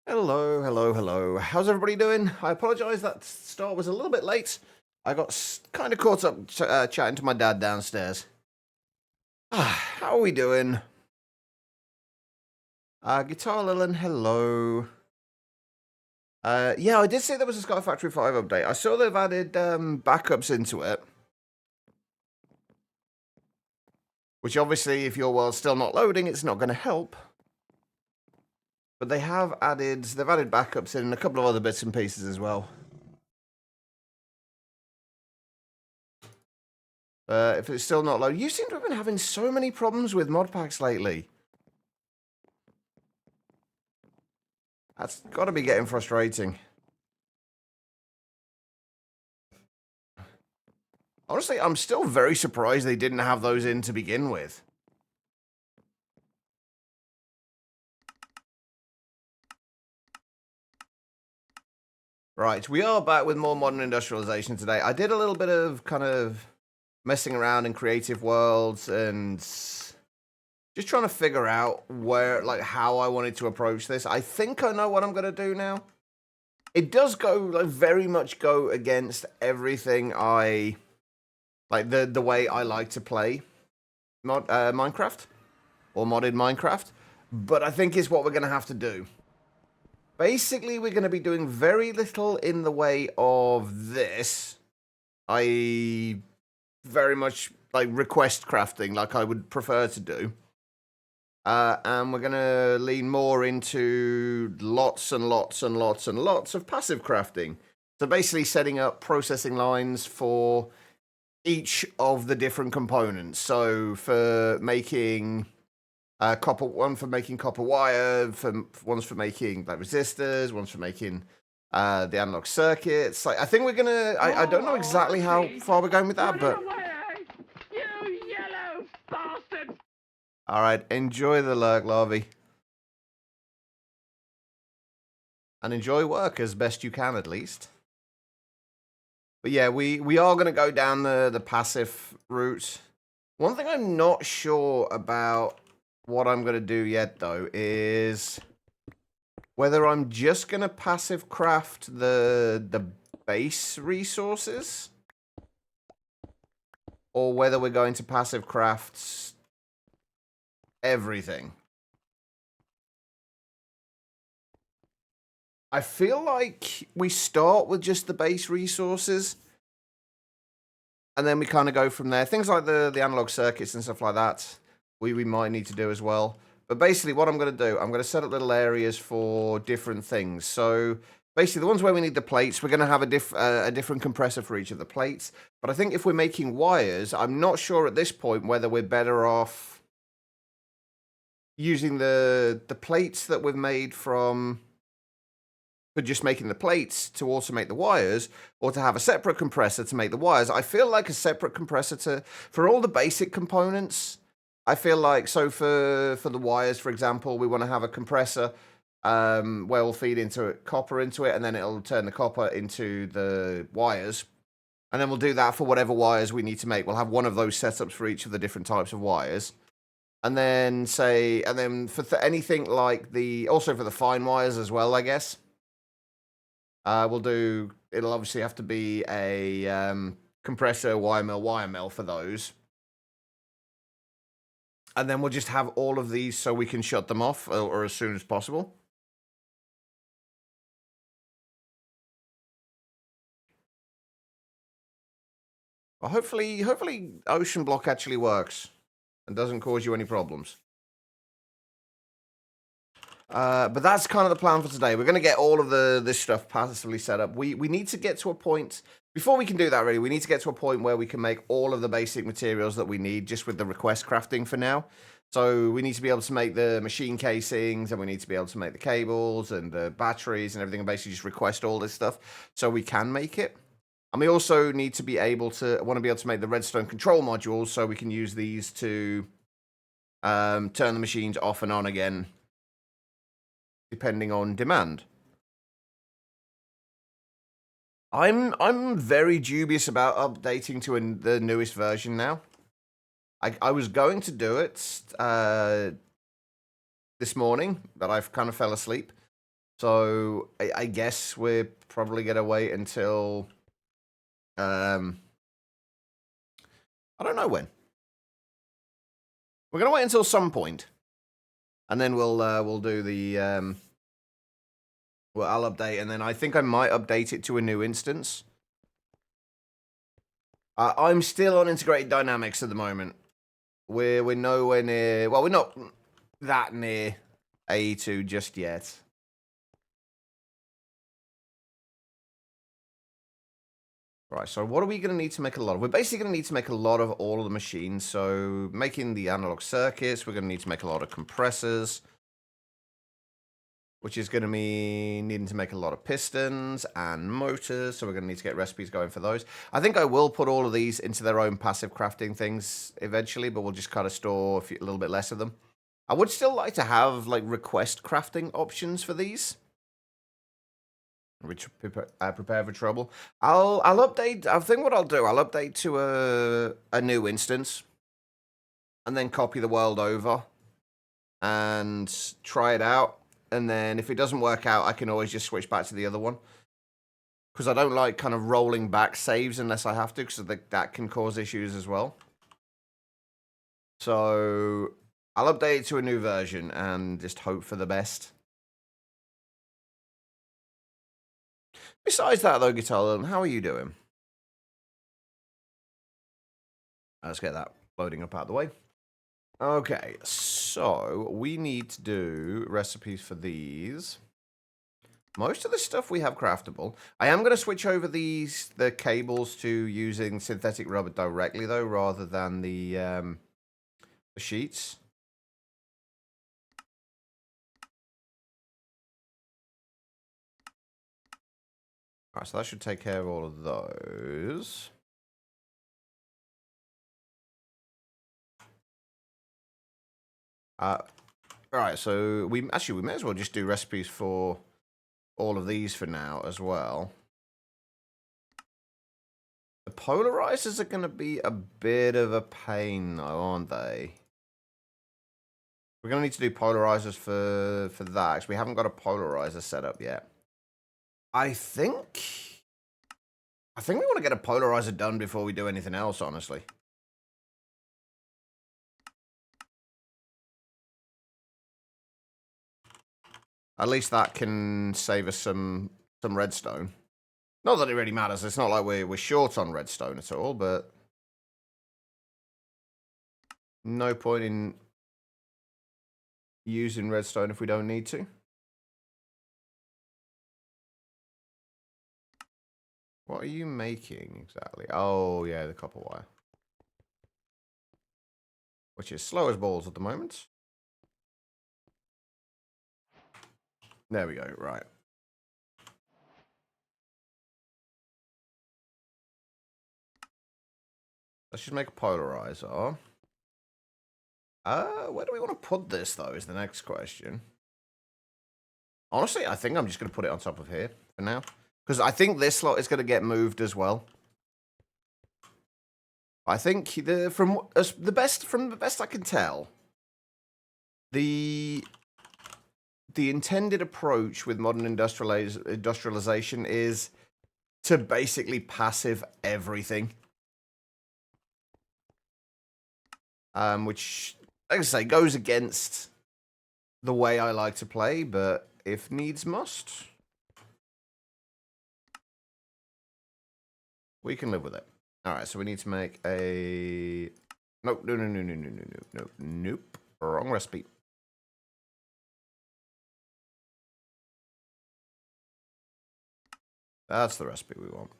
Hello, hello, hello. How's everybody doing? I apologize that start was a little bit late. I got kind of caught up chatting to my dad downstairs. How are we doing? Guitar Lilin, hello. Yeah, I did see there was a Sky Factory 5 update. I saw they've added backups into it. Which obviously, if your world's still not loading, it's not going to help. But they've added backups in a couple of other bits and pieces as well. If it's still not loading, you seem to have been having so many problems with mod packs lately. That's got to be getting frustrating. Honestly, I'm still very surprised they didn't have those in to begin with. Right, we are back with more modern industrialization today. I did a little bit of kind of messing around in creative worlds and just trying to figure out how I wanted to approach this. I think I know what I'm going to do now. It does go, very much go against everything the way I like to play Minecraft, or modded Minecraft, but I think it's what we're going to have to do. Basically, we're going to be doing very little in the way of this. I very much request crafting, like I would prefer to do. And we're going to lean more into lots and lots and lots and lots of passive crafting. So basically setting up processing lines for each of the different components. So for making one for making copper wire, one's for making resistors, one's for making the analog circuits. I think we're gonna. I don't know exactly how far we're going with that, but you yellow bastard! All right, enjoy the lurk larvae, and enjoy work as best you can, at least. But yeah, we are gonna go down the passive route. One thing I'm not sure about what I'm gonna do yet, though, is whether I'm just gonna passive craft the base resources, or whether we're going to passive craft everything. I feel like we start with just the base resources, and then we kind of go from there. Things like the analog circuits and stuff like that, we might need to do as well. But basically, what I'm going to do, I'm going to set up little areas for different things. So basically, the ones where we need the plates, we're going to have a different compressor for each of the plates. But I think if we're making wires, I'm not sure at this point whether we're better off using the plates that we've made for just making the plates to also make the wires, or to have a separate compressor to make the wires. I feel like a separate compressor for all the basic components. I feel like, so for the wires, for example, we want to have a compressor where we'll feed copper into it, and then it'll turn the copper into the wires. And then we'll do that for whatever wires we need to make. We'll have one of those setups for each of the different types of wires. And then for anything like also for the fine wires as well, I guess. It'll obviously have to be a compressor, wire mill for those. And then we'll just have all of these so we can shut them off or as soon as possible. Well, hopefully Ocean Block actually works and doesn't cause you any problems. But that's kind of the plan for today. We're going to get all of this stuff passively set up. We need to get to a point, before we can do that really, we need to get to a point where we can make all of the basic materials that we need just with the request crafting for now. So we need to be able to make the machine casings, and we need to be able to make the cables and the batteries and everything, and basically just request all this stuff so we can make it. And we also need to be able to make the redstone control modules so we can use these to turn the machines off and on again, depending on demand. I'm very dubious about updating to the newest version now. I was going to do it this morning, but I kind of fell asleep. So I guess we're probably gonna wait until I don't know when. We're gonna wait until some point, and then we'll do the well, I'll update, and then I think I might update it to a new instance. I'm still on integrated dynamics at the moment. We're nowhere near. Well, we're not that near A2 just yet. Right, so what are we going to need to make a lot of? We're basically going to need to make a lot of all of the machines. So making the analog circuits, we're going to need to make a lot of compressors, which is going to mean needing to make a lot of pistons and motors. So we're going to need to get recipes going for those. I think I will put all of these into their own passive crafting things eventually, but we'll just kind of store a little bit less of them. I would still like to have like request crafting options for these. Which prepare for trouble. I'll update. I think what I'll do, I'll update to a new instance, and then copy the world over, and try it out. And then if it doesn't work out, I can always just switch back to the other one. Because I don't like kind of rolling back saves unless I have to, because that can cause issues as well. So I'll update it to a new version and just hope for the best. Besides that, though, Guitar, how are you doing? Let's get that loading up out of the way. Okay, so we need to do recipes for these. Most of the stuff we have craftable. I am going to switch over the cables to using synthetic rubber directly, though, rather than the sheets. All right, so that should take care of all of those. All right, so we may as well just do recipes for all of these for now as well. The polarizers are going to be a bit of a pain, though, aren't they? We're going to need to do polarizers for that, because we haven't got a polarizer set up yet. I think we want to get a polarizer done before we do anything else, honestly. At least that can save us some redstone. Not that it really matters. It's not like we're short on redstone at all, but no point in using redstone if we don't need to. What are you making exactly? Oh, yeah, the copper wire. Which is slow as balls at the moment. There we go, right. Let's just make a polarizer. Where do we want to put this, though, is the next question. Honestly, I think I'm just going to put it on top of here for now. Because I think this slot is going to get moved as well. I think from the best I can tell, the intended approach with modern industrialization is to basically passive everything. Which, like I say, goes against the way I like to play, but if needs must, we can live with it. All right, so we need to make a... Nope, nope. Wrong recipe. That's the recipe we want.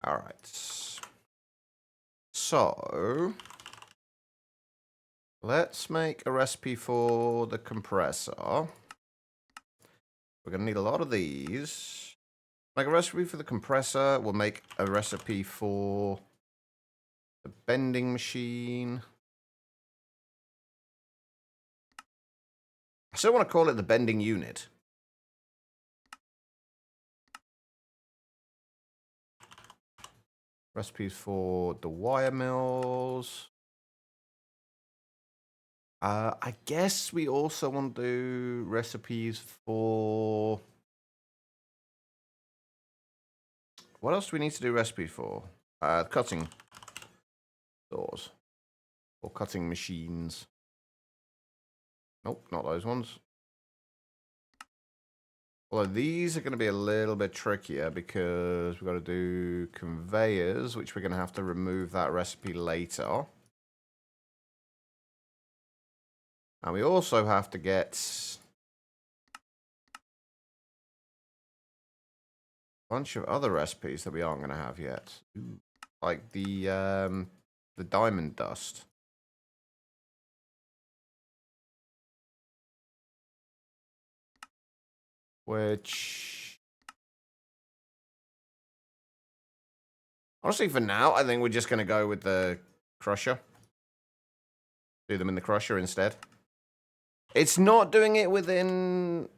All right. So let's make a recipe for the compressor. We're going to need a lot of these. Make a recipe for the compressor. We'll make a recipe for the bending machine. I still want to call it the bending unit. Recipes for the wire mills. I guess we also want to do recipes for... What else do we need to do recipes for? Cutting doors. Or cutting machines. Nope, not those ones. Although these are going to be a little bit trickier because we've got to do conveyors, which we're going to have to remove that recipe later. And we also have to get a bunch of other recipes that we aren't going to have yet. Ooh, like the diamond dust. Which, honestly, for now, I think we're just going to go with the crusher. Do them in the crusher instead. It's not doing it within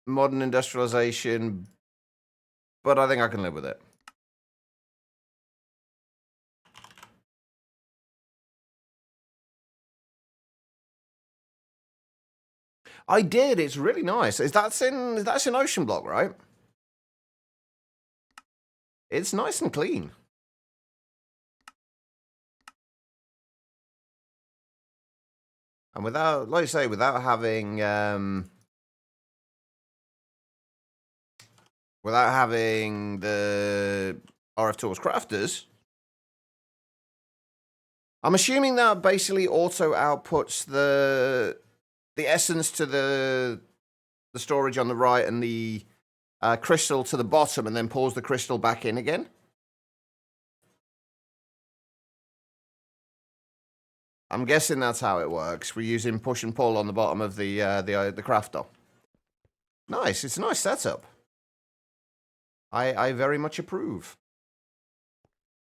modern industrialization, but I think I can live with it. I did. It's really nice. That's in Ocean Block, right? It's nice and clean. And without, like I say, without having the RF Tools crafters, I'm assuming that basically auto outputs the essence to the storage on the right and the crystal to the bottom, and then pulls the crystal back in again. I'm guessing that's how it works. We're using push and pull on the bottom of the crafter. Nice. It's a nice setup. I very much approve.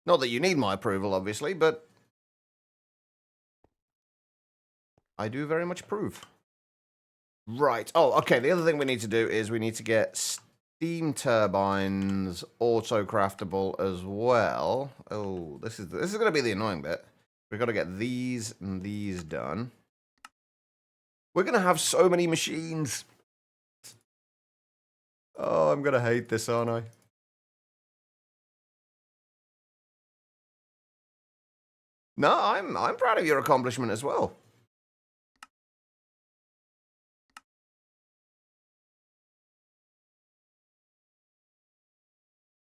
Not that you need my approval, obviously, but I do very much approve. Right. Oh, okay. The other thing we need to do is we need to get steam turbines auto-craftable as well. Oh, this is going to be the annoying bit. We've got to get these and these done. We're going to have so many machines. Oh, I'm going to hate this, aren't I? No, I'm proud of your accomplishment as well.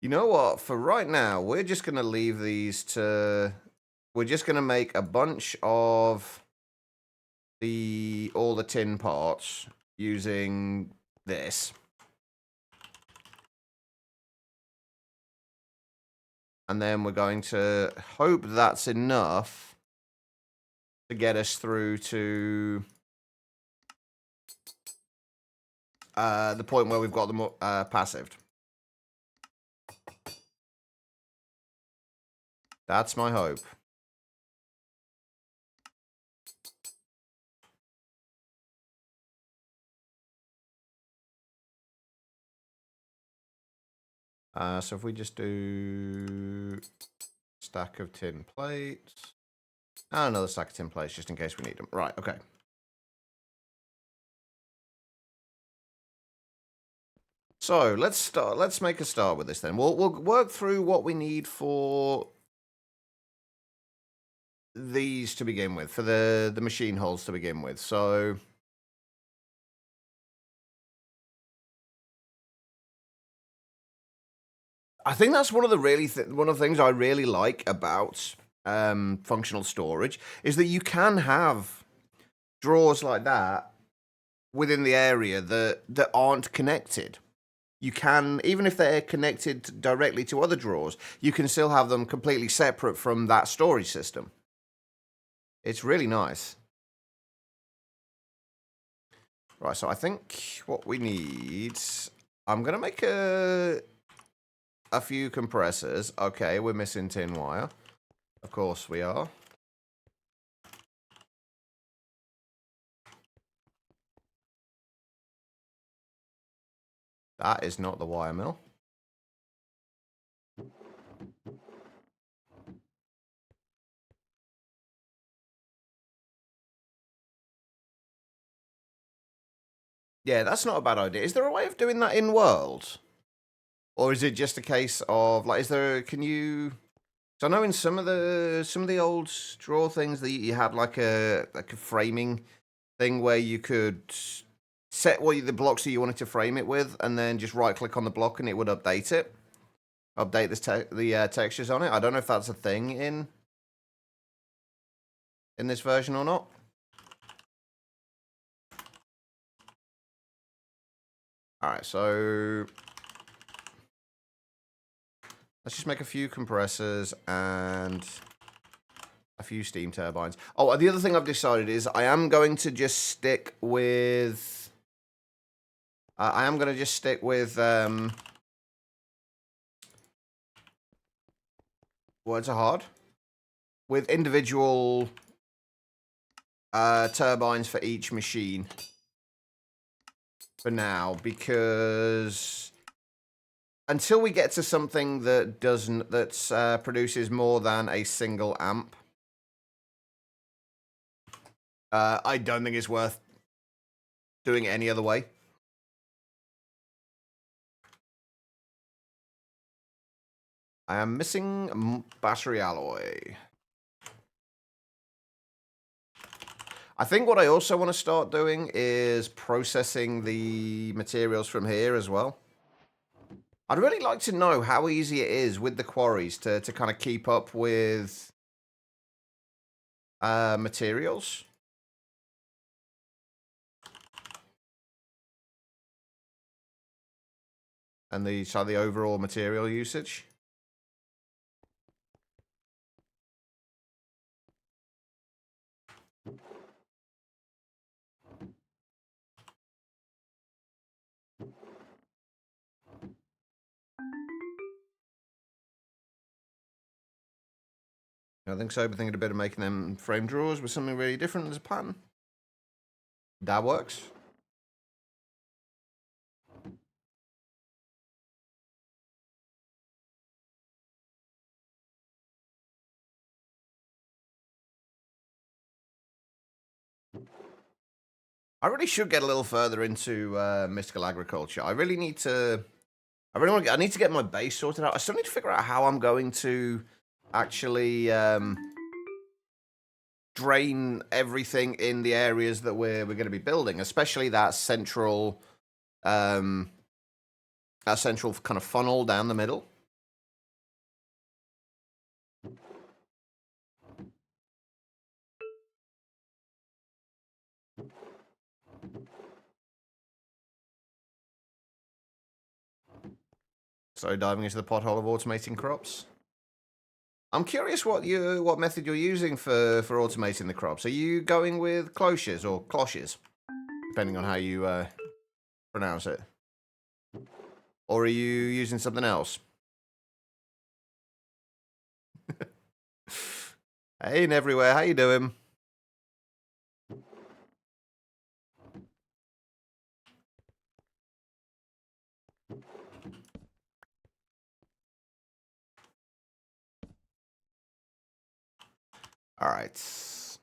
You know what? For right now, we're just going to leave these to... We're just going to make a bunch of all the tin parts using this. And then we're going to hope that's enough to get us through to the point where we've got them passived. That's my hope. So if we just do stack of tin plates, and another stack of tin plates just in case we need them. Right, okay. So let's start. Let's make a start with this then. We'll work through what we need for these to begin with, for the machine holes to begin with. So I think that's one of the things I really like about functional storage is that you can have drawers like that within the area that aren't connected. You can, even if they're connected directly to other drawers, you can still have them completely separate from that storage system. It's really nice. Right, so I think what we need... I'm going to make a few compressors. Okay, we're missing tin wire. Of course we are. That is not the wire mill. Yeah, that's not a bad idea. Is there a way of doing that in world? Or is it just a case of like, is there? Can you? So I know in some of the old draw things that you had like a framing thing where you could set what the blocks that you wanted to frame it with, and then just right click on the block and it would update it, update the textures on it. I don't know if that's a thing in this version or not. All right, so let's just make a few compressors and a few steam turbines. Oh, the other thing I've decided is I am going to just stick with... words are hard. With individual turbines for each machine. For now, because until we get to something that produces more than a single amp, I don't think it's worth doing it any other way. I am missing battery alloy. I think what I also want to start doing is processing the materials from here as well. I'd really like to know how easy it is with the quarries to kind of keep up with materials. And the overall material usage. I think so, but thinking a bit of making them frame drawers with something really different as a pattern. That works. I really should get a little further into mystical agriculture. I really need to. I need to get my base sorted out. I still need to figure out how I'm going to actually drain everything in the areas that we're going to be building, especially that central kind of funnel down the middle. So diving into the pothole of automating crops. I'm curious what method you're using for automating the crops. Are you going with cloches or cloches, depending on how you pronounce it, or are you using something else? Hey, in everywhere, how you doing? All right.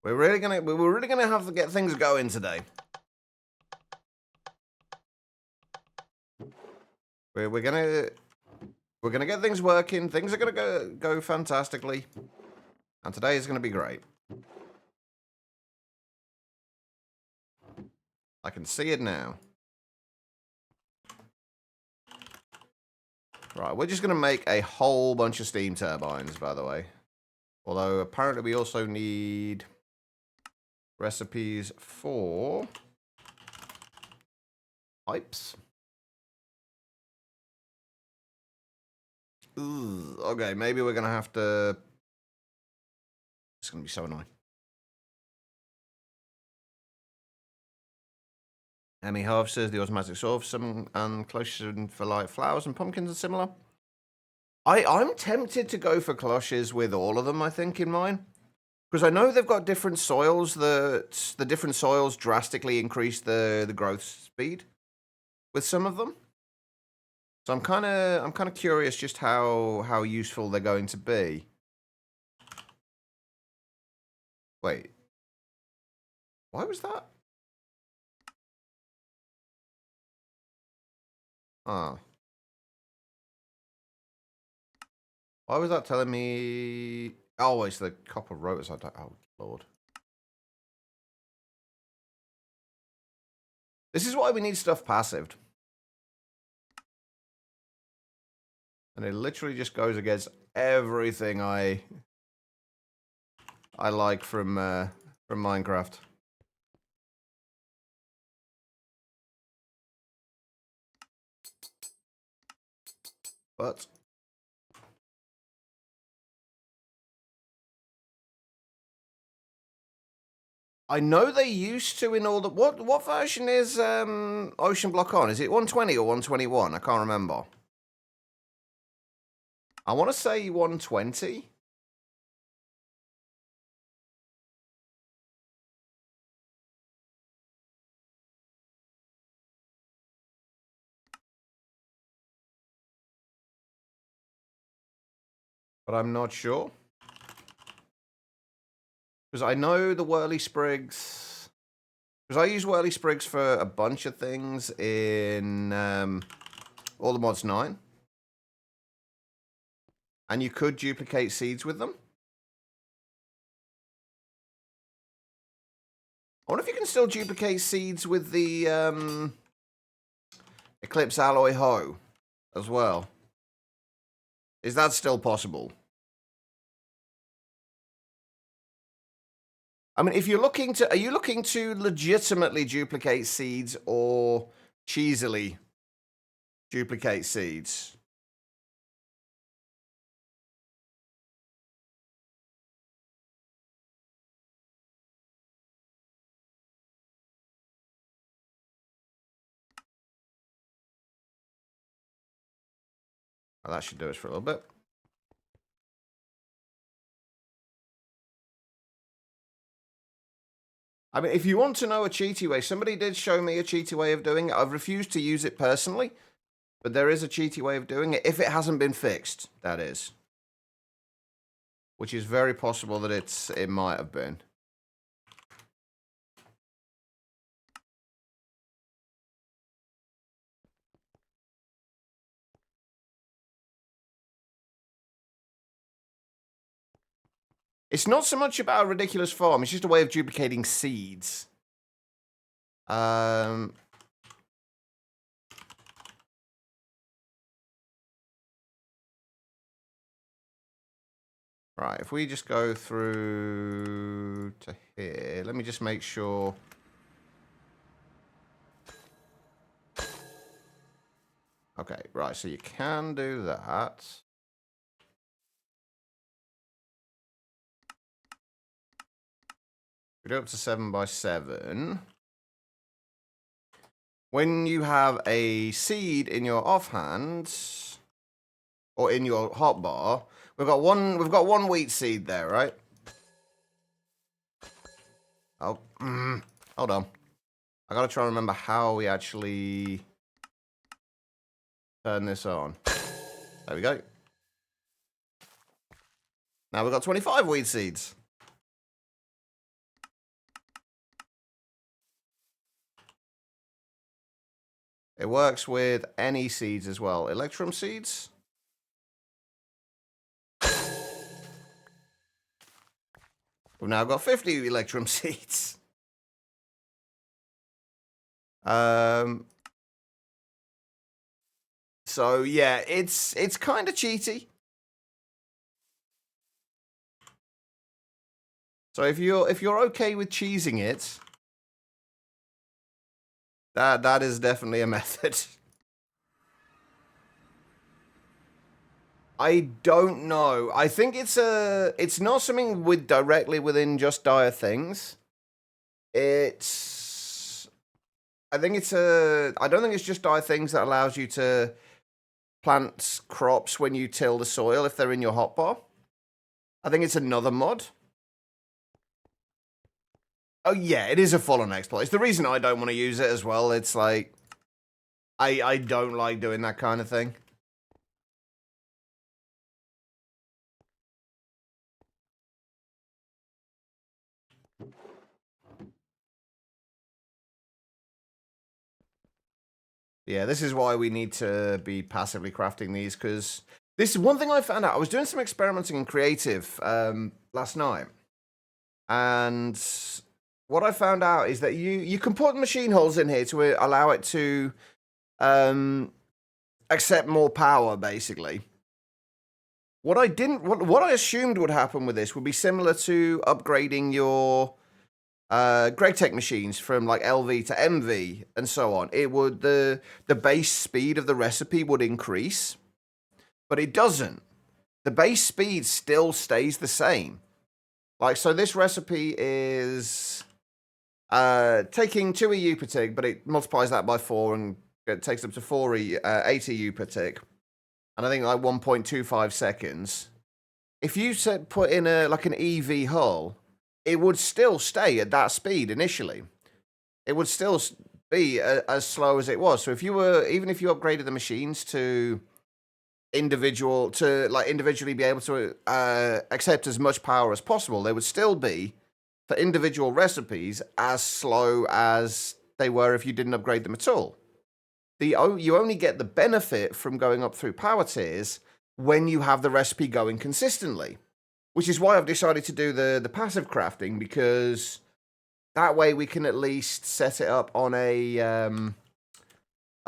We're really gonna have to get things going today. We're gonna get things working. Things are gonna go fantastically, and today is gonna be great. I can see it now. Right, we're just gonna make a whole bunch of steam turbines, by the way. Although apparently we also need recipes for pipes. Ooh, okay, maybe we're gonna have to. It's gonna be so annoying. Emmy Harv says the automatic soil for some and closer for like flowers and pumpkins and similar. I'm tempted to go for cloches with all of them, I think, in mine. Because I know they've got different soils that the different soils drastically increase the growth speed with some of them. So I'm kind of curious just how useful they're going to be. Wait. Why was that? Ah. Why was that telling me... Oh, it's the copper rotors. Oh, Lord. This is why we need stuff passived. And it literally just goes against everything I like from Minecraft. But I know they used to in all the... What version is Ocean Block on? Is it 120 or 121? I can't remember. I want to say 120. But I'm not sure. Because I know the Whirly Sprigs... Because I use Whirly Sprigs for a bunch of things in all the mods 9. And you could duplicate seeds with them. I wonder if you can still duplicate seeds with the Eclipse Alloy Hoe as well. Is that still possible? I mean, if you're looking to... Are you looking to legitimately duplicate seeds or cheesily duplicate seeds? Well, that should do us for a little bit. I mean, if you want to know a cheaty way, somebody did show me a cheaty way of doing it. I've refused to use it personally, but there is a cheaty way of doing it, if it hasn't been fixed, that is. Which is very possible that it might have been. It's not so much about a ridiculous farm, it's just a way of duplicating seeds. Right, if we just go through to here, let me just make sure. Okay, right, so you can do that. We do up to 7x7. When you have a seed in your offhand, or in your hotbar, we've got one wheat seed there, right? Oh, hold on. I gotta try and remember how we actually turn this on. There we go. Now we've got 25 wheat seeds. It works with any seeds as well. Electrum seeds. We've now got 50 Electrum seeds. So yeah, it's kind of cheaty. So if you're okay with cheesing it, that is definitely a method. I don't know. I think it's not something directly within Just Dire Things. I don't think it's Just Dire Things that allows you to plant crops when you till the soil if they're in your hotbar. I think it's another mod. Oh yeah, it is a full-on exploit. It's the reason I don't want to use it as well. It's like I don't like doing that kind of thing. Yeah, this is why we need to be passively crafting these, because this is one thing I found out. I was doing some experimenting in creative last night, and what I found out is that you can put machine holes in here to allow it to accept more power, basically. What I assumed would happen with this would be similar to upgrading your GregTech machines from like LV to MV and so on. It would the base speed of the recipe would increase, but it doesn't. The base speed still stays the same. Like, so this recipe is taking 2 EU per tick, but it multiplies that by 4 and it takes up to 8 EU per tick. And I think like 1.25 seconds. If you put in an EV hull, it would still stay at that speed initially. It would still be as slow as it was. So even if you upgraded the machines to individually be able to accept as much power as possible, they would still be, for individual recipes, as slow as they were if you didn't upgrade them at all. You only get the benefit from going up through power tiers when you have the recipe going consistently, which is why I've decided to do the passive crafting, because that way we can at least set it up on a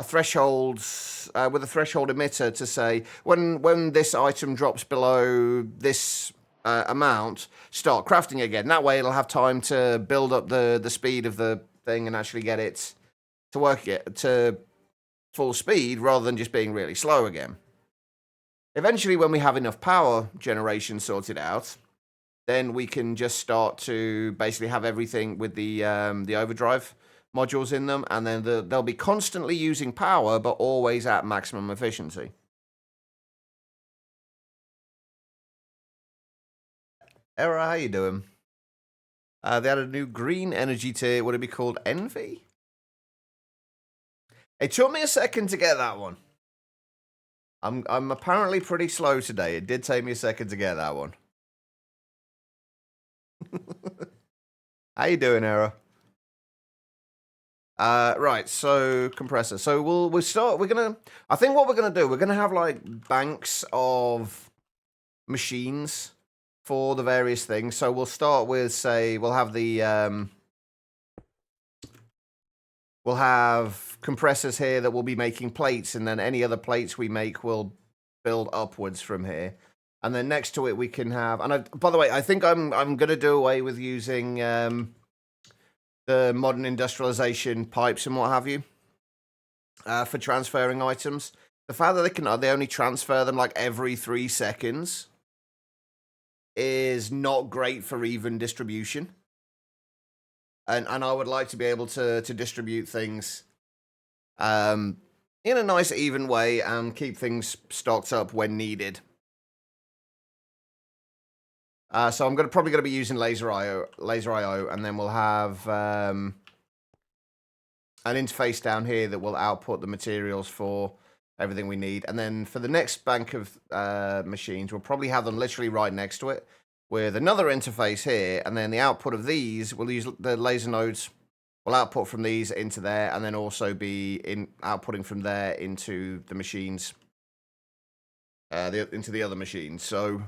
threshold with a threshold emitter to say when this item drops below this amount, start crafting again. That way it'll have time to build up the speed of the thing and actually get it to work to full speed rather than just being really slow again. Eventually, when we have enough power generation sorted out, then we can just start to basically have everything with the overdrive modules in them, and then they'll be constantly using power, but always at maximum efficiency. Era, how you doing? They had a new green energy tier. Would it be called Envy? It took me a second to get that one. I'm apparently pretty slow today. It did take me a second to get that one. How you doing, Era? Right, so compressor. So we'll start. I think what we're gonna do, we're gonna have like banks of machines for the various things. So we'll start with, say, we'll have compressors here that will be making plates, and then any other plates we make will build upwards from here. And then next to it we can have, and by the way, I think I'm gonna do away with using the modern industrialization pipes and what have you for transferring items. The fact that they only transfer them like every 3 seconds is not great for even distribution. And I would like to be able to distribute things in a nice even way and keep things stocked up when needed. So I'm probably gonna be using laser IO, and then we'll have an interface down here that will output the materials for everything we need. And then for the next bank of machines, we'll probably have them literally right next to it with another interface here. And then the output of these, we'll use the laser nodes, will output from these into there, and then also be outputting from there into the machines, into the other machines. So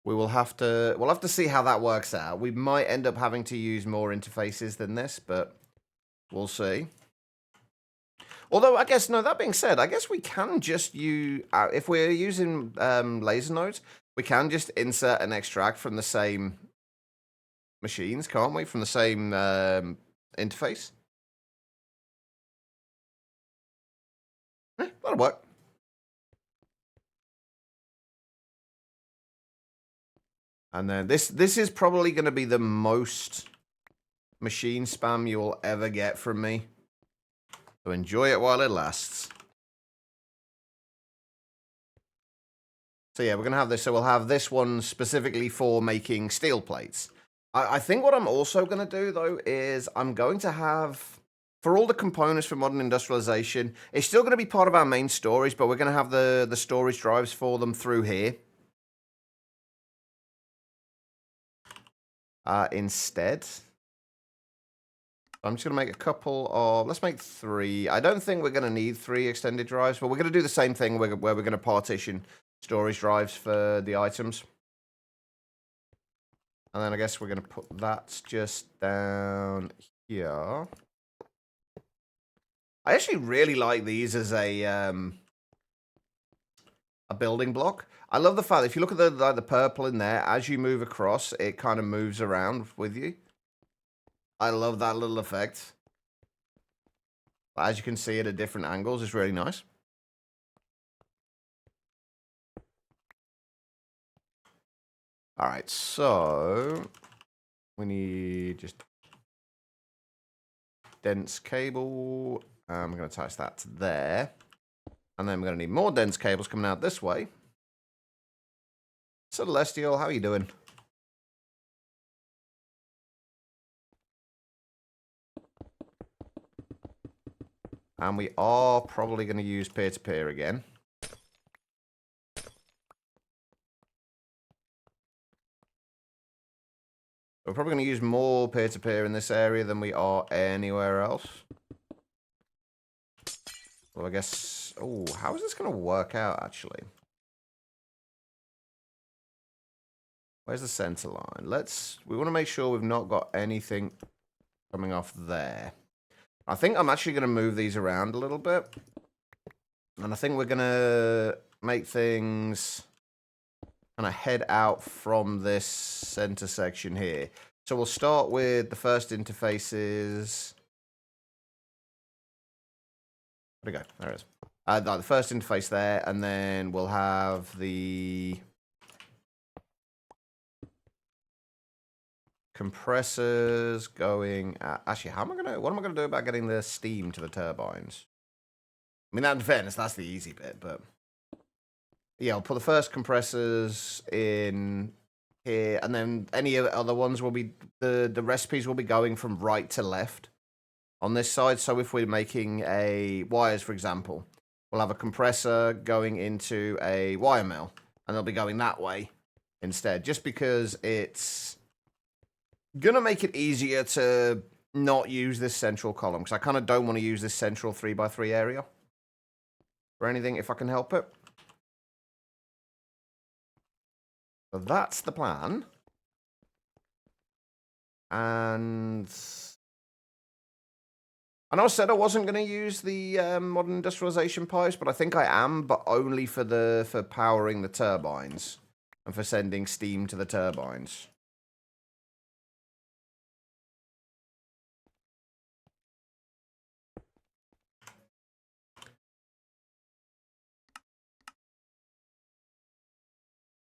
we'll have to see how that works out. We might end up having to use more interfaces than this, but we'll see. Although, I guess, no, that being said, I guess we can just use, if we're using laser nodes, we can just insert and extract from the same machines, can't we? From the same interface. That'll work. And then this is probably going to be the most machine spam you will ever get from me. So enjoy it while it lasts. So yeah, we're going to have this. So we'll have this one specifically for making steel plates. I think what I'm also going to do, though, is I'm going to have, for all the components for modern industrialization, it's still going to be part of our main storage, but we're going to have the storage drives for them through here. Instead. I'm just going to make a couple of... Let's make 3. I don't think we're going to need 3 extended drives, but we're going to do the same thing where we're going to partition storage drives for the items. And then I guess we're going to put that just down here. I actually really like these as a building block. I love the fact that if you look at the purple in there, as you move across, it kind of moves around with you. I love that little effect. As you can see it at different angles, it's really nice. All right, so we need just dense cable. I'm going to attach that to there. And then we're going to need more dense cables coming out this way. Celestial, how are you doing? And we are probably going to use peer-to-peer again. We're probably going to use more peer-to-peer in this area than we are anywhere else. Well, I guess... Oh, how is this going to work out, actually? Where's the center line? We want to make sure we've not got anything coming off there. I think I'm actually going to move these around a little bit. And I think we're going to make things kind of head out from this center section here. So we'll start with the first interfaces. Where'd it go? There it is. The first interface there, and then we'll have the compressors going at... Actually, what am I gonna do about getting the steam to the turbines? I mean, in fairness, that's the easy bit, but yeah, I'll put the first compressors in here, and then any other ones will be the recipes will be going from right to left on this side. So if we're making wires, for example, we'll have a compressor going into a wire mill, and they'll be going that way instead, just because it's gonna make it easier to not use this central column, because I kind of don't want to use this central 3x3 area for anything if I can help it. So that's the plan. And I know I said I wasn't going to use the modern industrialization pipes, but I think I am, but only for powering the turbines and for sending steam to the turbines.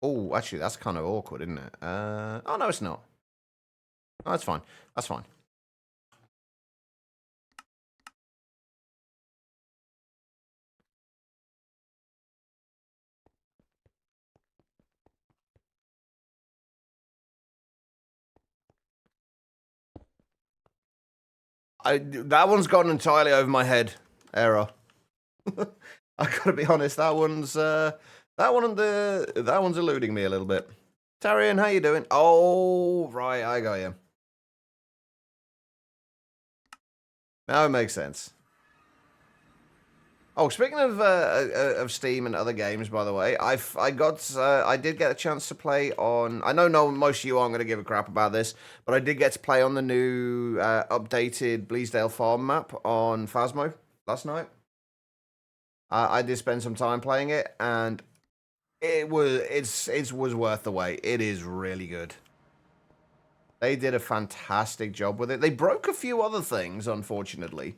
Oh, actually, that's kind of awkward, isn't it? Oh, no, it's not. Oh, that's fine. That's fine. That one's gone entirely over my head. Error. I gotta be honest. That one's eluding me a little bit. Tarian, how you doing? Oh, right, I got you. Now it makes sense. Oh, speaking of Steam and other games, by the way, I did get a chance to play on. I know most of you aren't going to give a crap about this, but I did get to play on the new updated Bleasdale Farm map on Phasmo last night. I did spend some time playing it, and it was worth the wait. It is really good. They did a fantastic job with it. They broke a few other things, unfortunately.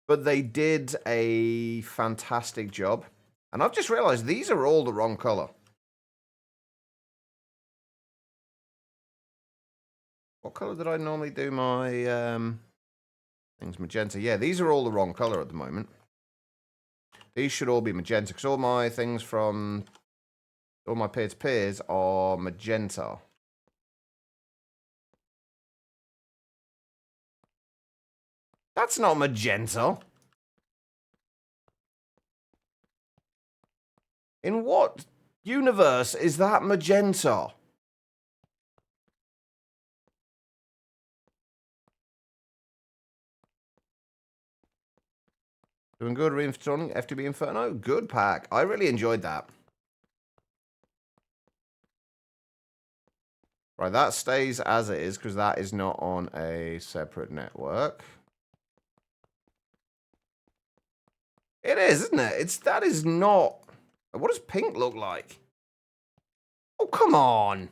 But they did a fantastic job. And I've just realized these are all the wrong color. What color did I normally do my things? Magenta. Yeah, these are all the wrong color at the moment. These should all be magenta, because all my things from all my peer-to-peers are magenta. That's not magenta. In what universe is that magenta? Doing good, reinstalling FTB Inferno. Good pack. I really enjoyed that. Right, that stays as it is because that is not on a separate network. It is, isn't it? That is not. What does pink look like? Oh, come on.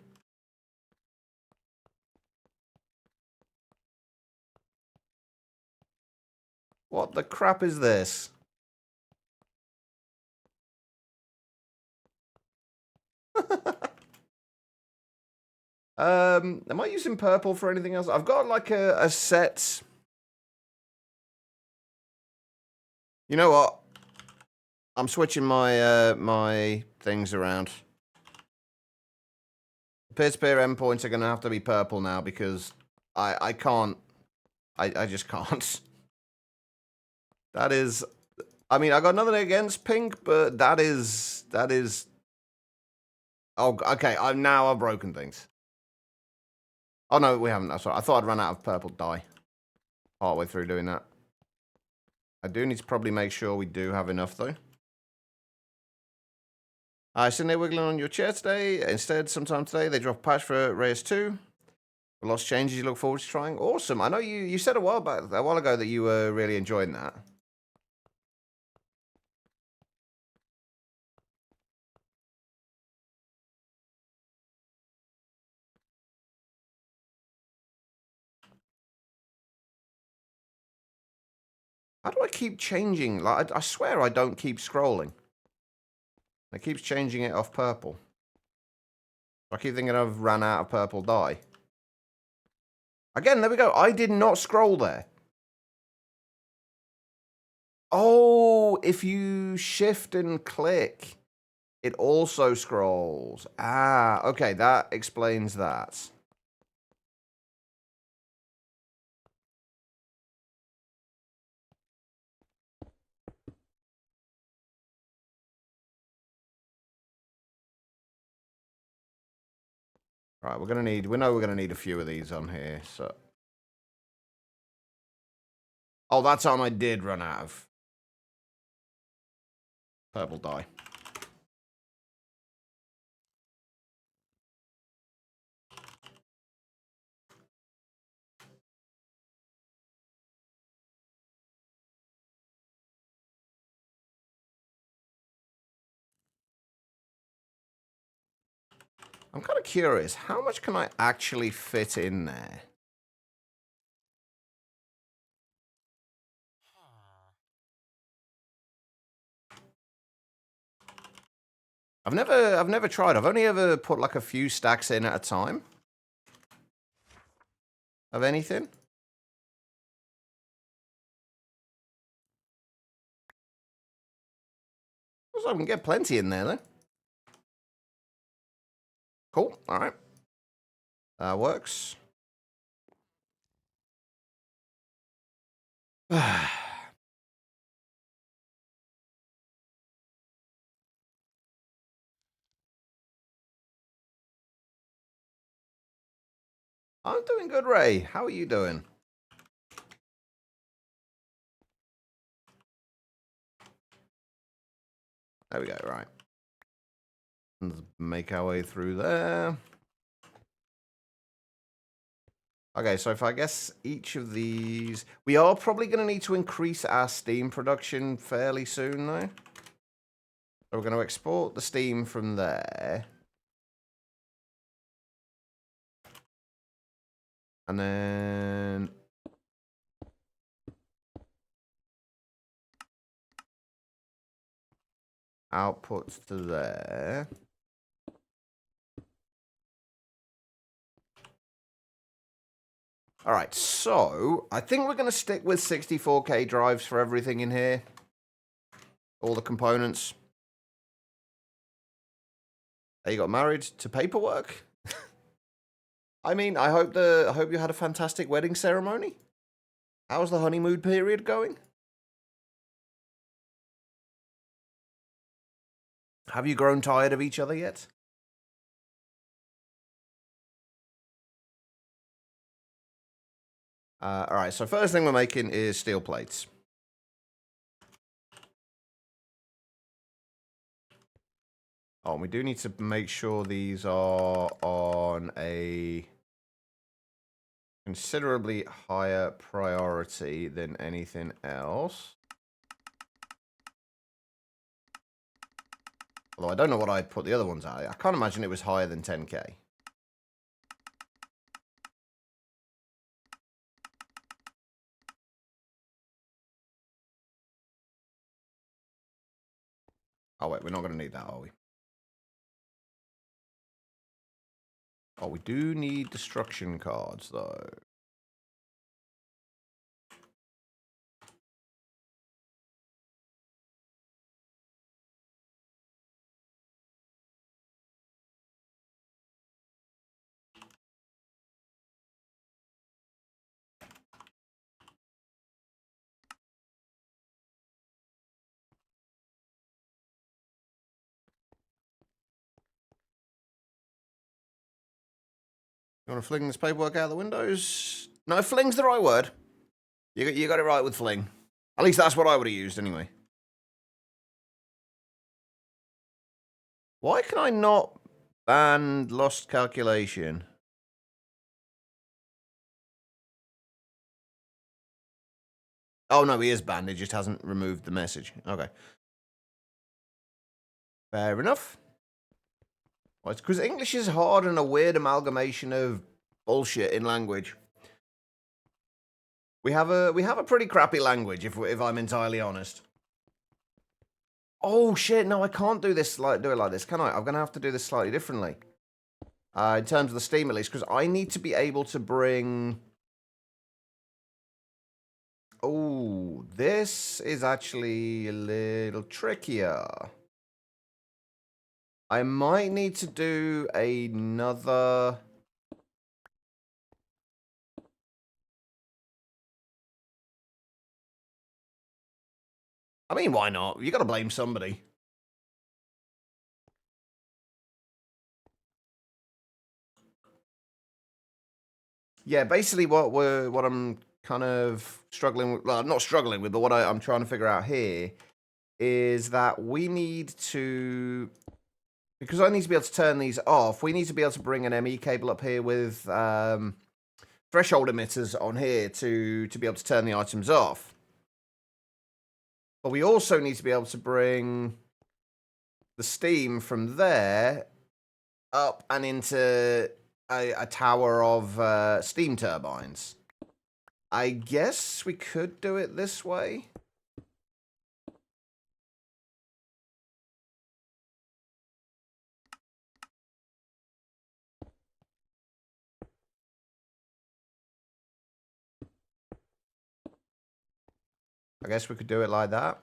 What the crap is this? Am I using purple for anything else? I've got like a set. You know what? I'm switching my my things around. Peer-to-peer endpoints are going to have to be purple now because I can't. I just can't. That is. I mean, I got nothing against pink, but that is. Oh, okay. I've broken things. Oh no, we haven't. That's right. I thought I'd run out of purple dye. Partway through doing that. I do need to probably make sure we do have enough though. I sitting there wiggling on your chair today. Instead, sometime today, they drop a patch for Reyes 2. Lots of changes you look forward to trying. Awesome. I know you said a while ago that you were really enjoying that. How do I keep changing? Like I swear I don't keep scrolling. It keeps changing it off purple. I keep thinking I've ran out of purple dye. Again, there we go. I did not scroll there. Oh, if you shift and click, it also scrolls. Ah, okay, that explains that. Right, we know we're gonna need a few of these on here, so. Oh, that time I did run out of purple dye. I'm kind of curious, how much can I actually fit in there? I've never tried. I've only ever put like a few stacks in at a time. Of anything. So I can get plenty in there, though. Cool. All right. That works. I'm doing good, Ray. How are you doing? There we go. Right. Let's make our way through there. Okay, so if I guess each of these... We are probably going to need to increase our steam production fairly soon, though. So we're going to export the steam from there. And then... outputs to there. All right, so I think we're going to stick with 64K drives for everything in here. All the components. You got married to paperwork? I mean, I hope you had a fantastic wedding ceremony. How's the honeymoon period going? Have you grown tired of each other yet? All right, so first thing we're making is steel plates. Oh, we do need to make sure these are on a considerably higher priority than anything else. Although I don't know what I'd put the other ones at. I can't imagine it was higher than 10k. Oh, wait, we're not going to need that, are we? Oh, we do need destruction cards, though. You want to fling this paperwork out the windows? No, fling's the right word. You got it right with fling. At least that's what I would have used, anyway. Why can I not ban lost calculation? Oh, no, he is banned. It just hasn't removed the message. Okay. Fair enough. Well, it's because English is hard and a weird amalgamation of bullshit in language. We have a pretty crappy language, if I'm entirely honest. Oh shit! No, I can't do this do it like this, can I? I'm gonna have to do this slightly differently. In terms of the Steam, at least, because I need to be able to bring. Oh, this is actually a little trickier. I might need to do another. I mean, why not? You gotta blame somebody. Yeah, basically what I'm kind of struggling with, well, not struggling with, but what I'm trying to figure out here is that we need to, because I need to be able to turn these off, we need to be able to bring an ME cable up here with threshold emitters on here to be able to turn the items off. But we also need to be able to bring the steam from there up and into a tower of steam turbines. I guess we could do it this way. I guess we could do it like that.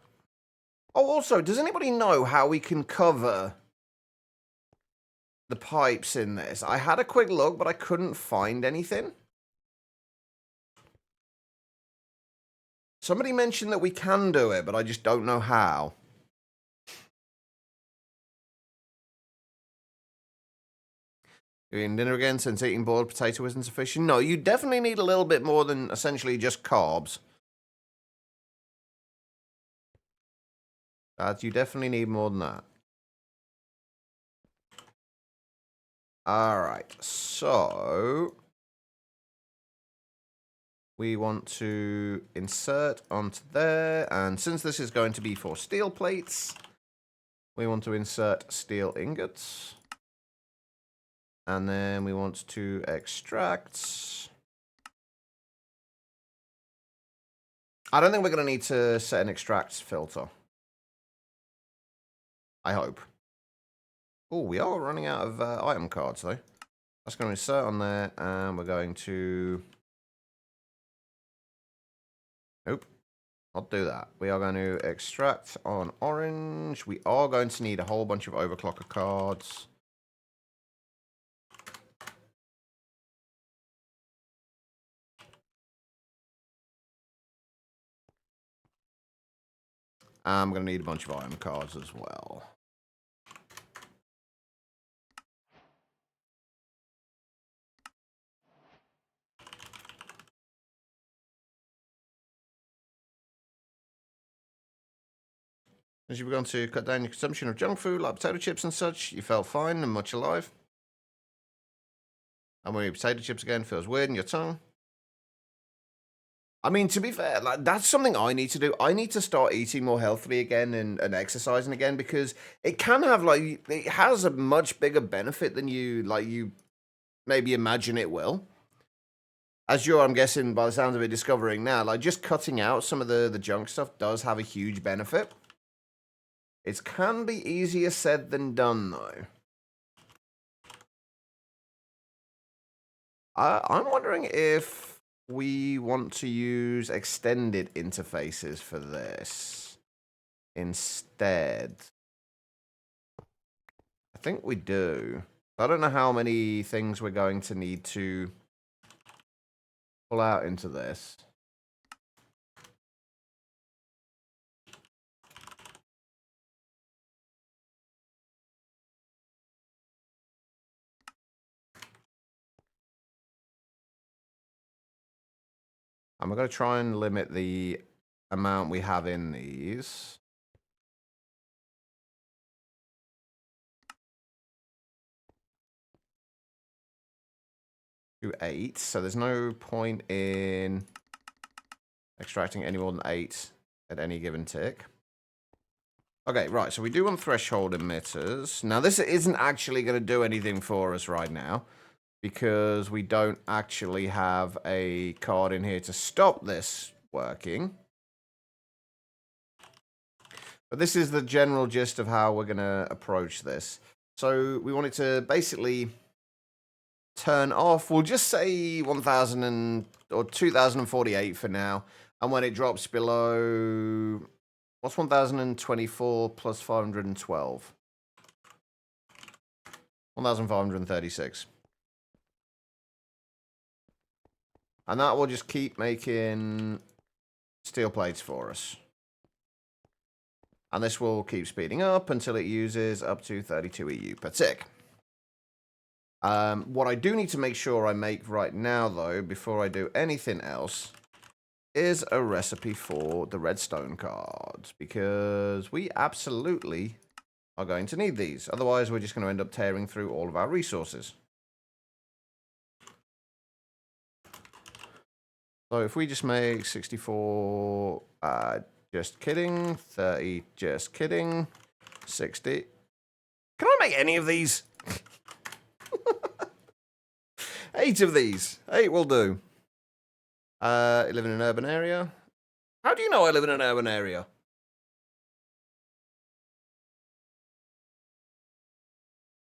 Oh, also, does anybody know how we can cover the pipes in this? I had a quick look, but I couldn't find anything. Somebody mentioned that we can do it, but I just don't know how. Eating dinner again since eating boiled potato isn't sufficient? No, you definitely need a little bit more than essentially just carbs. You definitely need more than that. Alright, so we want to insert onto there, and since this is going to be for steel plates, we want to insert steel ingots. And then we want to extract. I don't think we're going to need to set an extract filter. I hope. Oh, we are running out of item cards, though. That's going to insert on there, and we're going to... Nope. I'll do that. We are going to extract on orange. We are going to need a whole bunch of overclocker cards. I'm going to need a bunch of item cards as well. As you've begun to cut down your consumption of junk food like potato chips and such, you felt fine and much alive. And when you eat potato chips again, feels weird in your tongue. I mean, to be fair, like that's something I need to do. I need to start eating more healthily again and exercising again because it can have like it has a much bigger benefit than you maybe imagine it will. As you're, I'm guessing, by the sounds of it, discovering now, like just cutting out some of the junk stuff does have a huge benefit. It can be easier said than done, though. I'm wondering if we want to use extended interfaces for this instead. I think we do. I don't know how many things we're going to need to pull out into this. I'm going to try and limit the amount we have in these. To 8, so there's no point in extracting any more than 8 at any given tick. Okay, right, so we do want threshold emitters. Now, this isn't actually going to do anything for us right now, because we don't actually have a card in here to stop this working. But this is the general gist of how we're going to approach this. So we want it to basically turn off. We'll just say 1000 or 2048 for now. And when it drops below, what's 1024 plus 512? 1536. And that will just keep making steel plates for us. And this will keep speeding up until it uses up to 32 EU per tick. What I do need to make sure I make right now, though, before I do anything else, is a recipe for the redstone cards. Because we absolutely are going to need these. Otherwise, we're just going to end up tearing through all of our resources. So if we just make 64, just kidding, 30, just kidding, 60. Can I make any of these? 8 of these. 8 will do. I live in an urban area. How do you know I live in an urban area?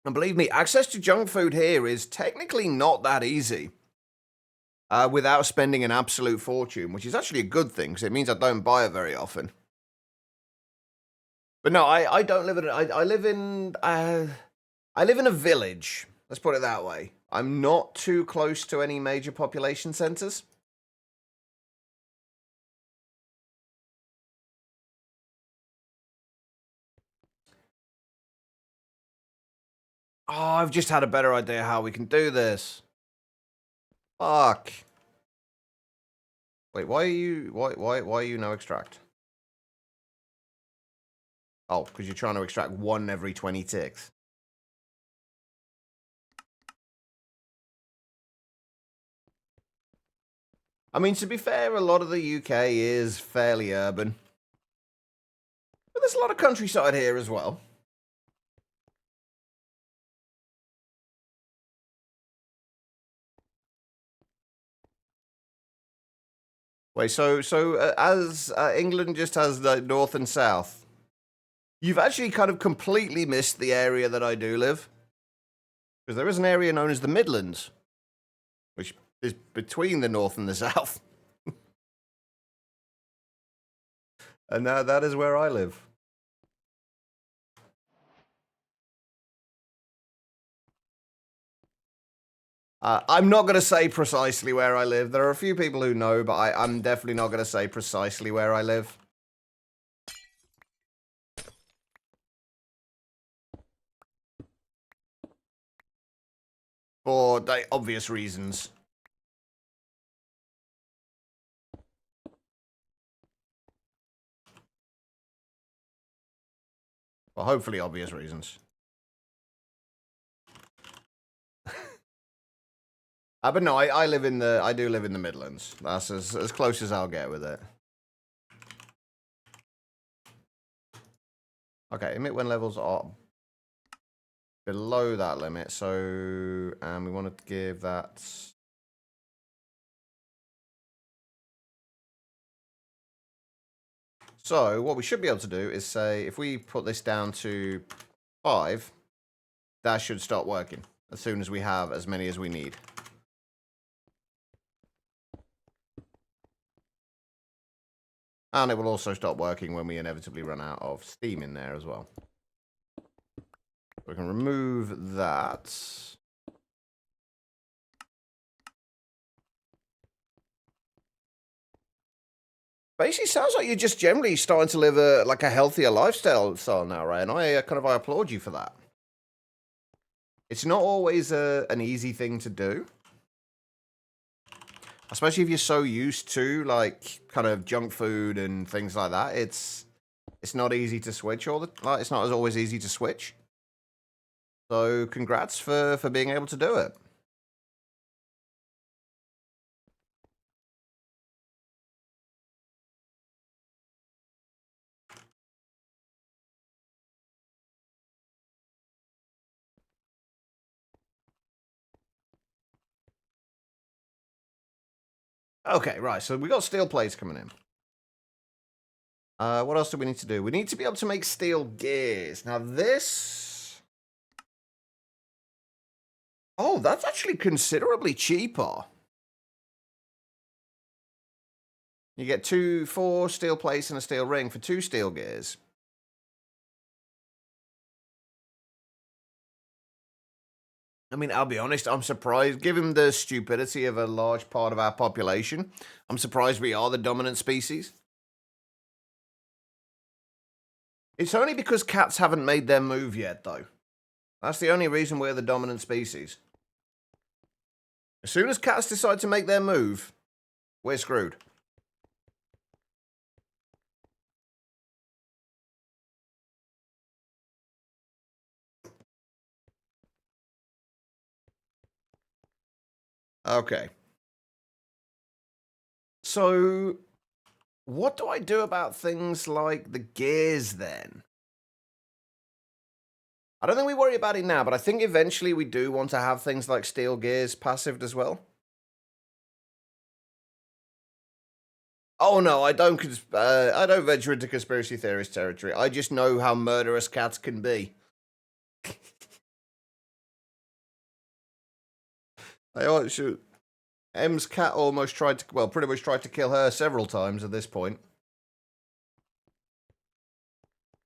And believe me, access to junk food here is technically not that easy. Without spending an absolute fortune, which is actually a good thing, because it means I don't buy it very often. But no, I don't live in. I live in. I live in a village. Let's put it that way. I'm not too close to any major population centers. Oh, I've just had a better idea how we can do this. Fuck. Wait, why are you no extract? Oh, because you're trying to extract 1 every 20 ticks. I mean, to be fair, a lot of the UK is fairly urban. But there's a lot of countryside here as well. Wait, so as England just has the north and south, you've actually kind of completely missed the area that I do live. Because there is an area known as the Midlands, which is between the north and the south. And that is where I live. I'm not going to say precisely where I live. There are a few people who know, but I'm definitely not going to say precisely where I live. For obvious reasons. For hopefully obvious reasons. But no, I do live in the Midlands. That's as close as I'll get with it. Okay, emit when levels are below that limit. So, we want to give that. So what we should be able to do is say, if we put this down to 5, that should start working as soon as we have as many as we need. And it will also stop working when we inevitably run out of steam in there as well. We can remove that. Basically, sounds like you're just generally starting to live a healthier lifestyle now, right? And I applaud you for that. It's not always an easy thing to do, especially if you're so used to like kind of junk food and things like that. It's not easy to switch it's not as always easy to switch. So congrats for being able to do it. Okay, right. So we got steel plates coming in. What else do we need to do? We need to be able to make steel gears. Now this... Oh, that's actually considerably cheaper. You get 4 steel plates and a steel ring for 2 steel gears. I mean, I'll be honest, I'm surprised, given the stupidity of a large part of our population, I'm surprised we are the dominant species. It's only because cats haven't made their move yet, though. That's the only reason we're the dominant species. As soon as cats decide to make their move, we're screwed. Okay. So, what do I do about things like the gears, then? I don't think we worry about it now, but I think eventually we do want to have things like steel gears passived as well. Oh no, I don't venture into conspiracy theorist territory. I just know how murderous cats can be. Shoot. M's cat almost pretty much tried to kill her several times at this point.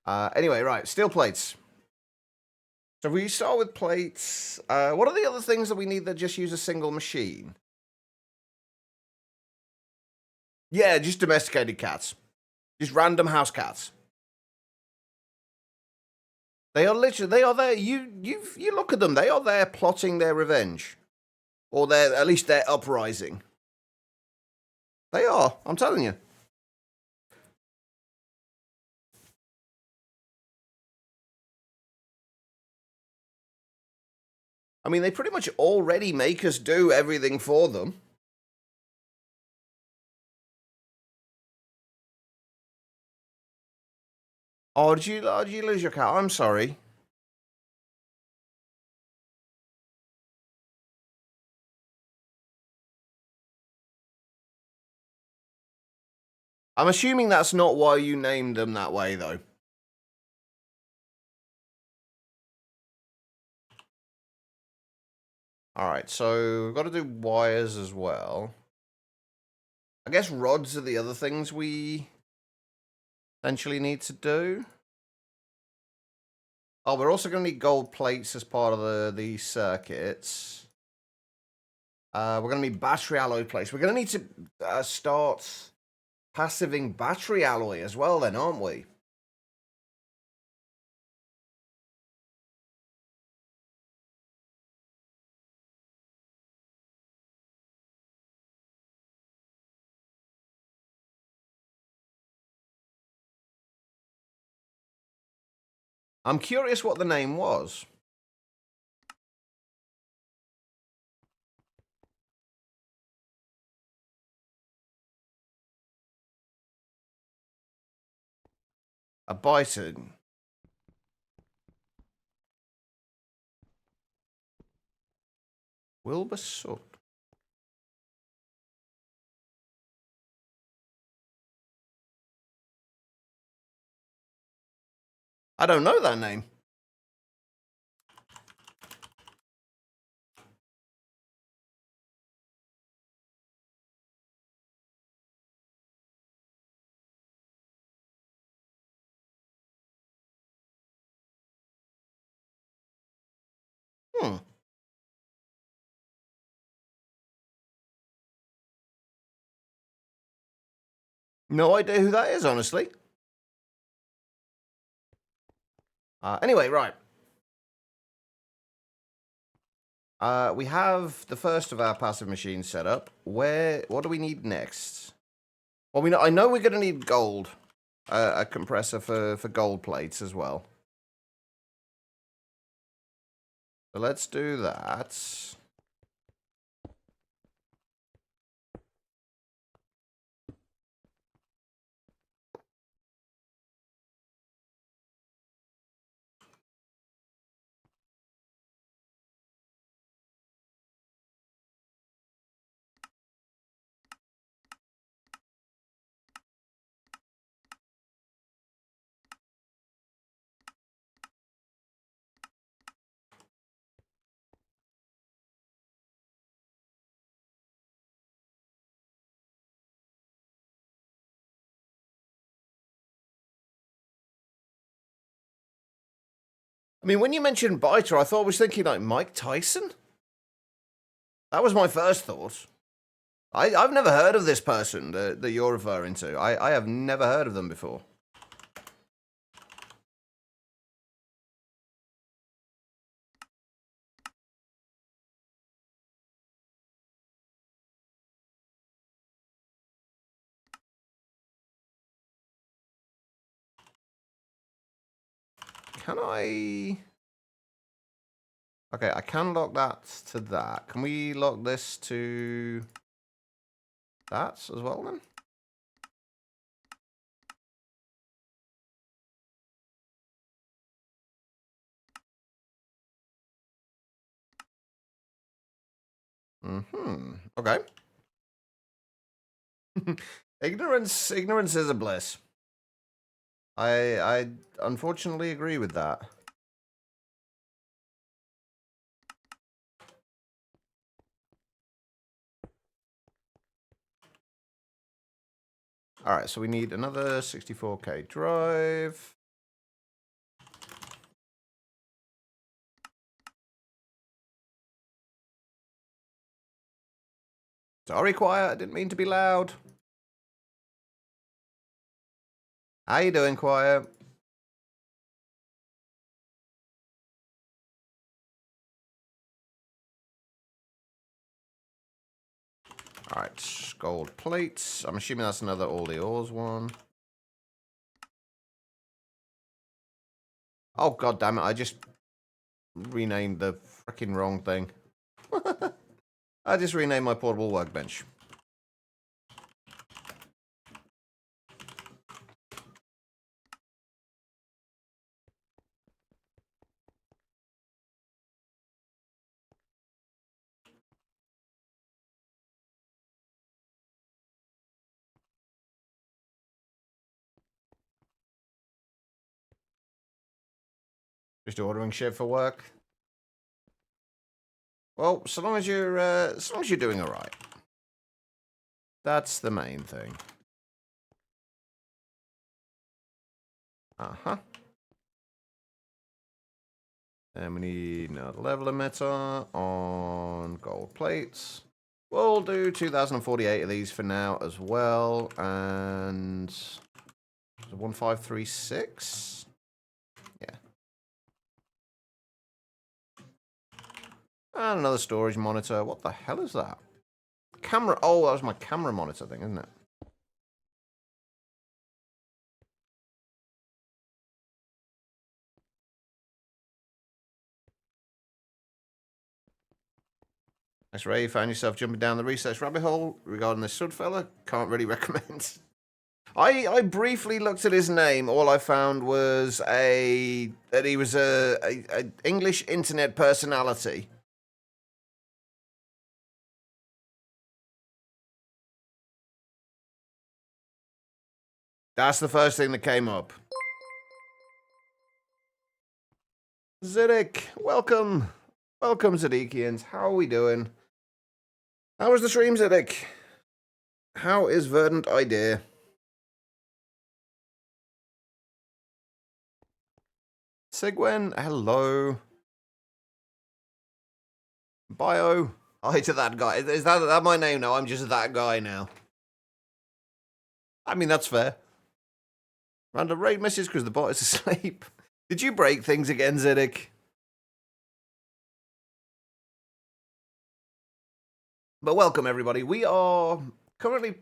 Anyway, right, steel plates. So we start with plates. What are the other things that we need that just use a single machine? Yeah, just domesticated cats. Just random house cats. They are there. You look at them. They are there plotting their revenge. Or at least their uprising. They are, I'm telling you. I mean, they pretty much already make us do everything for them. Oh, did you lose your cat? I'm sorry. I'm assuming that's not why you named them that way, though. Alright, so we've got to do wires as well. I guess rods are the other things we eventually need to do. Oh, we're also going to need gold plates as part of the circuits. We're going to need battery alloy plates. We're going to need to start passiving battery alloy as well then, aren't we? I'm curious what the name was. A bison. Wilbur Soot. I don't know that name. Hmm. No idea who that is, honestly. Anyway, right. We have the first of our passive machines set up. What do we need next? Well, I know we're going to need gold. A compressor for gold plates as well. So let's do that. I mean, when you mentioned biter, I thought I was thinking like Mike Tyson. That was my first thought. I've never heard of this person that you're referring to. I have never heard of them before. Can I... Okay, I can lock that to that. Can we lock this to that as well then? Mm-hmm. Okay. Ignorance is a bliss. I unfortunately agree with that. All right, so we need another 64K drive. Sorry, Quiet. I didn't mean to be loud. How you doing, Quiet? All right, gold plates. I'm assuming that's another all the ores one. Oh, god damn it. I just renamed the freaking wrong thing. I just renamed my portable workbench. Just ordering shit for work. Well, so long as you're doing all right. That's the main thing. Uh-huh. And we need another level emitter on gold plates. We'll do 2048 of these for now as well. And 1536. Yeah. And another storage monitor. What the hell is that? Camera. Oh, that was my camera monitor thing, isn't it? Thanks, Ray. You found yourself jumping down the research rabbit hole regarding this stud fella? Can't really recommend. I briefly looked at his name. All I found was that he was a English internet personality. That's the first thing that came up. Ziddick, welcome. Welcome, Ziddikians. How are we doing? How was the stream, Ziddick? How is Verdant Idea? Sigwen, hello. Bio, hi to that guy. Is that my name now? I'm just that guy now. I mean, that's fair. Random raid message because the bot is asleep. Did you break things again, Ziddick? But welcome, everybody. We are currently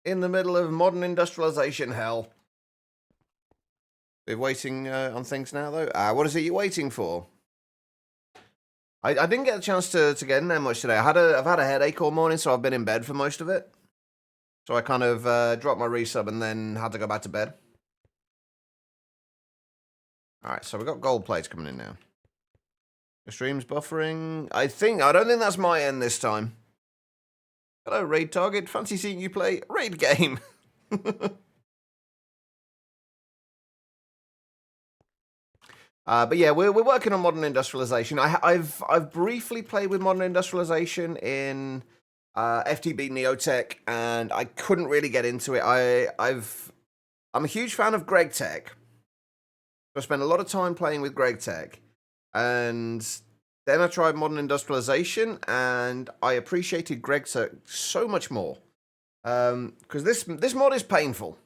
in the middle of modern industrialization hell. We're waiting on things now, though. What is it you're waiting for? I didn't get a chance to get in there much today. I've had a headache all morning, so I've been in bed for most of it. So I kind of dropped my resub and then had to go back to bed. Alright, so we've got gold plates coming in now. The stream's buffering. I don't think that's my end this time. Hello, Raid Target. Fancy seeing you play Raid game. But yeah, we're working on modern industrialization. I've briefly played with modern industrialization in FTB Neotech, and I couldn't really get into it. I'm a huge fan of Greg Tech. I spent a lot of time playing with Greg Tech, and then I tried modern industrialization, and I appreciated Greg Tech so much more. Because this mod is painful,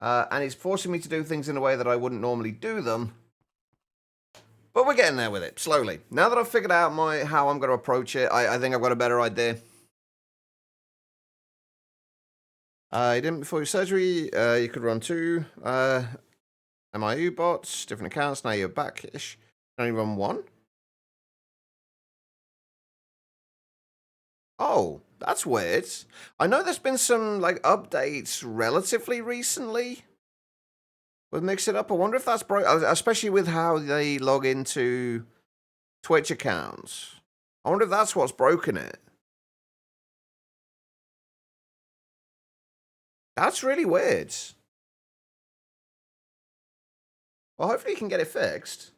and it's forcing me to do things in a way that I wouldn't normally do them. But we're getting there with it, slowly. Now that I've figured out how I'm going to approach it, I think I've got a better idea. You didn't before your surgery. You could run 2 MIU bots, different accounts. Now you're back-ish. Only run 1? Oh, that's weird. I know there's been some updates relatively recently. With Mix It Up, I wonder if that's broken, especially with how they log into Twitch accounts. I wonder if that's what's broken it. That's really weird. Well, hopefully you can get it fixed.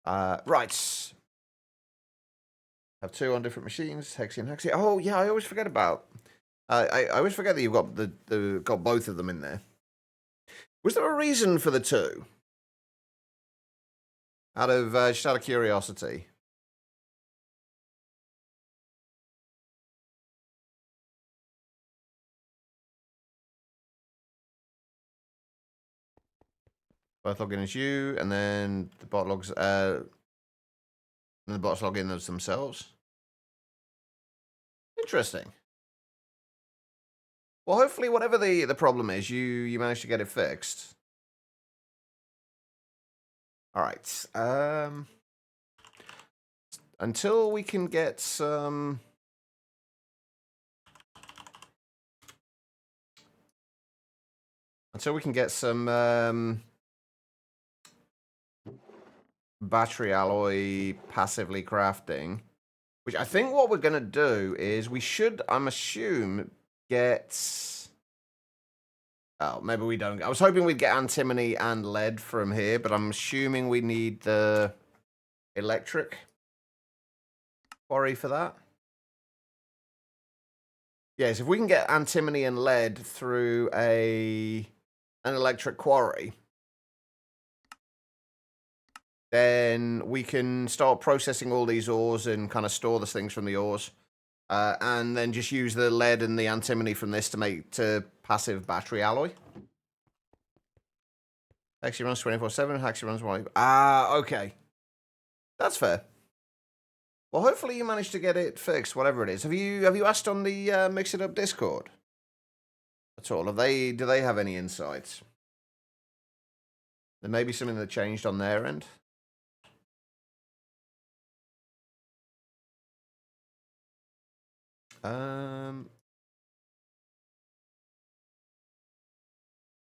Right. Have 2 on different machines, Hexy and Hexy. Oh, yeah, I always forget about... I always forget that you've got got both of them in there. Was there a reason for the 2? Just out of curiosity. Both log in as you, and then the bot logs. And the bots log in as themselves. Interesting. Well, hopefully, whatever the problem is, you managed to get it fixed. All right. Until we can get some. Until we can get some battery alloy passively crafting, which I think what we're gonna do is we should, I'm assuming, get. Oh, maybe we don't. I was hoping we'd get antimony and lead from here, but I'm assuming we need the electric quarry for that. Yes, if we can get antimony and lead through an electric quarry, then we can start processing all these ores and kind of store the things from the ores. And then just use the lead and the antimony from this to make passive battery alloy. Actually runs 24/7. Actually runs 1. Okay. That's fair. Well, hopefully you managed to get it fixed, whatever it is. Have you asked on the Mix It Up Discord at all? Do they have any insights? There may be something that changed on their end.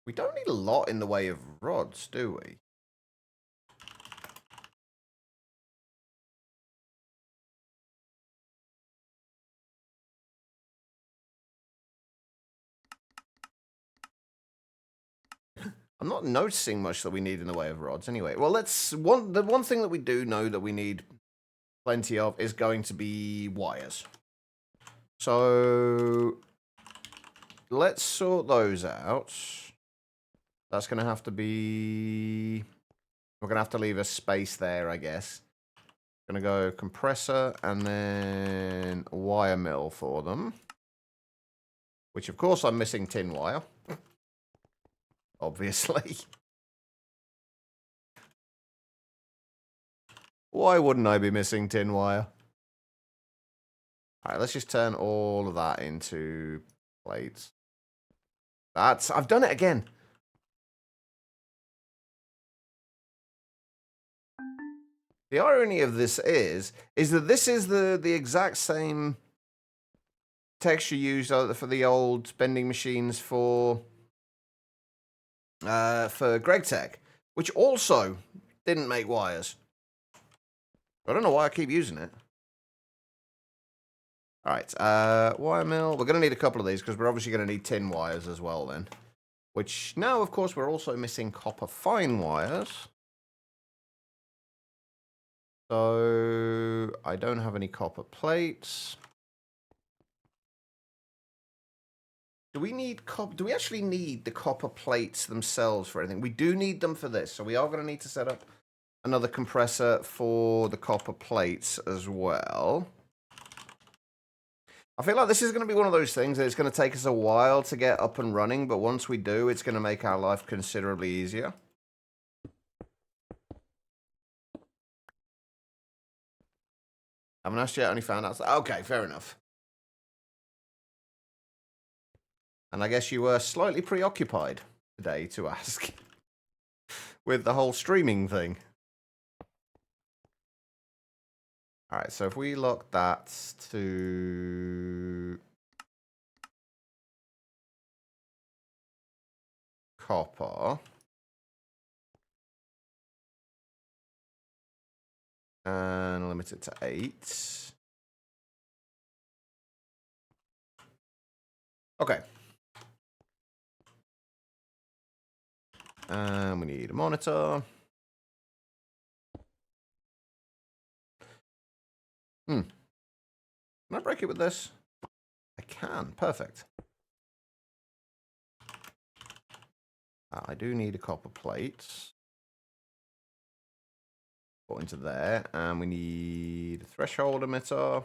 We don't need a lot in the way of rods, do we? I'm not noticing much that we need in the way of rods anyway. Well, the one thing that we do know that we need plenty of is going to be wires. So let's sort those out. That's going to have to be... We're going to have to leave a space there, I guess. Going to go compressor and then wire mill for them. Which, of course, I'm missing tin wire. Obviously. Why wouldn't I be missing tin wire? Alright, let's just turn all of that into plates. I've done it again. The irony of this is that this is the exact same texture used for the old vending machines for GregTech, which also didn't make wires. I don't know why I keep using it. Alright, wire mill. We're going to need a couple of these because we're obviously going to need tin wires as well then. Which now, of course, we're also missing copper fine wires. So I don't have any copper plates. Do we actually need the copper plates themselves for anything? We do need them for this, so we are going to need to set up another compressor for the copper plates as well. I feel like this is going to be one of those things that it's going to take us a while to get up and running, but once we do, it's going to make our life considerably easier. Haven't asked yet, only found out. Okay, fair enough. And I guess you were slightly preoccupied today to ask with the whole streaming thing. Alright, so if we lock that to copper and limit it to 8. Okay. And we need a monitor. Can I break it with this? I can. Perfect. I do need a copper plate. Put into there. And we need a threshold emitter.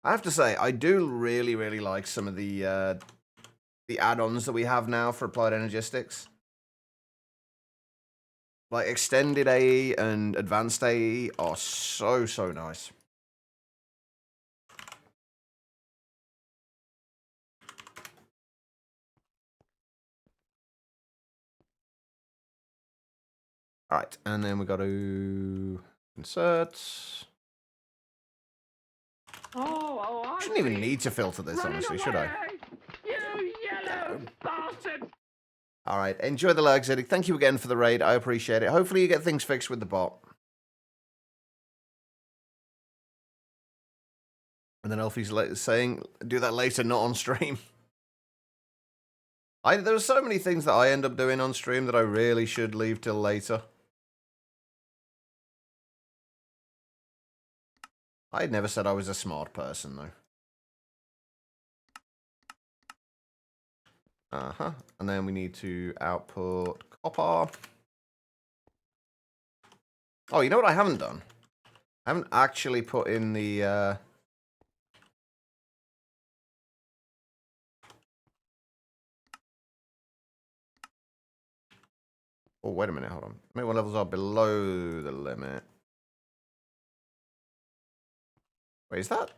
I have to say, I do really, really like some of the add-ons that we have now for Applied Energistics. Like Extended AE and Advanced AE are so, so nice. Alright, and then we got to insert. I Shouldn't even need to filter this, honestly, should I? You yellow bastard! Alright, enjoy the lag, Zeddy. Thank you again for the raid. I appreciate it. Hopefully you get things fixed with the bot. And then Elfie's saying, do that later, not on stream. There are so many things that I end up doing on stream that I really should leave till later. I had never said I was a smart person, though. And then we need to output copper. Oh, you know what I haven't done? I haven't actually put in the... Oh, wait a minute, hold on. Maybe what levels are below the limit. Wait, is that?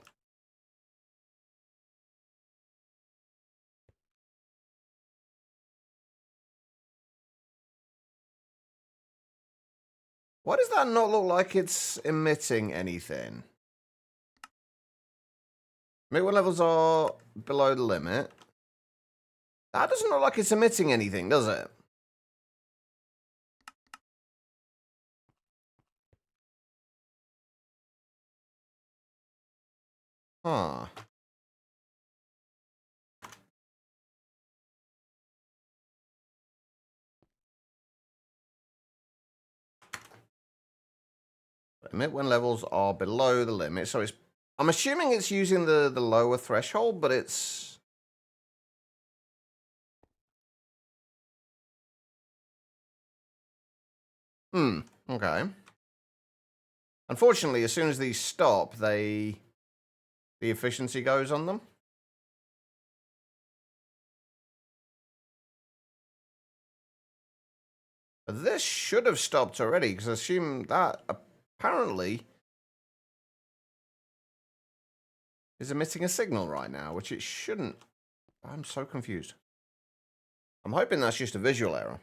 Why does that not look like it's emitting anything? Midway levels are below the limit. That doesn't look like it's emitting anything, does it? Huh. Emit when levels are below the limit. So it's... I'm assuming it's using the lower threshold, but it's... Okay. Unfortunately, as soon as these stop, the efficiency goes on them. But this should have stopped already, because I assume that apparently is emitting a signal right now, which it shouldn't. I'm so confused. I'm hoping that's just a visual error.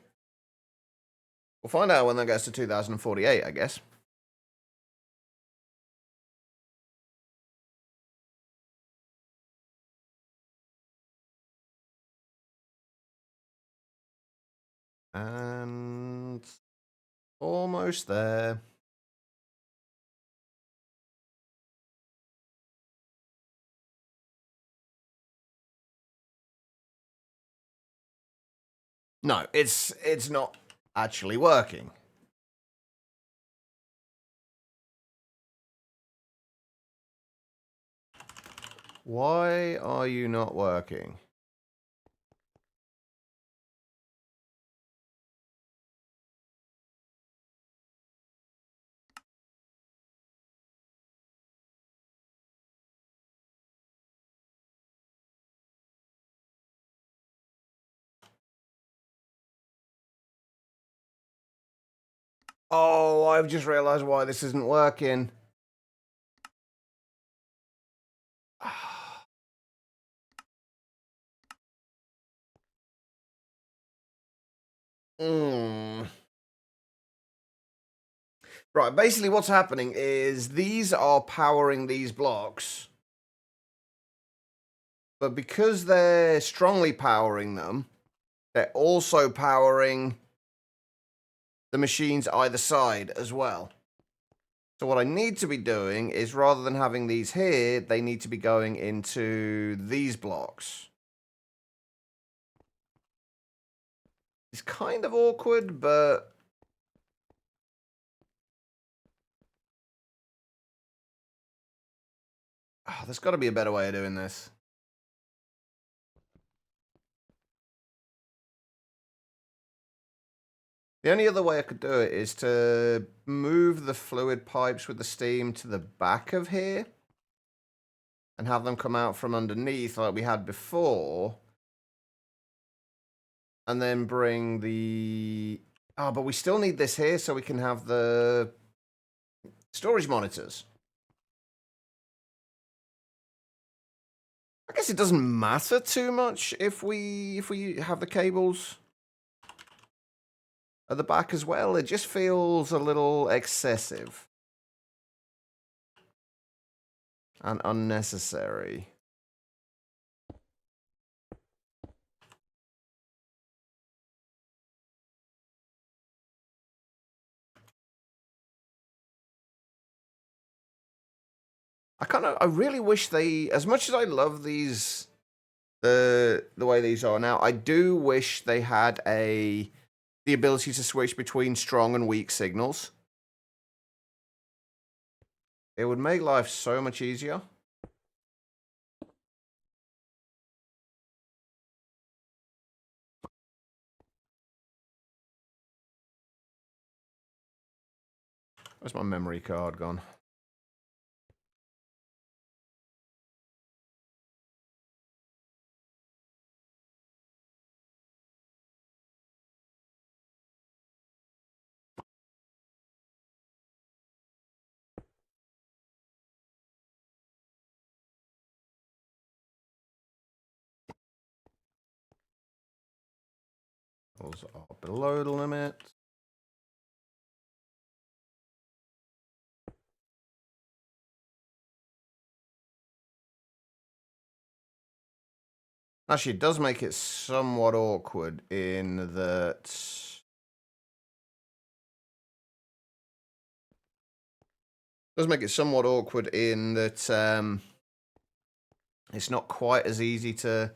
We'll find out when that gets to 2048, I guess. And almost there. No, it's not actually working. Why are you not working? Oh, I've just realized why this isn't working. Right, basically what's happening is these are powering these blocks. But because they're strongly powering them, they're also powering the machines either side as well. So what I need to be doing is, rather than having these here, they need to be going into these blocks. It's kind of awkward, but... oh, there's got to be a better way of doing this. The only other way I could do it is to move the fluid pipes with the steam to the back of here and have them come out from underneath like we had before. And then bring the... oh, but we still need this here so we can have the storage monitors. I guess it doesn't matter too much if we have the cables at the back as well. It just feels a little excessive and unnecessary. I really wish they, as much as I love these, the way these are now, I do wish they had the ability to switch between strong and weak signals. It would make life so much easier. Where's my memory card gone? Those are below the limit. Actually, it does make it somewhat awkward in that... does make it somewhat awkward in that it's not quite as easy to...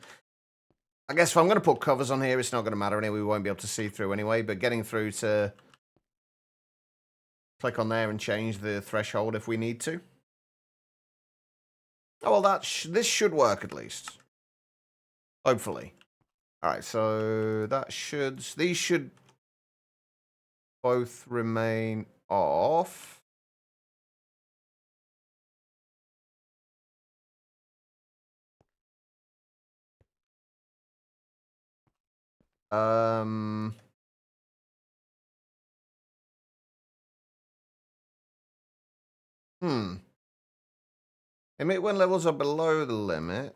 I guess if I'm going to put covers on here, it's not going to matter anyway. We won't be able to see through anyway, but getting through to click on there and change the threshold if we need to. Oh, well, this should work at least. Hopefully. All right, so that should... these should both remain off. Emit when levels are below the limit.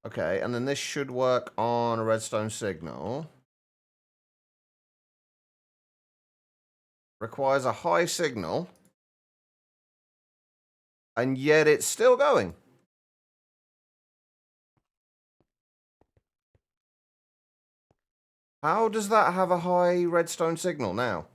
Okay, and then this should work on a redstone signal. Requires a high signal. And yet it's still going. How does that have a high redstone signal now?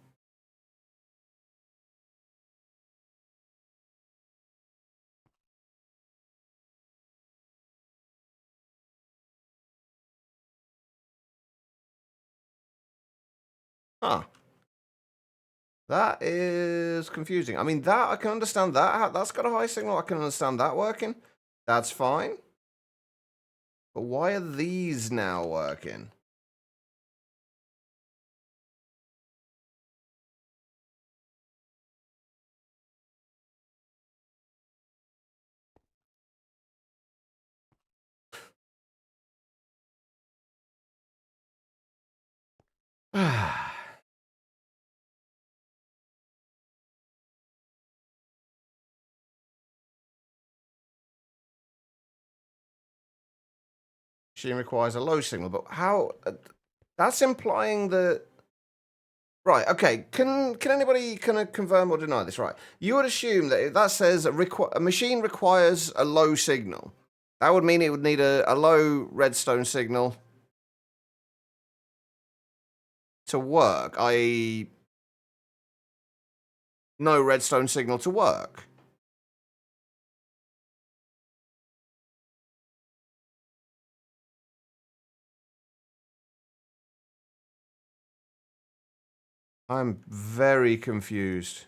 Huh. That is confusing. I mean, that I can understand that. That's got a high signal. I can understand that working. That's fine. But why are these now working? Machine requires a low signal, but how? That's implying that... right, okay. Can anybody kind of confirm or deny this? Right. You would assume that if that says a machine requires a low signal, that would mean it would need a low redstone signal to work, i.e. no redstone signal to work. I'm very confused.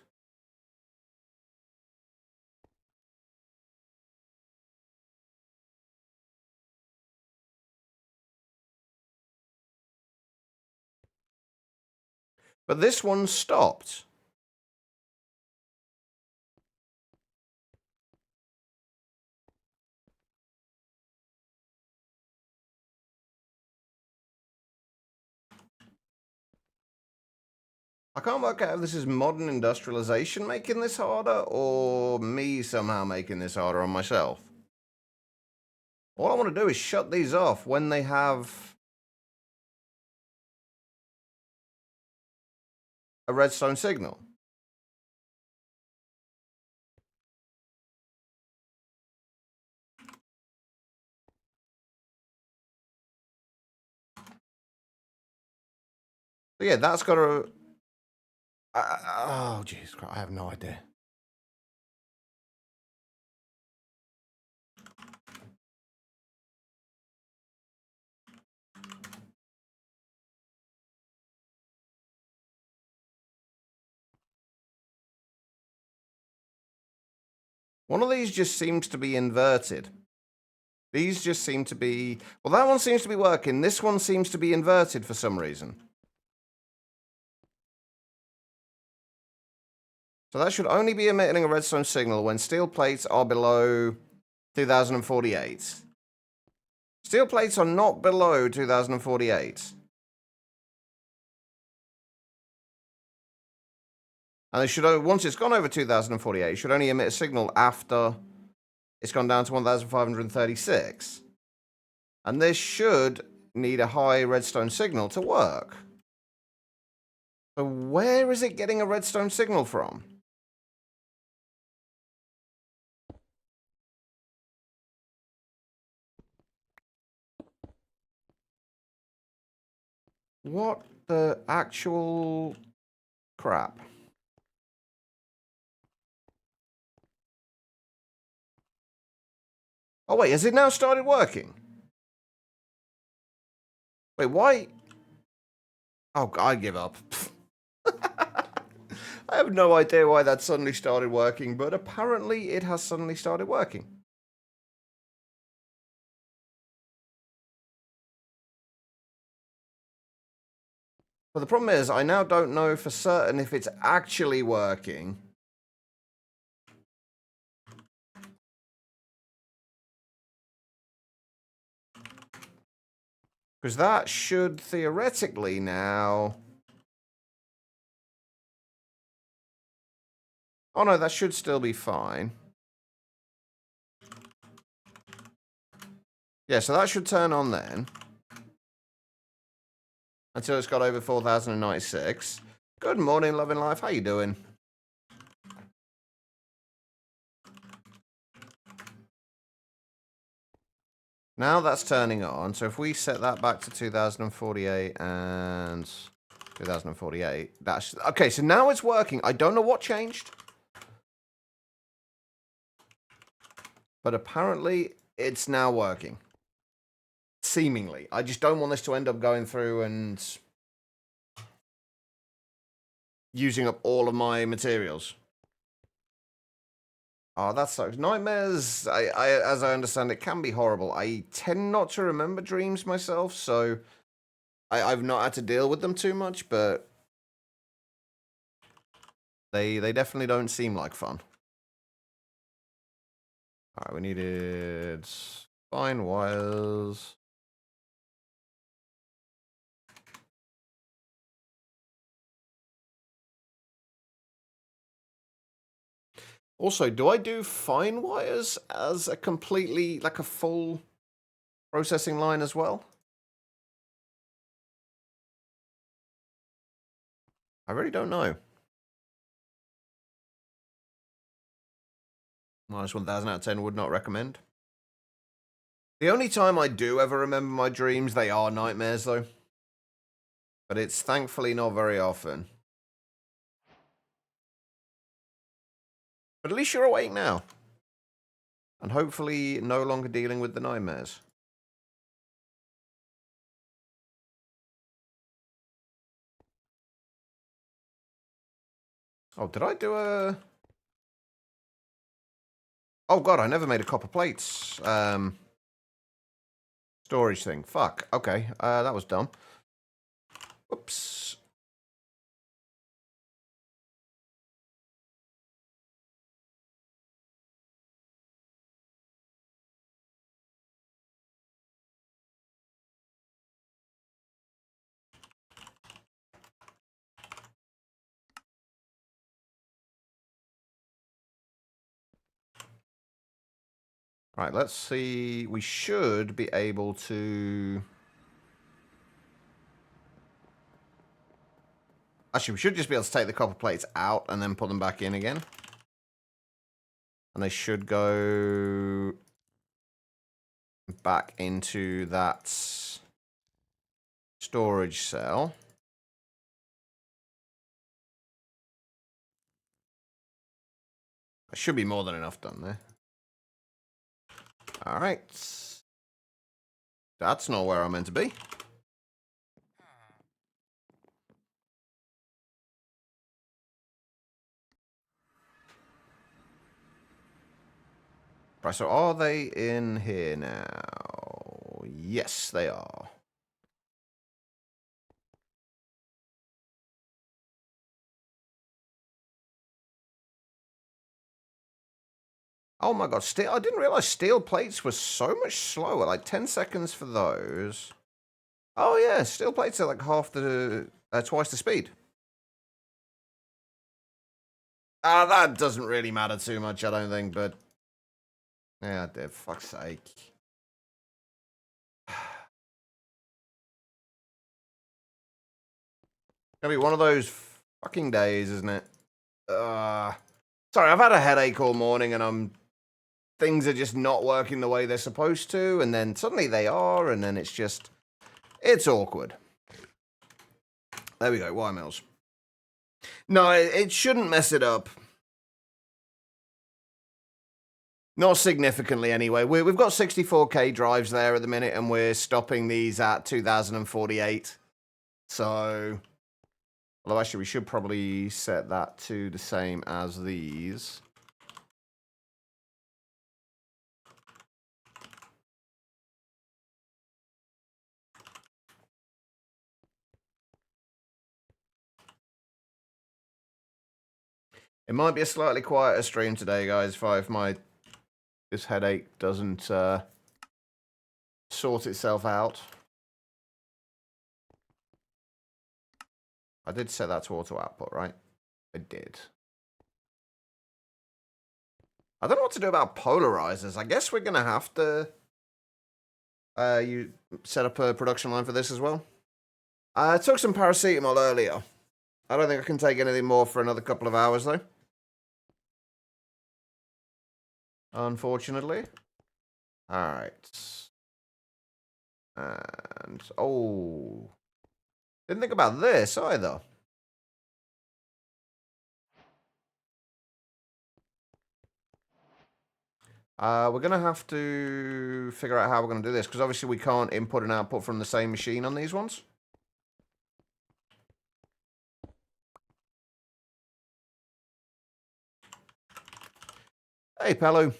But this one stopped. I can't work out if this is modern industrialization making this harder or me somehow making this harder on myself. All I want to do is shut these off when they have a redstone signal. So yeah, that's got a... oh, jeez, I have no idea. One of these just seems to be inverted. These just seem to be... well, that one seems to be working. This one seems to be inverted for some reason. So that should only be emitting a redstone signal when steel plates are below 2048. Steel plates are not below 2048. And they should, once it's gone over 2048, it should only emit a signal after it's gone down to 1536. And this should need a high redstone signal to work. So where is it getting a redstone signal from? What the actual crap? Oh, wait, has it now started working? Wait, why? Oh, I give up. I have no idea why that suddenly started working, but apparently it has suddenly started working. But the problem is, I now don't know for certain if it's actually working. Because that should theoretically now... Oh no, that should still be fine. Yeah, so that should turn on then. Until it's got over 4,096. Good morning, Loving Life. How you doing? Now that's turning on. So if we set that back to 2048 and 2048, that's... Okay, so now it's working. I don't know what changed. But apparently, it's now working. Seemingly. I just don't want this to end up going through and using up all of my materials. Oh, that sucks. Nightmares, as I understand it, can be horrible. I tend not to remember dreams myself, so I've not had to deal with them too much, but they definitely don't seem like fun. Alright, we needed fine wires. Also, do I do fine wires as a completely, like a full processing line as well? I really don't know. Minus 1,000 out of 10 would not recommend. The only time I do ever remember my dreams, they are nightmares though. But it's thankfully not very often. But at least you're awake now. And hopefully no longer dealing with the nightmares. Oh, did I do a... Oh god, I never made a copper plates. Storage thing. Fuck. Okay, that was dumb. Whoops. Right, let's see. We should be able to... Actually, we should just be able to take the copper plates out and then put them back in again. And they should go back into that storage cell. There should be more than enough done there. All right. That's not where I'm meant to be. Right, so are they in here now? Yes, they are. Oh my god, steel! I didn't realize steel plates were so much slower. Like 10 seconds for those. Oh yeah, steel plates are like half the, twice the speed. That doesn't really matter too much, I don't think, but... Yeah, for fuck's sake. Gonna be one of those fucking days, isn't it? Sorry, I've had a headache all morning and things are just not working the way they're supposed to, and then suddenly they are, and then it's awkward. There we go, wire mills. No, it shouldn't mess it up. Not significantly, anyway. We've got 64K drives there at the minute, and we're stopping these at 2048. So, although actually we should probably set that to the same as these. It might be a slightly quieter stream today, guys, if this headache doesn't sort itself out. I did set that to auto output, right? I did. I don't know what to do about polarizers. I guess we're going to have to you set up a production line for this as well. I took some paracetamol earlier. I don't think I can take anything more for another couple of hours, though. Unfortunately. Alright. And, oh. Didn't think about this either. We're going to have to figure out how we're going to do this, because obviously we can't input and output from the same machine on these ones. Hey, Pelu.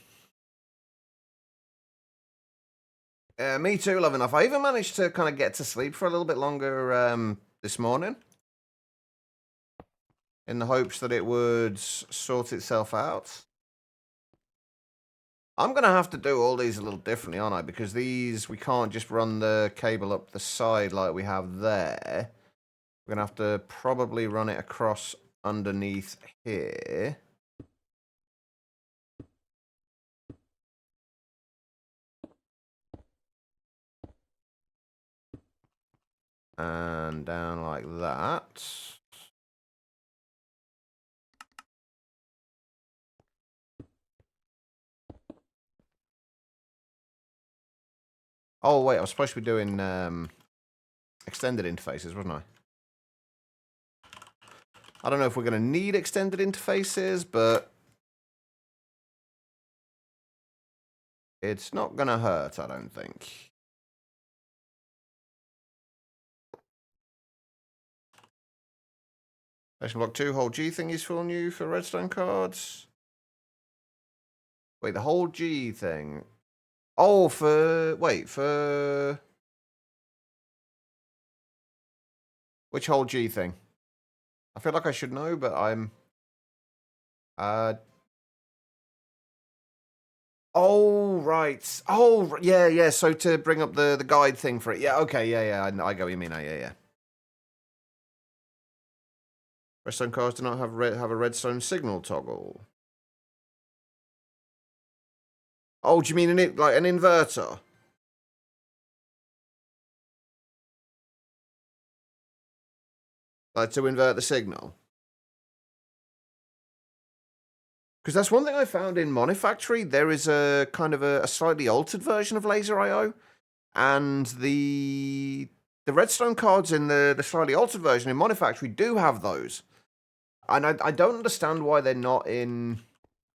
Me too, love enough. I even managed to kind of get to sleep for a little bit longer this morning, in the hopes that it would sort itself out. I'm going to have to do all these a little differently, aren't I? Because these, we can't just run the cable up the side like we have there. We're going to have to probably run it across underneath here. And down like that. Oh, wait, I was supposed to be doing extended interfaces, wasn't I? I don't know if we're going to need extended interfaces, but it's not going to hurt, I don't think. Station block 2, whole G thing is full new for redstone cards. Wait, the whole G thing. Oh, for which whole G thing? I feel like I should know, but I'm oh, right. Oh, yeah. So to bring up the guide thing for it. Yeah, okay, yeah. I get what you mean now, yeah. Redstone cards do not have a redstone signal toggle. Oh, do you mean like an inverter? Like to invert the signal? Because that's one thing I found in Monifactory. There is a kind of a slightly altered version of Laser IO, and the redstone cards in the slightly altered version in Monifactory do have those. And I don't understand why they're not in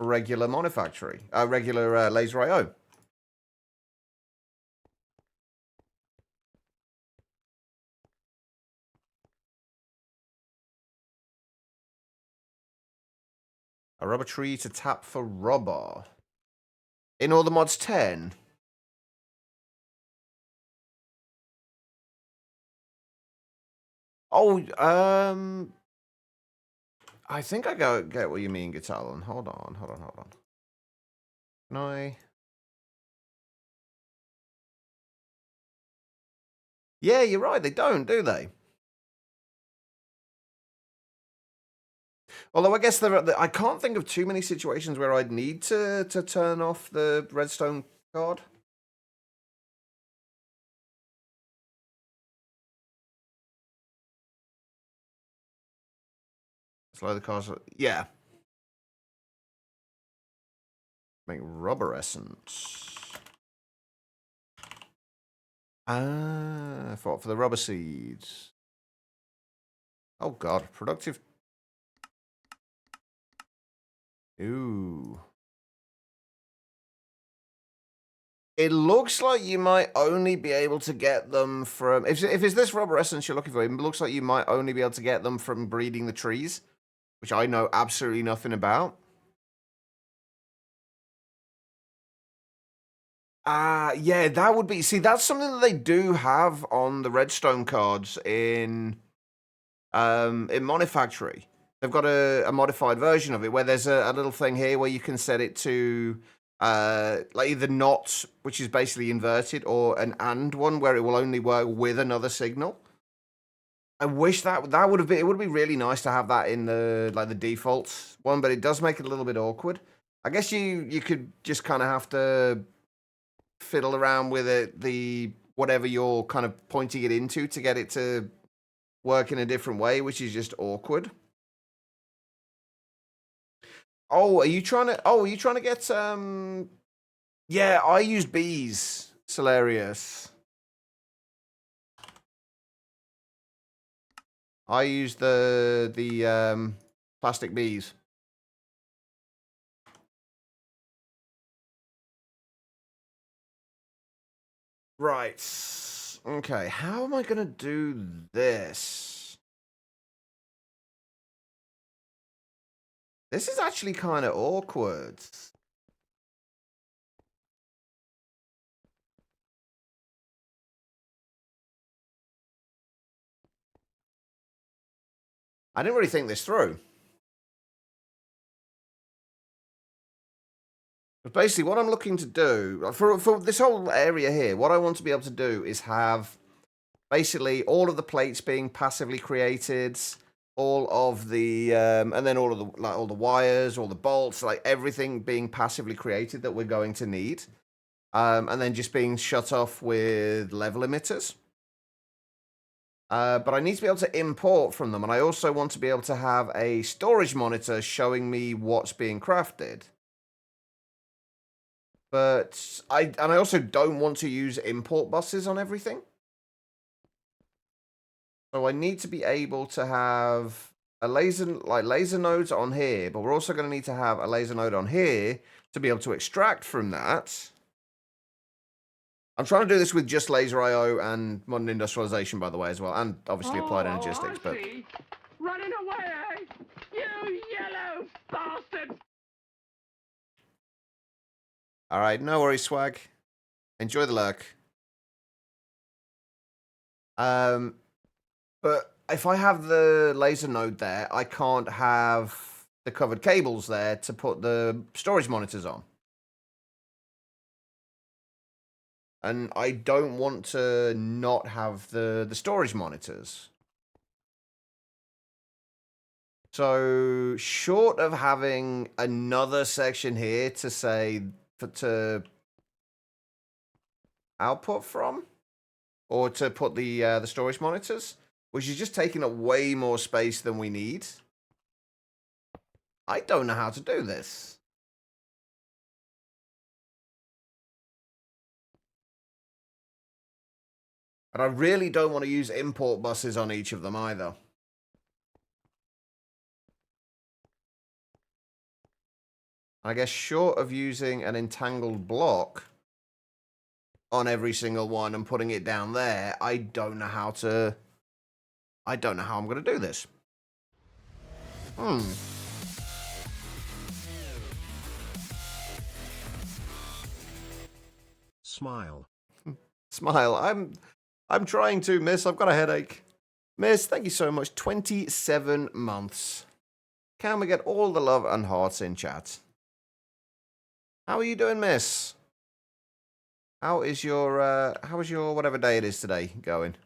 regular Monifactory, regular Laser IO. A rubber tree to tap for rubber. In all the mods 10. Oh, I think I get what you mean, Guitalon. Hold on. Can I? Yeah, you're right. They don't, do they? Although I guess I can't think of too many situations where I'd need to turn off the redstone card. Slow the cards. Yeah. Make rubber essence. Ah, for the rubber seeds. Oh god, productive. Ooh. It looks like you might only be able to get them from... If it's this rubber essence you're looking for, it looks like you might only be able to get them from breeding the trees, which I know absolutely nothing about. Yeah, that would be... See, that's something that they do have on the redstone cards in Monifactory. They've got a modified version of it where there's a little thing here where you can set it to like either not, which is basically inverted, or an and one where it will only work with another signal. I wish that would have been... It would be really nice to have that in the the default one, but it does make it a little bit awkward. I guess you could just kind of have to fiddle around with it, the whatever you're kind of pointing it into, to get it to work in a different way, which is just awkward. Oh, are you trying to get yeah, I used bees. It's hilarious. I used the plastic bees. Right. Okay, how am I gonna do this? This is actually kind of awkward. I didn't really think this through. But basically, what I'm looking to do, for this whole area here, what I want to be able to do is have basically all of the plates being passively created, all of the, and then all of the, all the wires, all the bolts, everything being passively created that we're going to need. And then just being shut off with level emitters. But I need to be able to import from them, and I also want to be able to have a storage monitor showing me what's being crafted. But I also don't want to use import buses on everything. So I need to be able to have a laser nodes on here, but we're also going to need to have a laser node on here to be able to extract from that. I'm trying to do this with just laser IO and modern industrialization, by the way, as well, and obviously applied energistics. But running away, you yellow bastard! All right, no worries, swag. Enjoy the lurk. But if I have the laser node there, I can't have the covered cables there to put the storage monitors on. And I don't want to not have the storage monitors. So short of having another section here to say to output from, or to put the storage monitors, which is just taking up way more space than we need, I don't know how to do this. And I really don't want to use import buses on each of them either. I guess short of using an entangled block on every single one and putting it down there, I don't know how I'm going to do this. Smile. Smile. I'm trying to, miss. I've got a headache. Miss, thank you so much. 27 months. Can we get all the love and hearts in chat? How are you doing, miss? How is your whatever day it is today going?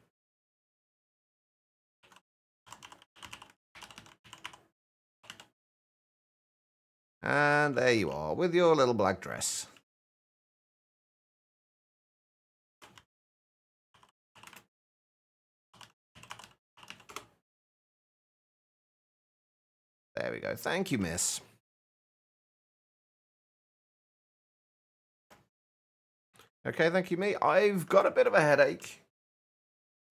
And there you are, with your little black dress. There we go. Thank you, miss. Okay, thank you, me. I've got a bit of a headache.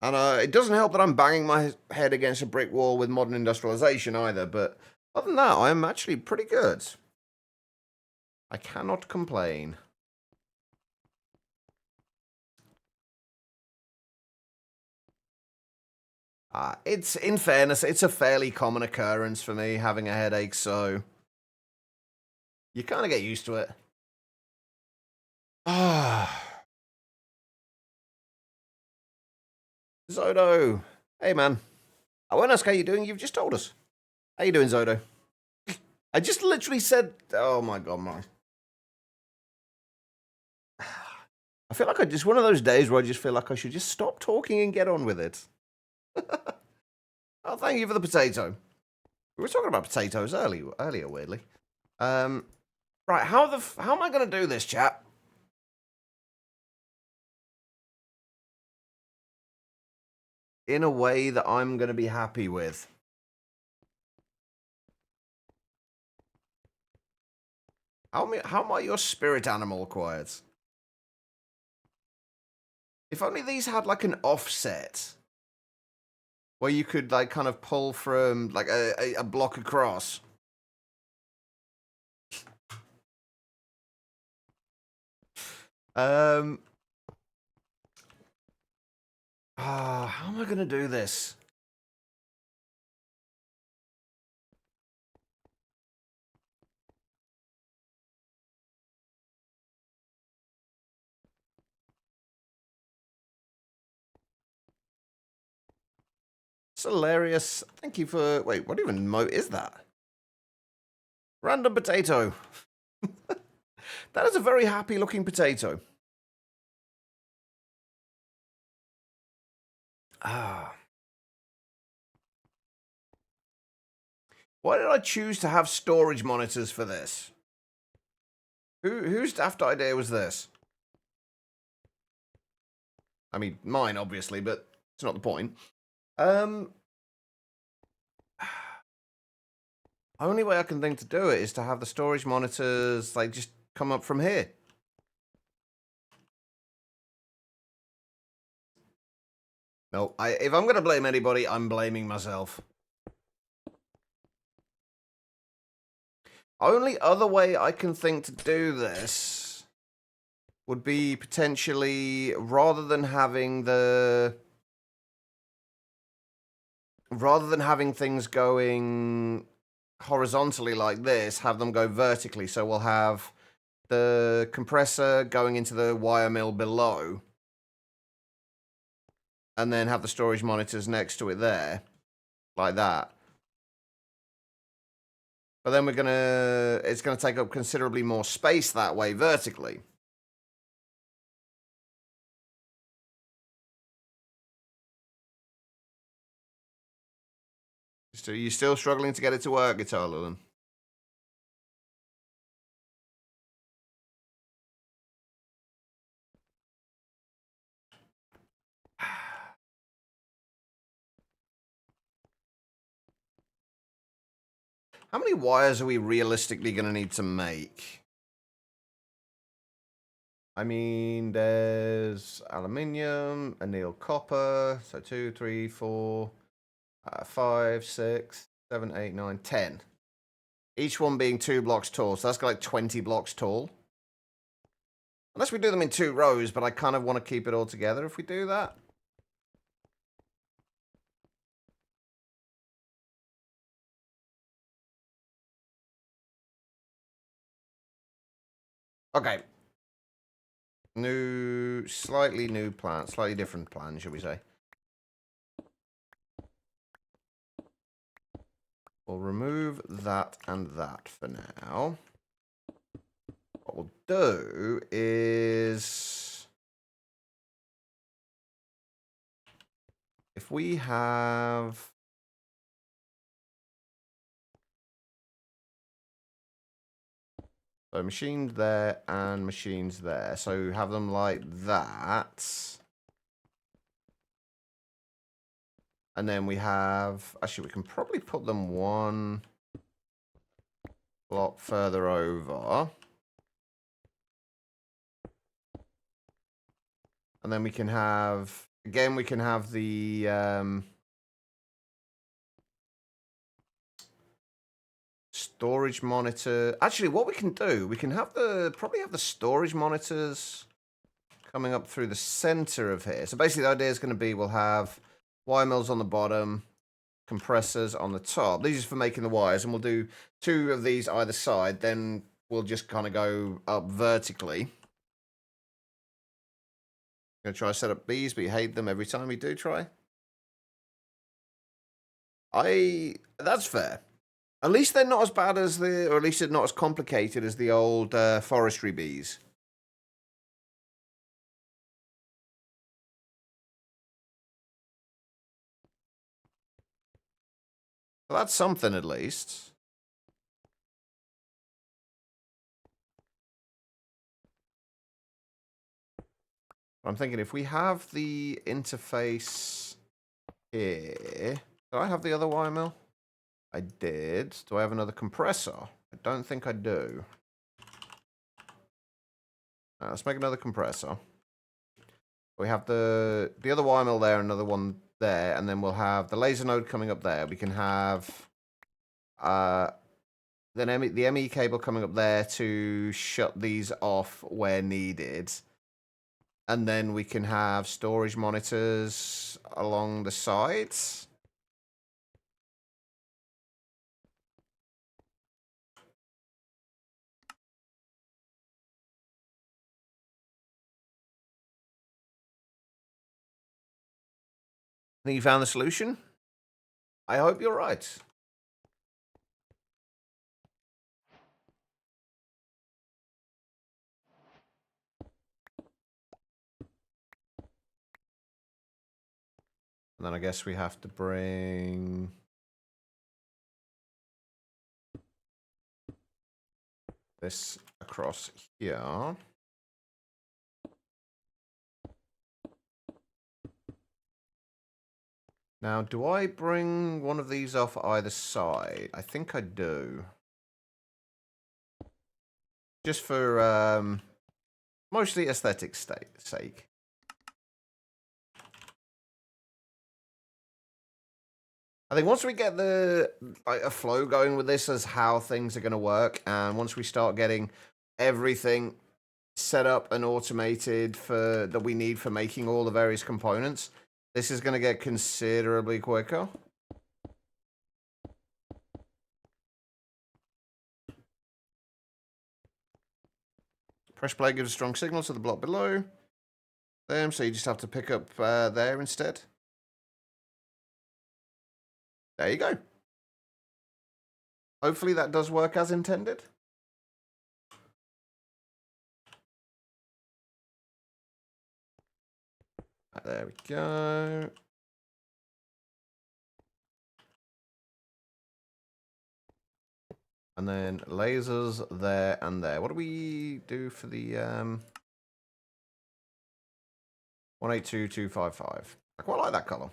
And it doesn't help that I'm banging my head against a brick wall with modern industrialization either, but other than that, I'm actually pretty good. I cannot complain. It's, in fairness, it's a fairly common occurrence for me having a headache, so you kind of get used to it. Ah, Zodo. Hey, man. I won't ask how you're doing. You've just told us. How you doing, Zodo? I just literally said, oh my god, man. I feel like I just one of those days where I just feel like I should just stop talking and get on with it. Oh, thank you for the potato. We were talking about potatoes earlier, weirdly. Right, how am I going to do this, chat? In a way that I'm going to be happy with. How might your spirit animal quiet? If only these had like an offset. Where you could like kind of pull from like a block across. How am I going to do this? It's hilarious. Thank you for... Wait, what even emote is that? Random potato. That is a very happy looking potato. Ah. Why did I choose to have storage monitors for this? Whose daft idea was this? I mean, mine, obviously, but it's not the point. Only way I can think to do it is to have the storage monitors, like, just come up from here. No, if I'm going to blame anybody, I'm blaming myself. Only other way I can think to do this would be potentially, rather than having things going horizontally like this, have them go vertically. So we'll have the compressor going into the wire mill below, and then have the storage monitors next to it there, like that. But then it's gonna take up considerably more space that way vertically. So you're still struggling to get it to work, Guitar Lilin? How many wires are we realistically going to need to make? I mean, there's aluminium, anneal copper, so 2, 3, 4, 5, 6, 7, 8, 9, 10. Each one being 2 blocks tall, so that's like 20 blocks tall. Unless we do them in 2 rows, but I kind of want to keep it all together if we do that. Okay. Slightly new plan, slightly different plan, should we say. We'll remove that and that for now. What we'll do is, if we have so machines there and machines there, so have them like that. And then we have, actually we can probably put them one block further over. And then we can have Again, we can have the storage monitor. Actually, what we can do, we can have probably have the storage monitors coming up through the center of here. So basically the idea is going to be we'll have wire mills on the bottom, compressors on the top. These are for making the wires, and we'll do 2 of these either side. Then we'll just kind of go up vertically. Gonna try to set up these, but you hate them every time we do try. That's fair. At least they're not as bad as or at least they're not as complicated as the old forestry bees. Well, that's something at least. I'm thinking if we have the interface here, do I have the other wire mill? I did. Do I have another compressor? I don't think I do. Let's make another compressor. We have the other wire mill there, another one there, and then we'll have the laser node coming up there. We can have then the ME cable coming up there to shut these off where needed. And then we can have storage monitors along the sides. Think you found the solution? I hope you're right. And then I guess we have to bring this across here. Now, do I bring one of these off either side? I think I do. Just for mostly aesthetic sake. I think once we get a flow going with this as how things are going to work, and once we start getting everything set up and automated that we need for making all the various components, this is going to get considerably quicker. Press play gives a strong signal to the block below them, so you just have to pick up there instead. There you go. Hopefully that does work as intended. There we go. And then lasers there and there. What do we do for the 182255? I quite like that color.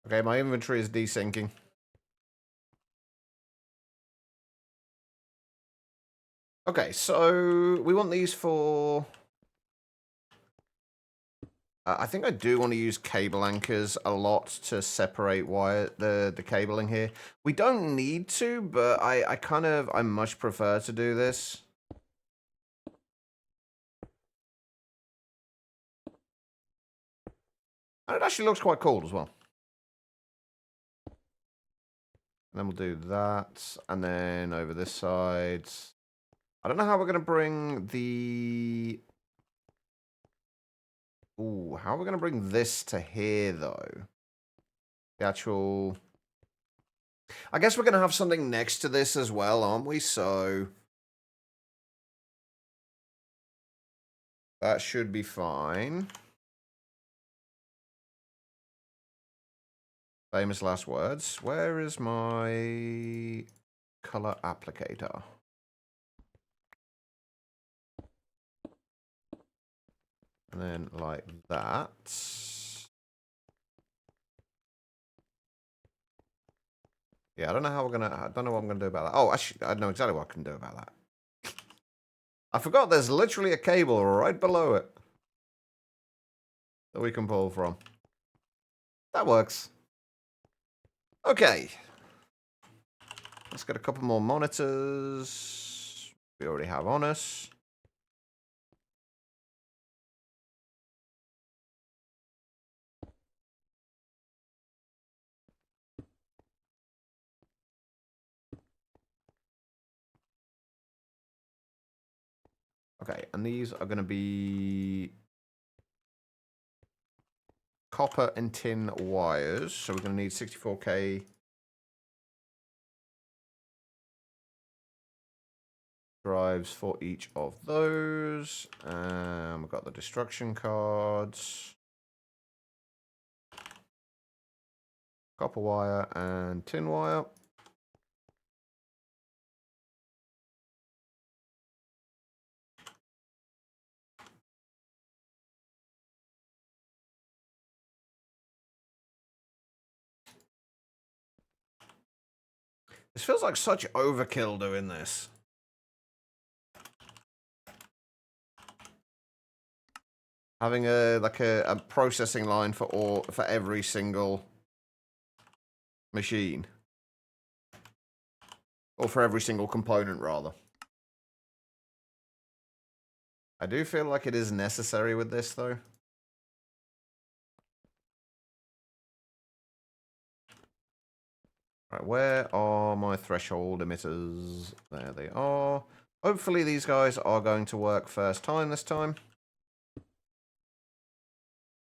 Okay, my inventory is desyncing. Okay, so we want these for... I think I do want to use cable anchors a lot to separate the cabling here. We don't need to, but I much prefer to do this. And it actually looks quite cool as well. And then we'll do that. And then over this side. I don't know how we're going to bring the... Ooh, how are we going to bring this to here, though? The actual... I guess we're going to have something next to this as well, aren't we? So... that should be fine. Famous last words. Where is my color applicator? And then like that. Yeah, I don't know how we're gonna. I don't know what I'm gonna do about that. Oh, actually, I know exactly what I can do about that. I forgot there's literally a cable right below it that we can pull from. That works. Okay. Let's get a couple more monitors. We already have on us. Okay, and these are going to be copper and tin wires. So we're going to need 64K drives for each of those. We've got the destruction cards. Copper wire and tin wire. This feels like such overkill doing this. Having a processing line for every single machine. Or for every single component, rather. I do feel like it is necessary with this, though. Right, where are my threshold emitters? There they are. Hopefully these guys are going to work first time this time.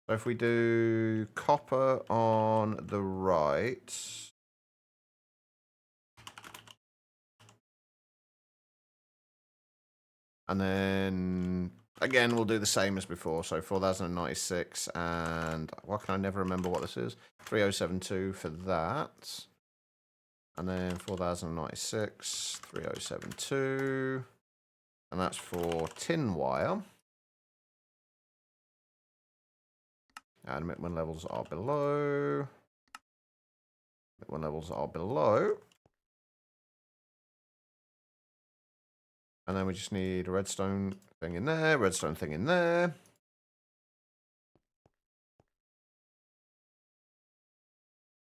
So if we do copper on the right... And then, again, we'll do the same as before. So 4096, and why can I never remember what this is? 3072 for that. And then 4096, 3072. And that's for tin wire. And emitment levels are below. Emitment levels are below. And then we just need a redstone thing in there, redstone thing in there.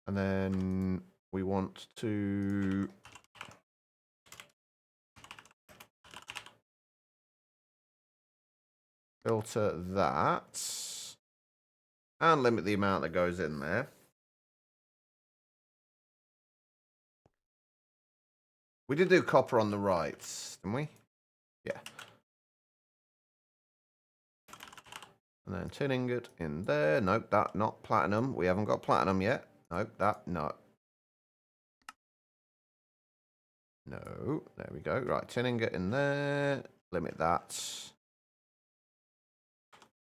And then we want to filter that and limit the amount that goes in there. We did do copper on the right, didn't we? Yeah. And then tin ingot in there. Nope, that not platinum. We haven't got platinum yet. Nope, that not. No, there we go. Right, tin ingot in there. Limit that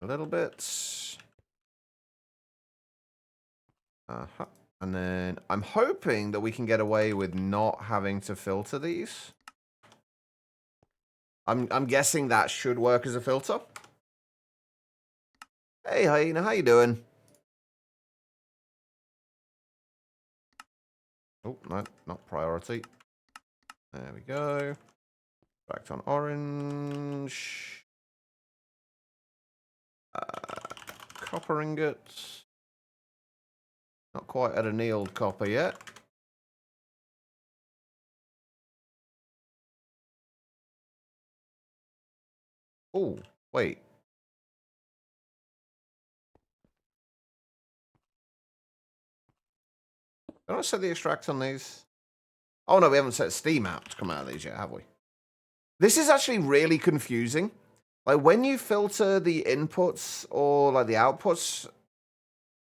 a little bit. Uh-huh. And then I'm hoping that we can get away with not having to filter these. I'm guessing that should work as a filter. Hey, Hyena, how you doing? Oh, no, not priority. There we go. Back on orange. Copper ingot. Not quite at annealed copper yet. Oh, wait. Don't I set the extract on these? Oh, no, we haven't set steam out to come out of these yet, have we? This is actually really confusing. Like, when you filter the inputs or, like, the outputs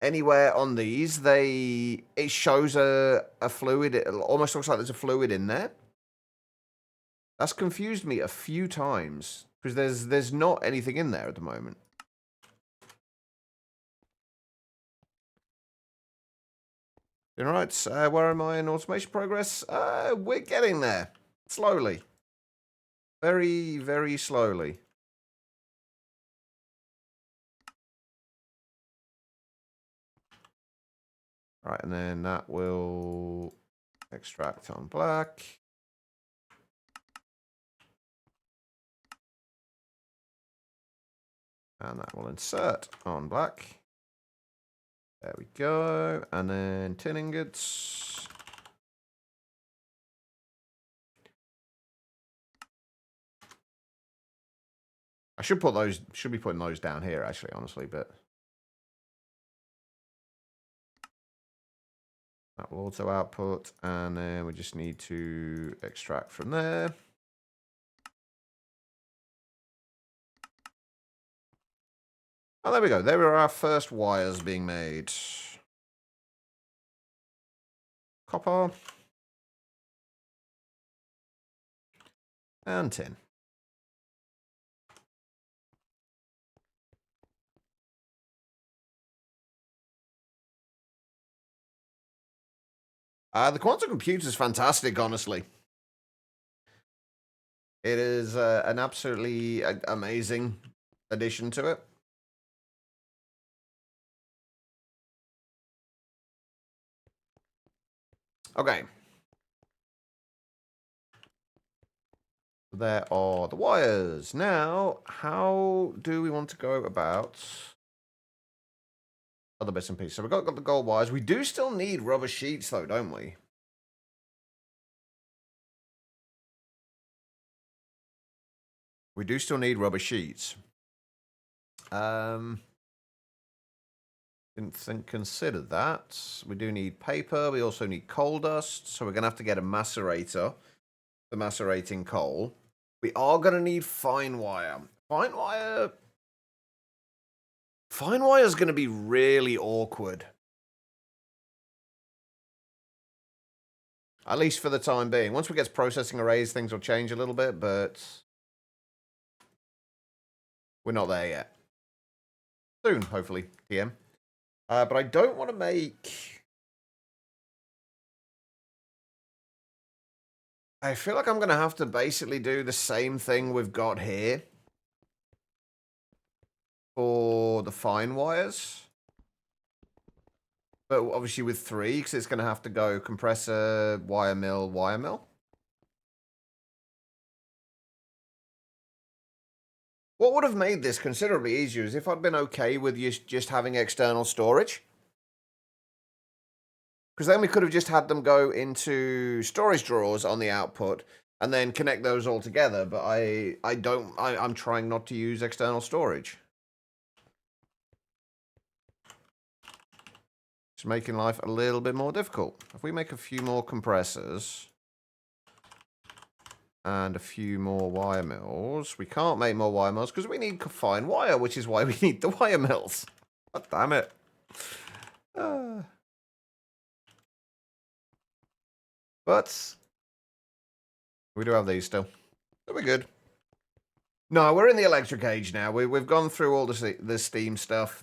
anywhere on these, it shows a fluid. It almost looks like there's a fluid in there. That's confused me a few times, because there's not anything in there at the moment. All right, where am I in automation progress? We're getting there. Slowly. Very, very slowly. Right, and then that will Extract on black. And that will insert on black. There we go. And then tin ingots. I should be putting those down here actually, honestly, but that will auto output, and then we just need to extract from there. Oh, there we go. There are our first wires being made. Copper. And tin. The quantum computer is fantastic, honestly. It is an absolutely amazing addition to it. Okay. There are the wires. Now, how do we want to go about other bits and pieces? So we've got the gold wires. We do still need rubber sheets, though, don't we? We do still need rubber sheets. Didn't consider that. We do need paper. We also need coal dust. So we're going to have to get a macerator for macerating coal. We are going to need fine wire. Fine wire is going to be really awkward. At least for the time being. Once we get to processing arrays, things will change a little bit, but we're not there yet. Soon, hopefully, TM. But I don't want to make... I feel like I'm going to have to basically do the same thing we've got here for the fine wires. But obviously with 3, because it's going to have to go compressor, wire mill, wire mill. What would have made this considerably easier is if I'd been okay with just having external storage. Because then we could have just had them go into storage drawers on the output and then connect those all together. But I'm trying not to use external storage. It's making life a little bit more difficult. If we make a few more compressors and a few more wire mills, we can't make more wire mills because we need fine wire, which is why we need the wire mills. God damn it. But we do have these still. So we're good. No, we're in the electric age now. We've gone through all the steam stuff.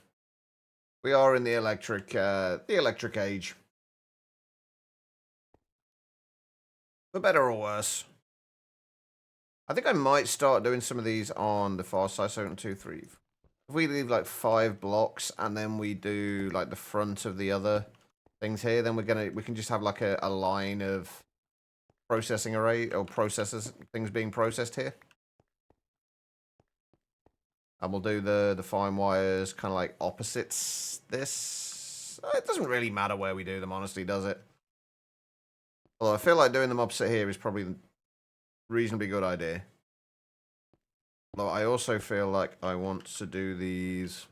We are in the electric age. For better or worse. I think I might start doing some of these on the far side. So 1, 2, 3. If we leave like 5 blocks and then we do like the front of the other things here, then we can just have like a line of processing array or processors, things being processed here. And we'll do the fine wires kind of like opposites this. It doesn't really matter where we do them, honestly, does it? Although I feel like doing them opposite here is probably a reasonably good idea. Although I also feel like I want to do these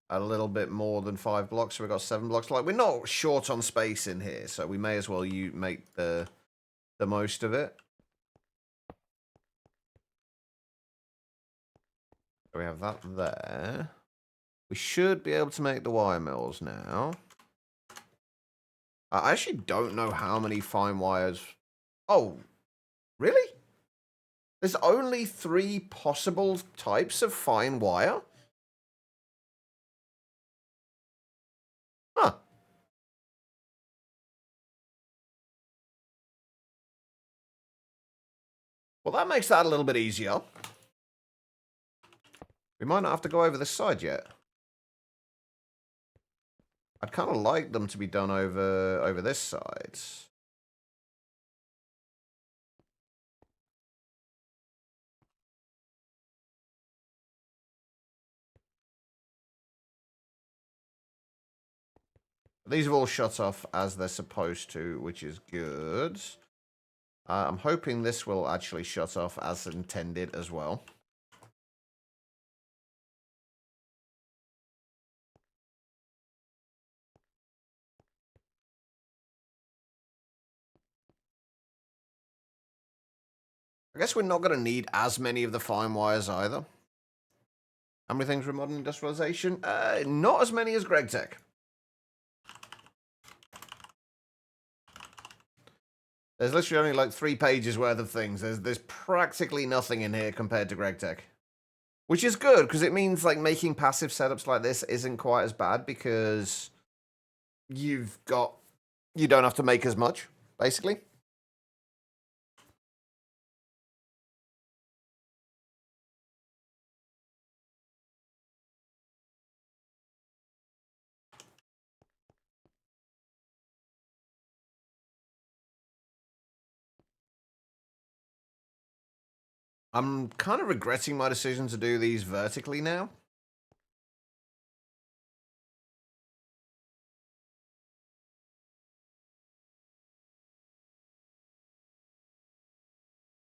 a little bit more than 5 blocks, so we've got 7 blocks. Like, we're not short on space in here, so we may as well make the most of it. So we have that there. We should be able to make the wire mills now. I actually don't know how many fine wires... Oh, really? There's only 3 possible types of fine wire? Huh. Well, that makes that a little bit easier. We might not have to go over this side yet. I'd kind of like them to be done over this side. These have all shut off as they're supposed to, which is good. I'm hoping this will actually shut off as intended as well. I guess we're not going to need as many of the fine wires either. How many things from modern industrialization? Not as many as GregTech. There's literally only like 3 pages worth of things. There's practically nothing in here compared to GregTech. Which is good, because it means like making passive setups like this isn't quite as bad, because you don't have to make as much, basically. I'm kind of regretting my decision to do these vertically now.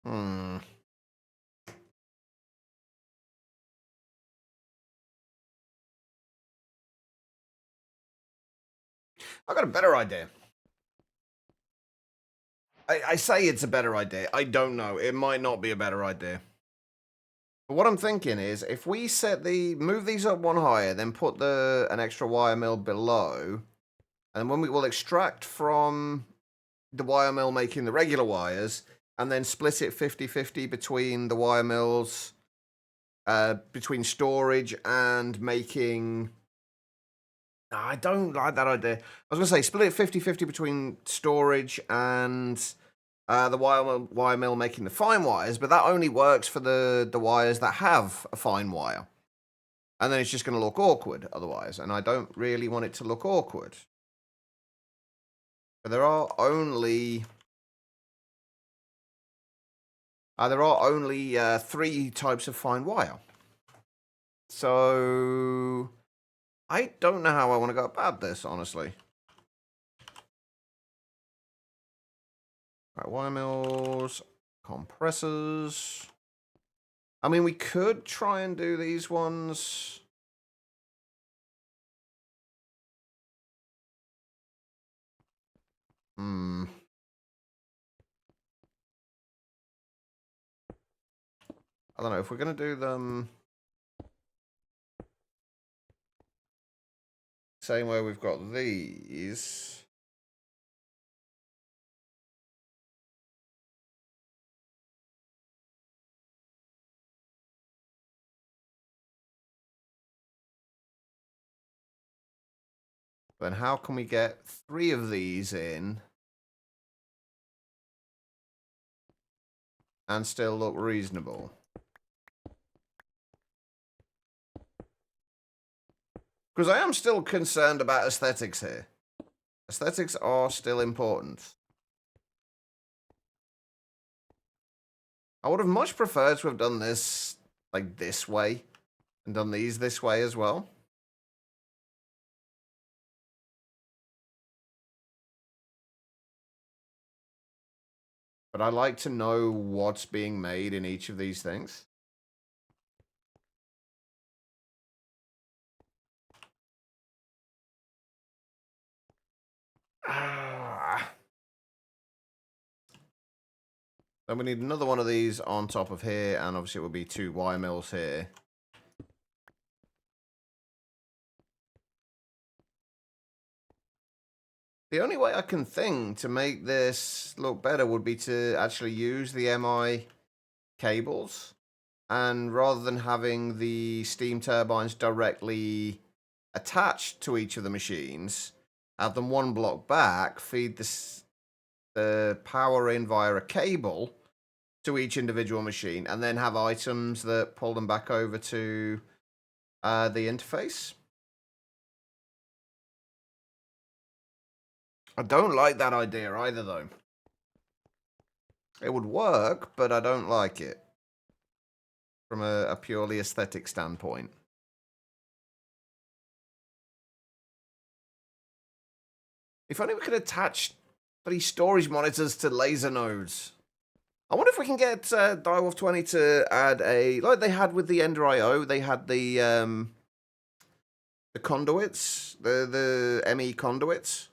I got a better idea. I say it's a better idea. I don't know. It might not be a better idea. But what I'm thinking is, if we move these up one higher, then put an extra wire mill below, and when we will extract from the wire mill making the regular wires, and then split it 50-50 between the wire mills, between storage and making... I don't like that idea. I was going to say, split it 50-50 between storage and the wire mill making the fine wires, but that only works for the wires that have a fine wire. And then it's just going to look awkward otherwise, and I don't really want it to look awkward. But there are only 3 types of fine wire. So I don't know how I want to go about this, honestly. All right, wire mills, compressors. I mean, we could try and do these ones. I don't know, if we're going to do them same way we've got these. Then how can we get 3 of these in and still look reasonable? Because I am still concerned about aesthetics here. Aesthetics are still important. I would have much preferred to have done this like this way and done these this way as well. But I like to know what's being made in each of these things. Then we need another one of these on top of here, and obviously it will be 2 wire mills here. The only way I can think to make this look better would be to actually use the MI cables, and rather than having the steam turbines directly attached to each of the machines, have them 1 block back, feed the power in via a cable to each individual machine, and then have items that pull them back over to the interface. I don't like that idea either, though. It would work, but I don't like it. From a purely aesthetic standpoint. If only we could attach 3 storage monitors to laser nodes. I wonder if we can get Direwolf 20 to add a... Like they had with the Ender IO, they had the conduits, the ME conduits.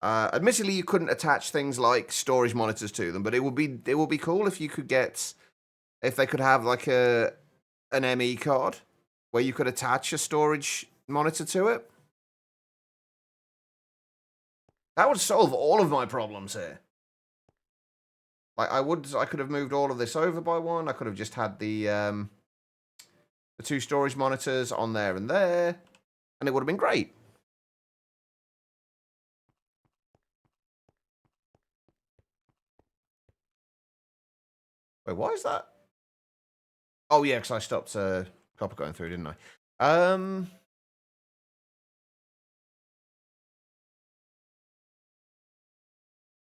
Admittedly, you couldn't attach things like storage monitors to them, but it would be cool if you could get... If they could have like an ME card where you could attach a storage monitor to it. That would solve all of my problems here. Like I could have moved all of this over by one. I could have just had the 2 storage monitors on there, and it would have been great. Wait, why is that? Oh yeah, because I stopped copper going through, didn't I?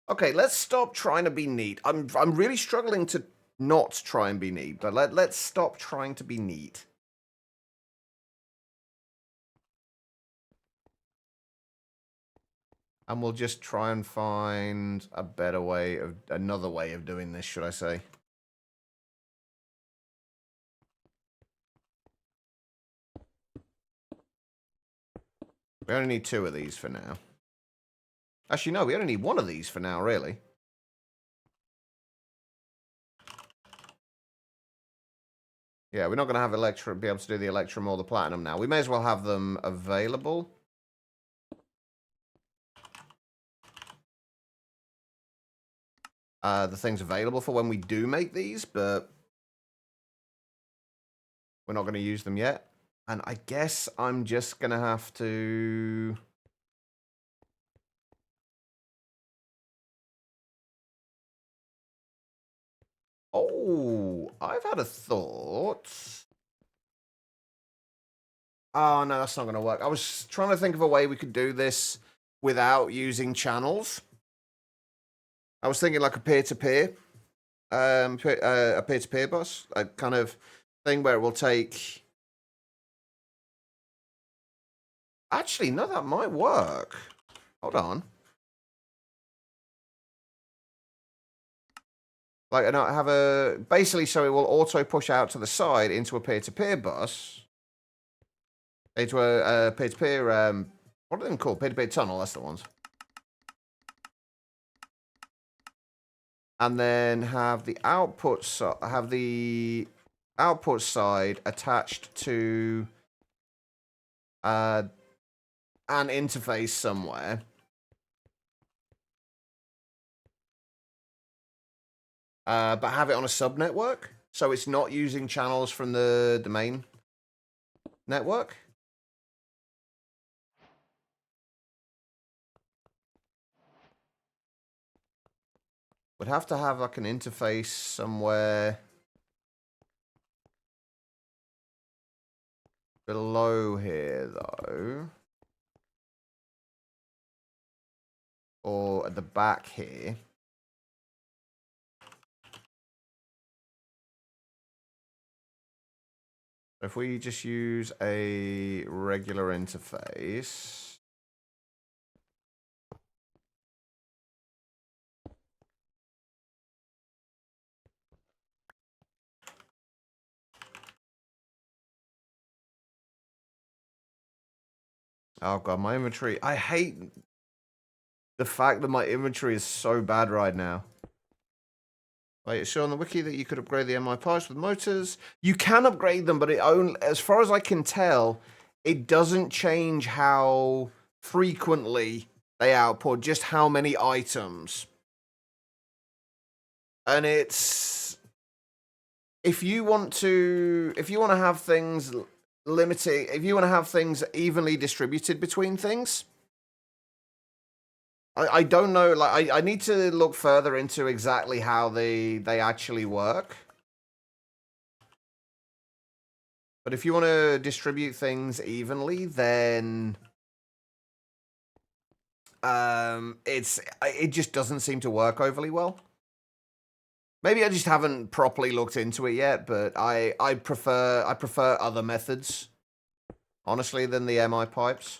Okay, let's stop trying to be neat. I'm really struggling to not try and be neat, but let's stop trying to be neat. And we'll just try and find a better way of, another way of doing this, should I say. We only need 2 of these for now. Actually, no, we only need 1 of these for now, really. Yeah, we're not going to have be able to do the Electrum or the Platinum now. We may as well have them available. The thing's available for when we do make these, but we're not going to use them yet. And I guess I'm just going to have to... Oh, I've had a thought. Oh, no, that's not going to work. I was trying to think of a way we could do this without using channels. I was thinking like a peer-to-peer. A peer-to-peer bus. A kind of thing where it will take... Actually, no, that might work. Hold on. Like, and I have a... Basically, so it will auto-push out to the side into a peer-to-peer bus. Into a peer-to-peer... what are they called? Peer-to-peer tunnel, that's the ones. And then have the output side attached to an interface somewhere. But have it on a subnetwork, so it's not using channels from the main network. Would have to have like an interface somewhere below here, though. Or at the back here. If we just use a regular interface... Oh god, my inventory. I hate the fact that my inventory is so bad right now. Wait, it's shown on the wiki that you could upgrade the MI parts with motors. You can upgrade them, but it only, as far as I can tell, it doesn't change how frequently they output, just how many items. And it's... If you want to have things limited, if you want to have things evenly distributed between things, I don't know, like, I need to look further into exactly how they actually work. But if you want to distribute things evenly, then it just doesn't seem to work overly well. Maybe I just haven't properly looked into it yet, but I prefer other methods, honestly, than the MI pipes,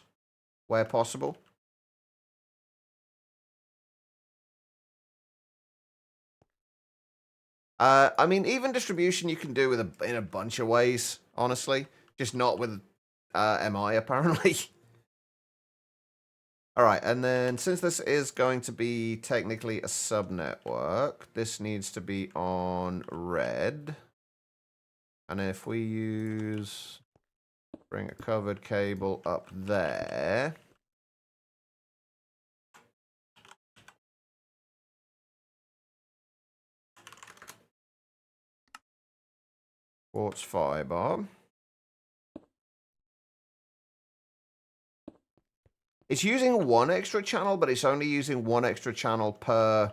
where possible. I mean, even distribution you can do in a bunch of ways, honestly, just not with MI apparently. All right, and then since this is going to be technically a subnetwork, this needs to be on red. And if we bring a covered cable up there. Quartz fiber. It's using one extra channel, but it's only using one extra channel per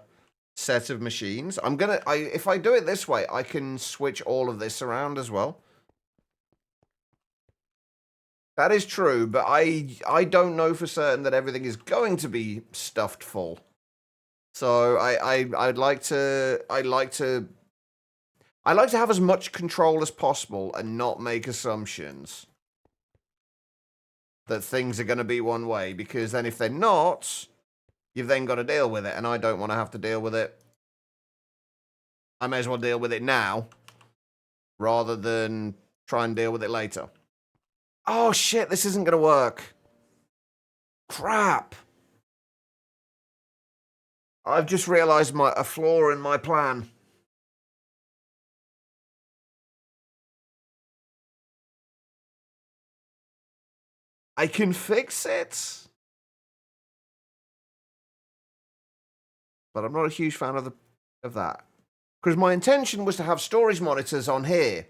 set of machines. If I do it this way, I can switch all of this around as well. That is true, but I don't know for certain that everything is going to be stuffed full. So I'd like to have as much control as possible and not make assumptions that things are going to be one way, because then if they're not, you've then got to deal with it, and I don't want to have to deal with it. I may as well deal with it now rather than try and deal with it later. Oh shit, this isn't going to work. Crap. I've just realized a flaw in my plan. I can fix it, but I'm not a huge fan of that. Because my intention was to have storage monitors on here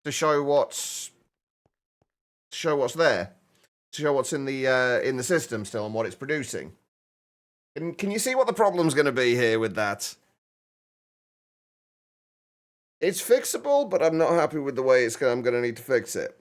to show what's there, to show what's in the system still and what it's producing. Can you see what the problem's going to be here with that? It's fixable, but I'm not happy with the way I'm going to need to fix it.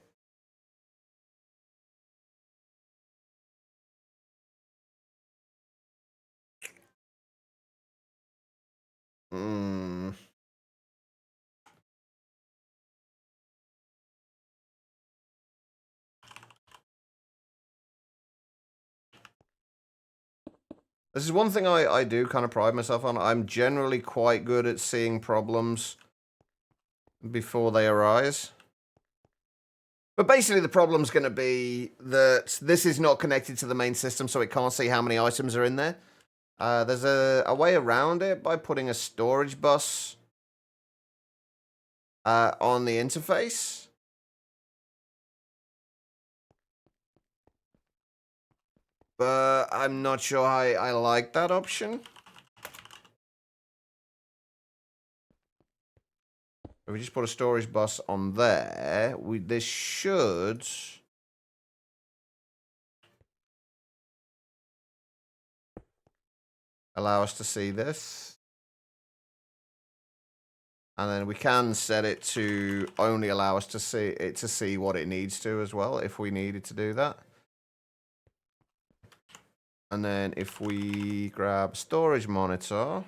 This is one thing I do kind of pride myself on. I'm generally quite good at seeing problems before they arise. But basically the problem's going to be that this is not connected to the main system, so it can't see how many items are in there. There's a way around it by putting a storage bus on the interface. But I'm not sure I like that option. If we just put a storage bus on there, this should allow us to see this. And then we can set it to only allow us to see what it needs to as well, if we needed to do that. And then if we grab storage monitor,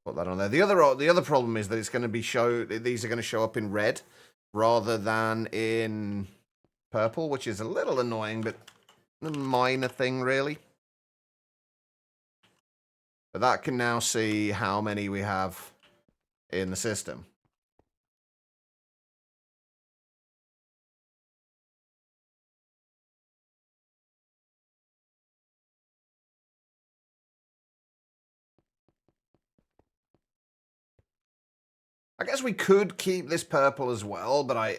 put that on there. The other problem is that it's going to be these are going to show up in red rather than in purple, which is a little annoying, but a minor thing really. But that can now see how many we have in the system. I guess we could keep this purple as well, but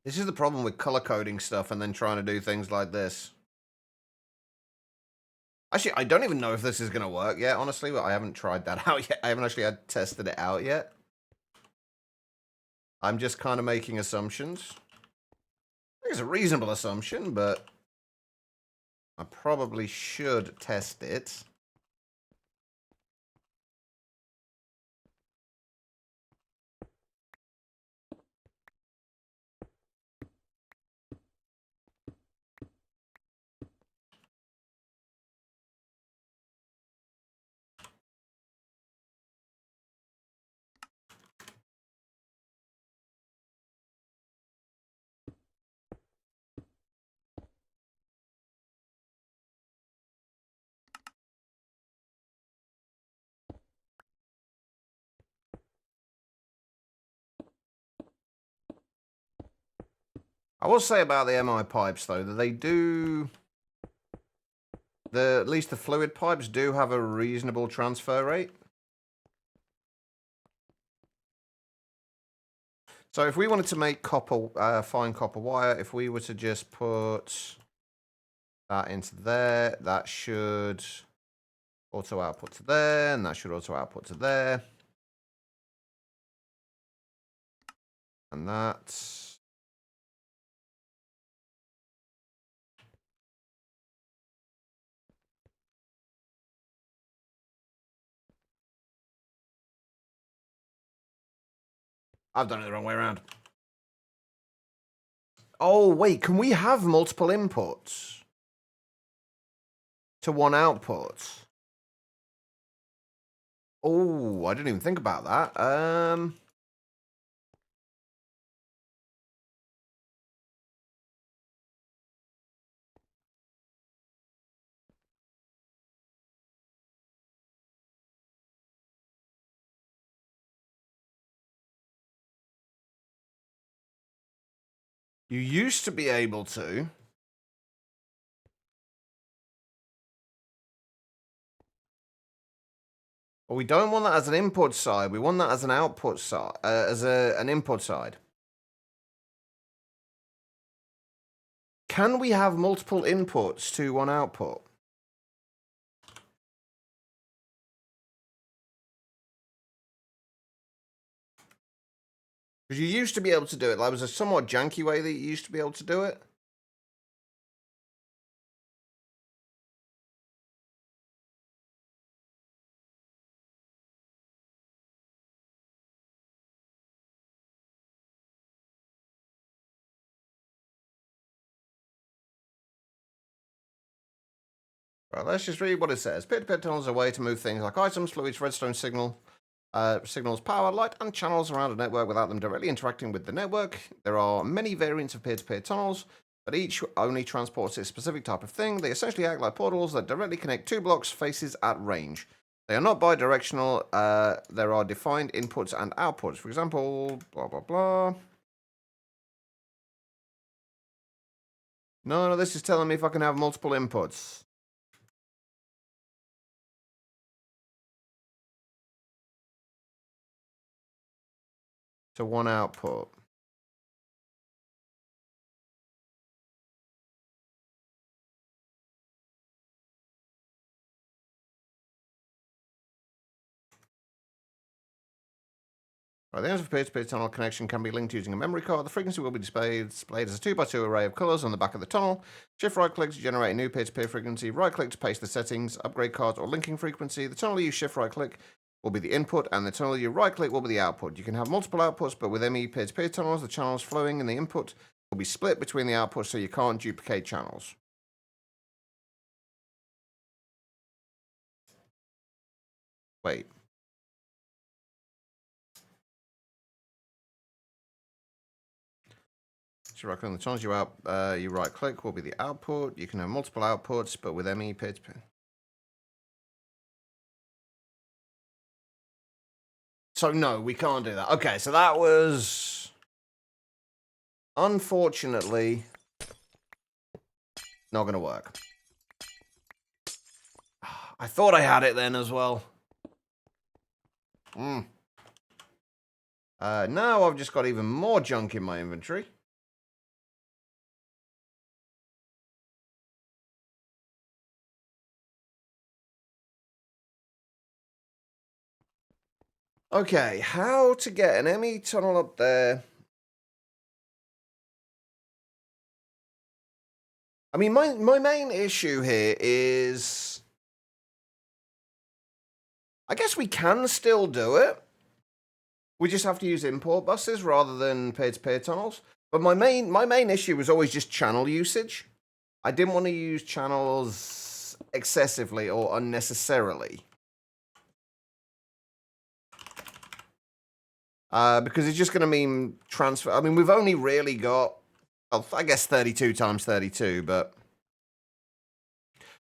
This is the problem with color coding stuff and then trying to do things like this. Actually, I don't even know if this is going to work yet, honestly. But I haven't tried that out yet. I haven't actually tested it out yet. I'm just kind of making assumptions. I think it's a reasonable assumption, but I probably should test it. I will say about the MI pipes, though, that they do... at least the fluid pipes do have a reasonable transfer rate. So if we wanted to make copper, fine copper wire, if we were to just put that into there, that should auto output to there, and that should auto output to there. And that... I've done it the wrong way around. Oh, wait, can we have multiple inputs to one output? Oh, I didn't even think about that. You used to be able to. But we don't want that as an input side. We want that as an output side, an input side. Can we have multiple inputs to one output? Because you used to be able to do it. That was a somewhat janky way that you used to be able to do it. Right, let's just read what it says. Peer-to-peer tunnels are a way to move things like items, fluids, redstone signals, power, light, and channels around a network without them directly interacting with the network. There are many variants of peer-to-peer tunnels, but each only transports a specific type of thing. They essentially act like portals that directly connect two blocks faces at range. They are not bidirectional. There are defined inputs and outputs. For example, blah, blah, blah. No, this is telling me if I can have multiple inputs. To one output. Right, the answer for peer-to-peer tunnel connection can be linked using a memory card. The frequency will be displayed as a 2x2 array of colors on the back of the tunnel. Shift right-click to generate a new peer-to-peer frequency. Right-click to paste the settings, upgrade cards, or linking frequency. The tunnel you shift right-click will be the input, and the tunnel you right-click will be the output. You can have multiple outputs, but with ME peer-to-peer tunnels, the channels flowing in the input will be split between the outputs, so you can't duplicate channels. Wait. So right-click on the channels you right-click will be the output. You can have multiple outputs, but with ME peer-to-peer. So no, we can't do that. Okay, so that was unfortunately not going to work. I thought I had it then as well. Now I've just got even more junk in my inventory. Okay, how to get an ME tunnel up there? I mean, my main issue here is... I guess we can still do it. We just have to use import buses rather than peer-to-peer tunnels. But my main issue was always just channel usage. I didn't want to use channels excessively or unnecessarily. Because it's just going to mean transfer. I mean, we've only really got, well, I guess 32 times 32, but...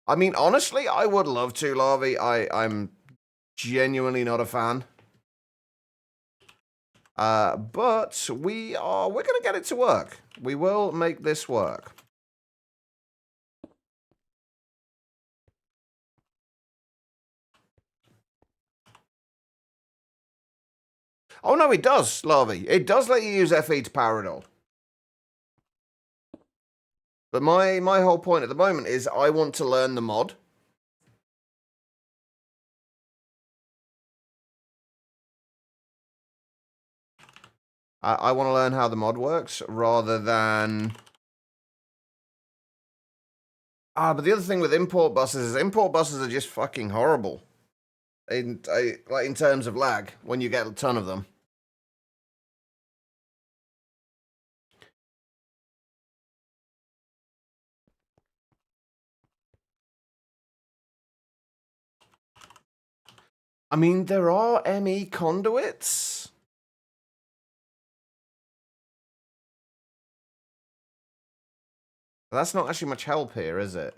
I mean, honestly, I would love to, Larvae. I'm genuinely not a fan. But we're gonna get it to work. We will make this work. Oh no, it does, Larvae. It does let you use FE to power it all. But my whole point at the moment is I want to learn the mod. I want to learn how the mod works rather than... but the other thing with import buses is import buses are just fucking horrible. Like in terms of lag, when you get a ton of them. I mean, there are ME conduits. That's not actually much help here, is it?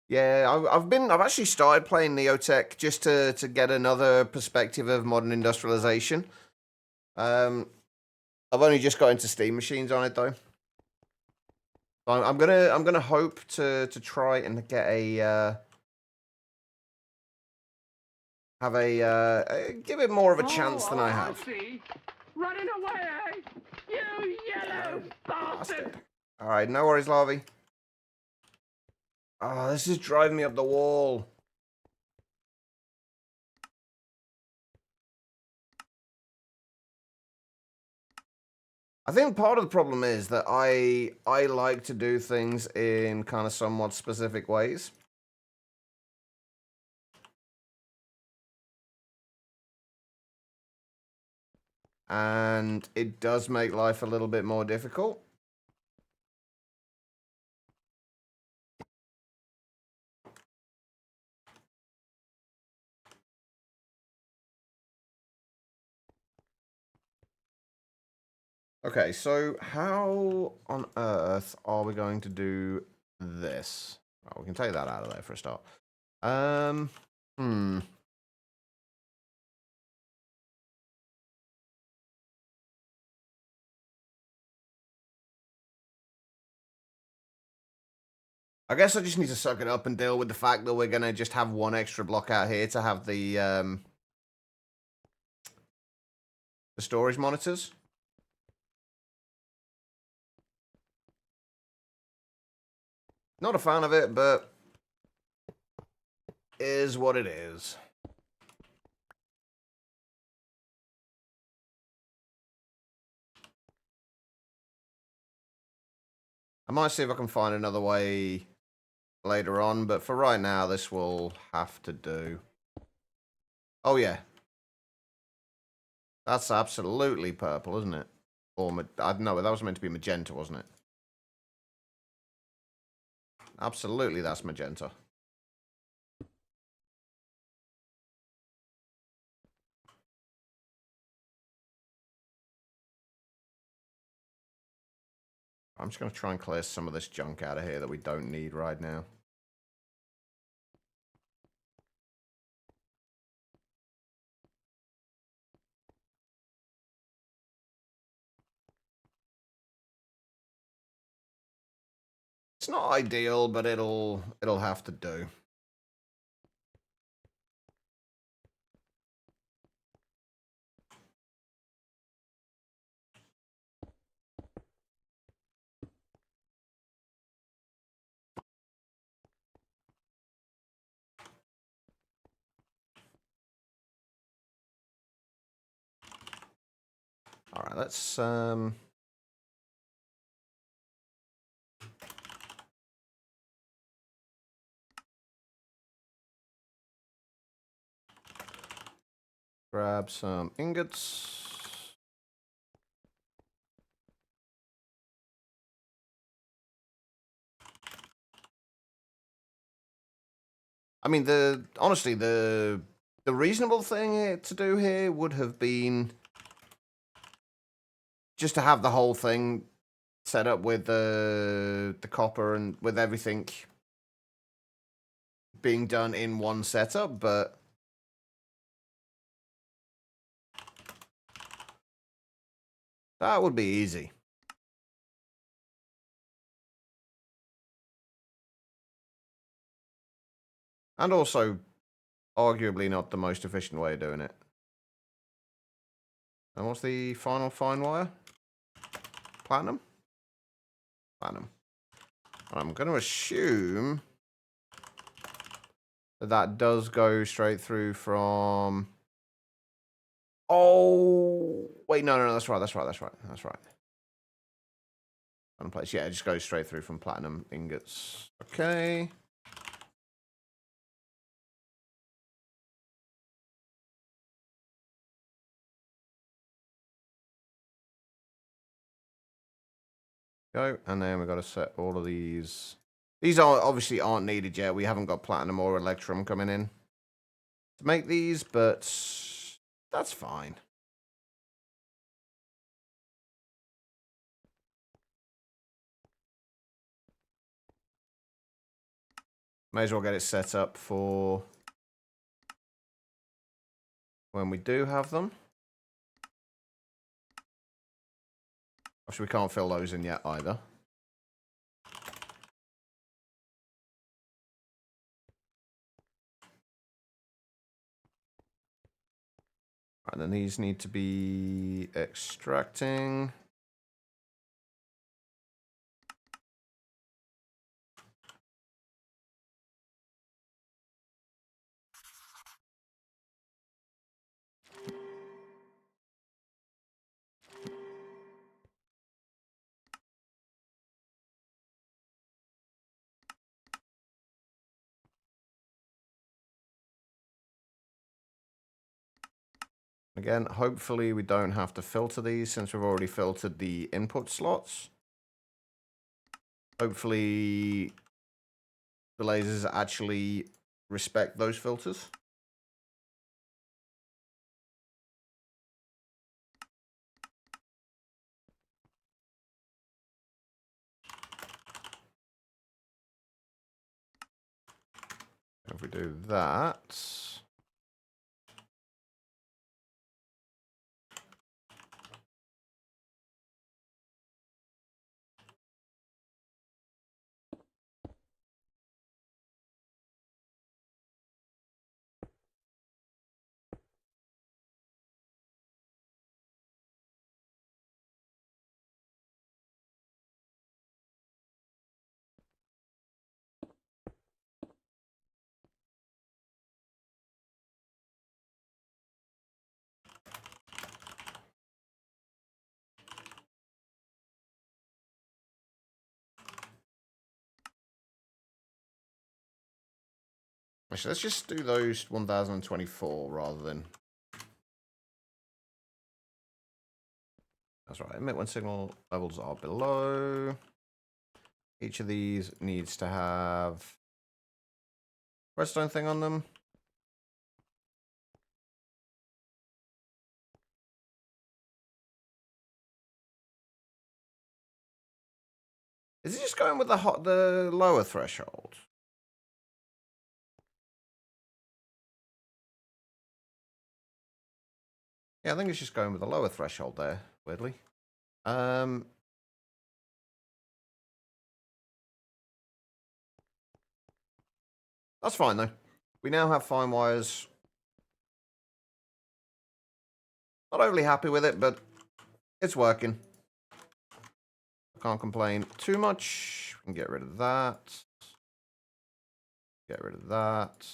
Yeah, I've actually started playing Neotech just to get another perspective of modern industrialization. I've only just got into Steam machines on it though. I'm gonna hope to try and get a give it more of a chance than I have. See. Running away, eh? You yellow bastard! All right, no worries, Larvae. Oh, this is driving me up the wall. I think part of the problem is that I like to do things in kind of somewhat specific ways. And it does make life a little bit more difficult. Okay, so how on earth are we going to do this? Well, we can take that out of there for a start. I guess I just need to suck it up and deal with the fact that we're going to just have one extra block out here to have the storage monitors. Not a fan of it, but is what it is. I might see if I can find another way later on, but for right now, this will have to do. Oh, yeah. That's absolutely purple, isn't it? Or, I don't know, that was meant to be magenta, wasn't it? Absolutely, that's magenta. I'm just going to try and clear some of this junk out of here that we don't need right now. It's not ideal, but it'll have to do. All right, let's grab some ingots. I mean, honestly, the reasonable thing to do here would have been just to have the whole thing set up with the copper and with everything being done in one setup, but that would be easy. And also, arguably not the most efficient way of doing it. And what's the final fine wire? Platinum? Platinum. I'm going to assume that that does go straight through from... Oh! Wait, no, that's right. Platinum plates. Yeah, it just goes straight through from platinum ingots. Okay. Go, and then we've got to set all of these. These obviously aren't needed yet. We haven't got platinum or electrum coming in to make these, but that's fine. May as well get it set up for when we do have them. Actually, we can't fill those in yet either. And then these need to be extracting. Again, hopefully we don't have to filter these since we've already filtered the input slots. Hopefully the lasers actually respect those filters. If we do that... Actually, let's just do those 1024 rather than... That's right, emit when signal levels are below. Each of these needs to have redstone thing on them. Is it just going with the lower threshold? Yeah, I think it's just going with the lower threshold there, weirdly. That's fine, though. We now have fine wires. Not overly happy with it, but it's working. Can't complain too much. We can get rid of that. Get rid of that.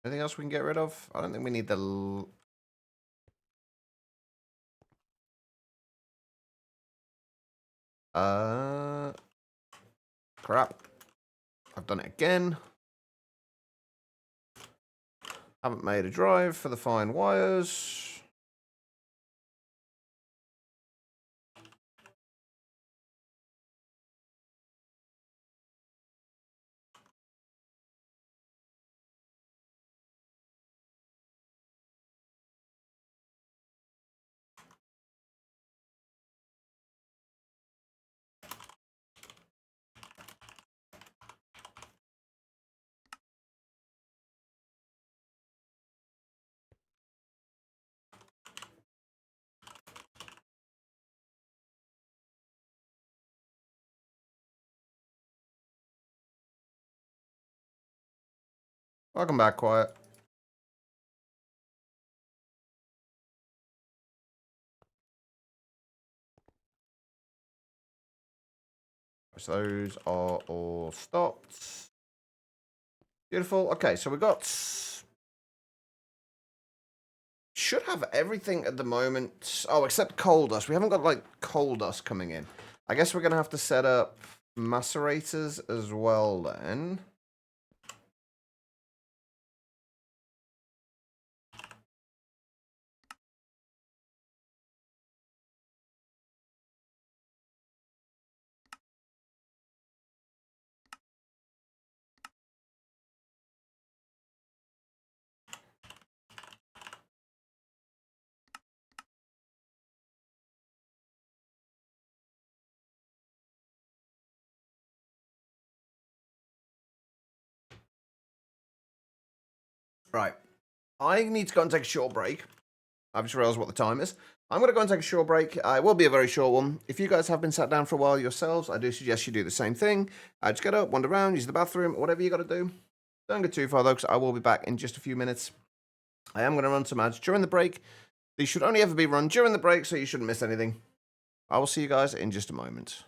Anything else we can get rid of? I don't think we need the... Crap. I've done it again. Haven't made a drive for the fine wires. Welcome back, Quiet. So those are all stopped. Beautiful. Okay, so we got... Should have everything at the moment. Oh, except coal dust. We haven't got, like, coal dust coming in. I guess we're going to have to set up macerators as well, then. Right. I need to go and take a short break. I've just realized what the time is. I'm going to go and take a short break. It will be a very short one. If you guys have been sat down for a while yourselves, I do suggest you do the same thing. Just get up, wander around, use the bathroom, whatever you got to do. Don't go too far, though, because I will be back in just a few minutes. I am going to run some ads during the break. These should only ever be run during the break, so you shouldn't miss anything. I will see you guys in just a moment.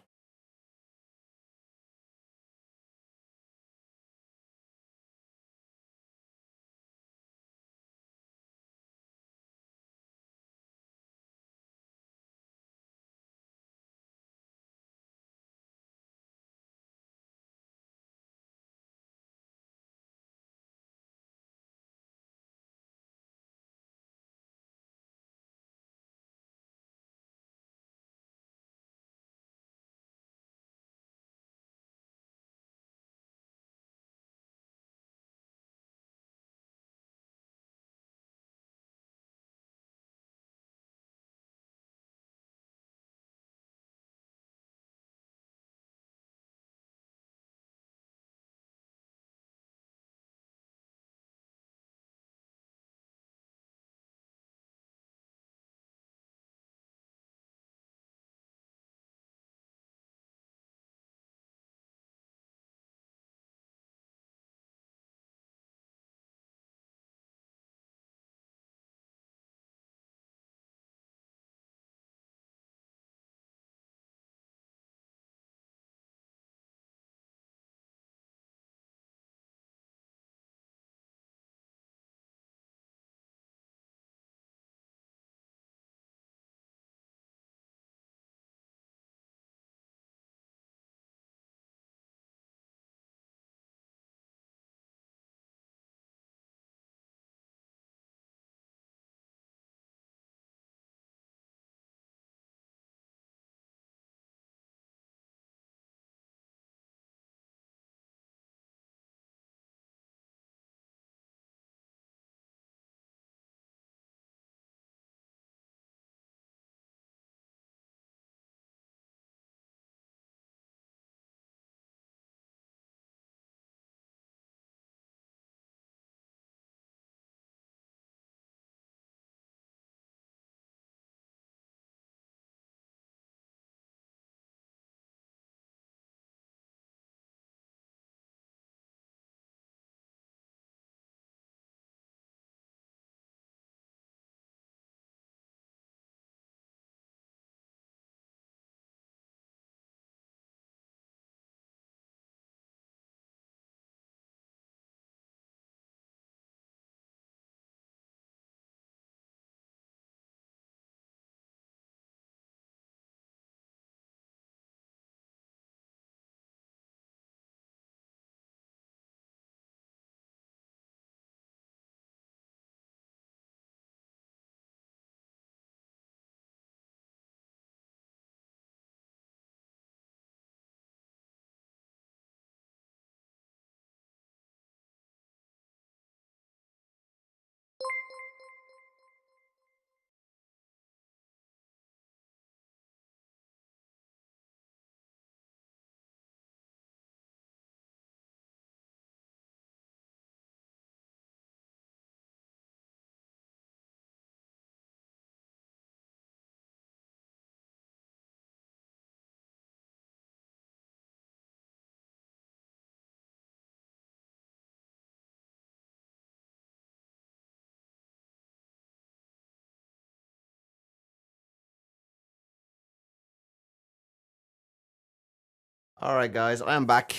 All right, guys, I am back.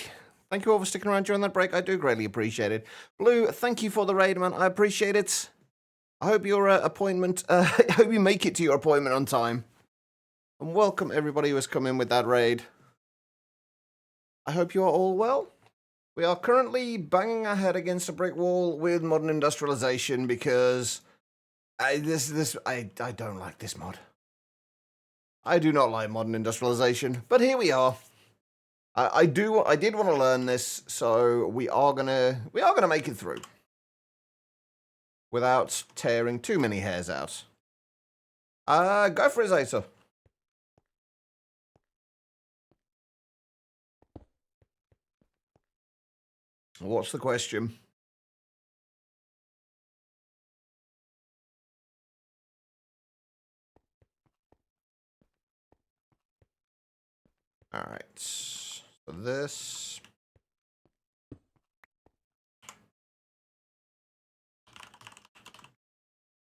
Thank you all for sticking around during that break. I do greatly appreciate it. Blue, thank you for the raid, man. I appreciate it. I hope your appointment, I hope you make it to your appointment on time. And welcome everybody who has come in with that raid. I hope you are all well. We are currently banging our head against a brick wall with modern industrialization because I don't like this mod. I do not like modern industrialization, but here we are. I did want to learn this, so we are gonna make it through without tearing too many hairs out. Go for it, Zeta. What's the question? All right. So this.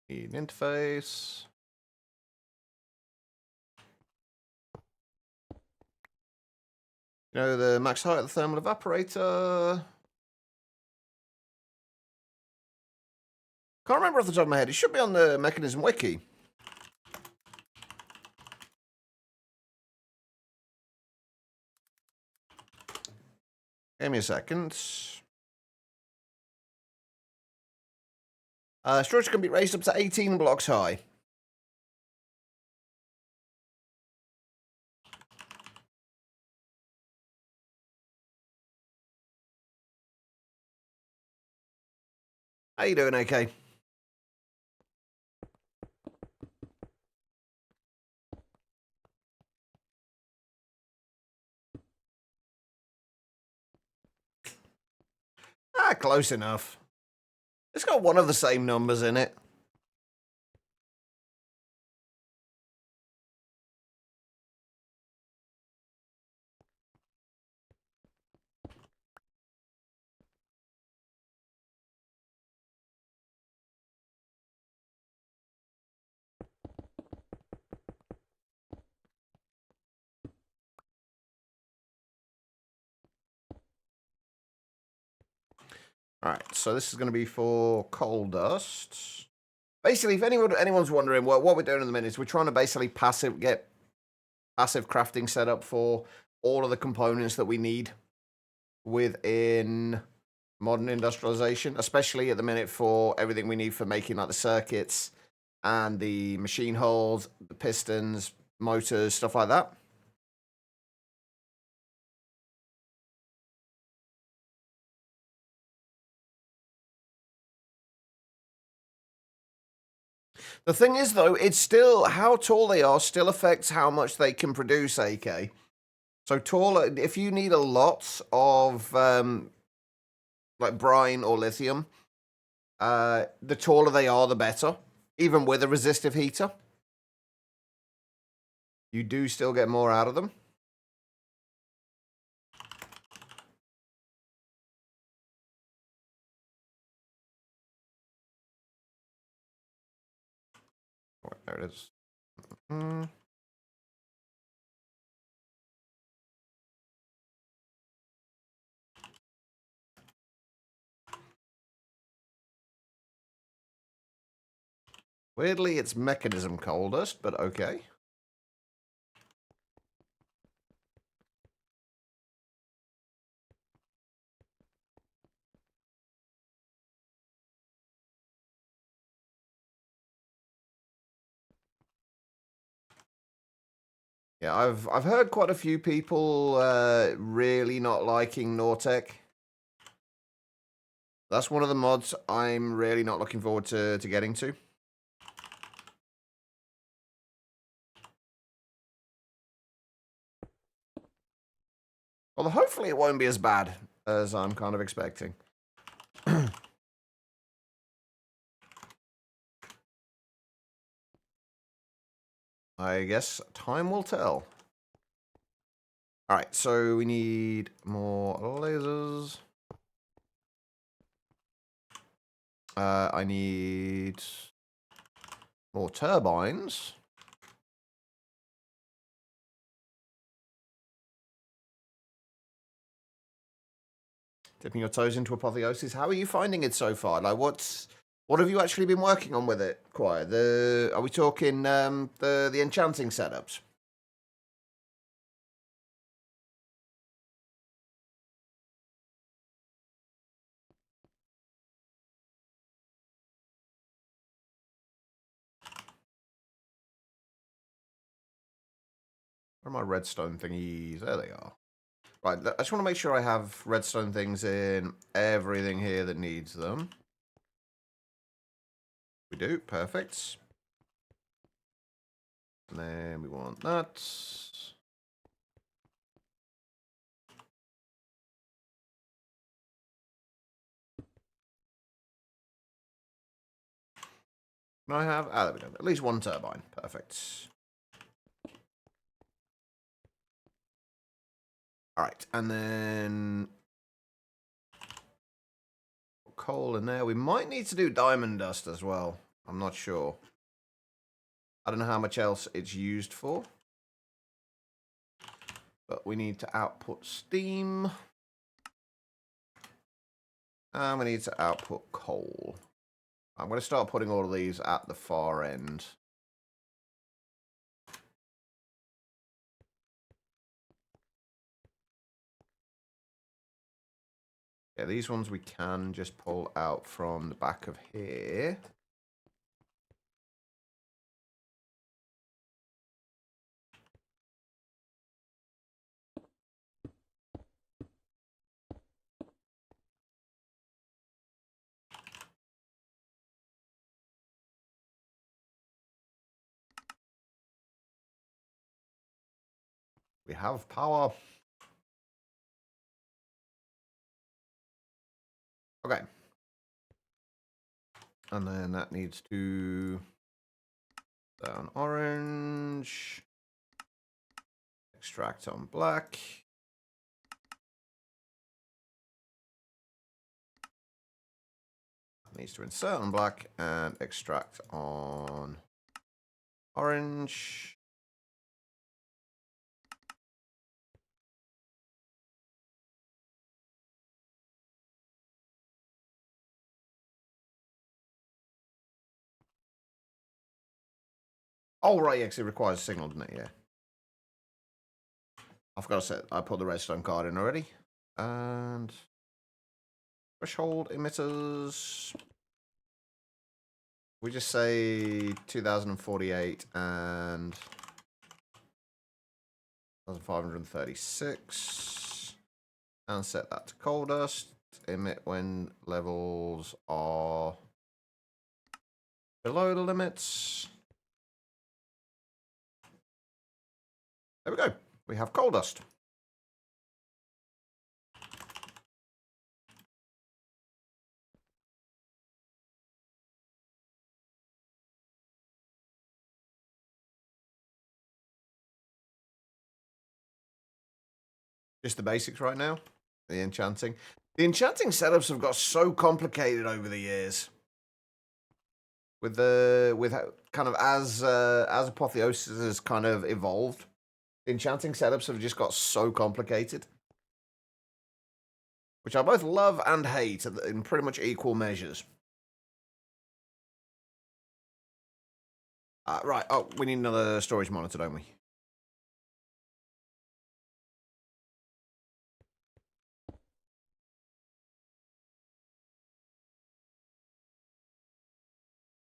Need an interface. You know, the max height of the thermal evaporator. Can't remember off the top of my head. It should be on the mechanism wiki. Give me a second. Storage can be raised up to 18 blocks high. How you doing, AK? Close enough. It's got one of the same numbers in it. Alright, so this is going to be for coal dust. Basically, if anyone's wondering what we're doing in the minute is we're trying to basically get passive crafting set up for all of the components that we need within modern industrialization, especially at the minute for everything we need for making like the circuits and the machine hulls, the pistons, motors, stuff like that. The thing is, though, it's still how tall they are still affects how much they can produce, AK. So taller, if you need a lot of like brine or lithium, the taller they are, the better. Even with a resistive heater, you do still get more out of them. Oh, there it is. Weirdly, it's mechanism coal dust, but okay. Yeah, I've heard quite a few people really not liking Nortec. That's one of the mods I'm really not looking forward to getting to. Although hopefully it won't be as bad as I'm kind of expecting. I guess time will tell. Alright, so we need more lasers. I need more turbines. Dipping your toes into apotheosis. How are you finding it so far? Like, what have you actually been working on with it, Quiet? Are we talking the enchanting setups? Where are my redstone thingies? There they are. Right, I just want to make sure I have redstone things in everything here that needs them. We do, perfect. And then we want that. Can I have? Ah, there we go. At least one turbine. Perfect. All right, and then coal in there. We might need to do diamond dust as well. I'm not sure. I don't know how much else it's used for. But we need to output steam. And we need to output coal. I'm going to start putting all of these at the far end. Yeah, these ones we can just pull out from the back of here. We have power. Okay. And then that needs to down orange. Extract on black. Needs to insert on black and extract on orange. Oh, right, yeah, because it requires a signal, doesn't it? Yeah. I forgot to set, I put the redstone card in already. And threshold emitters. We just say 2048 and 1536. And set that to coal dust. Emit when levels are below the limits. There we go. We have coal dust. Just the basics right now. The enchanting. The enchanting setups have got so complicated over the years. With kind of as Apotheosis has kind of evolved, the enchanting setups have just got so complicated. Which I both love and hate in pretty much equal measures. Right, oh, we need another storage monitor, don't we?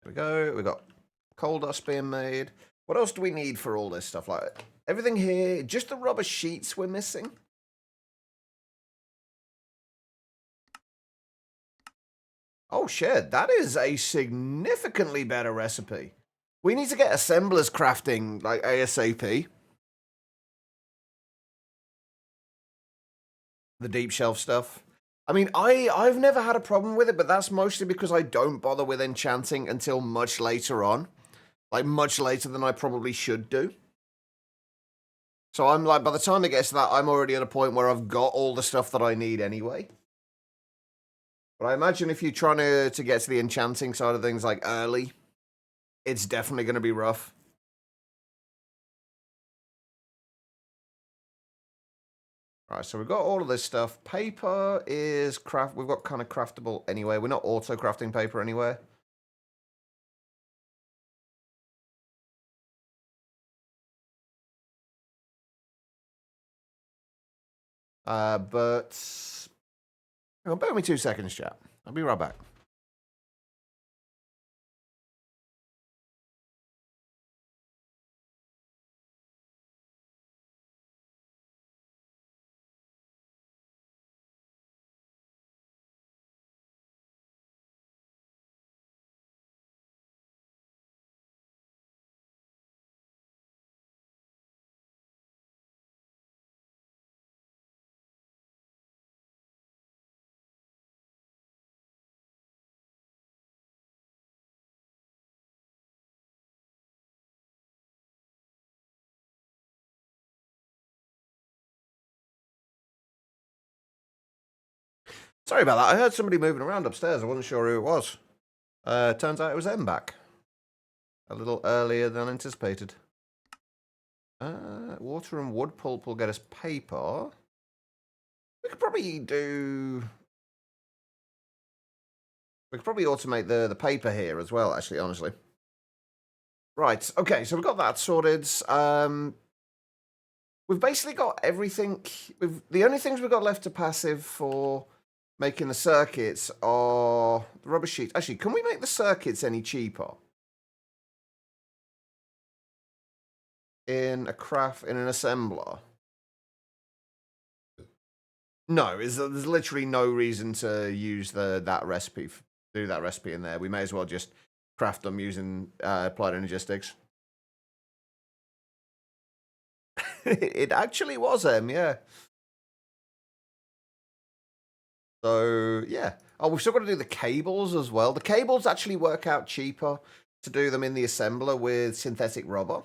There we go, we got coal dust being made. What else do we need for all this stuff? Like, everything here, just the rubber sheets we're missing. Oh shit, that is a significantly better recipe. We need to get assemblers crafting, like, ASAP. The deep shelf stuff. I mean, I've never had a problem with it, but that's mostly because I don't bother with enchanting until much later on. Like, much later than I probably should do. So I'm like, by the time it gets to that, I'm already at a point where I've got all the stuff that I need anyway. But I imagine if you're trying to get to the enchanting side of things, like, early, it's definitely going to be rough. Alright, so we've got all of this stuff. Paper is craft. We've got kind of craftable anyway. We're not auto crafting paper anywhere. But hang on, bear with me 2 seconds, chat. I'll be right back. Sorry about that. I heard somebody moving around upstairs. I wasn't sure who it was. Turns out it was M back. A little earlier than anticipated. Water and wood pulp will get us paper. We could probably do... We could probably automate the paper here as well, actually, honestly. Right, okay, so we've got that sorted. We've basically got everything. The only things we've got left to passive for making the circuits are the rubber sheets. Actually, can we make the circuits any cheaper? In an assembler? No, there's literally no reason to use that recipe, do that recipe in there. We may as well just craft them using applied energistics. It actually was yeah. So, yeah. Oh, we've still got to do the cables as well. The cables actually work out cheaper to do them in the assembler with synthetic rubber.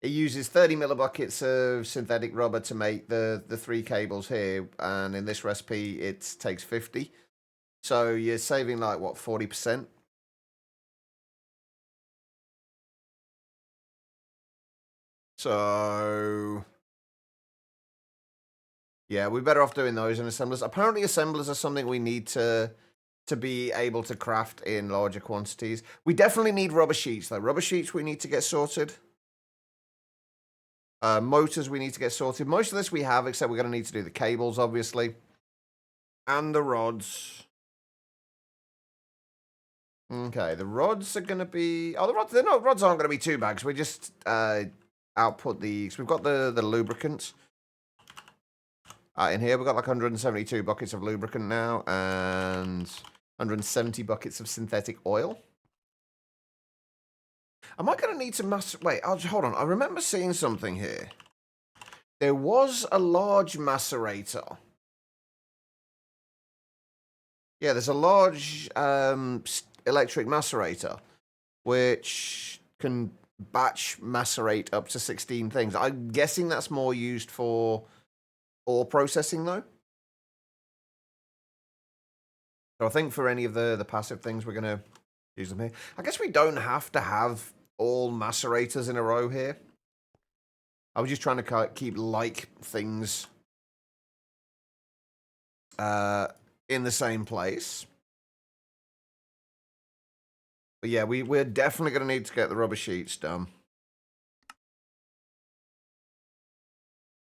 It uses 30 millibuckets of synthetic rubber to make the 3 cables here, and in this recipe, it takes 50. So you're saving, like, what, 40%? So... yeah, we're better off doing those in assemblers. Apparently assemblers are something we need to be able to craft in larger quantities. We definitely need rubber sheets, though. Rubber sheets we need to get sorted. Motors we need to get sorted. Most of this we have, except we're going to need to do the cables, obviously. And the rods. Okay, the rods are going to be... oh, rods aren't going to be too bad, because we just output these. We've got the lubricants. In here, we've got like 172 buckets of lubricant now, and 170 buckets of synthetic oil. Am I going to need to wait, hold on. I remember seeing something here. There was a large macerator. Yeah, there's a large electric macerator, which can batch macerate up to 16 things. I'm guessing that's more used for ore processing, though. So I think for any of the passive things, we're going to use them here. I guess we don't have to have all macerators in a row here. I was just trying to keep like things in the same place. But yeah, we're definitely going to need to get the rubber sheets done.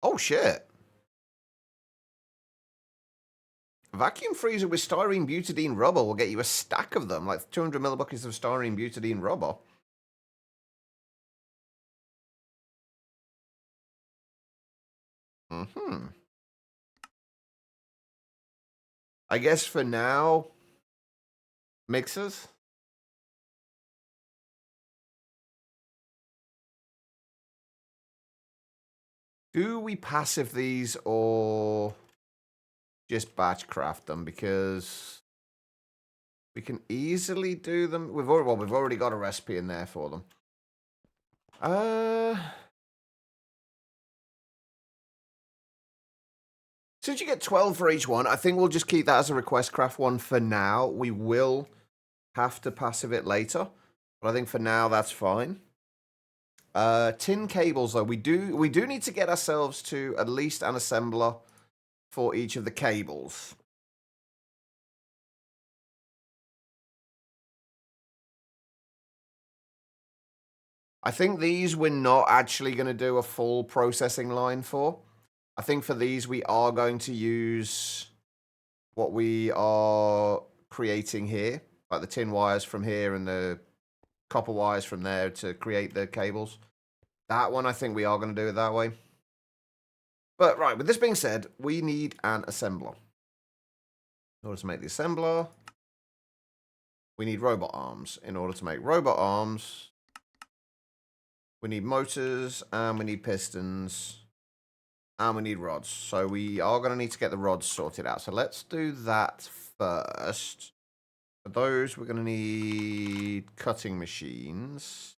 Oh, shit. Vacuum freezer with styrene butadiene rubber will get you a stack of them, like 200 millibuckets of styrene butadiene rubber. I guess for now, mixers. Do we passive these or just batch craft them? Because we can easily do them. We've already got a recipe in there for them. Since you get 12 for each one, I think we'll just keep that as a request craft one for now. We will have to passive it later, but I think for now that's fine. Tin cables, though, we do need to get ourselves to at least an assembler for each of the cables. I think these we're not actually going to do a full processing line for. I think for these we are going to use what we are creating here, like the tin wires from here and the copper wires from there to create the cables. That one I think we are going to do it that way. But right, with this being said, we need an assembler. In order to make the assembler, we need robot arms. In order to make robot arms, we need motors, and we need pistons, and we need rods. So we are going to need to get the rods sorted out. So let's do that first. For those, we're going to need cutting machines.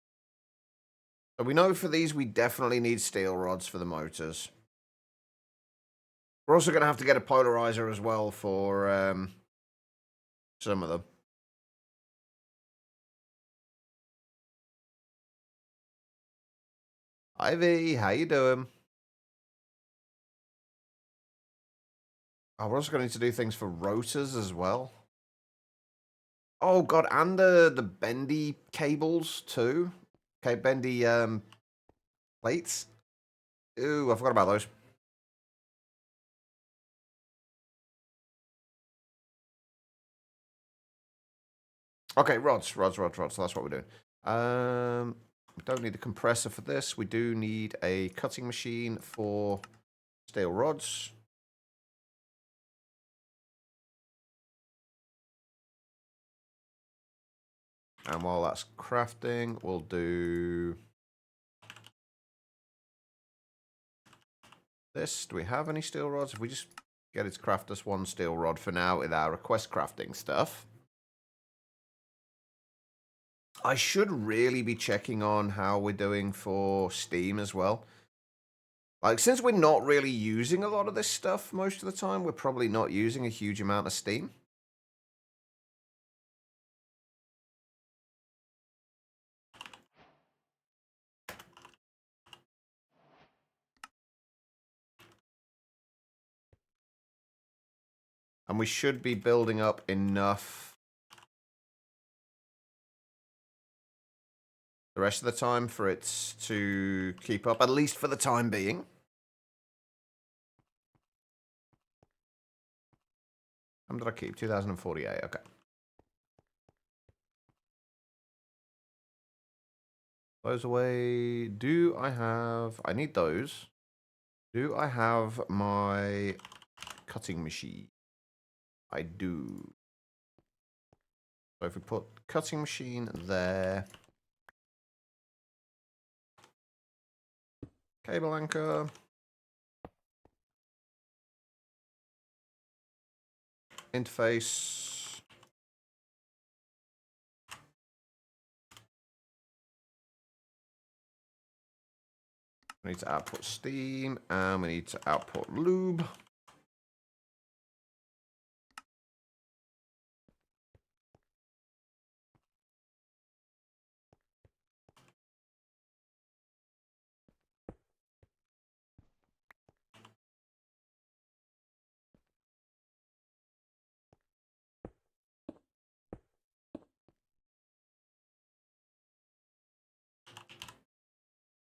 So we know for these, we definitely need steel rods for the motors. We're also going to have to get a polarizer as well for some of them. Ivy, how you doing? Oh, we're also going to need to do things for rotors as well. Oh god, and the bendy cables too. Okay, bendy plates. Ooh, I forgot about those. Okay, rods. That's what we're doing. We don't need a compressor for this. We do need a cutting machine for steel rods. And while that's crafting, we'll do this. Do we have any steel rods? If we just get it to craft us one steel rod for now with our request crafting stuff. I should really be checking on how we're doing for Steam as well. Like, since we're not really using a lot of this stuff most of the time, we're probably not using a huge amount of Steam. And we should be building up enough the rest of the time for it to keep up, at least for the time being. How many did I keep? 2048, okay. Those away. Do I have... I need those. Do I have my cutting machine? I do. So if we put cutting machine there... Cable anchor. Interface. We need to output steam, and we need to output lube.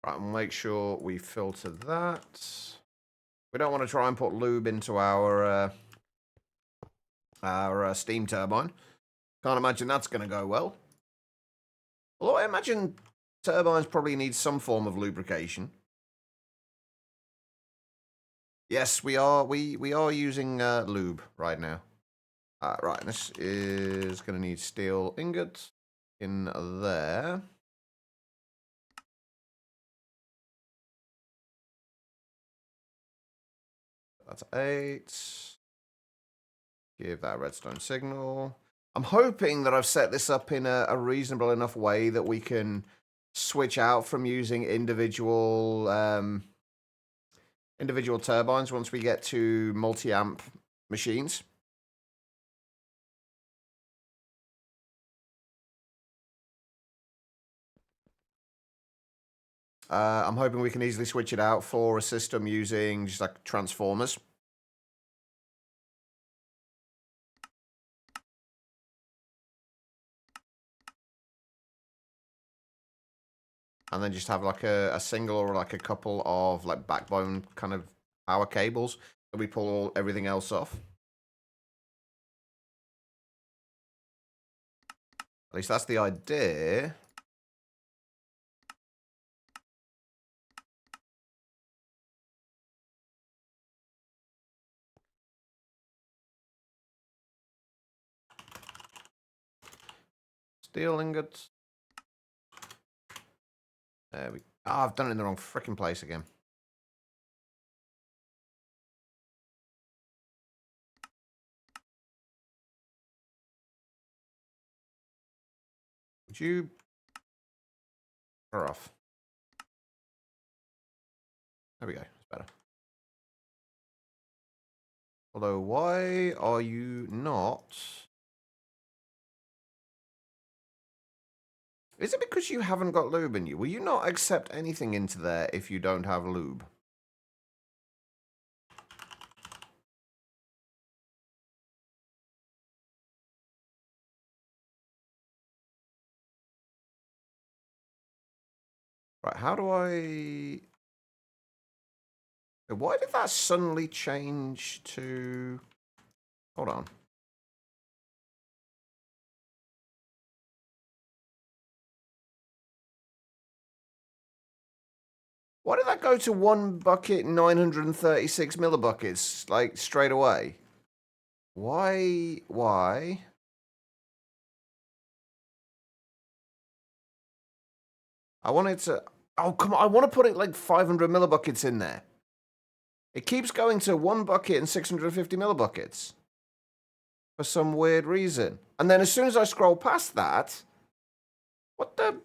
Right, and make sure we filter that. We don't want to try and put lube into our steam turbine. Can't imagine that's going to go well. Although I imagine turbines probably need some form of lubrication. Yes, we are. We are using lube right now. Right, this is going to need steel ingots in there. That's 8. Give that redstone signal. I'm hoping that I've set this up in a reasonable enough way that we can switch out from using individual turbines once we get to multi-amp machines. I'm hoping we can easily switch it out for a system using just like transformers. And then just have like a single or like a couple of like backbone kind of power cables that we pull everything else off. At least that's the idea. Steel ingots. There we go. Oh, I've done it in the wrong freaking place again. Would you... off. There we go. It's better. Although, why are you not... Is it because you haven't got lube in you? Will you not accept anything into there if you don't have lube? Right, how do I... Why did that suddenly change to... Hold on. Why did that go to 1 bucket, 936 millibuckets, like, straight away? Why? I want it to... Oh, come on, I want to put it, like, 500 millibuckets in there. It keeps going to 1 bucket and 650 millibuckets. For some weird reason. And then as soon as I scroll past that... What the...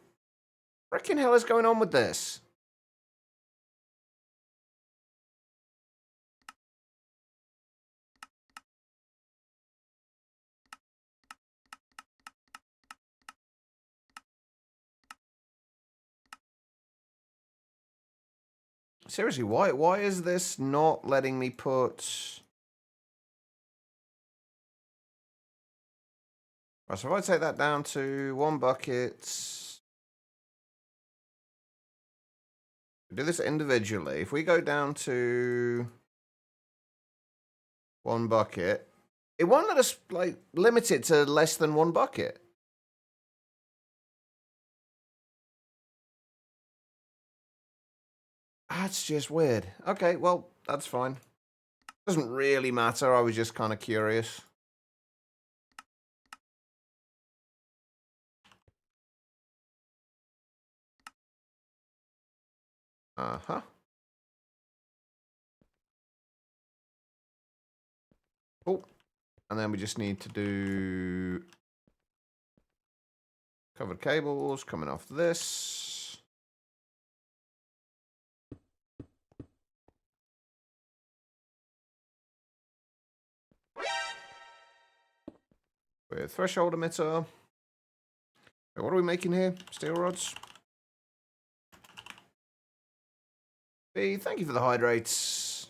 frickin' hell is going on with this? Seriously, why is this not letting me put... Right, so if I take that down to 1 bucket... Do this individually. If we go down to 1 bucket, it won't let us, like, limit it to less than 1 bucket. That's just weird. Okay, well, that's fine. Doesn't really matter. I was just kind of curious. Uh-huh. Oh, and then we just need to do covered cables coming off this. With threshold emitter. Wait, what are we making here? Steel rods. B, thank you for the hydrates.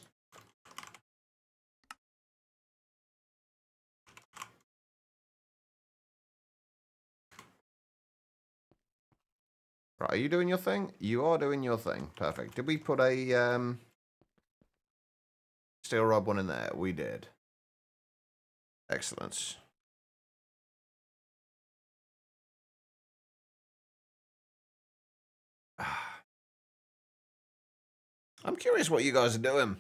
Right, are you doing your thing? You are doing your thing. Perfect. Did we put a steel rod one in there? We did. Excellent. I'm curious what you guys are doing.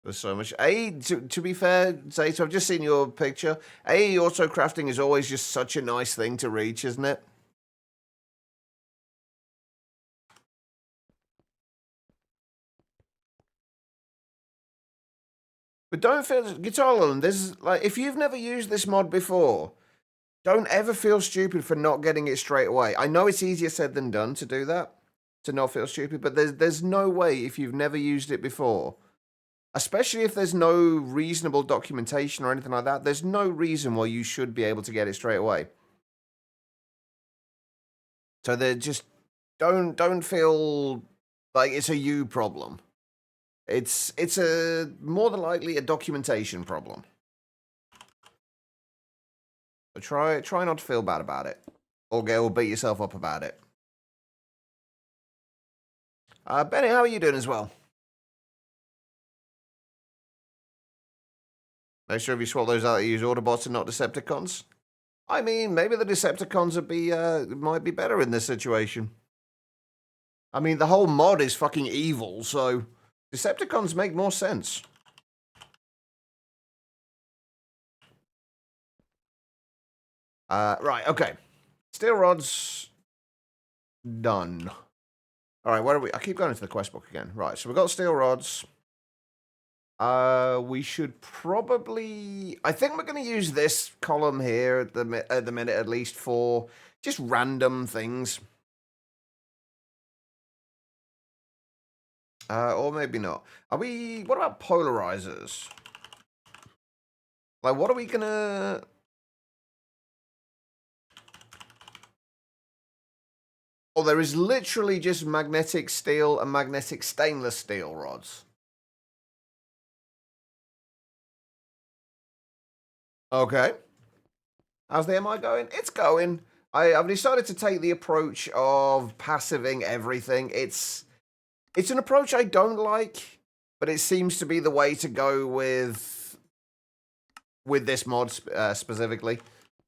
There's so much. To be fair, Zato, I've just seen your picture. Auto crafting is always just such a nice thing to reach, isn't it? But don't feel, Guitar Island, this like, if you've never used this mod before, don't ever feel stupid for not getting it straight away. I know it's easier said than done to do that, to not feel stupid, but there's no way if you've never used it before, especially if there's no reasonable documentation or anything like that, there's no reason why you should be able to get it straight away. So they're just, don't feel like it's a you problem. It's a more than likely a documentation problem. So try not to feel bad about it, or beat yourself up about it. Benny, how are you doing as well? Make sure if you swap those out, you use Autobots and not Decepticons. I mean, maybe the Decepticons might be better in this situation. I mean, the whole mod is fucking evil, so Decepticons make more sense. Right, okay. Steel rods done. All right, where are we? I keep going into the quest book again. Right, so we've got steel rods. We should probably... I think we're going to use this column here at the minute, at least, for just random things. Or maybe not. What about polarizers? Like, what are we going to... Oh, there is literally just magnetic steel and magnetic stainless steel rods. Okay. How's the MI going? It's going. I've decided to take the approach of passiving everything. It's an approach I don't like, but it seems to be the way to go with this mod specifically.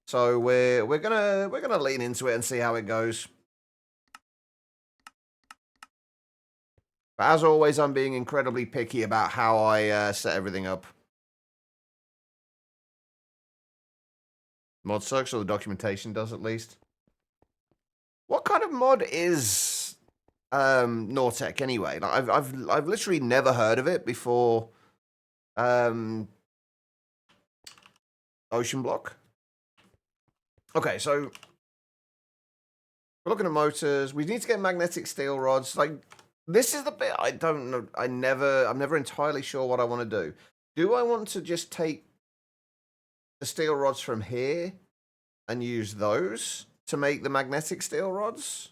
So we're gonna lean into it and see how it goes. But as always, I'm being incredibly picky about how I set everything up. Mod sucks, or the documentation does at least. What kind of mod is Nortec anyway? Like I've literally never heard of it before. Ocean Block. Okay, so we're looking at motors. We need to get magnetic steel rods. Like, this is the bit I don't know. I'm never entirely sure what I want to do. Do I want to just take the steel rods from here and use those to make the magnetic steel rods?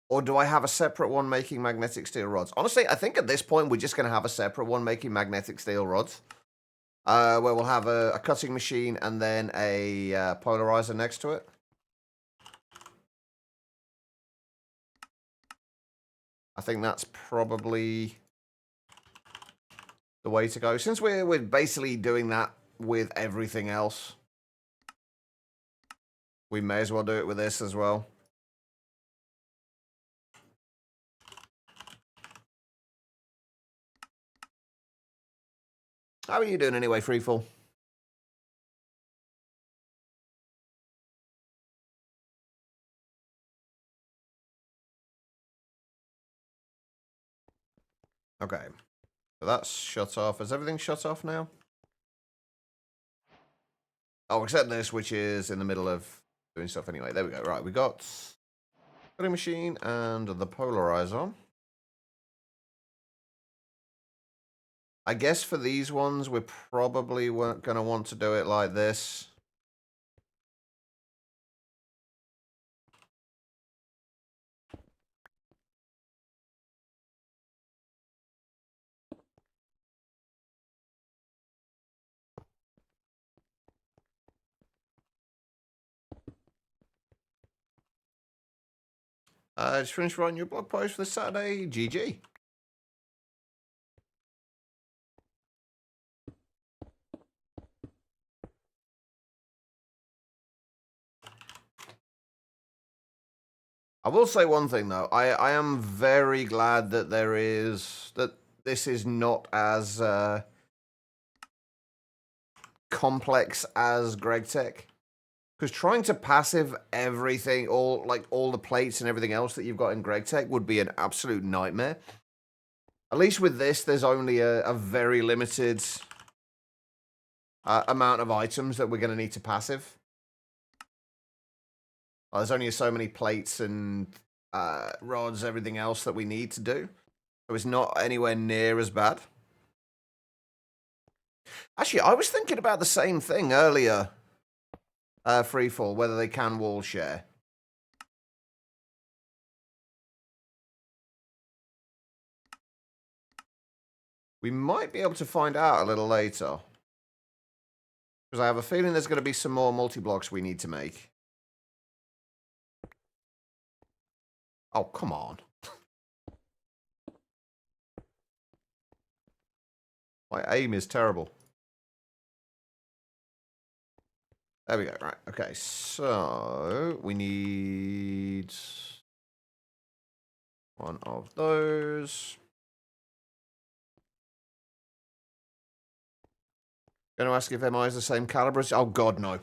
Or do I have a separate one making magnetic steel rods? Honestly, I think at this point we're just going to have a separate one making magnetic steel rods. Where we'll have a cutting machine and then a polarizer next to it. I think that's probably the way to go. Since we're basically doing that with everything else, we may as well do it with this as well. How are you doing anyway, Freefall? Okay. So that's shut off. Is everything shut off now? Oh, except this, which is in the middle of doing stuff anyway. There we go. Right, we got cutting machine and the polarizer. I guess for these ones, we probably weren't going to want to do it like this. Just finished writing your blog post for this Saturday. GG. I will say one thing though. I am very glad that this is not as complex as GregTech. Because trying to passive everything, all the plates and everything else that you've got in GregTech would be an absolute nightmare. At least with this, there's only a very limited amount of items that we're going to need to passive. There's only so many plates and rods, everything else that we need to do. So it's not anywhere near as bad. Actually, I was thinking about the same thing earlier. Freefall, whether they can wall share. We might be able to find out a little later. Because I have a feeling there's going to be some more multi-blocks we need to make. Oh, come on. My aim is terrible. There we go. Right. Okay. So we need one of those. Going to ask if MI is the same caliber as... Oh, God, no.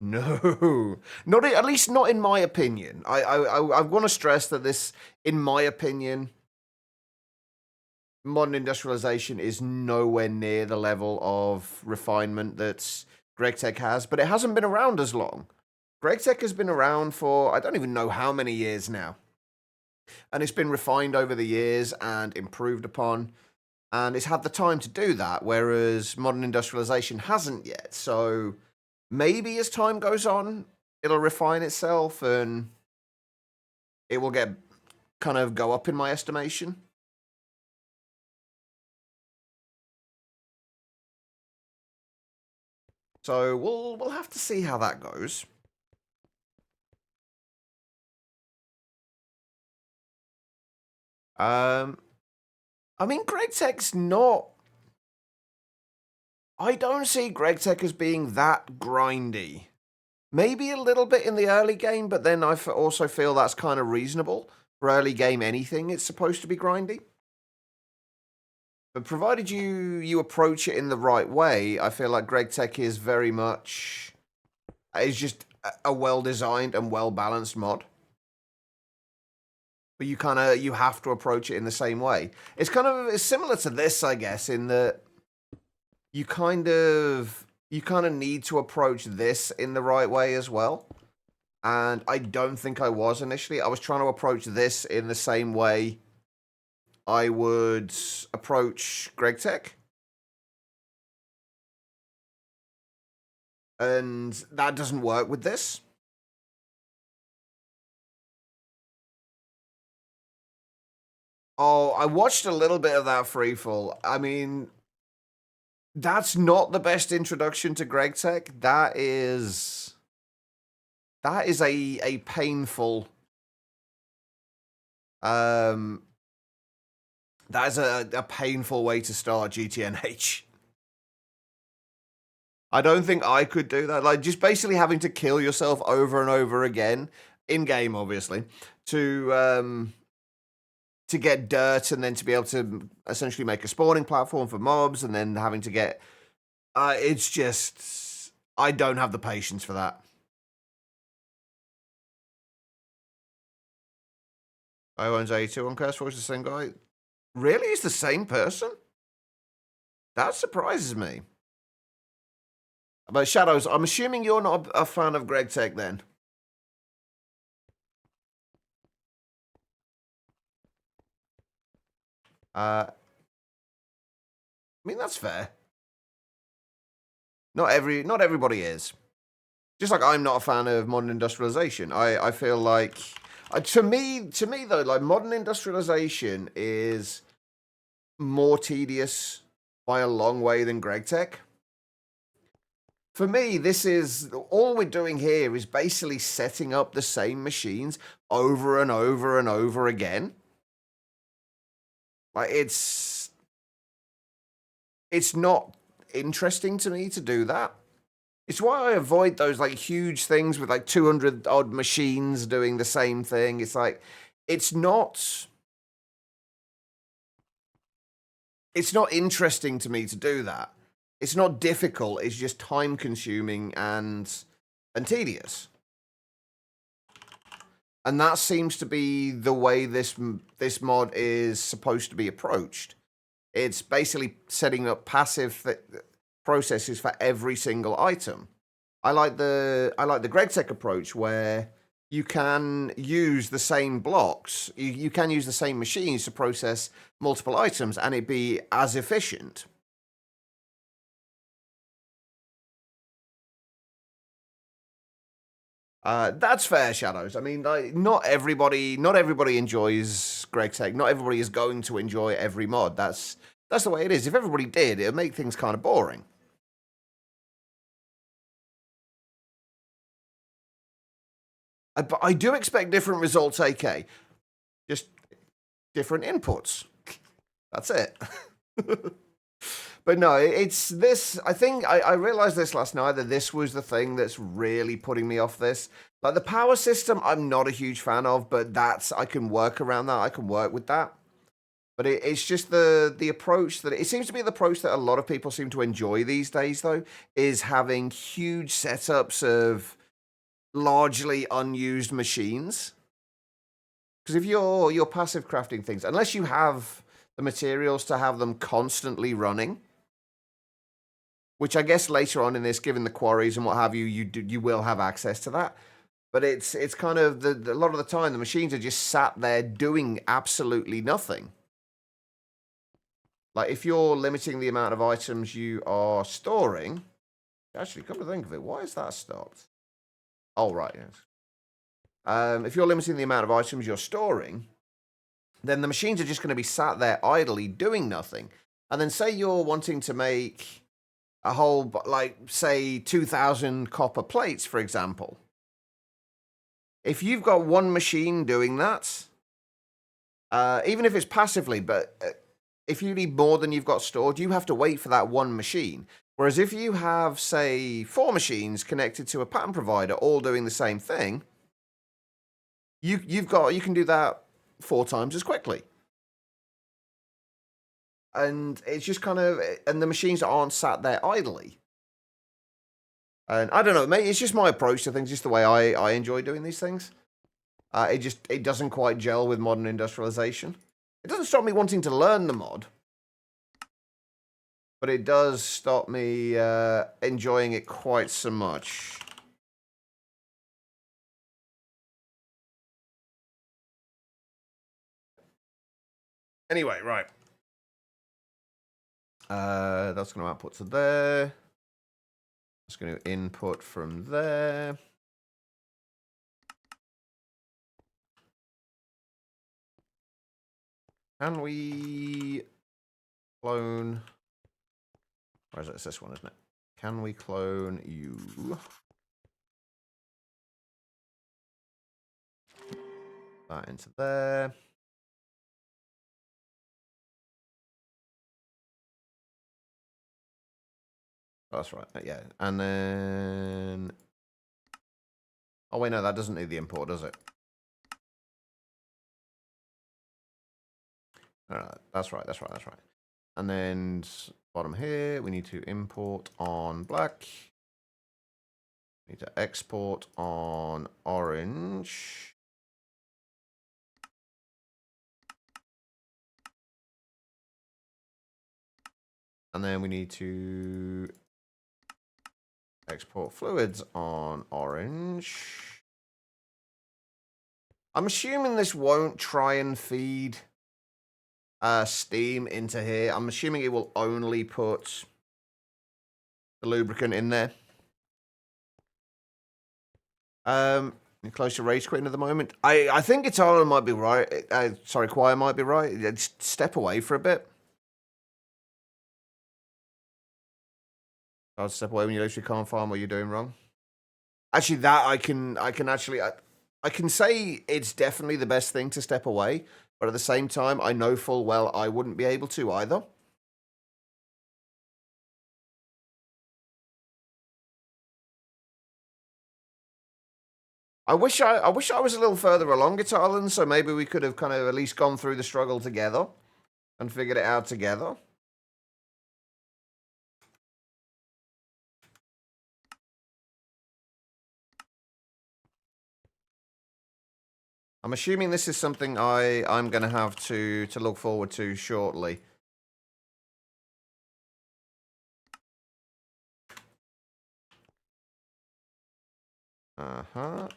No. Not at least not in my opinion. I want to stress that this, in my opinion, modern industrialization is nowhere near the level of refinement that GregTech has, but it hasn't been around as long. GregTech has been around for, I don't even know how many years now. And it's been refined over the years and improved upon. And it's had the time to do that, whereas modern industrialization hasn't yet. So maybe as time goes on, it'll refine itself and it will get kind of go up in my estimation. So we'll have to see how that goes. I mean, GregTech's not... I don't see GregTech as being that grindy. Maybe a little bit in the early game, but then I also feel that's kind of reasonable. For early game anything, it's supposed to be grindy. But provided you approach it in the right way, I feel like GregTech is very much... is just a well-designed and well-balanced mod. But you have to approach it in the same way. It's it's similar to this, I guess, in that you kind of need to approach this in the right way as well. And I don't think I was initially. I was trying to approach this in the same way I would approach GregTech. And that doesn't work with this. Oh, I watched a little bit of that freefall. I mean, that's not the best introduction to GregTech. That is a painful... that is a painful way to start GTNH. I don't think I could do that. Like, just basically having to kill yourself over and over again, in-game, obviously, to get dirt and then to be able to essentially make a spawning platform for mobs and then having to get... it's just... I don't have the patience for that. I owns A2 on CurseForge, the same guy. Really? It's the same person? That surprises me. But Shadows, I'm assuming you're not a fan of GregTech then. I mean, that's fair. Not everybody is. Just like I'm not a fan of modern industrialization. I feel like to me though, like modern industrialization is more tedious by a long way than GregTech. For me, this is all we're doing here is basically setting up the same machines over and over and over again. Like it's not interesting to me to do that. It's why I avoid those like huge things with like 200 odd machines doing the same thing. It's like it's not interesting to me to do that. It's not difficult, it's just time consuming and tedious. And that seems to be the way this mod is supposed to be approached. It's basically setting up passive processes for every single item. I like the GregTech approach where you can use the same blocks, you can use the same machines to process multiple items and it be as efficient. That's fair, Shadows. I mean, like, not everybody enjoys GregTech. Not everybody is going to enjoy every mod. That's That's the way it is. If everybody did, it would make things kind of boring. But I do expect different results, AK. Just different inputs. That's it. But no, it's this. I think I realized this last night, that this was the thing that's really putting me off this. Like the power system, I'm not a huge fan of, but I can work around that. I can work with that. But it's just the approach that it seems to be the approach that a lot of people seem to enjoy these days, though, is having huge setups of largely unused machines. Because if you're passive crafting things, unless you have the materials to have them constantly running, which I guess later on in this, given the quarries and what have you, you will have access to that. But it's kind of a lot of the time the machines are just sat there doing absolutely nothing. Like if you're limiting the amount of items you are storing, actually, come to think of it, why is that stopped? Oh right, yes. If you're limiting the amount of items you're storing, then the machines are just going to be sat there idly doing nothing. And then say you're wanting to make a whole, like, say, 2,000 copper plates, for example. If you've got one machine doing that, even if it's passively, but if you need more than you've got stored, you have to wait for that one machine. Whereas if you have, say, 4 machines connected to a pattern provider all doing the same thing, you can do that 4 times as quickly. And it's just kind of, and the machines aren't sat there idly. And I don't know, mate, it's just my approach to things, just the way I enjoy doing these things. It doesn't quite gel with modern industrialization. It doesn't stop me wanting to learn the mod, but it does stop me enjoying it quite so much. Anyway, right. That's going to output to there. That's going to input from there. Can we clone? Where is it? It's this one, isn't it? Can we clone you? That into there. Oh, that's right. Yeah. And then... Oh, wait, no, that doesn't need the import, does it? That's right. And then bottom here, we need to import on black. We need to export on orange. And then we need to export fluids on orange. I'm assuming this won't try and feed steam into here. I'm assuming it will only put the lubricant in there. You're close to rage quitting at the moment. I think Italo might be right. Sorry, Choir might be right. Just step away for a bit. I'll step away when you literally can't find what you're doing wrong. Actually, that I can actually I can say it's definitely the best thing to step away, but at the same time, I know full well I wouldn't be able to either. I wish I was a little further along it, Alan, so maybe we could have kind of at least gone through the struggle together and figured it out together. I'm assuming this is something I'm going to have to look forward to shortly.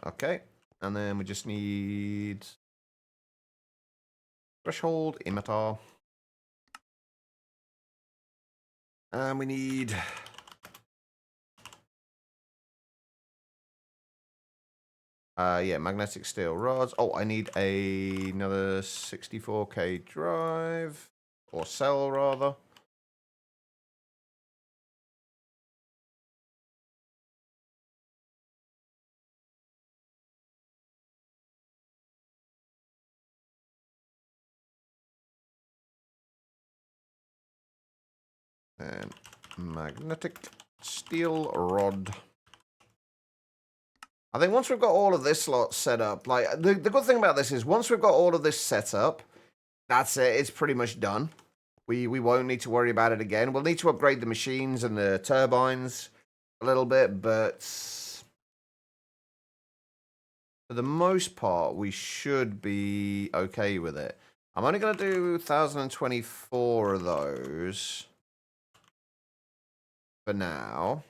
Okay. And then we just need threshold emitter. And we need yeah, magnetic steel rods. Oh, I need another 64K drive. Or sell, rather. And magnetic steel rod. I think once we've got all of this lot set up, like, the good thing about this is once we've got all of this set up, that's it. It's pretty much done. We won't need to worry about it again. We'll need to upgrade the machines and the turbines a little bit, but for the most part, we should be okay with it. I'm only going to do 1,024 of those for now.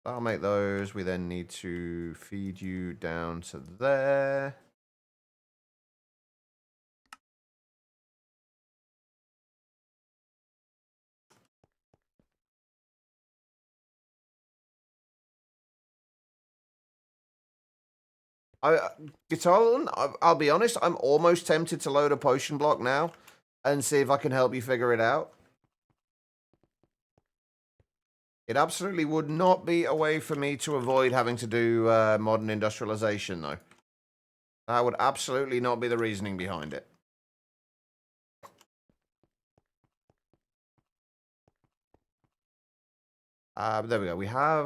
I'll make those. We then need to feed you down to there. I'll be honest, I'm almost tempted to load a potion block now and see if I can help you figure it out. It absolutely would not be a way for me to avoid having to do modern industrialization, though. That would absolutely not be the reasoning behind it. There we go.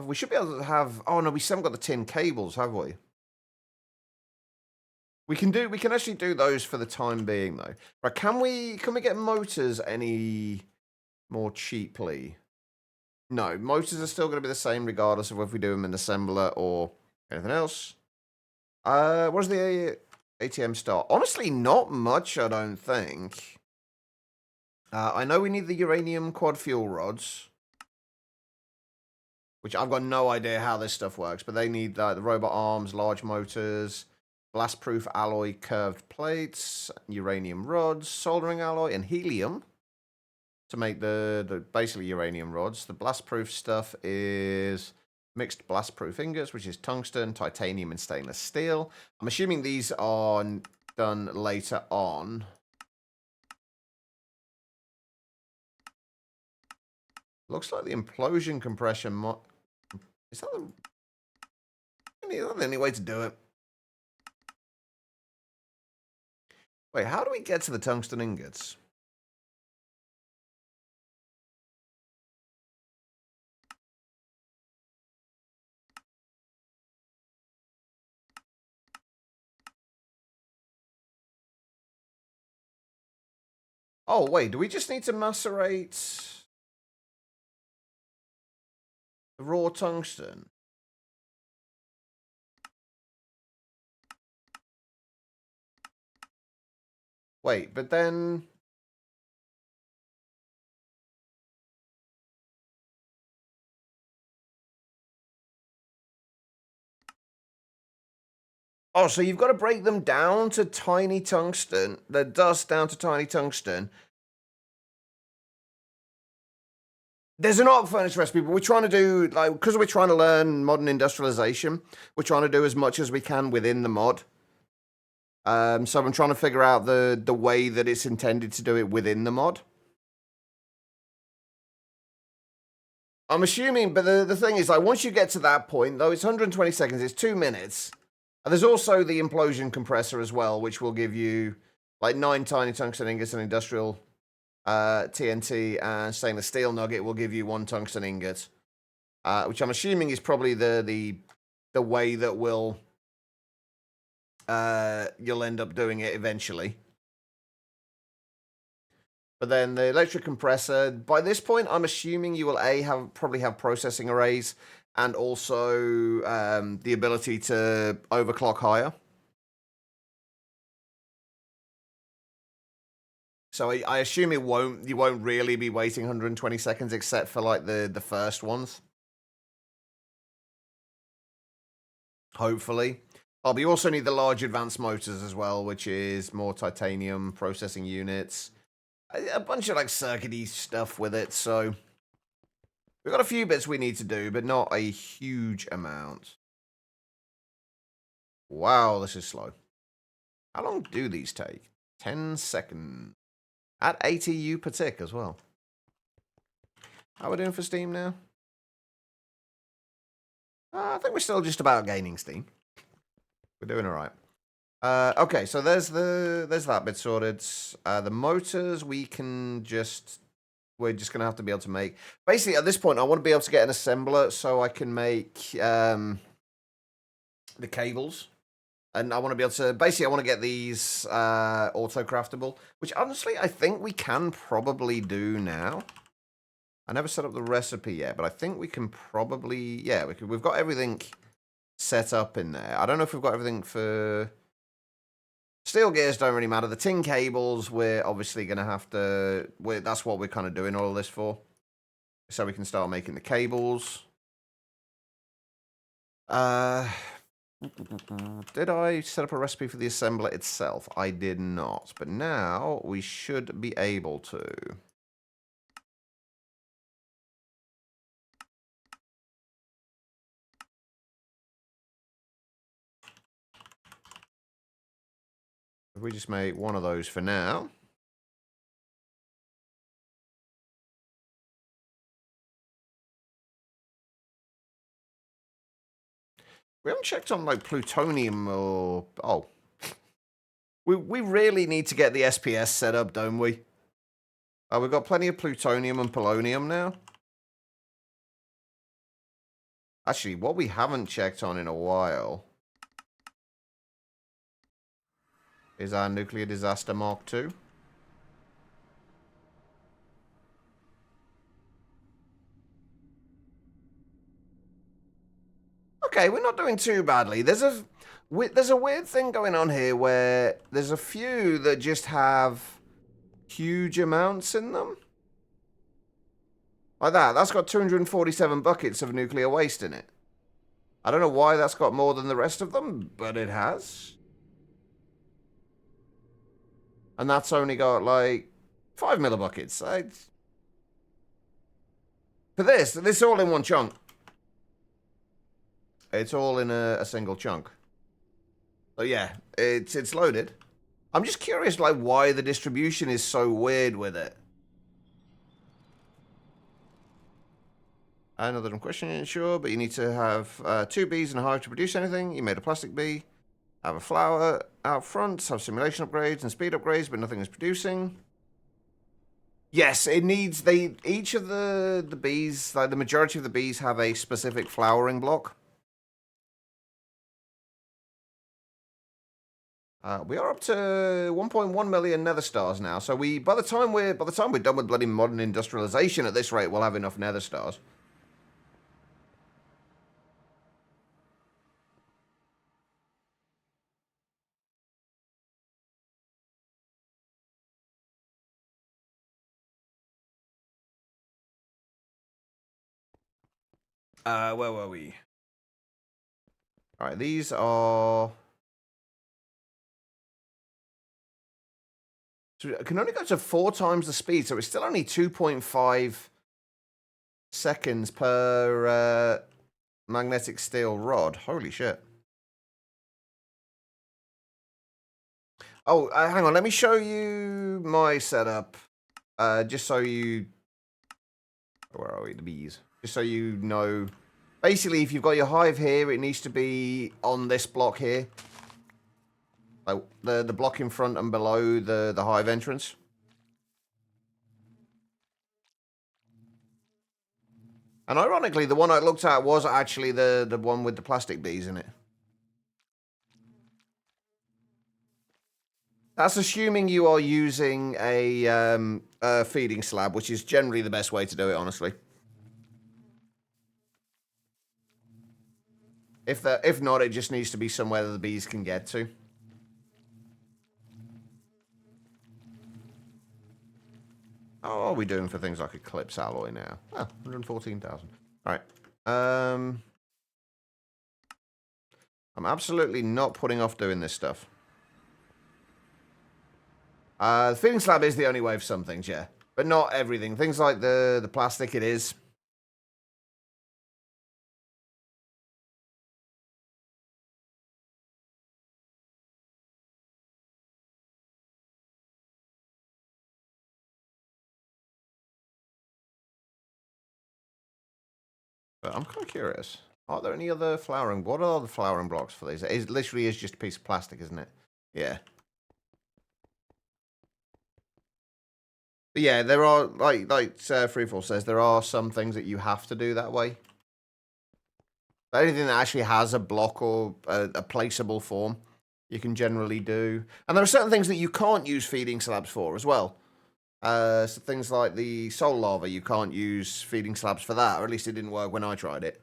We should be able to have. Oh no, we still haven't got the tin cables, have we? We can actually do those for the time being, though. Right? Can we get motors any more cheaply? No, motors are still going to be the same regardless of whether we do them in assembler or anything else. What does the ATM start? Honestly, not much, I don't think. I know we need the uranium quad fuel rods, which I've got no idea how this stuff works, but they need the robot arms, large motors, blast-proof alloy curved plates, uranium rods, soldering alloy, and helium to make the basically uranium rods. The blast-proof stuff is mixed blast-proof ingots, which is tungsten, titanium, and stainless steel. I'm assuming these are done later on. Looks like the implosion compression is that the only way to do it? Wait, how do we get to the tungsten ingots? Oh, wait, do we just need to macerate the raw tungsten? Wait, but then... Oh, so you've got to break them down to tiny tungsten, the dust down to tiny tungsten. There's an arc furnace recipe, but we're trying to do, like, because we're trying to learn modern industrialization, we're trying to do as much as we can within the mod. So I'm trying to figure out the way that it's intended to do it within the mod. I'm assuming, but the thing is, like, once you get to that point, though, it's 120 seconds, it's 2 minutes. And there's also the implosion compressor as well, which will give you, like, 9 tiny tungsten ingots and industrial TNT, and stainless steel nugget will give you 1 tungsten ingot. Which I'm assuming is probably the way that you'll end up doing it eventually. But then the electric compressor, by this point, I'm assuming you will probably have processing arrays and also the ability to overclock higher. So I assume you won't really be waiting 120 seconds except for like the first ones. Hopefully. Oh, but you also need the large advanced motors as well, which is more titanium processing units. A bunch of like circuity stuff with it, so we've got a few bits we need to do, but not a huge amount. Wow, this is slow. How long do these take? 10 seconds. At ATU per tick as well. How are we doing for Steam now? I think we're still just about gaining Steam. We're doing all right. Okay, so there's that bit sorted. The motors we're just gonna have to be able to make. Basically, at this point, I want to be able to get an assembler so I can make the cables, and I want to be able to. Basically, I want to get these auto craftable, which honestly I think we can probably do now. I never set up the recipe yet, but I think we can probably. Yeah, we've got everything set up in there. I don't know if we've got everything for. Steel gears don't really matter. The tin cables, we're obviously going to have to... that's what we're kind of doing all of this for. So we can start making the cables. Did I set up a recipe for the assembler itself? I did not. But now we should be able to. If we just make one of those for now. We haven't checked on, like, plutonium or... Oh. We really need to get the SPS set up, don't we? We've got plenty of plutonium and polonium now. Actually, what we haven't checked on in a while is our nuclear disaster Mark II. Okay, we're not doing too badly. There's a weird thing going on here where there's a few that just have huge amounts in them. Like that. That's got 247 buckets of nuclear waste in it. I don't know why that's got more than the rest of them, but it has. And that's only got, like, 5 millibuckets. For this all in one chunk. It's all in a single chunk. So yeah, it's loaded. I'm just curious, like, why the distribution is so weird with it. I know that I'm questioning it, sure, but you need to have 2 bees and a hive to produce anything. You made a plastic bee. Have a flower out front. Have simulation upgrades and speed upgrades, but nothing is producing. Yes, it needs... each of the bees, like the majority of the bees, have a specific flowering block. We are up to 1.1 million nether stars now. So by the time we're done with bloody modern industrialization at this rate, we'll have enough nether stars. Where were we? All right, these are... So it can only go to 4 times the speed, so it's still only 2.5 seconds per magnetic steel rod. Holy shit. Oh, hang on. Let me show you my setup. Just so you... Where are we? The bees. Just so you know. Basically, if you've got your hive here, it needs to be on this block here. Like the block in front and below the hive entrance. And ironically, the one I looked at was actually the one with the plastic bees in it. That's assuming you are using a feeding slab, which is generally the best way to do it, honestly. If not, it just needs to be somewhere that the bees can get to. How are we doing for things like Eclipse Alloy now? Oh, 114,000. All right. I'm absolutely not putting off doing this stuff. The feeding slab is the only way of some things, yeah. But not everything. Things like the plastic, it is. But I'm kind of curious. Are there any other flowering? What are the flowering blocks for these? It literally is just a piece of plastic, isn't it? Yeah. But yeah, there are, like Freefall says, there are some things that you have to do that way. But anything that actually has a block or a placeable form, you can generally do. And there are certain things that you can't use feeding slabs for as well. So things like the soul lava, you can't use feeding slabs for that, or at least it didn't work when I tried it.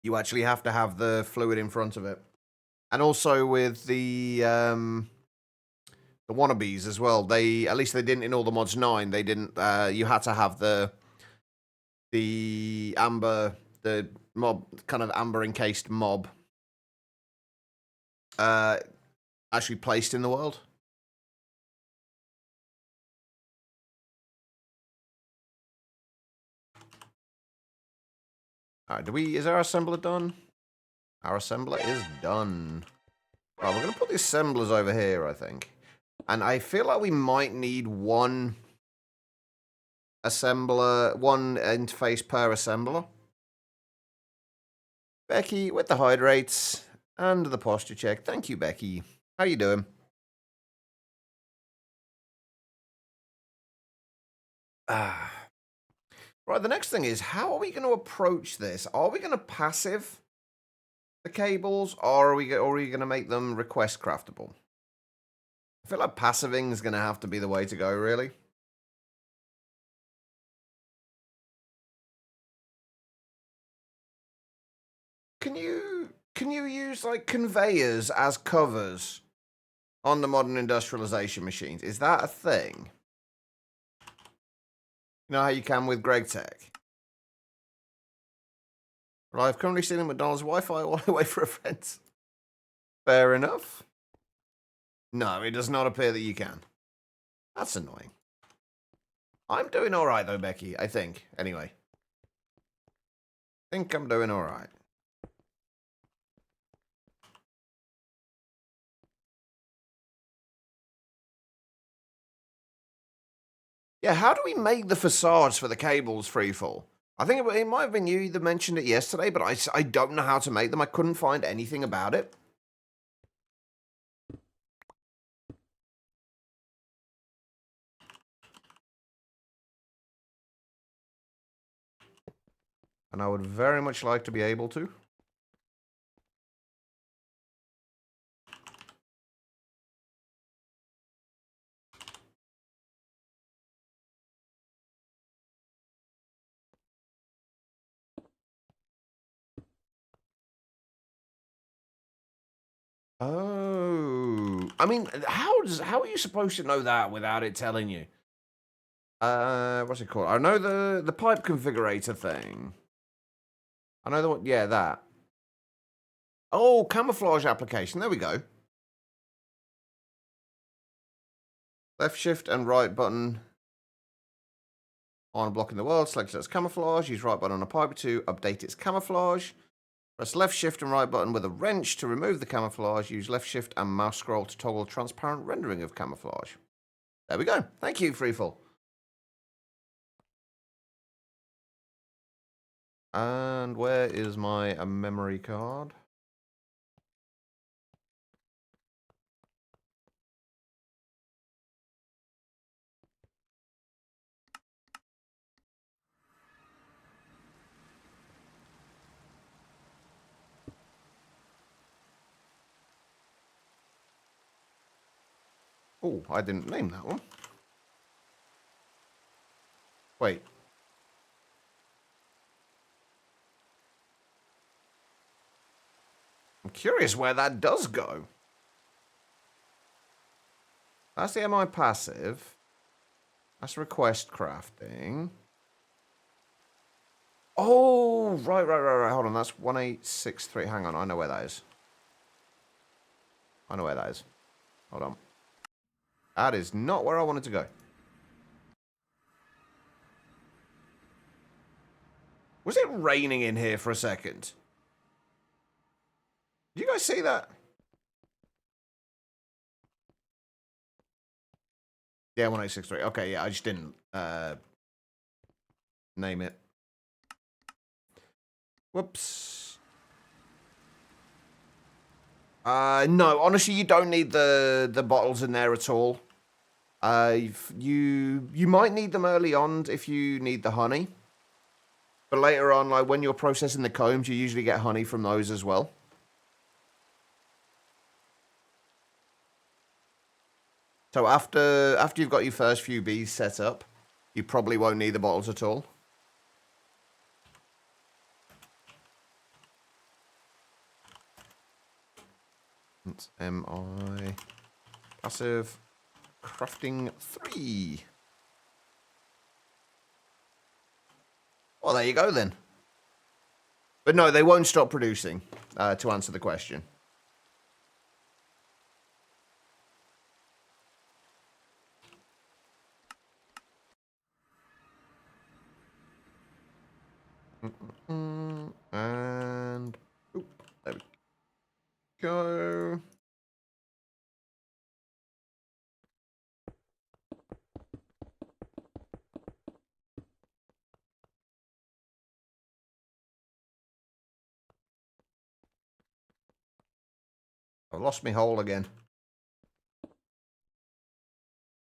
You actually have to have the fluid in front of it. And also with the wannabes as well. They, at least they didn't in all the mods 9. They didn't. You had to have the amber, the mob, kind of amber encased mob, actually placed in the world. All right, is our assembler done? Our assembler is done. Right, we're gonna put the assemblers over here, I think. And I feel like we might need one assembler, one interface per assembler. Becky with the hydrates and the posture check. Thank you, Becky. How you doing? Right, the next thing is, how are we going to approach this? Are we going to passive the cables, or are we going to make them request craftable? I feel like passiving is going to have to be the way to go, really. Can you use like conveyors as covers on the modern industrialization machines? Is that a thing? You know how you can with GregTech? Well, I've currently seen a McDonald's Wi-Fi while I wait for a friend. Fair enough. No, it does not appear that you can. That's annoying. I'm doing alright though, Becky, I think. Anyway. I think I'm doing alright. Yeah, how do we make the facades for the cables freefall? I think it might have been you that mentioned it yesterday, but I don't know how to make them. I couldn't find anything about it. And I would very much like to be able to. Oh, I mean, how are you supposed to know that without it telling you? What's it called? I know the pipe configurator thing. I know the one, yeah, that. Oh, camouflage application. There we go. Left shift and right button on a block in the world. Select it as camouflage. Use right button on a pipe to update its camouflage. Press left shift and right button with a wrench to remove the camouflage. Use left shift and mouse scroll to toggle transparent rendering of camouflage. There we go. Thank you, Freefall. And where is my memory card? Oh, I didn't name that one. Wait. I'm curious where that does go. That's the MI passive. That's request crafting. Oh, right. Hold on, that's 1863. Hang on, I know where that is. Hold on. That is not where I wanted to go. Was it raining in here for a second? Did you guys see that? Yeah, 1863. Okay, yeah, I just didn't name it. Whoops. No, honestly, you don't need the bottles in there at all. You might need them early on if you need the honey. But later on, like when you're processing the combs, you usually get honey from those as well. So after you've got your first few bees set up, you probably won't need the bottles at all. It's MI passive crafting 3. Well, there you go then. But no, they won't stop producing, to answer the question. And oop, there we go. I've lost my hole again.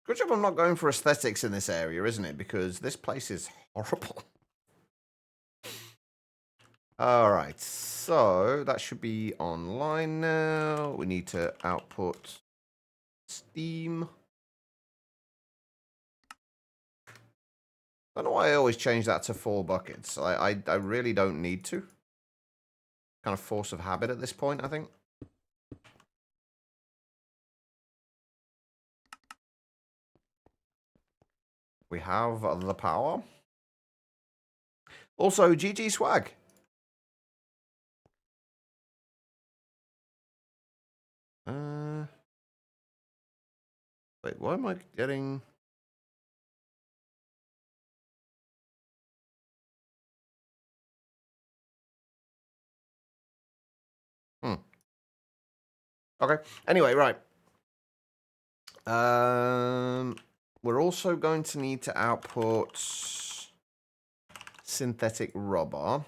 Good job I'm not going for aesthetics in this area, isn't it? Because this place is horrible. Alright, so that should be online now. We need to output Steam. I don't know why I always change that to 4 buckets. I really don't need to. Kind of force of habit at this point, I think. We have the power. Also, GG swag. Wait, why am I getting... Okay. Anyway, right. We're also going to need to output synthetic rubber,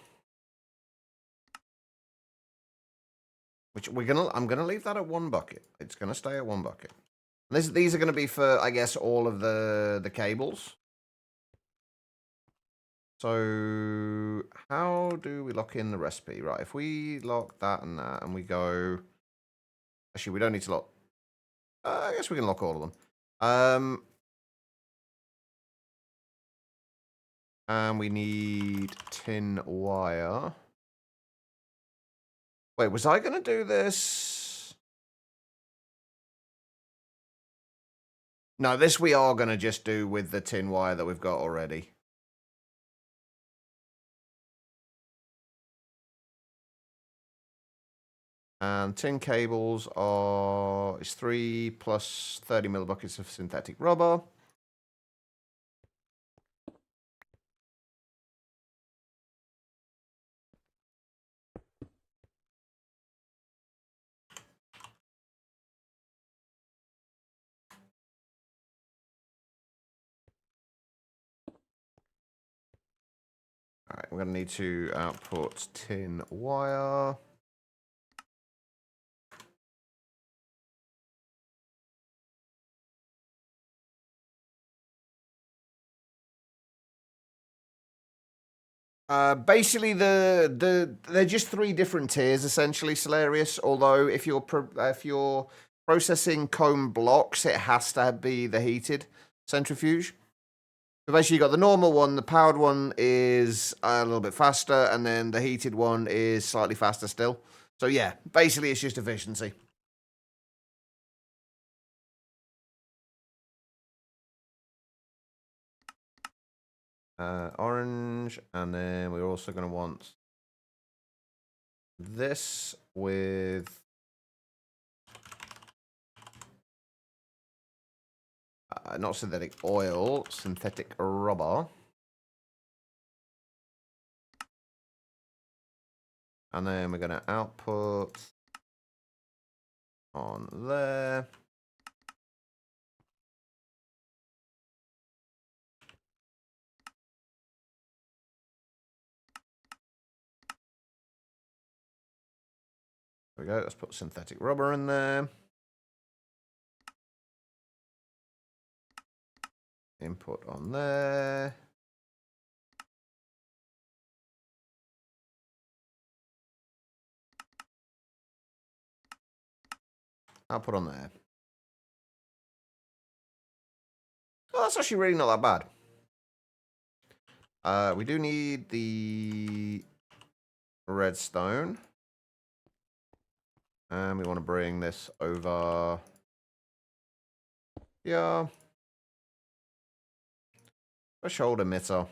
which I'm gonna leave that at 1 bucket. It's gonna stay at 1 bucket. These are gonna be for, I guess, all of the cables. So how do we lock in the recipe? Right, if we lock that and that, and we go. Actually, we don't need to lock. I guess we can lock all of them. And we need tin wire. Wait, was I going to do this? No, this we are going to just do with the tin wire that we've got already. And tin cables is 3 plus 30 millibuckets of synthetic rubber. All right, we're going to need to output tin wire. Basically, they're just 3 different tiers essentially, Solarius. Although if you're processing comb blocks, it has to be the heated centrifuge. So basically, you got the normal one, the powered one is a little bit faster, and then the heated one is slightly faster still. So yeah, basically it's just efficiency. Orange, and then we're also going to want this with not synthetic oil, synthetic rubber. And then we're going to output on there. we go. Let's put synthetic rubber in there. Input on there. Output on there. Oh, that's actually really not that bad. We do need the redstone. And we want to bring this over here. A shoulder emitter.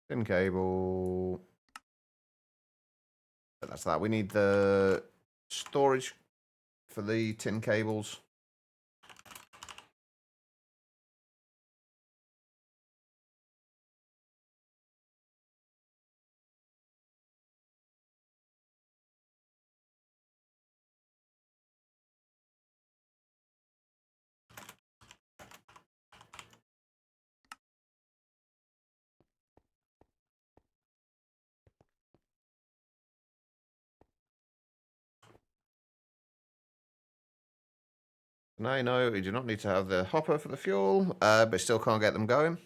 Tin cable. But that's that. We need the storage for the tin cables. No, we do not need to have the hopper for the fuel, but still can't get them going.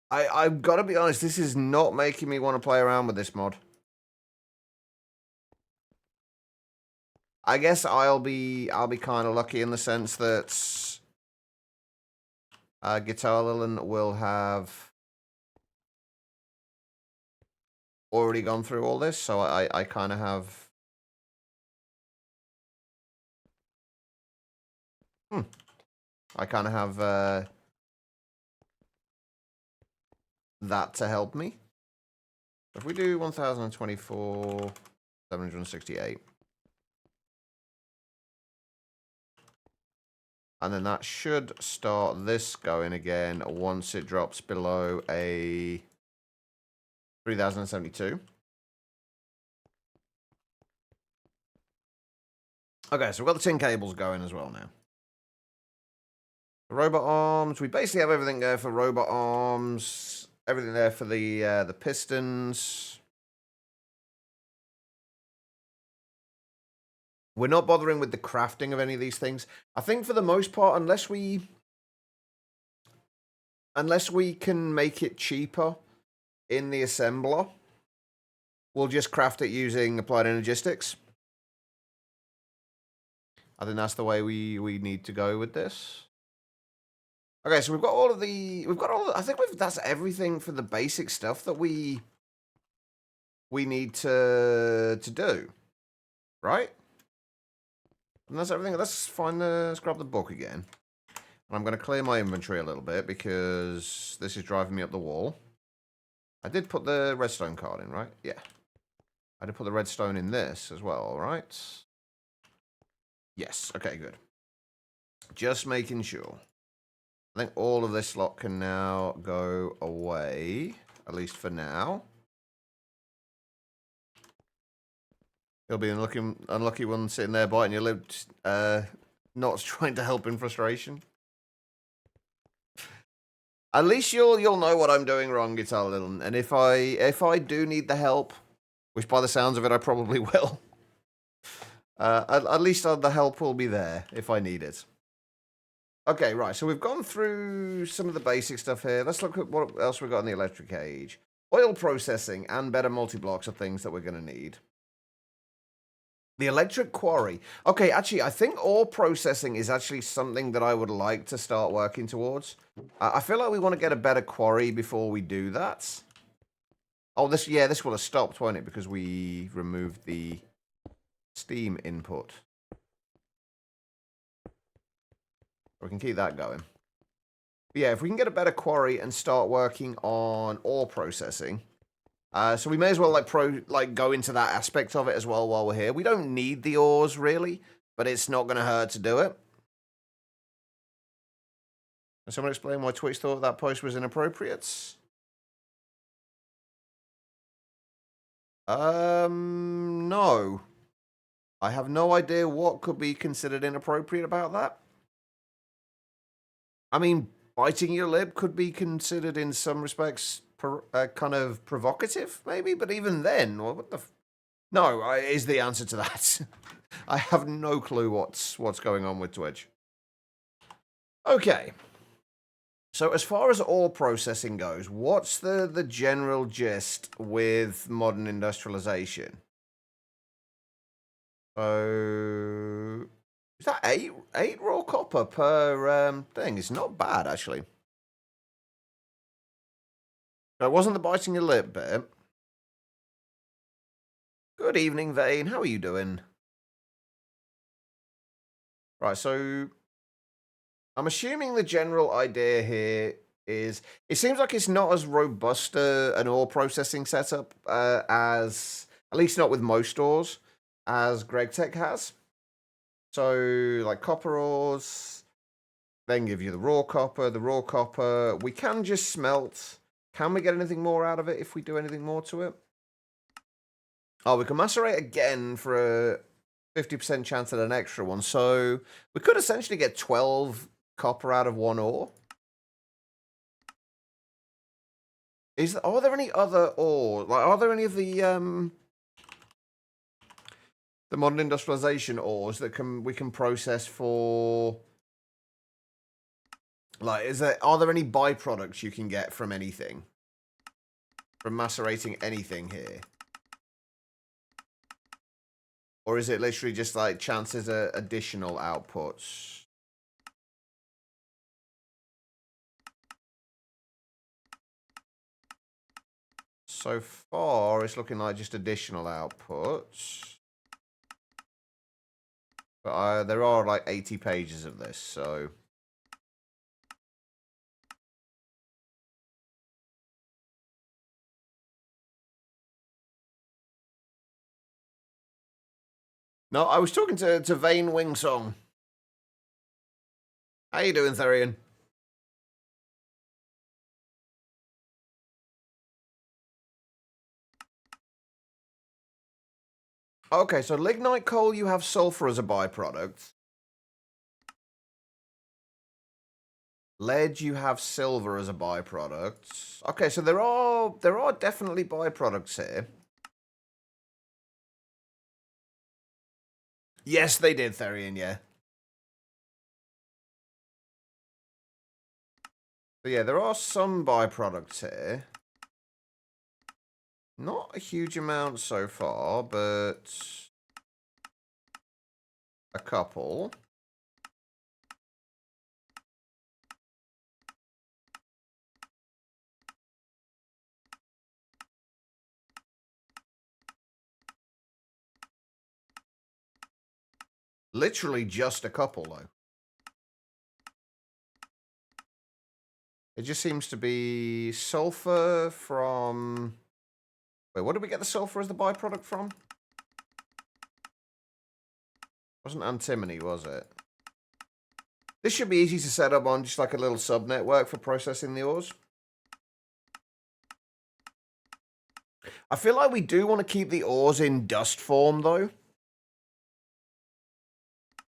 I've got to be honest, this is not making me want to play around with this mod. I guess I'll be kind of lucky in the sense that Guitar Lilin will have already gone through all this, so I kind of have. I kind of have that to help me. If we do 1024, 768. And then that should start this going again once it drops below a 3072. Okay, so we've got the tin cables going as well now. The robot arms, we basically have everything there for robot arms, everything there for the pistons. We're not bothering with the crafting of any of these things. I think for the most part, unless we can make it cheaper in the assembler, we'll just craft it using applied energistics. I think that's the way we need to go with this. Okay, so we've got all of the, I think that's everything for the basic stuff that we need to do, right? And that's everything. Let's let's grab the book again. And I'm going to clear my inventory a little bit because this is driving me up the wall. I did put the redstone card in, right? Yeah. I did put the redstone in this as well, all right? Yes, okay, good. Just making sure. I think all of this lot can now go away, at least for now. He'll be an unlucky one sitting there biting your lip, not trying to help in frustration. At least you'll know what I'm doing wrong, Guitar Lilin. And if I do need the help, which by the sounds of it I probably will, at least the help will be there if I need it. Okay, right. So we've gone through some of the basic stuff here. Let's look at what else we've got in the electric age. Oil processing and better multi-blocks are things that we're going to need. The electric quarry. Okay, actually, I think ore processing is actually something that I would like to start working towards. I feel like we want to get a better quarry before we do that. Oh, this will have stopped, won't it? Because we removed the steam input. We can keep that going. But yeah, if we can get a better quarry and start working on ore processing. So we may as well go into that aspect of it as well while we're here. We don't need the ores really, but it's not going to hurt to do it. Can someone explain why Twitch thought that post was inappropriate? No. I have no idea what could be considered inappropriate about that. I mean, biting your lip could be considered in some respects kind of provocative, maybe. But even then, what the? No, is the answer to that. I have no clue what's going on with Twitch. Okay. So as far as ore processing goes, what's the general gist with modern industrialization? So is that eight raw copper per thing? It's not bad actually. So it wasn't the biting your lip bit. Good evening, Vane. How are you doing? Right, so I'm assuming the general idea here is it seems like it's not as robust an ore processing setup as, at least not with most ores, as GregTech has. So, like copper ores, then give you the raw copper. The raw copper, we can just smelt. Can we get anything more out of it if we do anything more to it? Oh, we can macerate again for a 50% chance at an extra one. So we could essentially get 12 copper out of one ore. Are there any other ore? Like, are there any of the modern industrialization ores that we can process for? Like, are there any byproducts you can get from anything? From macerating anything here? Or is it literally just like chances at additional outputs? So far, it's looking like just additional outputs. But there are like 80 pages of this, so... No, I was talking to Vane Wingsong. How you doing, Therian? Okay, so lignite coal, you have sulfur as a byproduct. Lead, you have silver as a byproduct. Okay, so there are definitely byproducts here. Yes, they did, Therian, yeah. So yeah, there are some byproducts here. Not a huge amount so far, but a couple. Literally just a couple, though. It just seems to be sulfur from... Wait, what did we get the sulfur as the byproduct from? Wasn't antimony, was it? This should be easy to set up on just like a little sub-network for processing the ores. I feel like we do want to keep the ores in dust form, though.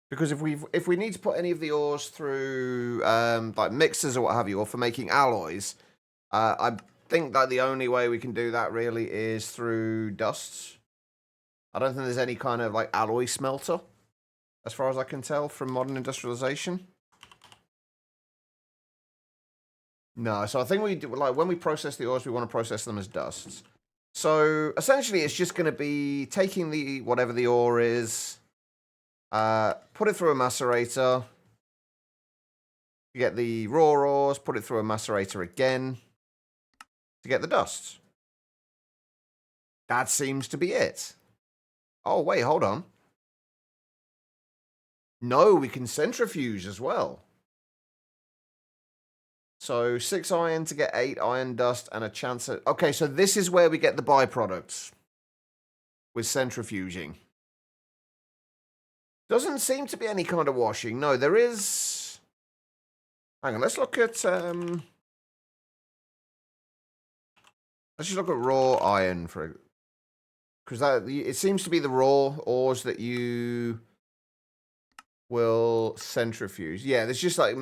Because if we need to put any of the ores through like mixers or what have you, or for making alloys, I think that the only way we can do that really is through dusts. I don't think there's any kind of like alloy smelter, as far as I can tell from modern industrialization. No, so I think we do, like when we process the ores, we want to process them as dusts. So essentially, it's just going to be taking the whatever the ore is. Put it through a macerator. You get the raw ores, put it through a macerator again to get the dust. That seems to be it. Oh, wait, hold on. No, we can centrifuge as well. So 6 iron to get 8 iron dust and a chance at... Okay, so this is where we get the byproducts with centrifuging. Doesn't seem to be any kind of washing. No, there is... Hang on, let's look at... Let's just look at raw iron for... Because it seems to be the raw ores that you will centrifuge. Yeah, there's just like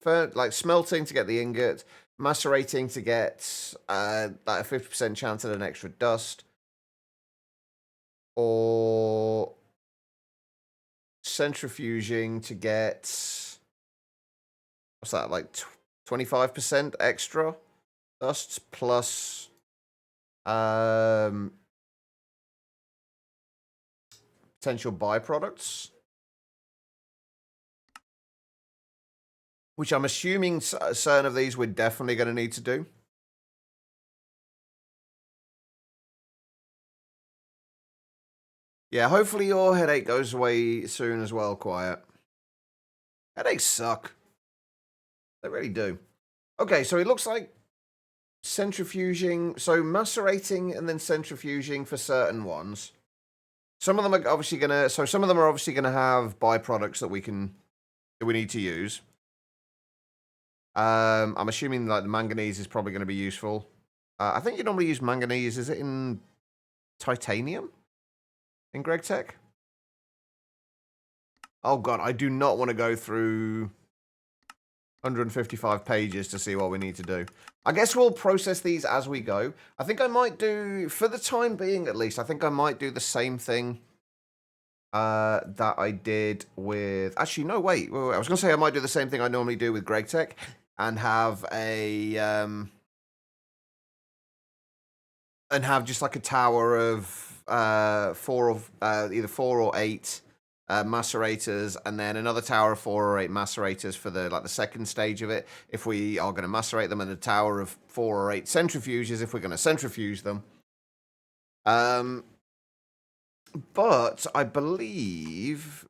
like smelting to get the ingot, macerating to get like a 50% chance at an extra dust, or centrifuging to get, what's that, like 25% extra dust plus potential byproducts, which I'm assuming certain of these we're definitely going to need to do. Yeah, hopefully your headache goes away soon as well, Quiet. Headaches suck. They really do. Okay, so it looks like centrifuging, so macerating and then centrifuging for certain ones. Some of them are obviously gonna, so some of them are obviously gonna have byproducts that we need to use. I'm assuming like the manganese is probably going to be useful. I think you normally use manganese. Is it in titanium? In GregTech? Oh god, I do not want to go through 155 pages to see what we need to do. I guess we'll process these as we go. I think I might do, for the time being at least, I think I might do the same thing that I did with... Actually, no, wait. I was going to say I might do the same thing I normally do with GregTech and have a... and have just like a tower of either 4 or 8 macerators, and then another tower of 4 or 8 macerators for the second stage of it, if we are going to macerate them, and a tower of 4 or 8 centrifuges if we're going to centrifuge them. But I believe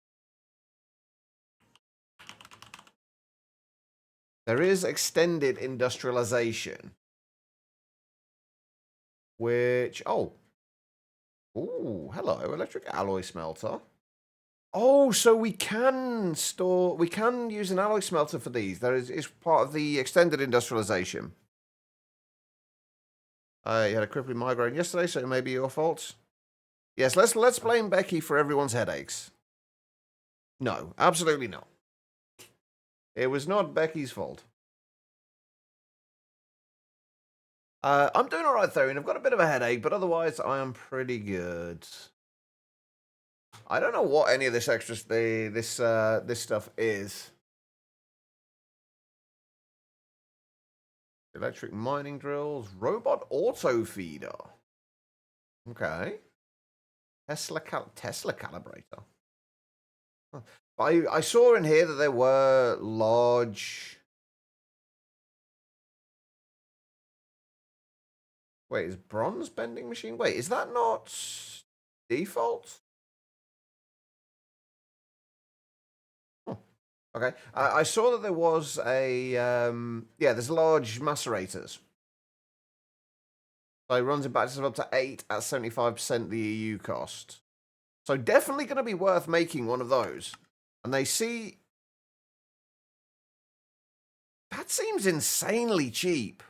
there is extended industrialization, which, ooh, hello, electric alloy smelter. Oh, so we can use an alloy smelter for these. That is part of the extended industrialization. You had a crippling migraine yesterday, so it may be your fault. Yes, let's blame Becky for everyone's headaches. No, absolutely not. It was not Becky's fault. I'm doing all right, though, and I've got a bit of a headache, but otherwise I am pretty good. I don't know what any of this this stuff is. Electric mining drills, robot auto feeder. Okay. Tesla calibrator. Huh. I saw in here that there were large... Wait, is bronze bending machine? Wait, is that not default? Okay. I saw that there was a... there's large macerators. So it runs in batches of up to 8 at 75% the EU cost. So definitely going to be worth making one of those. And they see... That seems insanely cheap.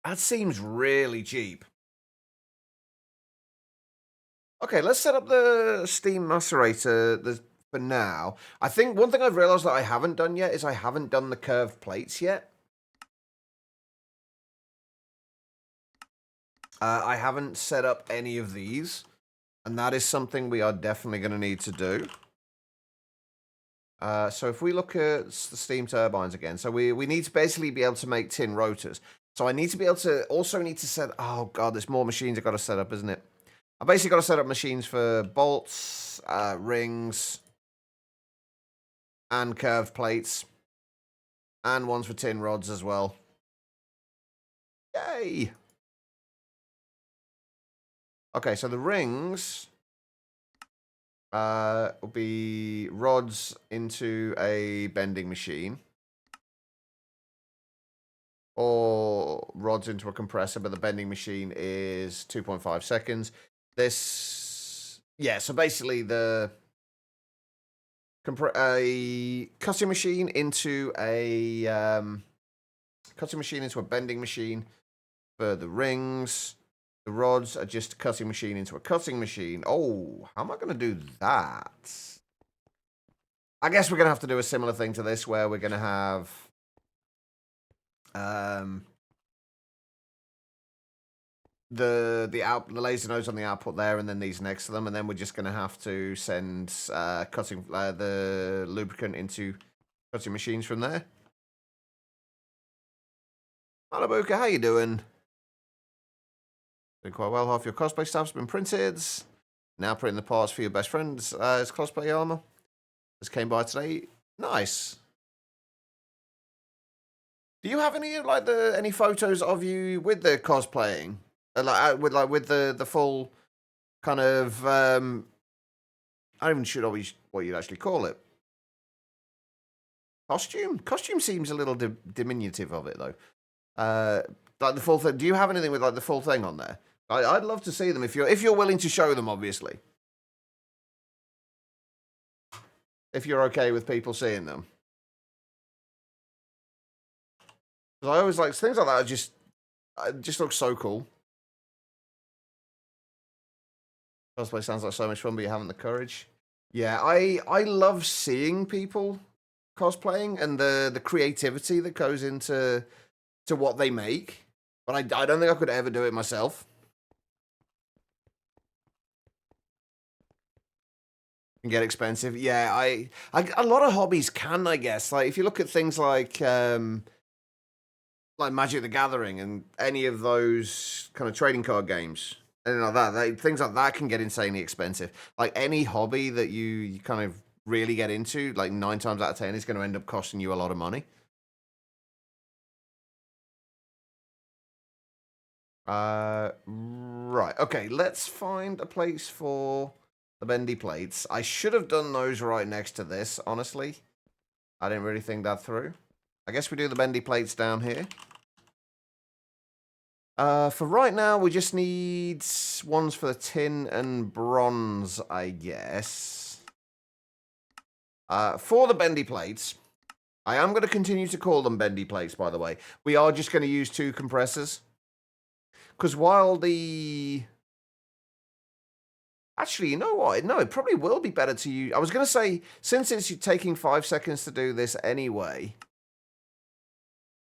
That seems really cheap. Okay, let's set up the steam macerator for now. I think one thing I've realized that I haven't done yet is I haven't done the curved plates yet. I haven't set up any of these, and that is something we are definitely going to need to do. So if we look at the steam turbines again, so we need to basically be able to make tin rotors. So I need to be able to, set, oh god, there's more machines I've got to set up, isn't it? I basically got to set up machines for bolts, rings, and curved plates, and ones for tin rods as well. Yay! Okay, so the rings will be rods into a bending machine, or rods into a compressor, but the bending machine is 2.5 seconds. So basically the a cutting machine into a bending machine for the rings, The rods are just a cutting machine into a cutting machine. Oh, how am I going to do that? I guess we're going to have to do a similar thing to this where we're going to have the laser nodes on the output there, and then these next to them, and then we're just going to have to send the lubricant into cutting machines from there. Malabuka, how you doing? Doing quite well. Half your cosplay stuff's been printed. Now printing the parts for your best friend's cosplay armor. This came by today. Nice. Do you have any any photos of you with the cosplaying? With the full kind of I don't even sure what you'd actually call it. Costume? Costume seems a little diminutive of it though. Like the full thing. Do you have anything with like the full thing on there? I'd love to see them if you're willing to show them, obviously. If you're okay with people seeing them. Because I always like things like that. Just look so cool. Cosplay sounds like so much fun, but you haven't the courage. Yeah, I love seeing people cosplaying and the creativity that goes into what they make. But I don't think I could ever do it myself. Can get expensive. Yeah, a lot of hobbies can, I guess. Like if you look at things like Magic the Gathering and any of those kind of trading card games, anything like that, things like that can get insanely expensive. Like any hobby that you kind of really get into, like 9 times out of 10 is going to end up costing you a lot of money. Right. Okay, let's find a place for the bendy plates. I should have done those right next to this, honestly. I didn't really think that through. I guess we do the bendy plates down here. For right now, we just need ones for the tin and bronze, I guess. For the bendy plates, I am going to continue to call them bendy plates, by the way. We are just going to use 2 compressors. Because while the... Actually, you know what? No, it probably will be better to use... I was going to say, since it's taking 5 seconds to do this anyway,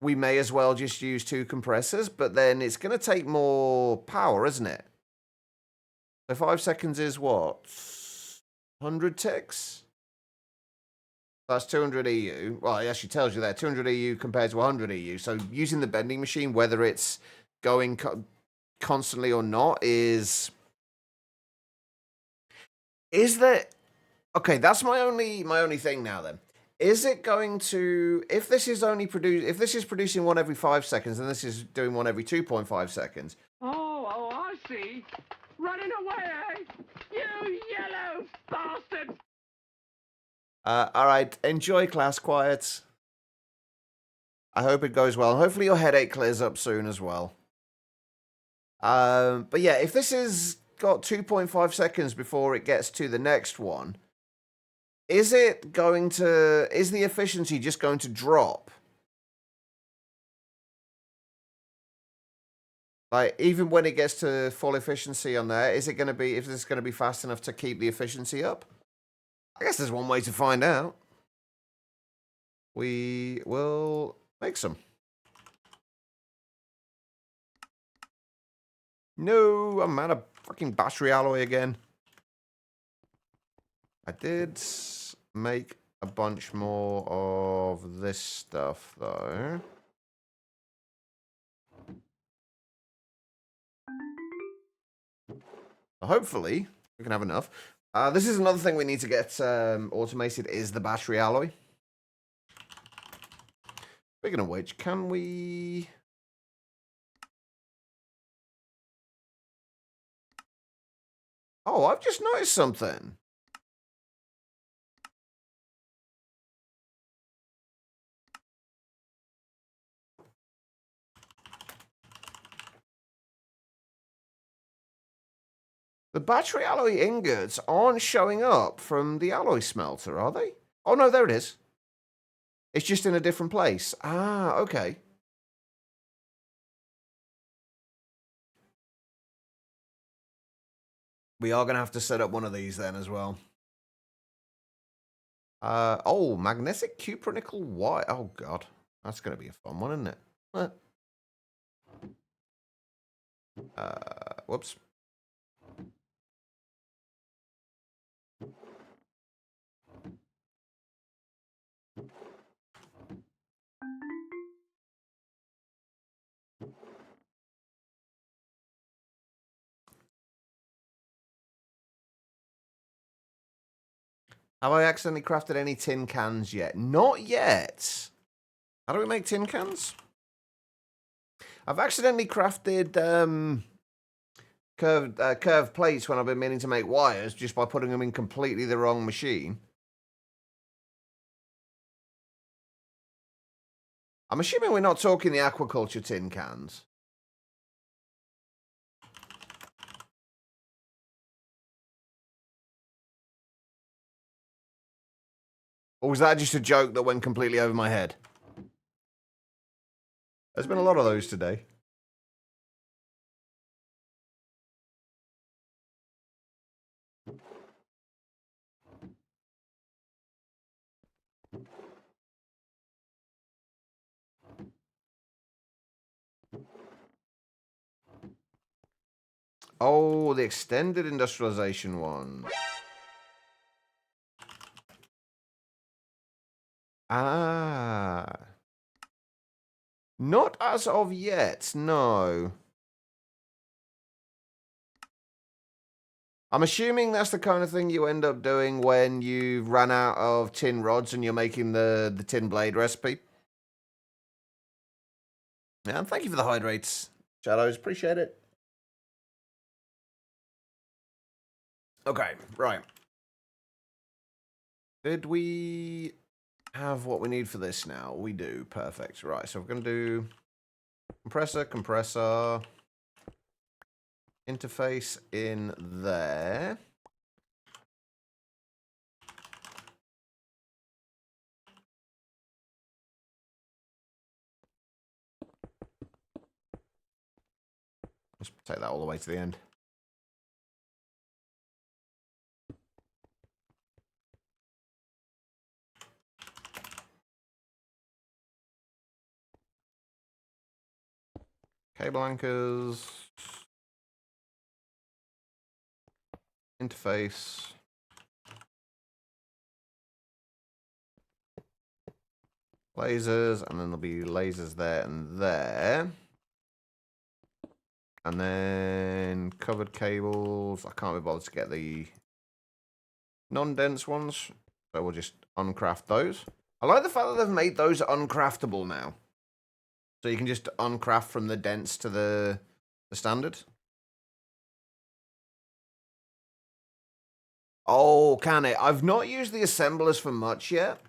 we may as well just use 2 compressors, but then it's going to take more power, isn't it? So 5 seconds is what? 100 ticks? That's 200 EU. Well, it actually tells you there, 200 EU compared to 100 EU. So using the bending machine, whether it's going constantly or not, is there... Okay, that's my only thing now then. Is it going to, if this is producing one every 5 seconds and this is doing one every 2.5 seconds? Oh, I see. Running away, eh? You yellow bastard! All right, enjoy class, quiet. I hope it goes well. Hopefully your headache clears up soon as well. But yeah, if this has got 2.5 seconds before it gets to the next one, is the efficiency just going to drop? Like, even when it gets to full efficiency on there, is this going to be fast enough to keep the efficiency up? I guess there's one way to find out. We will make some. No, I'm out of fucking battery alloy again. I did make a bunch more of this stuff, though. Hopefully, we can have enough. This is another thing we need to get automated, is the battery alloy. Speaking of which, can we... Oh, I've just noticed something. The battery alloy ingots aren't showing up from the alloy smelter, are they? Oh, no, there it is. It's just in a different place. Ah, okay. We are going to have to set up one of these then as well. Oh, magnetic cupronickel white. Oh, God. That's going to be a fun one, isn't it? Whoops. Have I accidentally crafted any tin cans yet? Not yet. How do we make tin cans? I've accidentally crafted curved plates when I've been meaning to make wires just by putting them in completely the wrong machine. I'm assuming we're not talking the aquaculture tin cans. Or was that just a joke that went completely over my head? There's been a lot of those today. Oh, the extended industrialization one. Ah. Not as of yet, no. I'm assuming that's the kind of thing you end up doing when you've run out of tin rods and you're making the tin blade recipe. Yeah, and thank you for the hydrates, Shadows. Appreciate it. Okay, right. Did we have what we need for this now? We do. Perfect. Right, so we're going to do compressor, interface in there. Let's take that all the way to the end. Cable anchors. Interface. Lasers, and then there'll be lasers there and there. And then covered cables. I can't be bothered to get the non-dense ones, so we'll just uncraft those. I like the fact that they've made those uncraftable now. So you can just uncraft from the dense to the standard. Oh, can it? I've not used the assemblers for much yet.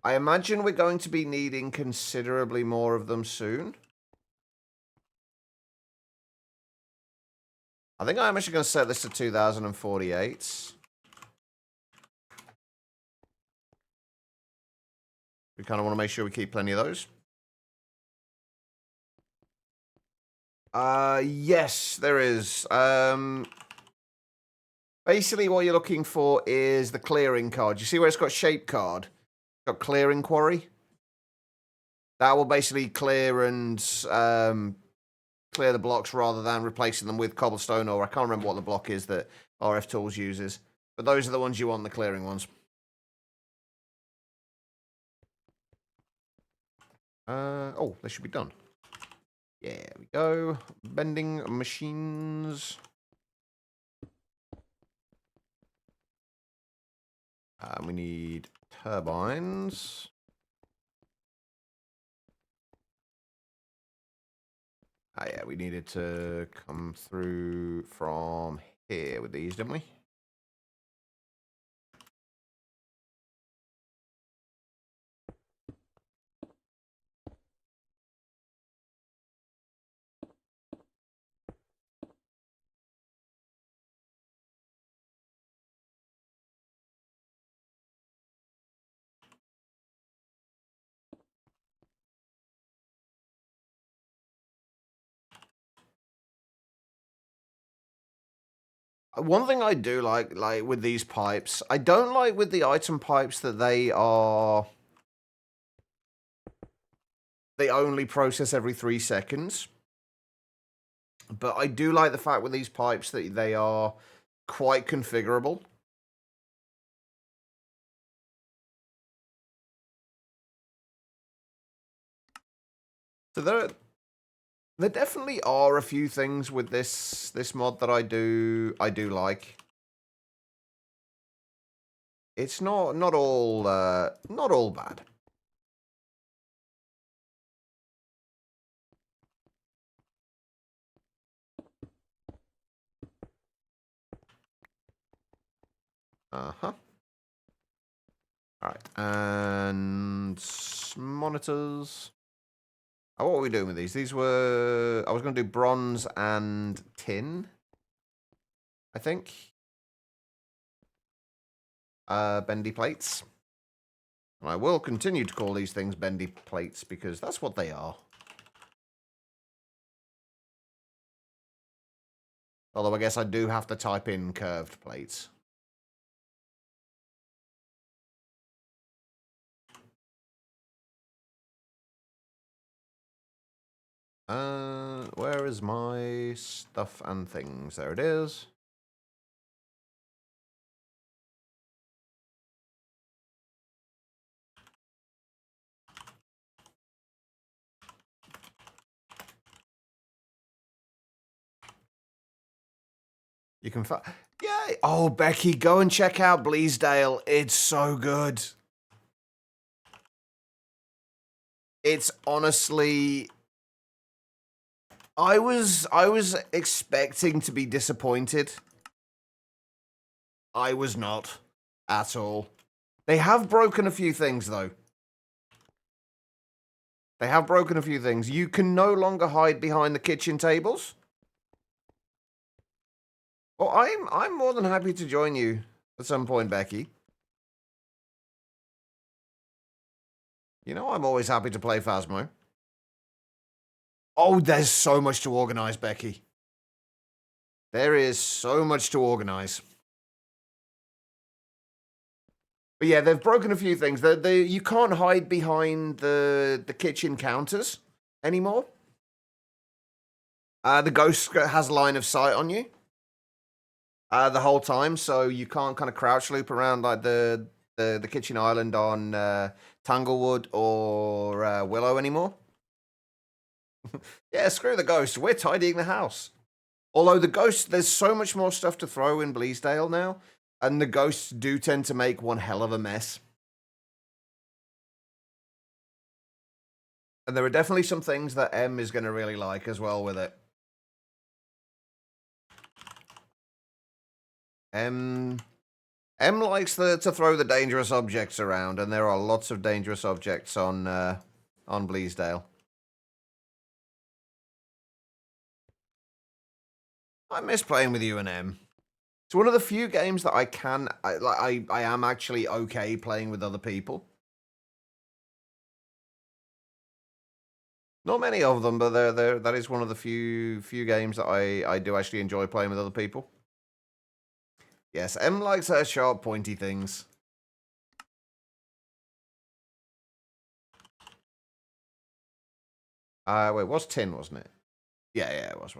I imagine we're going to be needing considerably more of them soon. I think I'm actually going to set this to 2048. We kind of want to make sure we keep plenty of those. Yes, there is. Basically what you're looking for is the clearing card. You see where it's got shape card? It's got clearing quarry. That will basically clear and clear the blocks rather than replacing them with cobblestone, or I can't remember what the block is that RF Tools uses. But those are the ones you want, the clearing ones. Oh, they should be done. Yeah, there we go. Bending machines. We need turbines. Yeah, we needed to come through from here with these, didn't we? One thing I do like with these pipes, I don't like with the item pipes that they only process every 3 seconds. But I do like the fact with these pipes that they are quite configurable. So there definitely are a few things with this mod that I do like. It's not all bad. Uh-huh. Alright, and monitors. Oh, what are we doing with these? These were... I was going to do bronze and tin, I think. Bendy plates. And I will continue to call these things bendy plates because that's what they are. Although I guess I do have to type in curved plates. Where is my stuff and things? There it is. You can find... Yay! Oh, Becky, go and check out Bleasdale. It's so good. It's honestly... I was expecting to be disappointed. I was not. At all. They have broken a few things, though. They have broken a few things. You can no longer hide behind the kitchen tables. Well, I'm more than happy to join you at some point, Becky. You know I'm always happy to play Phasmo. Oh, there's so much to organize, Becky. There is so much to organize. But yeah, they've broken a few things. You can't hide behind the kitchen counters anymore. The ghost has line of sight on you the whole time, so you can't kind of crouch loop around like the kitchen island on Tanglewood or Willow anymore. Yeah, screw the ghost. We're tidying the house. Although the ghost, there's so much more stuff to throw in Bleasdale now, and the ghosts do tend to make one hell of a mess. And there are definitely some things that M is going to really like as well with it. M likes to throw the dangerous objects around, and there are lots of dangerous objects on Bleasdale. I miss playing with you and M. It's one of the few games that I am actually okay playing with other people. Not many of them, but that is one of the few games that I do actually enjoy playing with other people. Yes, M likes her sharp, pointy things. Wait, it was tin, wasn't it? Yeah, it was.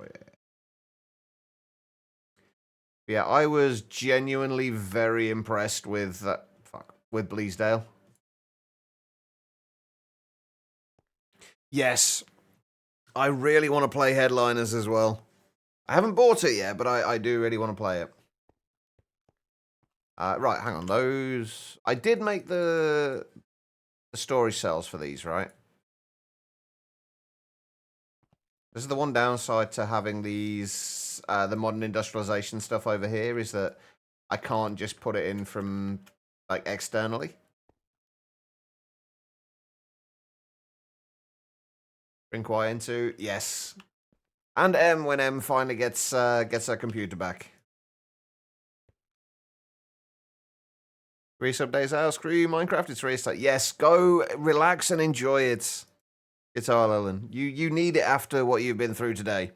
Yeah, I was genuinely very impressed with with Bleasdale. Yes, I really want to play Headliners as well. I haven't bought it yet, but I do really want to play it. Right, hang on. Those... I did make the story cells for these, right? This is the one downside to having these, the modern industrialization stuff over here, is that I can't just put it in from, like, externally. Bring Kwai into, yes. And M when M finally gets her computer back. Grease updates house crew, Minecraft, it's restart. Yes, go relax and enjoy it. Guitar Ellen. You need it after what you've been through today.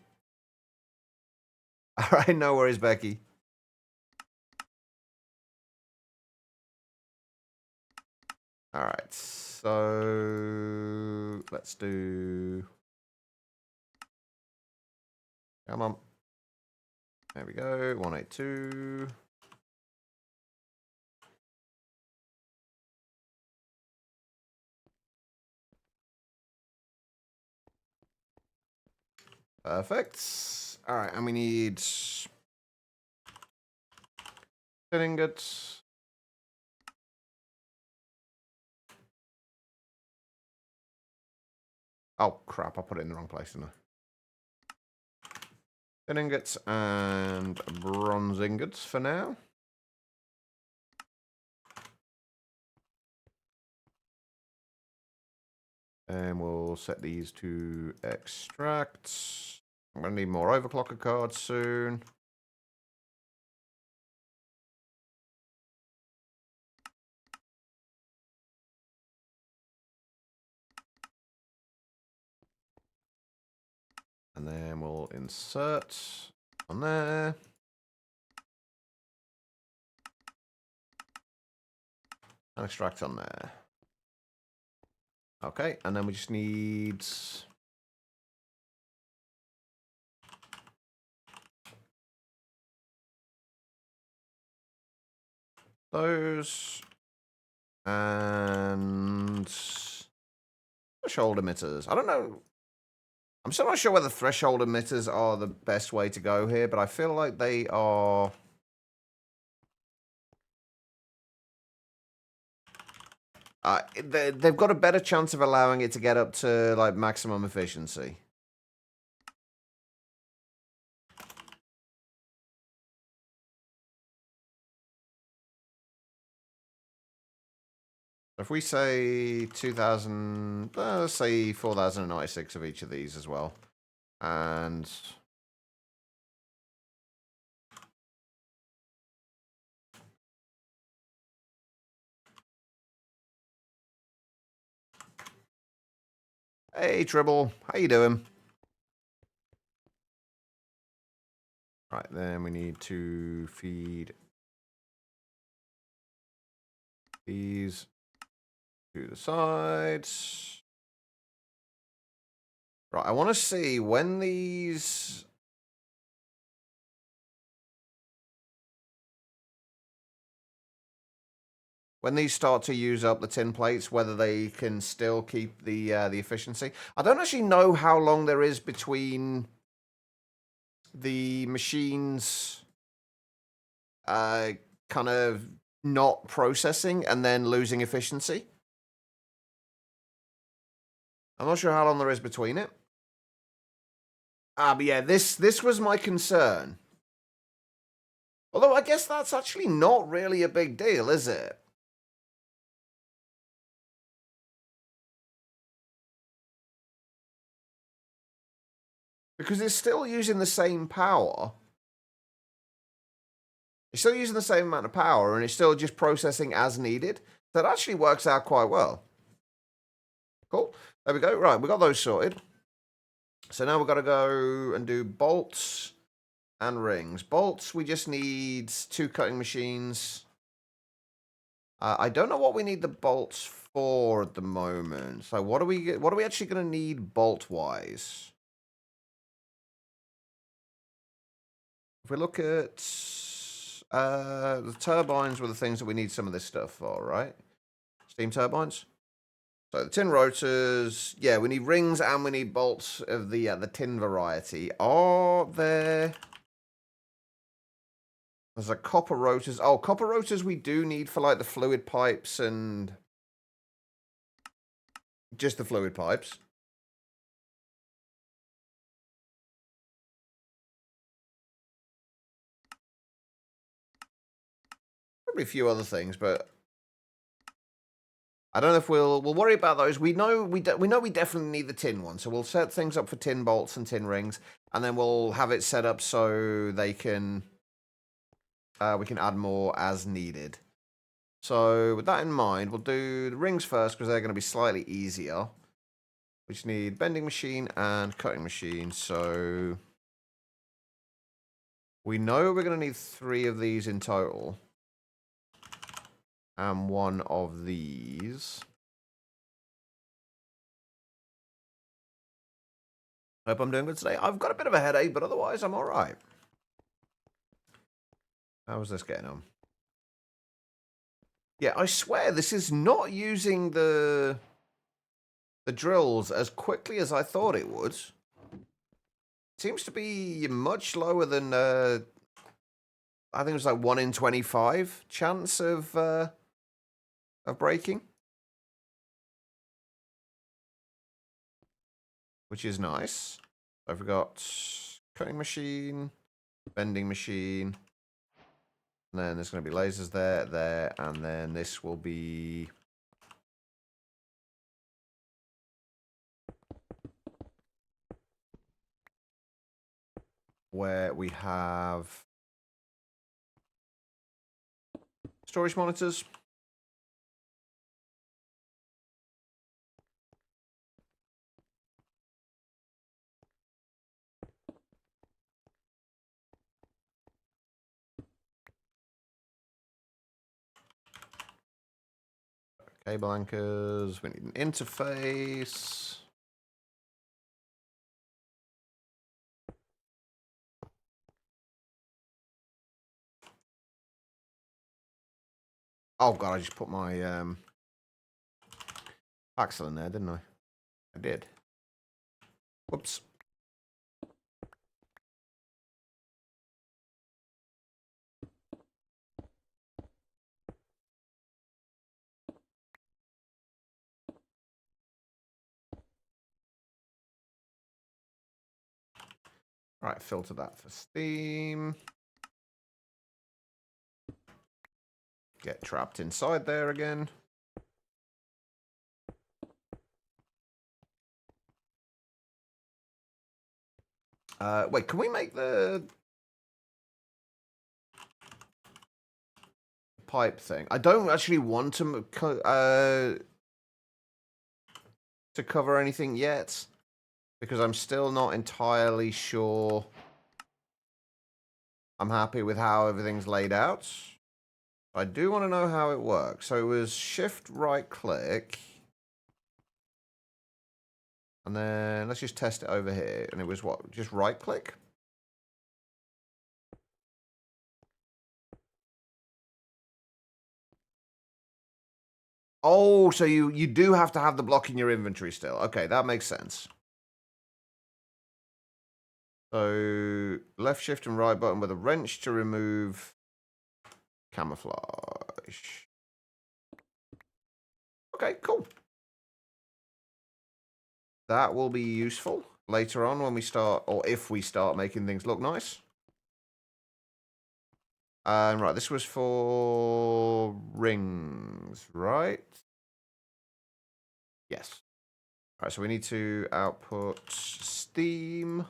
Alright, no worries, Becky. All right, so let's do. Come on. There we go. 182. Perfect. All right, and we need 10 ingots. Oh, crap. I put it in the wrong place, didn't I? 10 ingots and bronze ingots for now. And we'll set these to extract. I'm going to need more overclocker cards soon. And then we'll insert on there. And extract on there. Okay, and then we just need those and threshold emitters. I don't know. I'm still not sure whether threshold emitters are the best way to go here, but I feel like they are. They've got a better chance of allowing it to get up to like maximum efficiency. If we say 2,000, let's say 4,096 of each of these as well. And hey, Tribble, how you doing? Right, then we need to feed these to the sides. Right, I want to see when these. When these start to use up the tin plates, whether they can still keep the efficiency. I don't actually know how long there is between the machines kind of not processing and then losing efficiency. I'm not sure how long there is between it. But yeah, this was my concern. Although I guess that's actually not really a big deal, is it? Because it's still using the same power. It's still using the same amount of power, and it's still just processing as needed. That actually works out quite well. Cool. There we go. Right, we got those sorted. So now we've got to go and do bolts and rings. Bolts, we just need 2 cutting machines. I don't know what we need the bolts for at the moment. So what are we actually going to need bolt-wise? If we look at the turbines were the things that we need some of this stuff for, right? Steam turbines. So the tin rotors, yeah, we need rings and we need bolts of the tin variety. Are there? There's a copper rotors. Oh, copper rotors we do need for like the fluid pipes and just the fluid pipes. Probably a few other things, but I don't know if we'll worry about those. We know we definitely need the tin one, so we'll set things up for tin bolts and tin rings, and then we'll have it set up so they can we can add more as needed. So with that in mind, we'll do the rings first because they're going to be slightly easier. We just need bending machine and cutting machine. So we know we're going to need 3 of these in total. And one of these. Hope I'm doing good today. I've got a bit of a headache, but otherwise I'm alright. How's this getting on? Yeah, I swear this is not using the drills as quickly as I thought it would. Seems to be much lower than I think it was like 1 in 25 chance of breaking, which is nice. I've got cutting machine, bending machine, and then there's going to be lasers there, and then this will be where we have storage monitors. Cable anchors, we need an interface. Oh god, I just put my axle in there, didn't I? I did. Whoops. Right, filter that for steam. Get trapped inside there again. Wait, can we make the pipe thing? I don't actually want to cover anything yet, because I'm still not entirely sure I'm happy with how everything's laid out. I do want to know how it works. So it was shift right click. And then let's just test it over here. And it was what? Just right click? Oh, so you do have to have the block in your inventory still. Okay, that makes sense. So left shift and right button with a wrench to remove camouflage. Okay, cool. That will be useful later on when we start, or if we start making things look nice. Right, this was for rings, right? Yes. All right, so we need to output steam.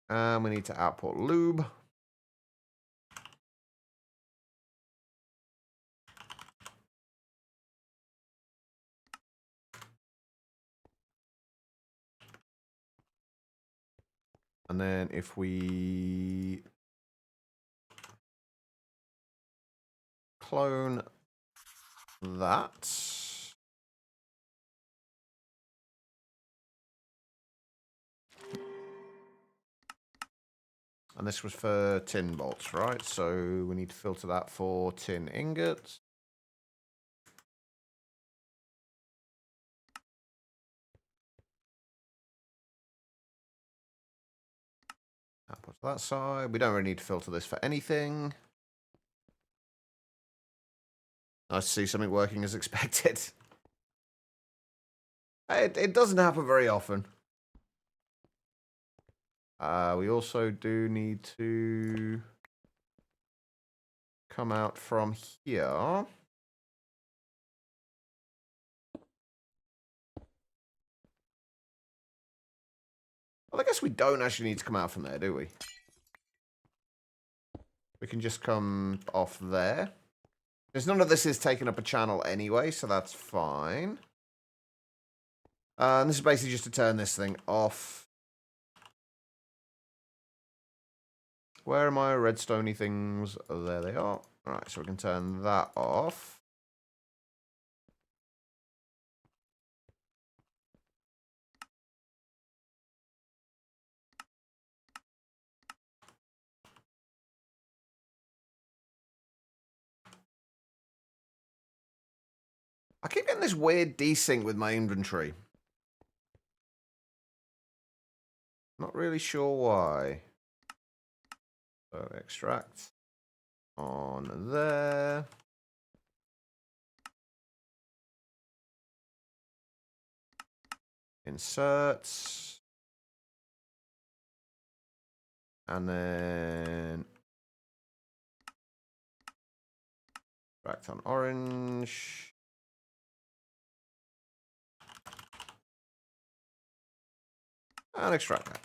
And we need to output lube. And then if we clone that. And this was for tin bolts, right? So we need to filter that for tin ingots. Output to that side. We don't really need to filter this for anything. Nice to see something working as expected. It doesn't happen very often. We also do need to come out from here. Well, I guess we don't actually need to come out from there, do we? We can just come off there. Because none of this is taking up a channel anyway, so that's fine. And this is basically just to turn this thing off. Where are my redstoney things? Oh, there they are. Alright, so we can turn that off. I keep getting this weird desync with my inventory. Not really sure why. So extract on there. Insert. And then extract on orange. And extract that.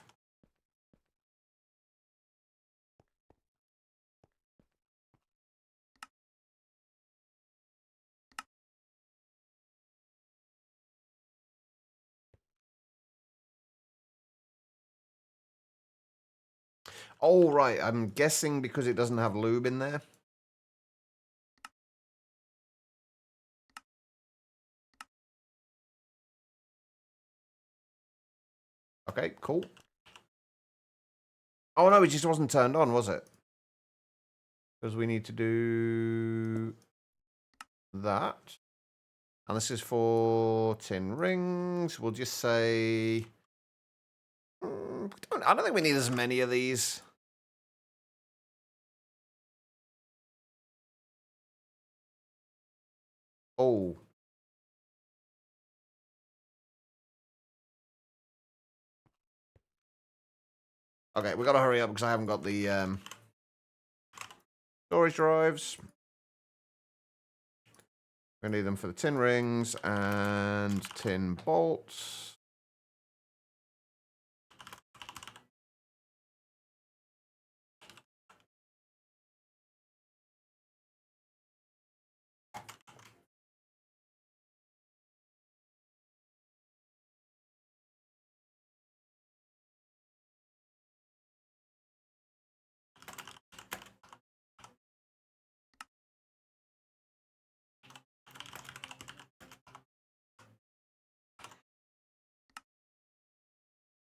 Oh, right. I'm guessing because it doesn't have lube in there. Okay, cool. Oh, no, it just wasn't turned on, was it? Because we need to do that. And this is for tin rings. We'll just say... I don't think we need as many of these. Oh. Okay, we got to hurry up because I haven't got the storage drives. We need them for the tin rings and tin bolts.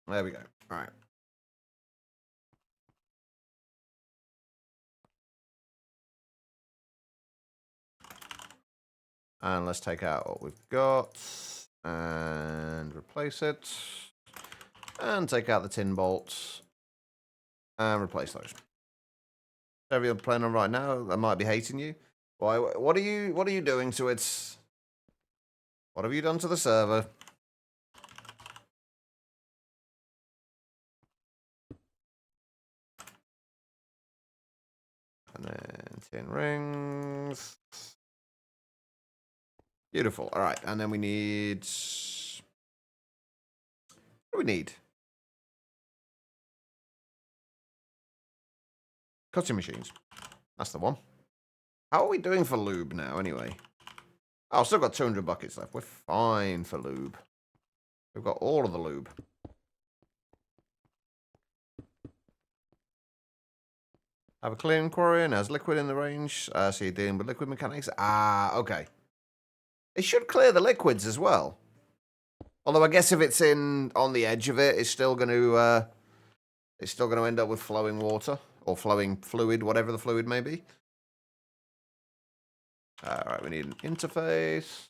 There we go. All right. And let's take out what we've got and replace it. And take out the tin bolts and replace those. Whatever you're playing on right now, I might be hating you. Why? What are you doing to it? What have you done to the server? And then tin rings. Beautiful. All right, and then we need. What do we need? Cutting machines. That's the one. How are we doing for lube now, anyway? Oh, I've still got 200 buckets left. We're fine for lube. We've got all of the lube. Have a clean quarry and has liquid in the range. So you're dealing with liquid mechanics. Ah, okay. It should clear the liquids as well. Although I guess if it's in on the edge of it, it's still going to end up with flowing water or flowing fluid, whatever the fluid may be. All right, we need an interface.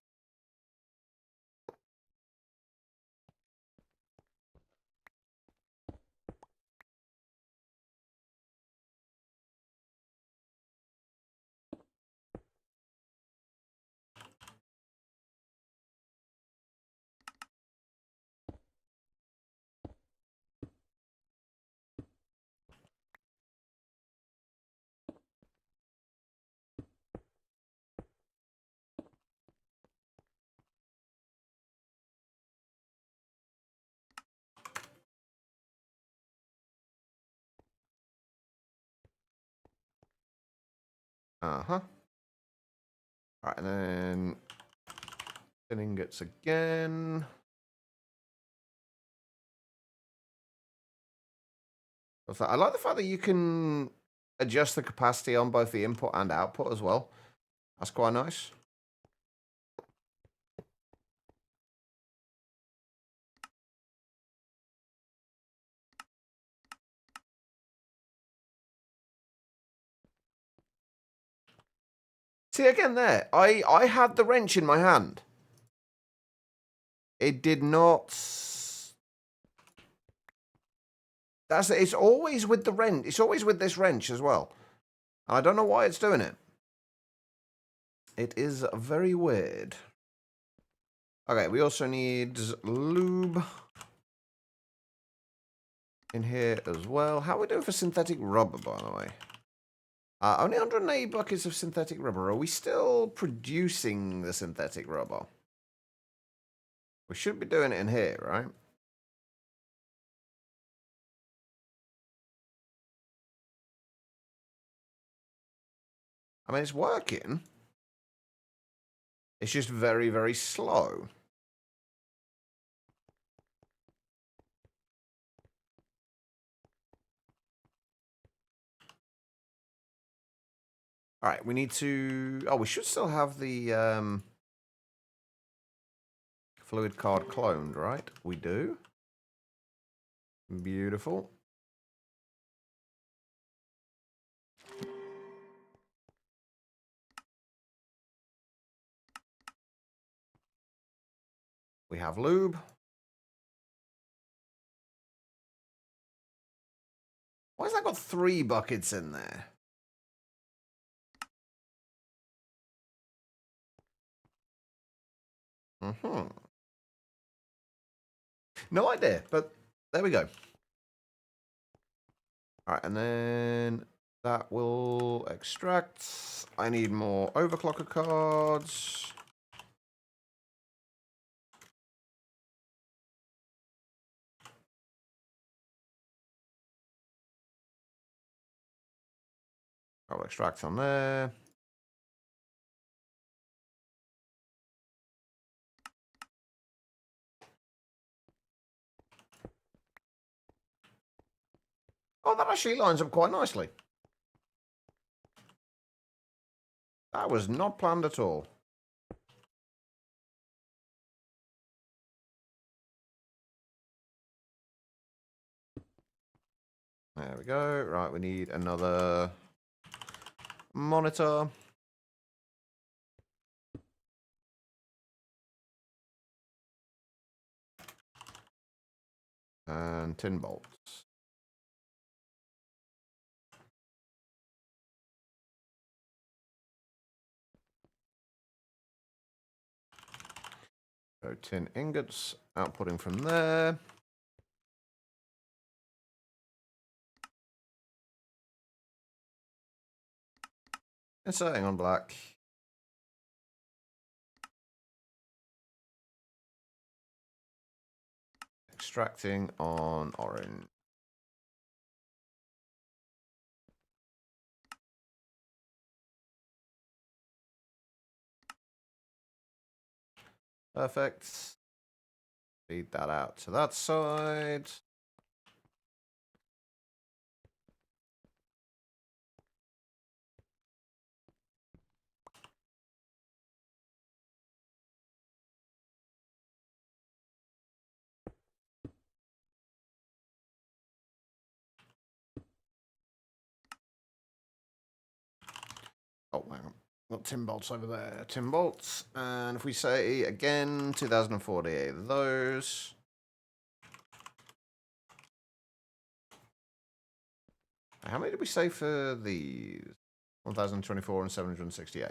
Uh-huh. All right, and then tin ingots again. I like the fact that you can adjust the capacity on both the input and output as well. That's quite nice. See, again there, I had the wrench in my hand. It did not... It's always with the wrench. It's always with this wrench as well. I don't know why it's doing it. It is very weird. Okay, we also need lube in here as well. How are we doing for synthetic rubber, by the way? Only 180 buckets of synthetic rubber. Are we still producing the synthetic rubber? We should be doing it in here, right? I mean, it's working. It's just very, very slow. All right, we need to... Oh, we should still have the fluid card cloned, right? We do. Beautiful. We have lube. Why has that got 3 buckets in there? No idea, but there we go. All right, and then that will extract. I need more overclocker cards. I'll extract on there. Oh, that actually lines up quite nicely. That was not planned at all. There we go. Right, we need another monitor. And tin bolts. So tin ingots, outputting from there. Inserting on black. Extracting on orange. Perfect. Feed that out to that side. Oh, hang on. Got tin bolts over there. Tin bolts. And if we say, again, 2048 of those. How many did we say for these? 1024 and 768.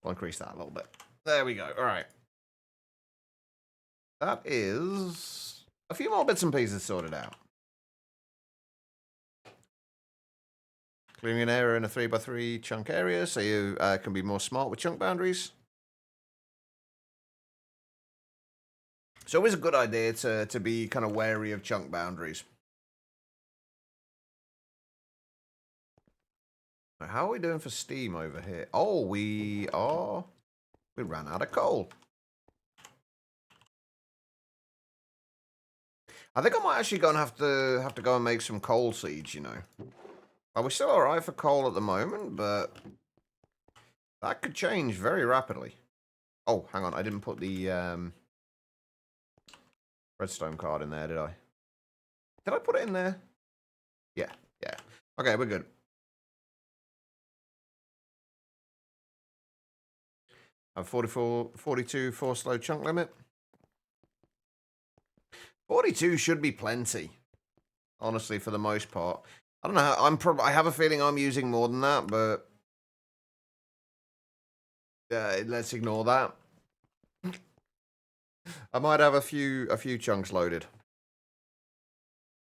I'll increase that a little bit. There we go. All right. That is a few more bits and pieces sorted out. Clearing an area in a 3x3 chunk area so you can be more smart with chunk boundaries. It's always a good idea to be kind of wary of chunk boundaries. How are we doing for steam over here? Oh, we ran out of coal. I think I might actually go and have to go and make some coal seeds, you know. We're still alright for coal at the moment, but that could change very rapidly. Oh, hang on, I didn't put the redstone card in there, did I? Did I put it in there? Yeah. Okay, we're good. I have 42 for slow chunk limit. 42 should be plenty, honestly, for the most part. I don't know. I have a feeling I'm using more than that, but let's ignore that. I might have a few chunks loaded.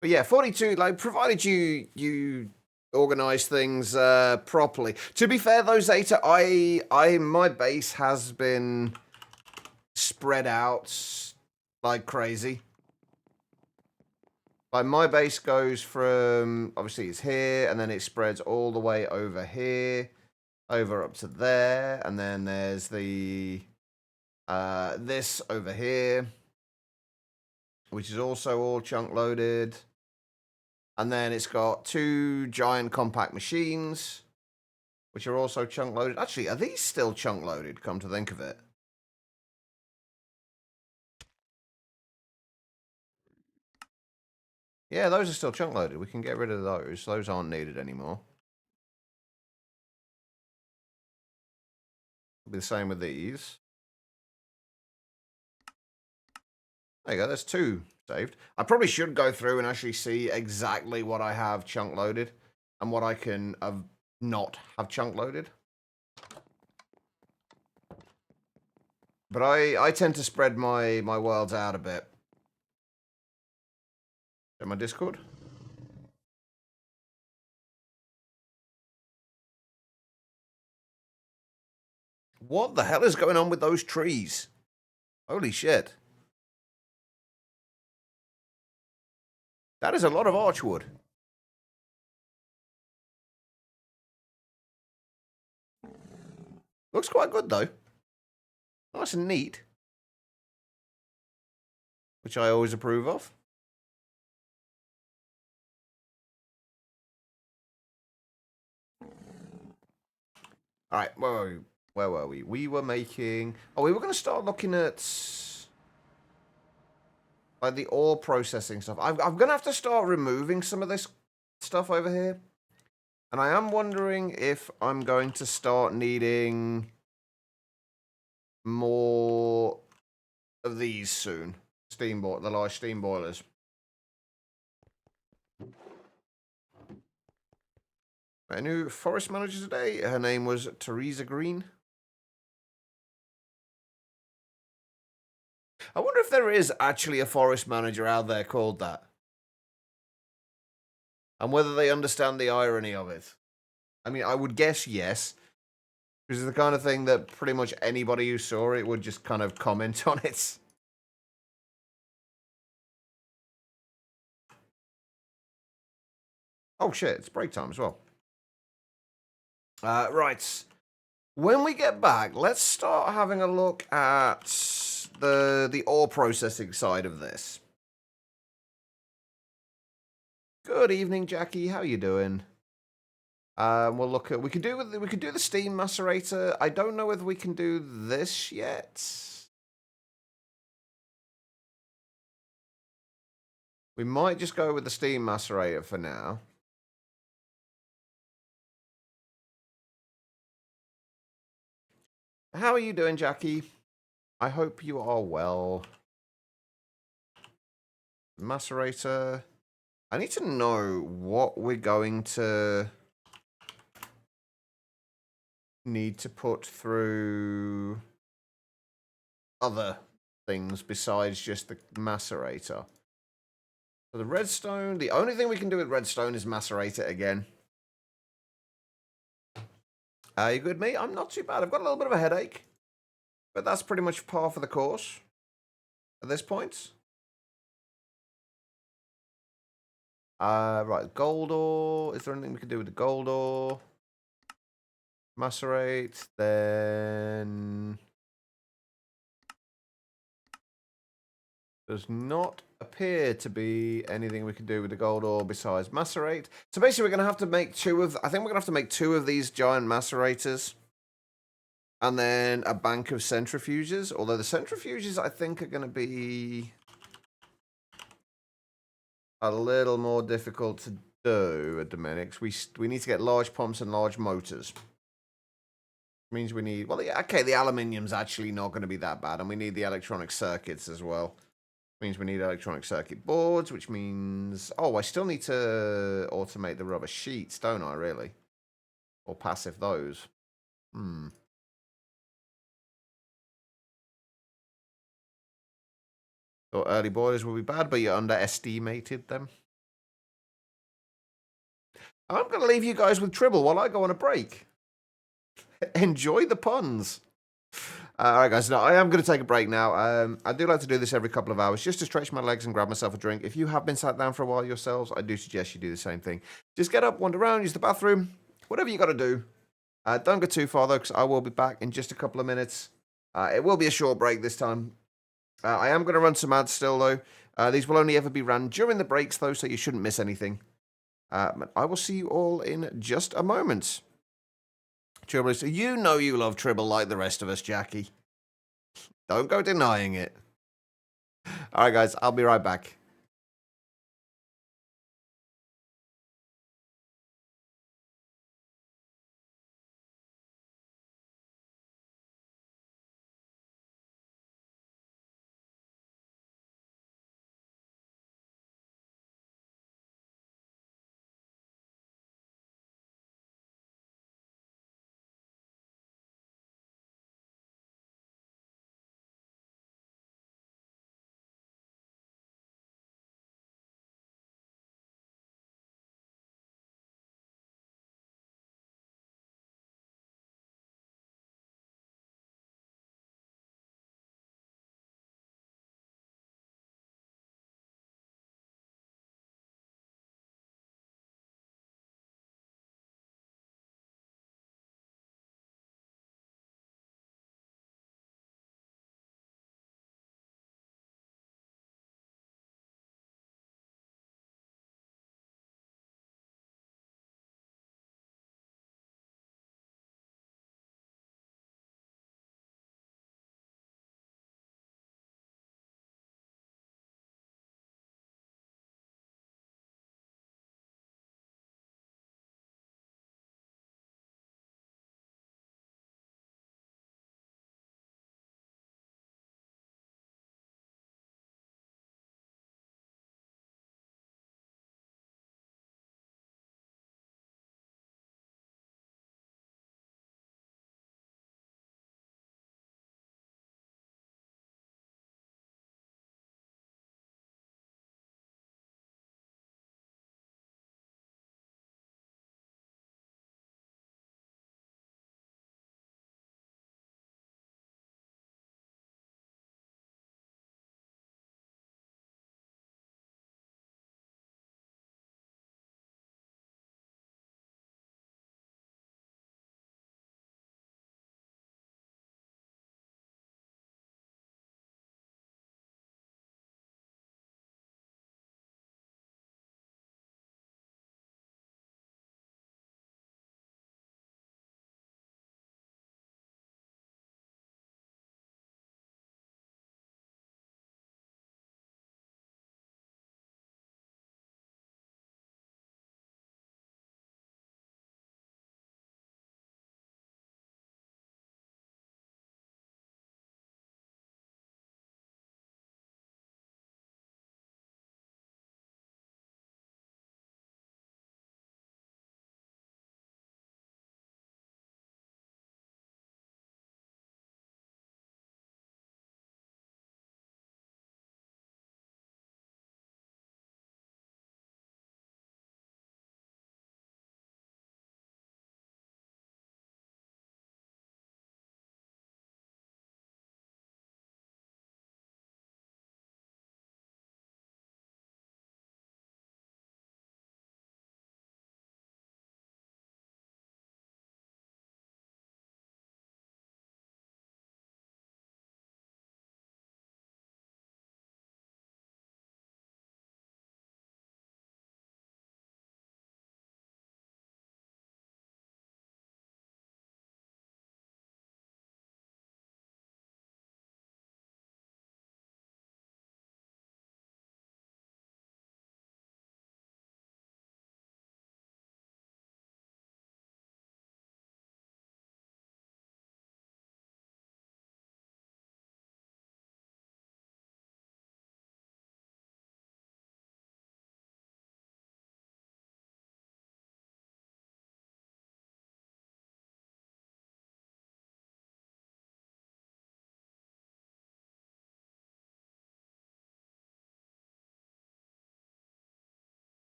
But yeah, 42, like, provided you organize things properly. To be fair though, Zeta, my base has been spread out like crazy. Like, my base goes from, obviously it's here, and then it spreads all the way over here, over up to there, and then there's the this over here, which is also all chunk loaded. And then it's got 2 giant compact machines, which are also chunk loaded. Actually, are these still chunk loaded, come to think of it? Yeah, those are still chunk loaded. We can get rid of those. Those aren't needed anymore. It'll be the same with these. There you go, there's 2 saved. I probably should go through and actually see exactly what I have chunk loaded and what I can not have chunk loaded. But I tend to spread my worlds out a bit. In my Discord. What the hell is going on with those trees? Holy shit. That is a lot of archwood. Looks quite good, though. Nice and neat. Which I always approve of. Alright, where were we? We were making... Oh, we were going to start looking at... like the ore processing stuff. I'm going to have to start removing some of this stuff over here. And I am wondering if I'm going to start needing more of these soon. The large steam boilers. A new forest manager today. Her name was Teresa Green. I wonder if there is actually a forest manager out there called that. And whether they understand the irony of it. I mean, I would guess yes. Because it's the kind of thing that pretty much anybody who saw it would just kind of comment on it. Oh shit, it's break time as well. Right. When we get back, let's start having a look at the ore processing side of this. Good evening, Jackie. How you doing? We'll look at we could do the steam macerator. I don't know whether we can do this yet. We might just go with the steam macerator for now. How are you doing, Jackie? I hope you are well. Macerator. I need to know what we're going to need to put through other things besides just the macerator. So the redstone, the only thing we can do with redstone is macerate it again. You good, mate? I'm not too bad. I've got a little bit of a headache, but that's pretty much par for the course at this point. Right, gold ore. Is there anything we can do with the gold ore? Macerate, then does not appear to be anything we can do with the gold ore besides macerate. So basically, we're going to have to make I think we're going to have to make 2 of these giant macerators. And then a bank of centrifuges. Although the centrifuges, I think, are going to be a little more difficult to do at Dominic's. We need to get large pumps and large motors. Means we need, well, yeah, okay, the aluminium's actually not going to be that bad, and we need the electronic circuits as well. Means we need electronic circuit boards, which means, oh, I still need to automate the rubber sheets, don't I, really? Or passive those. Thought early boilers will be bad, but you underestimated them. I'm going to leave you guys with Tribble while I go on a break. Enjoy the puns. All right, guys. No, I am going to take a break now. I do like to do this every couple of hours just to stretch my legs and grab myself a drink. If you have been sat down for a while yourselves, I do suggest you do the same thing. Just get up, wander around, use the bathroom, whatever you got to do. Don't go too far, though, because I will be back in just a couple of minutes. It will be a short break this time. I am going to run some ads still, though. These will only ever be run during the breaks, though, so you shouldn't miss anything. I will see you all in just a moment. Tribble, you know you love Tribble like the rest of us, Jackie. Don't go denying it. All right, guys, I'll be right back.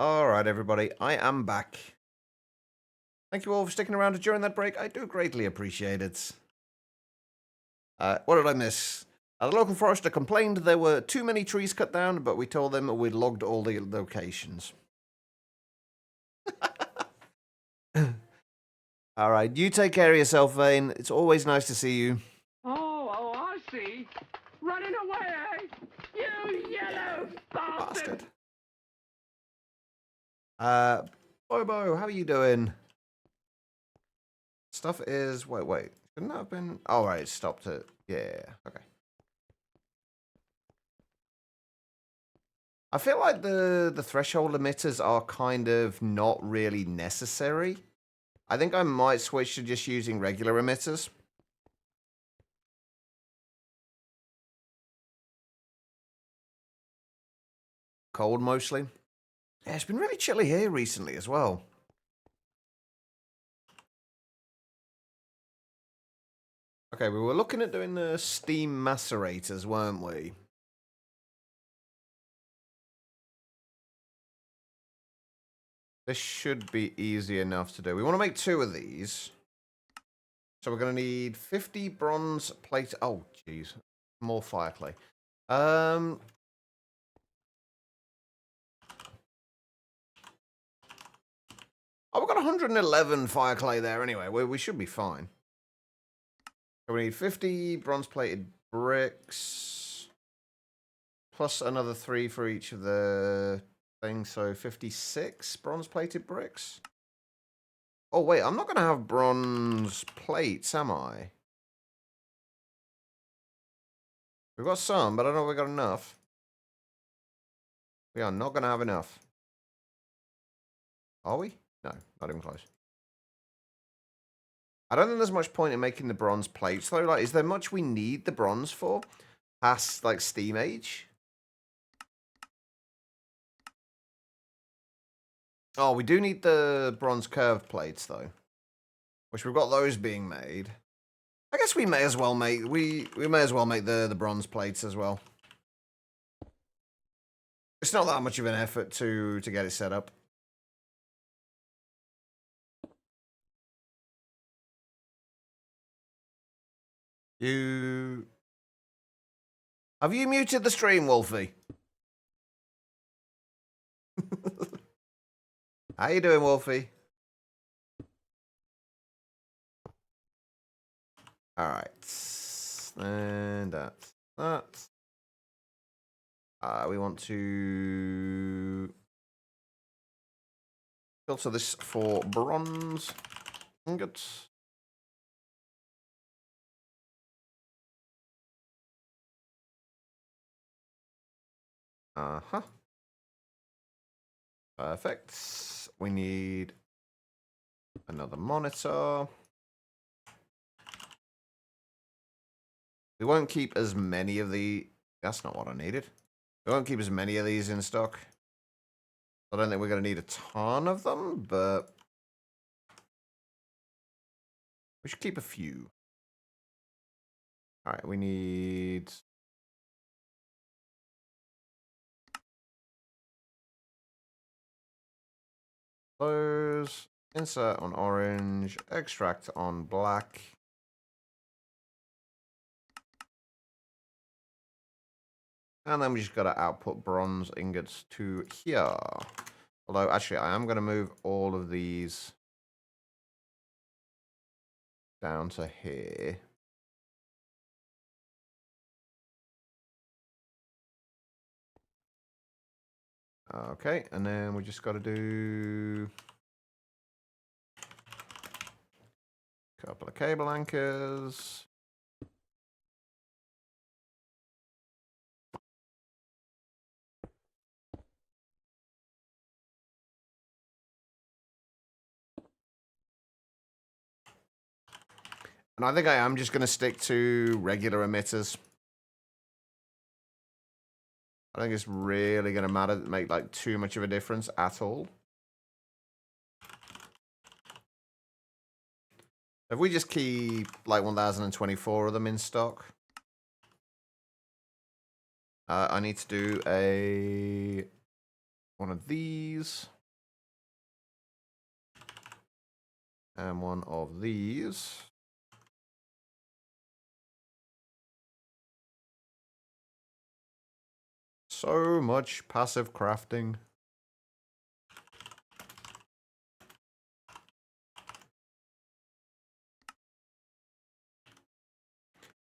Alright, everybody, I am back. Thank you all for sticking around during that break. I do greatly appreciate it. What did I miss? The local forester complained there were too many trees cut down, but we told them we'd logged all the locations. Alright, you take care of yourself, Vane. It's always nice to see you. Oh, I see. Running away, eh? You yellow bastard! Bobo, how are you doing? Stuff is... Wait. Shouldn't that have been... Oh, right, it stopped it. Yeah, okay. I feel like the threshold emitters are kind of not really necessary. I think I might switch to just using regular emitters. Cold, mostly. Yeah, it's been really chilly here recently as well. Okay, we were looking at doing the steam macerators, weren't we? This should be easy enough to do. We want to make 2 of these. So we're going to need 50 bronze plate. Oh, jeez. More fire clay. Oh, we've got 111 fire clay there anyway. We should be fine. So we need 50 bronze plated bricks. Plus another 3 for each of the things. So 56 bronze plated bricks. Oh, wait. I'm not going to have bronze plates, am I? We've got some, but I don't know if we've got enough. We are not going to have enough. Are we? No, not even close. I don't think there's much point in making the bronze plates, though. Like, is there much we need the bronze for? Past, like, steam age? Oh, we do need the bronze curved plates, though. Which we've got those being made. I guess we may as well make... We may as well make the bronze plates as well. It's not that much of an effort to get it set up. Have you muted the stream, Wolfie? How you doing, Wolfie? Alright. And that's that. We want to filter this for bronze ingots. Uh-huh. Perfect. We need another monitor. We won't keep as many of the... That's not what I needed. We won't keep as many of these in stock. I don't think we're going to need a ton of them, but... we should keep a few. Alright, we need... those. Insert on orange. Extract on black. And then we just got to output bronze ingots to here. Although, actually, I am going to move all of these down to here. Okay, and then we just got to do a couple of cable anchors. And I think I am just going to stick to regular emitters. I think it's really going to make like too much of a difference at all. If we just keep like 1024 of them in stock, I need to do a One of these. And one of these. So much passive crafting.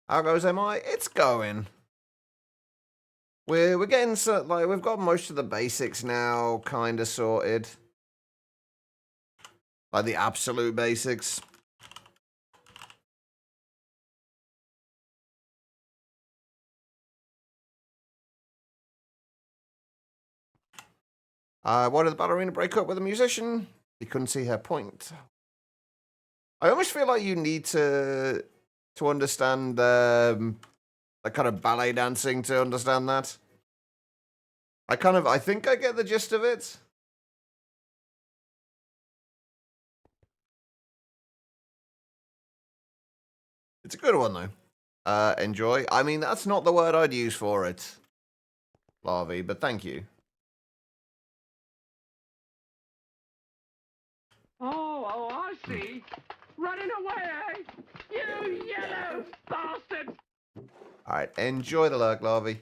How goes MI? It's going. We're getting so, like, we've got most of the basics now kind of sorted. Like the absolute basics. Why did the ballerina break up with a musician? He couldn't see her point. I almost feel like you need to understand like kind of ballet dancing to understand that. I think I get the gist of it. It's a good one though. Enjoy. I mean, that's not the word I'd use for it, Larvae, but thank you. Oh, I see. Running away, eh? You yellow bastard! Alright, enjoy the lurk, Larvae.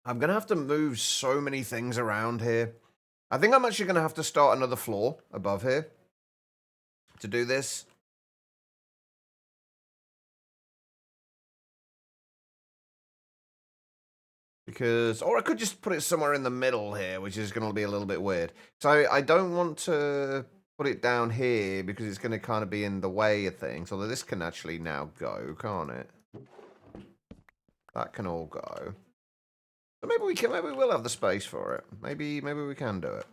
I'm going to have to move so many things around here. I think I'm actually going to have to start another floor above here to do this. Because, or I could just put it somewhere in the middle here, which is going to be a little bit weird. So I don't want to put it down here because it's going to kind of be in the way of things. Although this can actually now go, can't it? That can all go. So maybe we will have the space for it. Maybe we can do it.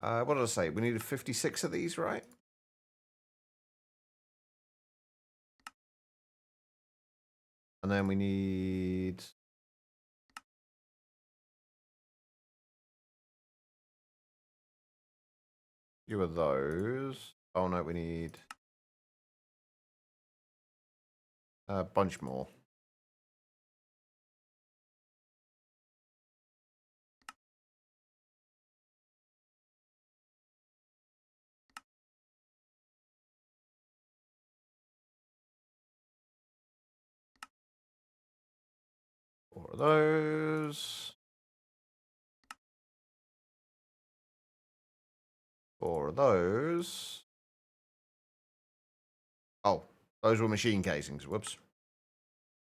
What did I say? We needed 56 of these, right? And then we need... few of those. Oh no, we need a bunch more. Four of those. Four of those. Oh, those were machine casings. Whoops.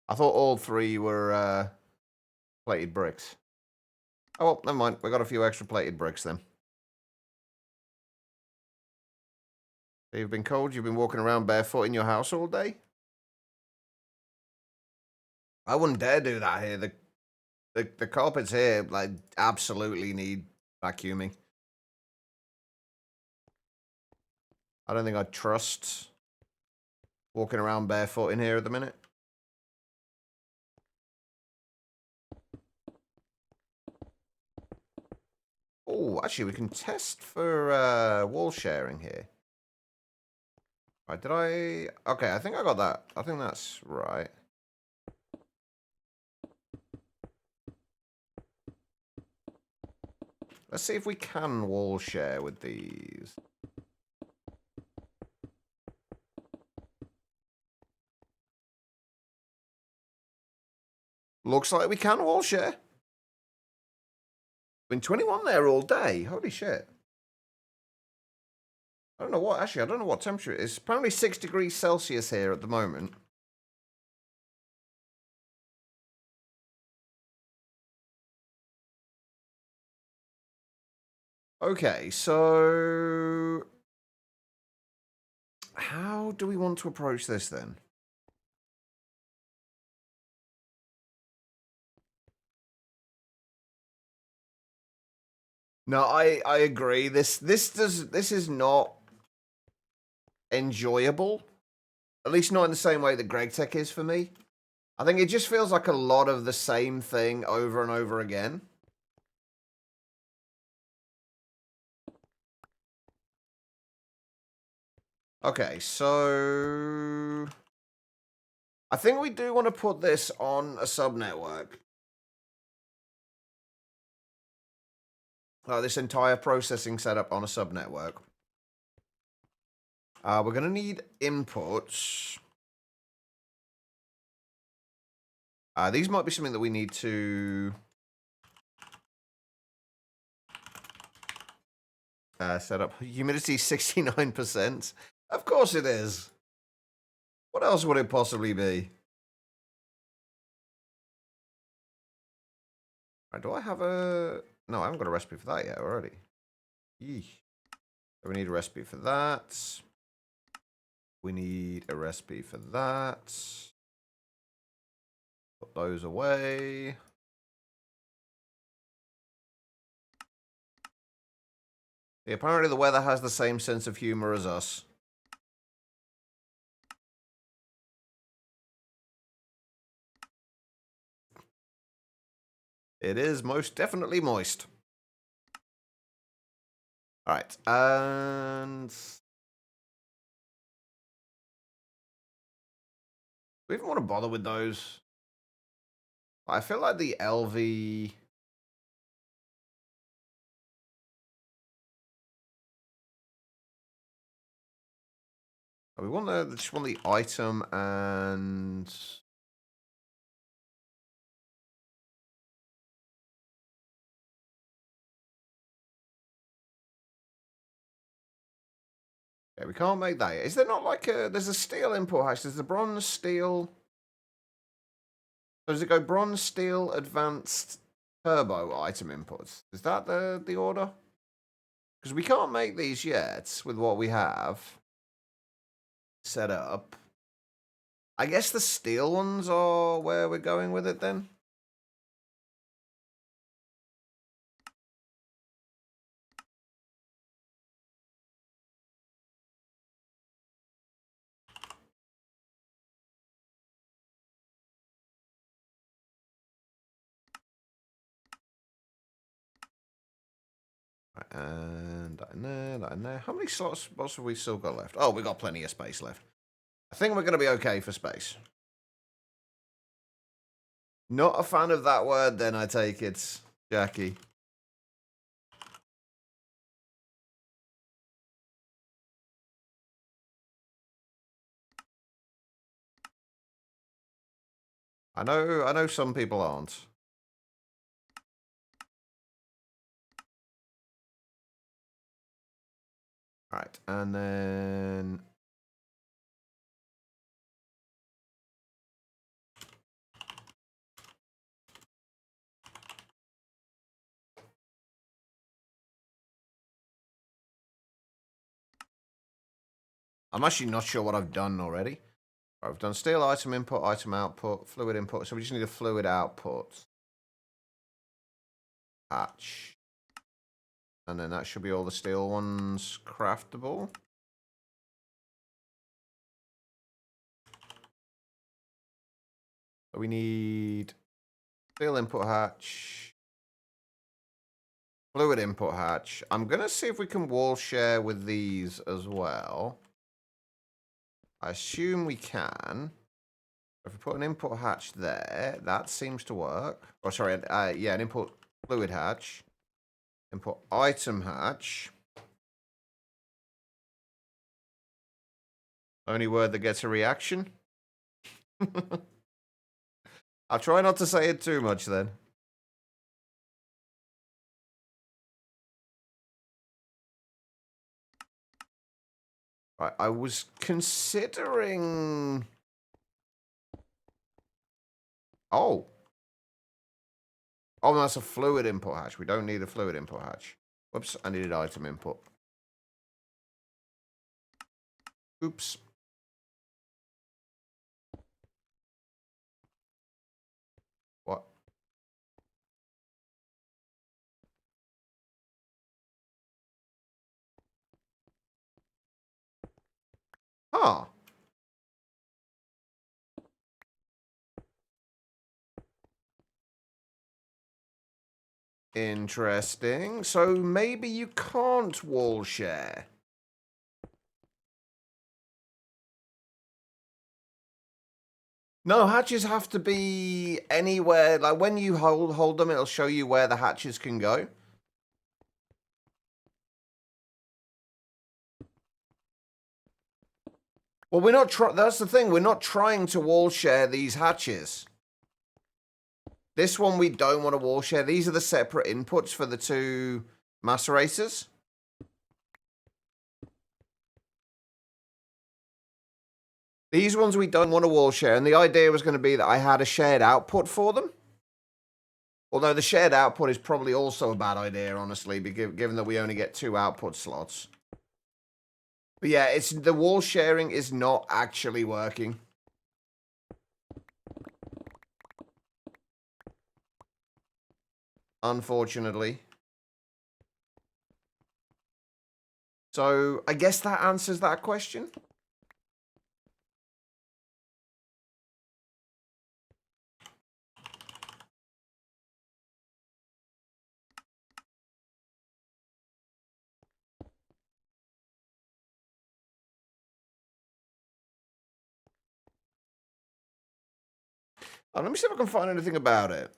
I thought all three were plated bricks. Oh, well, never mind. We got a few extra plated bricks then. You've been cold? You've been walking around barefoot in your house all day? I wouldn't dare do that here. The carpets here, like, absolutely need vacuuming. I don't think I'd trust walking around barefoot in here at the minute. Oh, actually, we can test for wall sharing here. Right, did I... Okay, I think I got that. I think that's right. Let's see if we can wall share with these. Looks like we can wall share. Been 21 there all day. Holy shit. I don't know what, actually, I don't know what temperature it is. Apparently 6 degrees Celsius here at the moment. Okay, so... how do we want to approach this then? No, I agree. This is not enjoyable. At least not in the same way that GregTech is for me. I think it just feels like a lot of the same thing over and over again. Okay, so... I think we do want to put this on a subnetwork. This entire processing setup on a subnetwork. We're going to need inputs. These might be something that we need to set up. Humidity 69%. Of course it is. What else would it possibly be? Right, do I have a... No, I haven't got a recipe for that yet already. Yeesh. We need a recipe for that. We need a recipe for that. Put those away. Yeah, apparently the weather has the same sense of humor as us. It is most definitely moist. Alright, and... Do we even want to bother with those? I feel like the LV... We want just want the item and... Yeah, we can't make that yet. Is there not like a... There's a steel import hatch. There's the bronze, steel... So does it go bronze, steel, advanced, turbo item inputs? Is that the order? Because we can't make these yet with what we have set up. I guess the steel ones are where we're going with it then. And that in there, that in there. How many slots have we still got left? Oh, we got plenty of space left. I think we're going to be okay for space. Not a fan of that word, then, I take it, Jackie. I know some people aren't. All right, and then... I'm actually not sure what I've done already. Right, we've done steel item input, item output, fluid input. So we just need a fluid output hatch. And then that should be all the steel ones craftable. So we need steel input hatch, fluid input hatch. I'm going to see if we can wall share with these as well. I assume we can. If we put an input hatch there, that seems to work. Oh, sorry, yeah, an input fluid hatch. Input item hatch. Only word that gets a reaction. I'll try not to say it too much then. Right, I was considering... Oh. Oh, that's a fluid input hatch. We don't need a fluid input hatch. Whoops, I needed item input. Oops. What? Huh. Interesting. So maybe you can't wall share. No, hatches have to be anywhere. Like when you hold them, it'll show you where the hatches can go. Well, we're not that's the thing. We're not trying to wall share these hatches. This one we don't want to wall share. These are the separate inputs for the two macerators. These ones we don't want to wall share, and the idea was going to be that I had a shared output for them. Although the shared output is probably also a bad idea, honestly, given that we only get 2 output slots. But yeah, it's the wall sharing is not actually working. Unfortunately. So, I guess that answers that question. Let me see if I can find anything about it.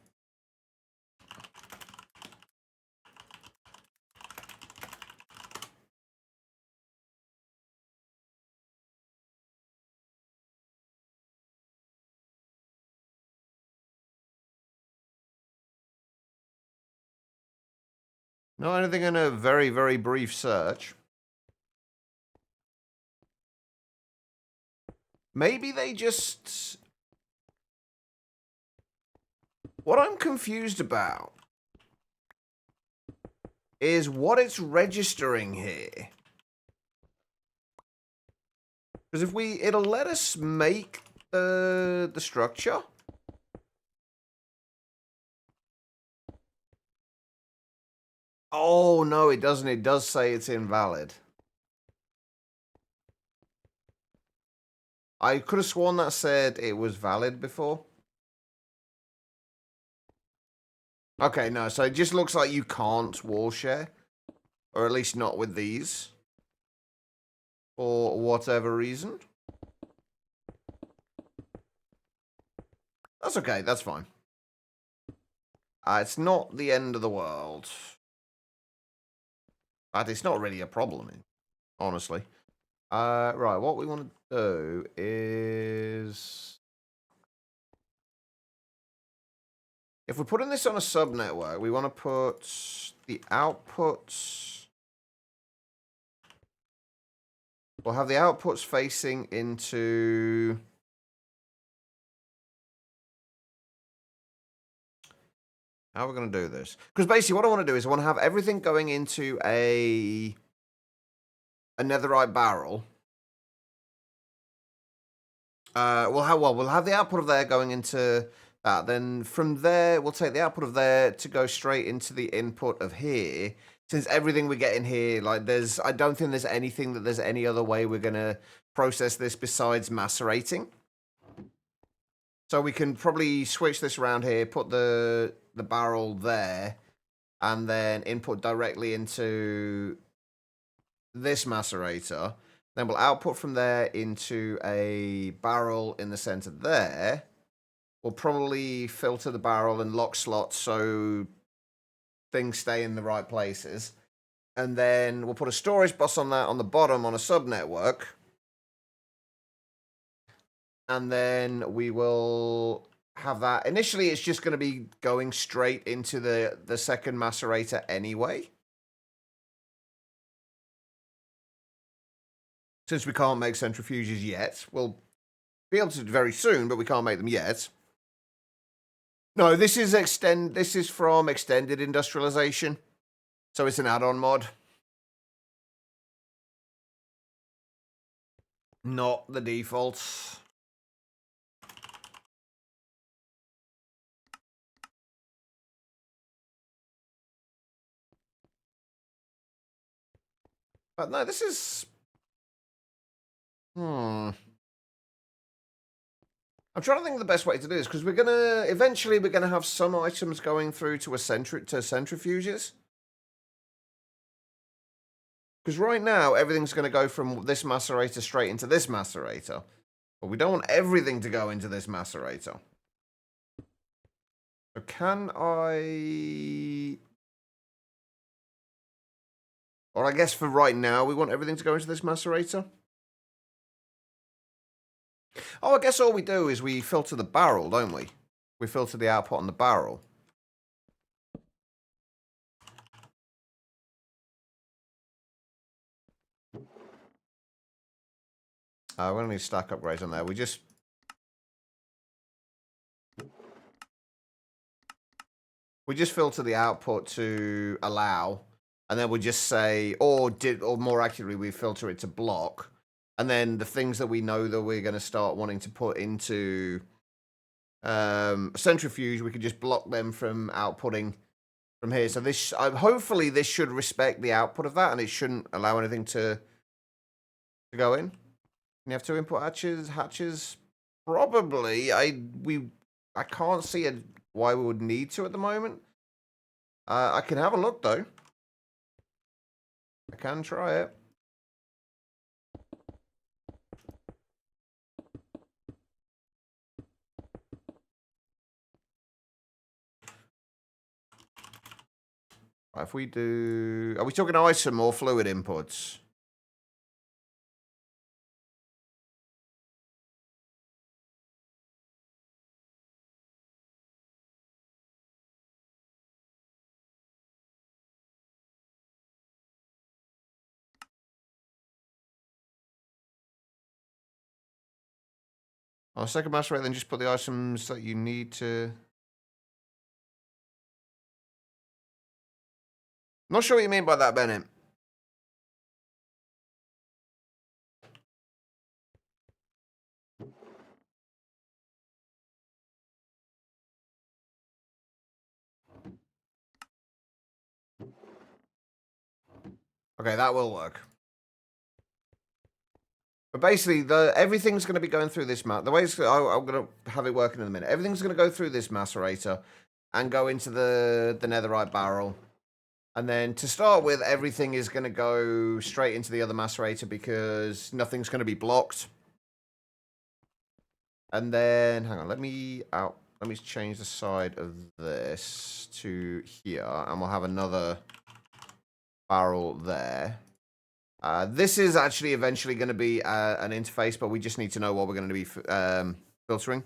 Not anything in a very, very brief search. Maybe they just... What I'm confused about is what it's registering here. Because if it'll let us make the structure. Oh, no, it doesn't. It does say it's invalid. I could have sworn that said it was valid before. Okay, no, so it just looks like you can't wall share. Or at least not with these. For whatever reason. That's okay, that's fine. It's not the end of the world. But it's not really a problem, honestly. Right, what we want to do is... If we're putting this on a subnetwork, we want to put the outputs... We'll have the outputs facing into... How are we going to do this? Because basically what I want to do is I want to have everything going into a netherite barrel. We'll have the output of there going into that. Then from there, we'll take the output of there to go straight into the input of here. Since everything we get in here, like I don't think there's anything that there's any other way we're going to process this besides macerating. So we can probably switch this around here, put the barrel there, and then input directly into this macerator. Then we'll output from there into a barrel in the center there. We'll probably filter the barrel and lock slots so things stay in the right places. And then we'll put a storage bus on that on the bottom on a subnetwork. And then we will have that. Initially, it's just going to be going straight into the second macerator anyway. Since we can't make centrifuges yet. We'll be able to very soon, but we can't make them yet. No, this is from Extended Industrialization. So it's an add-on mod. Not the default. But no, this is... I'm trying to think of the best way to do this, because eventually we're gonna have some items going through to centrifuges. Because right now, everything's going to go from this macerator straight into this macerator. But we don't want everything to go into this macerator. So can I... Or I guess for right now, we want everything to go into this macerator. Oh, I guess all we do is we filter the barrel, don't we? We filter the output on the barrel. We're going to need stack upgrades on there. We just filter the output to allow, and then we just say, or more accurately, we filter it to block, and then the things that we know that we're going to start wanting to put into centrifuge, we can just block them from outputting from here. So this, hopefully, this should respect the output of that, and it shouldn't allow anything to go in. You have two input hatches. Probably. I can't see why we would need to at the moment. I can have a look though. I can try it. Right, if we do, are we talking isom or fluid inputs? On second master rate, then just put the items that you need to. Not sure what you mean by that, Bennett. Okay, that will work. But basically, everything's going to be going through this the way I'm going to have it working in a minute. Everything's going to go through this macerator and go into the netherite barrel. And then to start with, everything is going to go straight into the other macerator because nothing's going to be blocked. And then, hang on, let me change the side of this to here, and we'll have another barrel there. This is actually eventually going to be an interface, but we just need to know what we're going to be filtering.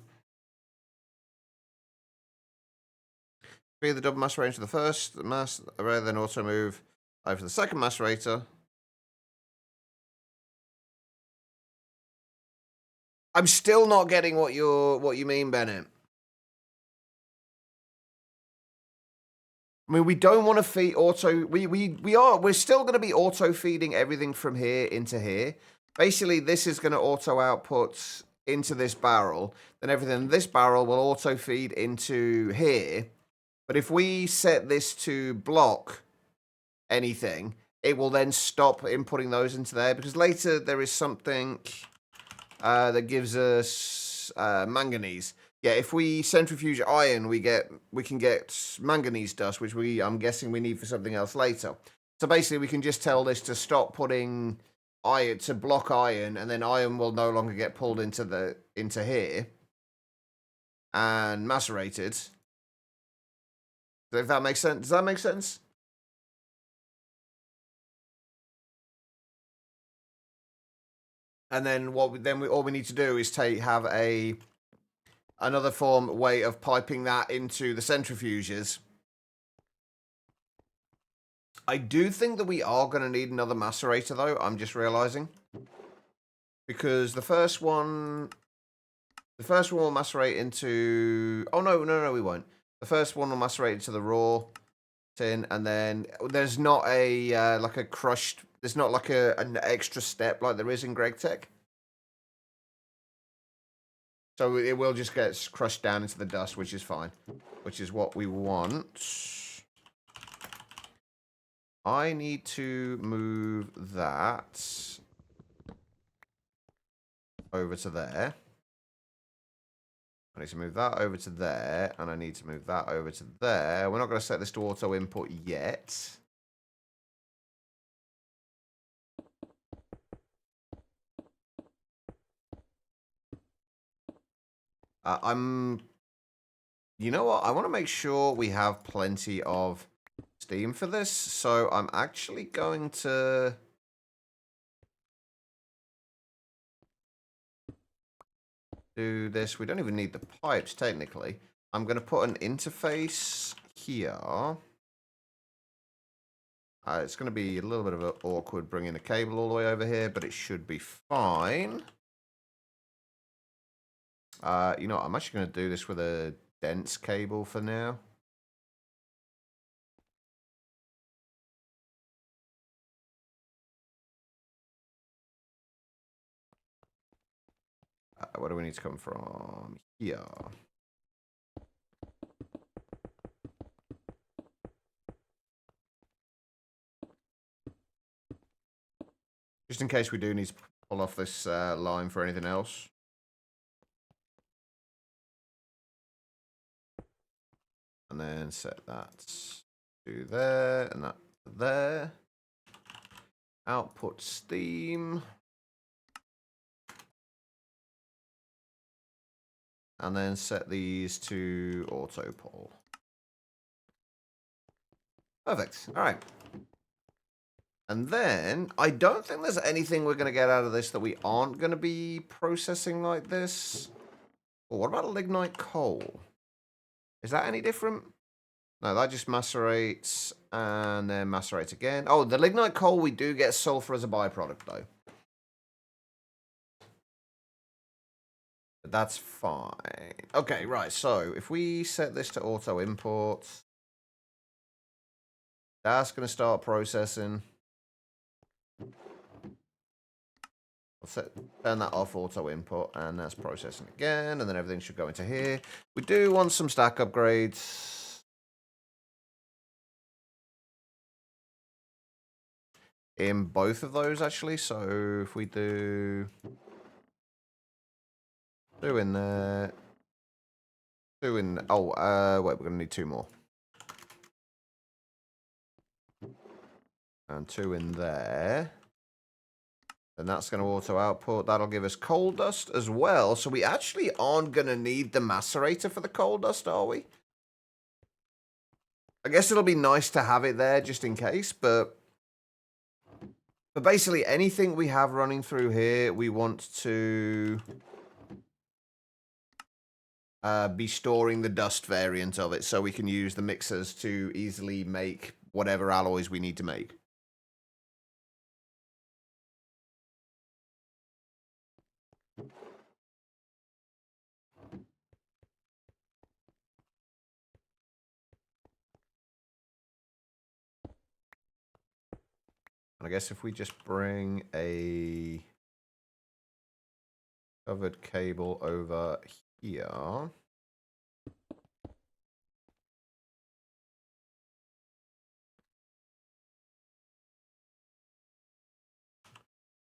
Feed the double macerator to the first macerator, then auto move over to the second macerator. I'm still not getting what you mean, Bennett. I mean, we don't want to feed auto. We're still going to be auto feeding everything from here into here. Basically, this is going to auto output into this barrel. Then everything in this barrel will auto feed into here. But if we set this to block anything, it will then stop inputting those into there because later there is something that gives us manganese. Yeah, if we centrifuge iron, we can get manganese dust, which I'm guessing we need for something else later. So basically, we can just tell this to stop putting iron, to block iron, and then iron will no longer get pulled into here and macerated. So if that makes sense, does that make sense? And then all we need to do is have another way of piping that into the centrifuges. I do think that we are going to need another macerator, though. I'm just realizing. Because the first one will macerate into... Oh, no, we won't. The first one will macerate into the raw tin, and then there's not a, like a crushed... There's not like an extra step like there is in GregTech. So it will just get crushed down into the dust, which is fine. Which is what we want. I need to move that over to there. I need to move that over to there, and I need to move that over to there. We're not going to set this to auto input yet. You know what? I want to make sure we have plenty of steam for this, so I'm actually going to do this. We don't even need the pipes, technically. I'm going to put an interface here. It's going to be a little bit of an awkward bringing the cable all the way over here, but it should be fine. You know what? I'm actually going to do this with a dense cable for now. Where do we need to come from? Here. Just in case we do need to pull off this line for anything else. And then set that to there and that there. Output steam. And then set these to auto pull. Perfect. All right. And then, I don't think there's anything we're going to get out of this that we aren't going to be processing like this. Oh, what about lignite coal? Is that any different? No, that just macerates and then macerates again. Oh, the lignite coal, we do get sulfur as a byproduct, though. But that's fine. Okay, right, so if we set this to auto import, that's going to start processing. Turn that off, auto input, and that's processing again, and then everything should go into here. We do want some stack upgrades. In both of those, actually, so if we do in there, wait, we're going to need 2 more. And 2 in there. And that's going to auto output. That'll give us coal dust as well. So we actually aren't going to need the macerator for the coal dust, are we? I guess it'll be nice to have it there just in case, but basically anything we have running through here, we want to be storing the dust variant of it so we can use the mixers to easily make whatever alloys we need to make. I guess if we just bring a covered cable over here.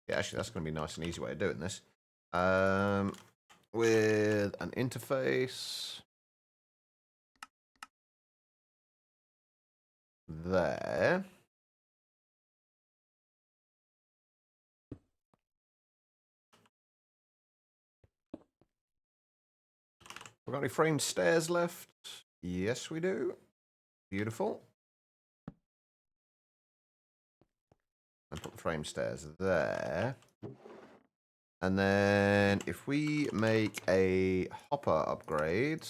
Yeah, actually, that's going to be a nice and easy way of doing this. With an interface there. We got any framed stairs left? Yes, we do. Beautiful. And put the frame stairs there. And then if we make a hopper upgrade,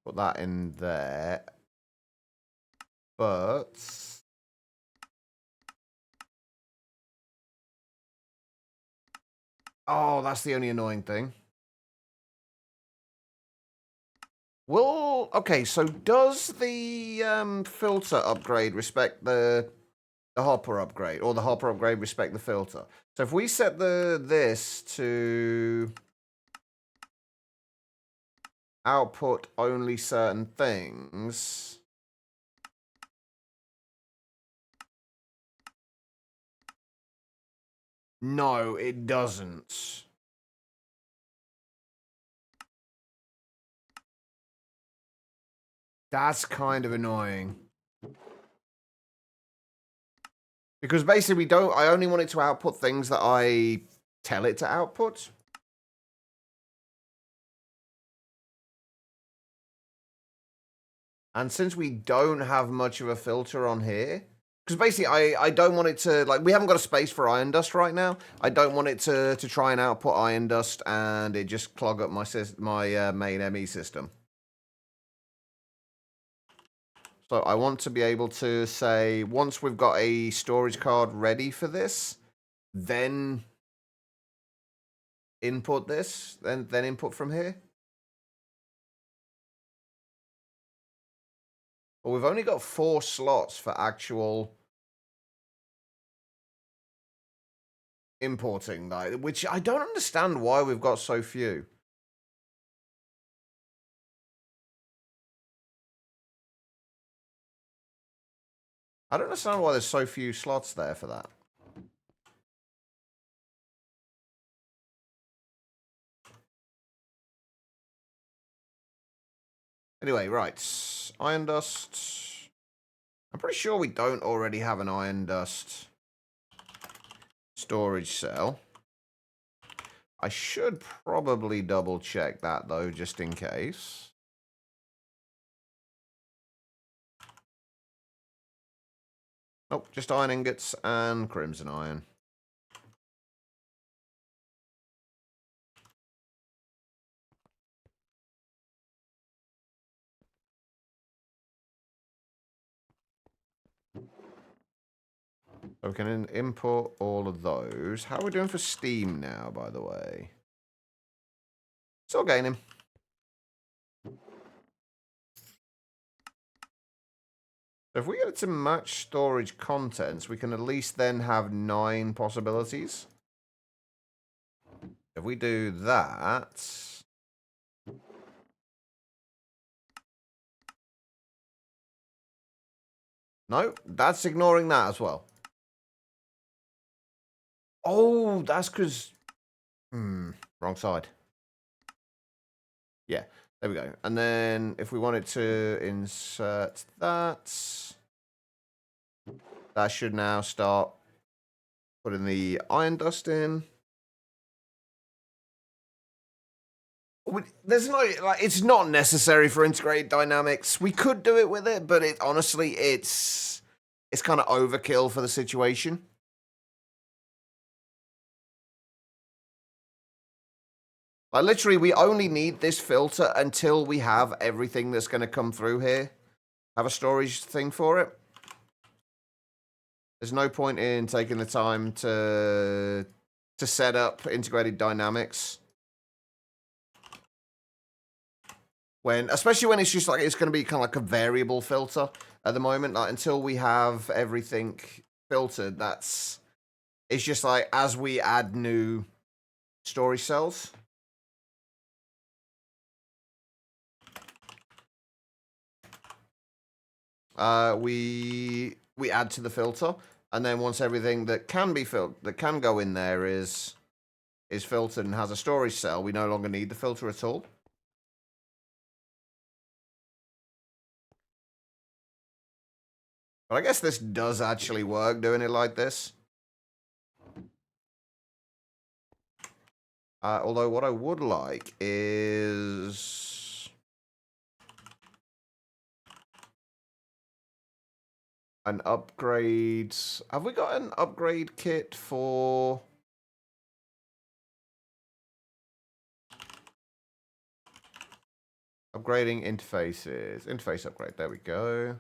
put that in there. But oh, that's the only annoying thing. Well, okay, so does the filter upgrade respect the hopper upgrade, or the hopper upgrade respect the filter? So if we set this to output only certain things, no, it doesn't. That's kind of annoying. Because basically I only want it to output things that I tell it to output. And since we don't have much of a filter on here, because basically I don't want it to, like, we haven't got a space for iron dust right now. I don't want it to try and output iron dust and it just clog up my main ME system. So I want to be able to say, once we've got a storage card ready for this, then input this, then input from here. Well, we've only got 4 slots for actual importing, which I don't understand why we've got so few. I don't understand why there's so few slots there for that. Anyway, right. Iron dust. I'm pretty sure we don't already have an iron dust storage cell. I should probably double check that though, just in case. Nope, just iron ingots and crimson iron. So we can import all of those. How are we doing for steam now, by the way? Still gaining. So if we get it to match storage contents, we can at least then have 9 possibilities. If we do that... No, that's ignoring that as well. Oh, that's because... wrong side. Yeah, there we go. And then if we wanted to insert that, that should now start putting the iron dust in. There's no, like, it's not necessary for integrated dynamics. We could do it with it, but honestly, it's kind of overkill for the situation. Like, literally, we only need this filter until we have everything that's going to come through here. Have a storage thing for it. There's no point in taking the time to set up integrated dynamics. Especially when it's just like, it's going to be kind of like a variable filter at the moment. Like, until we have everything filtered, it's just like, as we add new storage cells. We add to the filter, and then once everything that can be that can go in there is filtered and has a storage cell, we no longer need the filter at all. But I guess this does actually work, doing it like this. Although what I would like is an upgrade. Have we got an upgrade kit for... Upgrading interfaces. Interface upgrade. There we go.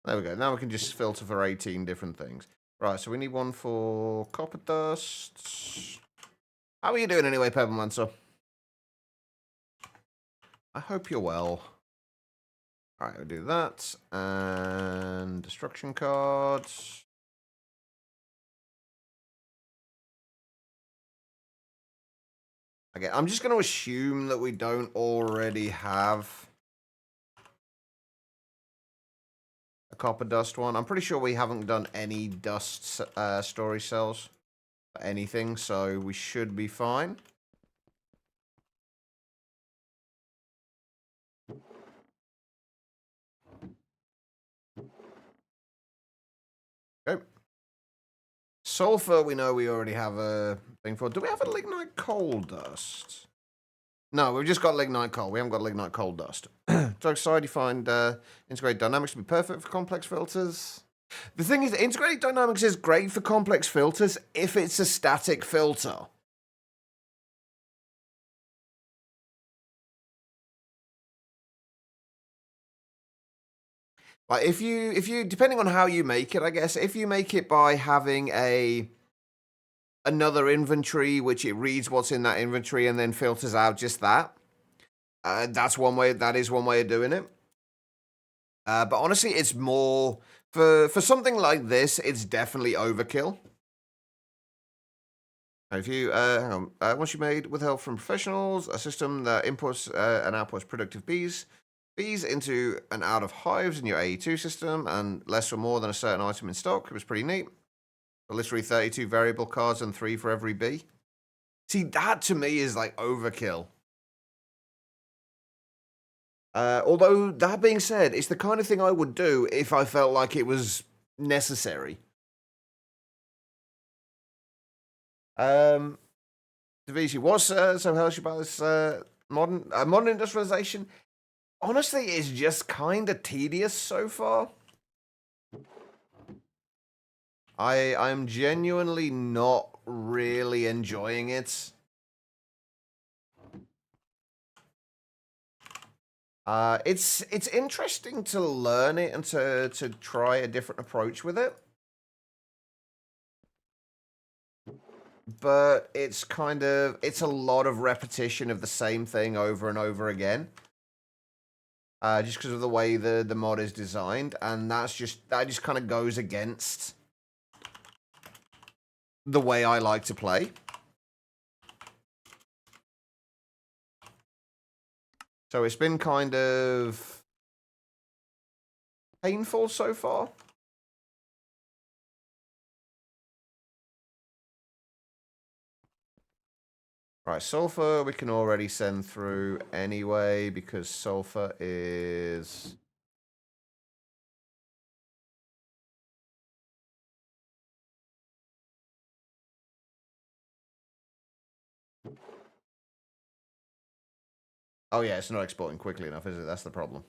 There we go. Now we can just filter for 18 different things. Right, so we need one for copper dust. How are you doing anyway, Pebble? I hope you're well. Alright, we'll do that. And destruction cards. Again, I'm just going to assume that we don't already have a copper dust one. I'm pretty sure we haven't done any dust storage cells for anything, so we should be fine. Okay. Sulfur, we know we already have a thing for. Do we have a lignite coal dust? No, we've just got lignite coal. We haven't got lignite coal dust. Dark side, you find integrated dynamics to be perfect for complex filters. The thing is, integrated dynamics is great for complex filters if it's a static filter. Like if you depending on how you make it, I guess, if you make it by having another inventory which it reads what's in that inventory and then filters out just that, that's one way. That is one way of doing it. But honestly, it's more for something like this. It's definitely overkill. If you hang on, once you made with help from professionals, a system that inputs and outputs productive bees into and out of hives in your AE2 system, and less or more than a certain item in stock. It was pretty neat. Literally 32 variable cards and 3 for every bee. See, that to me is like overkill. Although, that being said, it's the kind of thing I would do if I felt like it was necessary. Davisi, what's so hellish about this modern industrialization? Honestly, it's just kind of tedious so far. I'm genuinely not really enjoying it. It's interesting to learn it and to try a different approach with it. But it's a lot of repetition of the same thing over and over again. Just because of the way the mod is designed, and that just kind of goes against the way I like to play. So it's been kind of painful so far. Right, sulfur we can already send through anyway because sulfur is... Oh yeah, it's not exporting quickly enough, is it? That's the problem.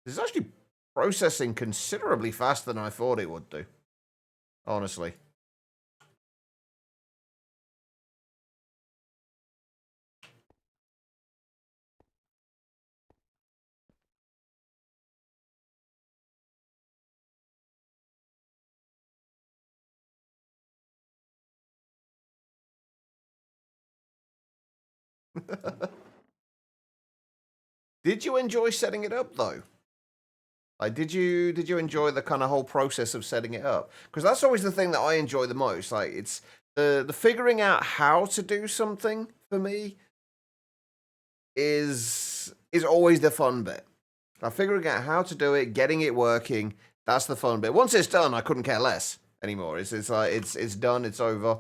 This is actually processing considerably faster than I thought it would do. Honestly. Did you enjoy setting it up though? Like, did you enjoy the kind of whole process of setting it up? Because that's always the thing that I enjoy the most. Like, it's the figuring out how to do something for me is always the fun bit. Like, figuring out how to do it, getting it working, that's the fun bit. Once it's done, I couldn't care less anymore. It's like it's done, it's over.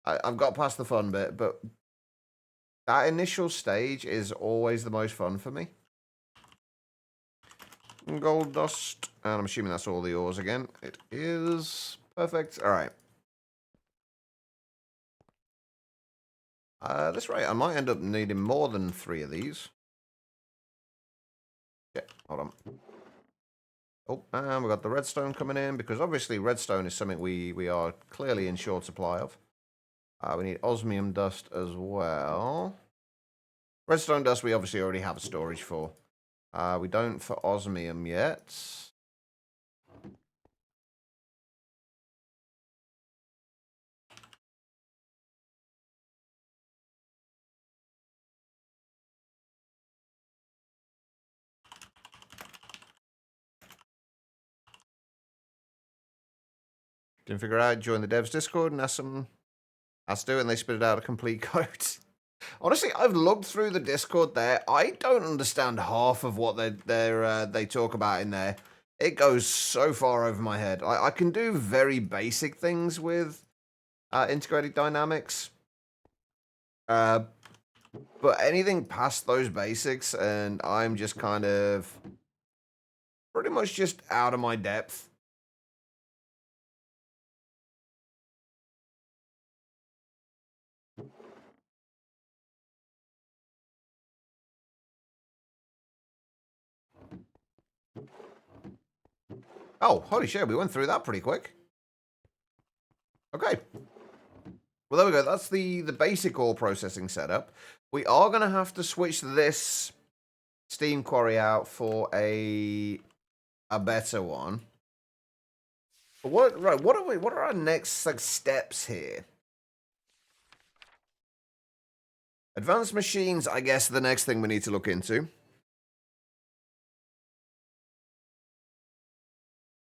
I've got past the fun bit, but that initial stage is always the most fun for me. Gold dust, and I'm assuming that's all the ores again. It is perfect. All right. This rate, I might end up needing more than 3 of these. Yeah, hold on. Oh, and we got the redstone coming in, because obviously redstone is something we are clearly in short supply of. We need osmium dust as well. Redstone dust we obviously already have a storage for. We don't for osmium yet. Didn't figure out, join the devs Discord and ask some That's do, and they spit it out a complete code. Honestly, I've looked through the Discord there. I don't understand half of what they talk about in there. It goes so far over my head. I can do very basic things with integrated dynamics. But anything past those basics, and I'm just kind of pretty much just out of my depth. Oh, holy shit, we went through that pretty quick. Okay. Well, there we go. That's the basic ore processing setup. We are going to have to switch this steam quarry out for a better one. But what are our next like steps here? Advanced machines, I guess, the next thing we need to look into.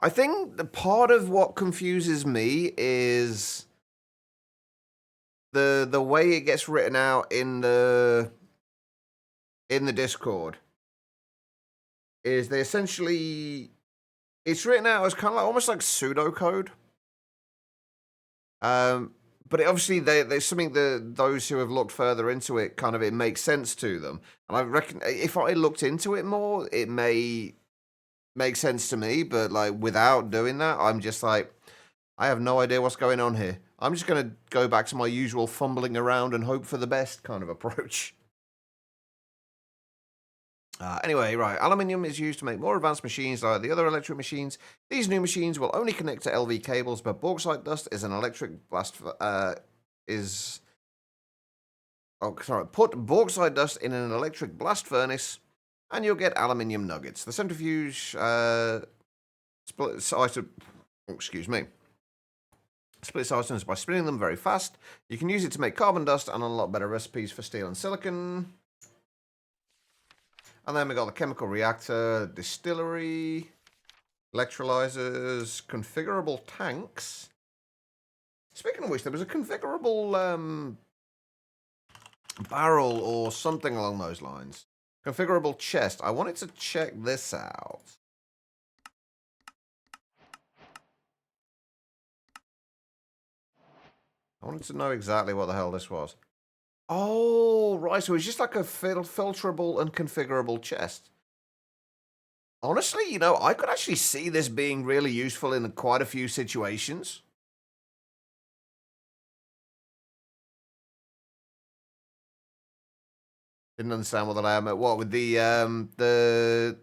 I think the part of what confuses me is the way it gets written out in the Discord. Is they essentially, it's written out as kind of like almost like pseudocode. But obviously there's something that those who have looked further into it kind of it makes sense to them. And I reckon if I looked into it more, it may make sense to me. But like without doing that, I'm just like, I have no idea what's going on here. I'm just gonna go back to my usual fumbling around and hope for the best kind of approach. Anyway, right, aluminium is used to make more advanced machines like the other electric machines. These new machines will only connect to LV cables, but bauxite dust is an electric blast. Put bauxite dust in an electric blast furnace, and you'll get aluminium nuggets. The centrifuge splits items. Excuse me. Splits items by spinning them very fast. You can use it to make carbon dust and a lot better recipes for steel and silicon. And then we got the chemical reactor, distillery, electrolyzers, configurable tanks. Speaking of which, there was a configurable barrel or something along those lines. Configurable chest. I wanted to check this out. I wanted to know exactly what the hell this was. Oh, right. So it's just like a filterable and configurable chest. Honestly, you know, I could actually see this being really useful in quite a few situations. Didn't understand what the layout. What with the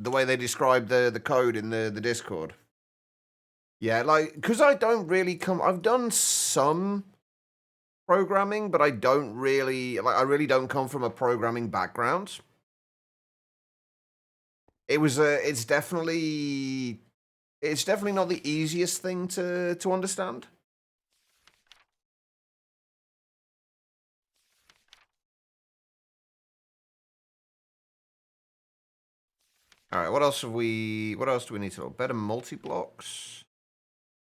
way they described the code in the Discord. Yeah, like because I don't really come. I've done some programming, but I don't really like. I really don't come from a programming background. It was it's definitely not the easiest thing to understand. All right, what else do we need to know? Better multi-blocks.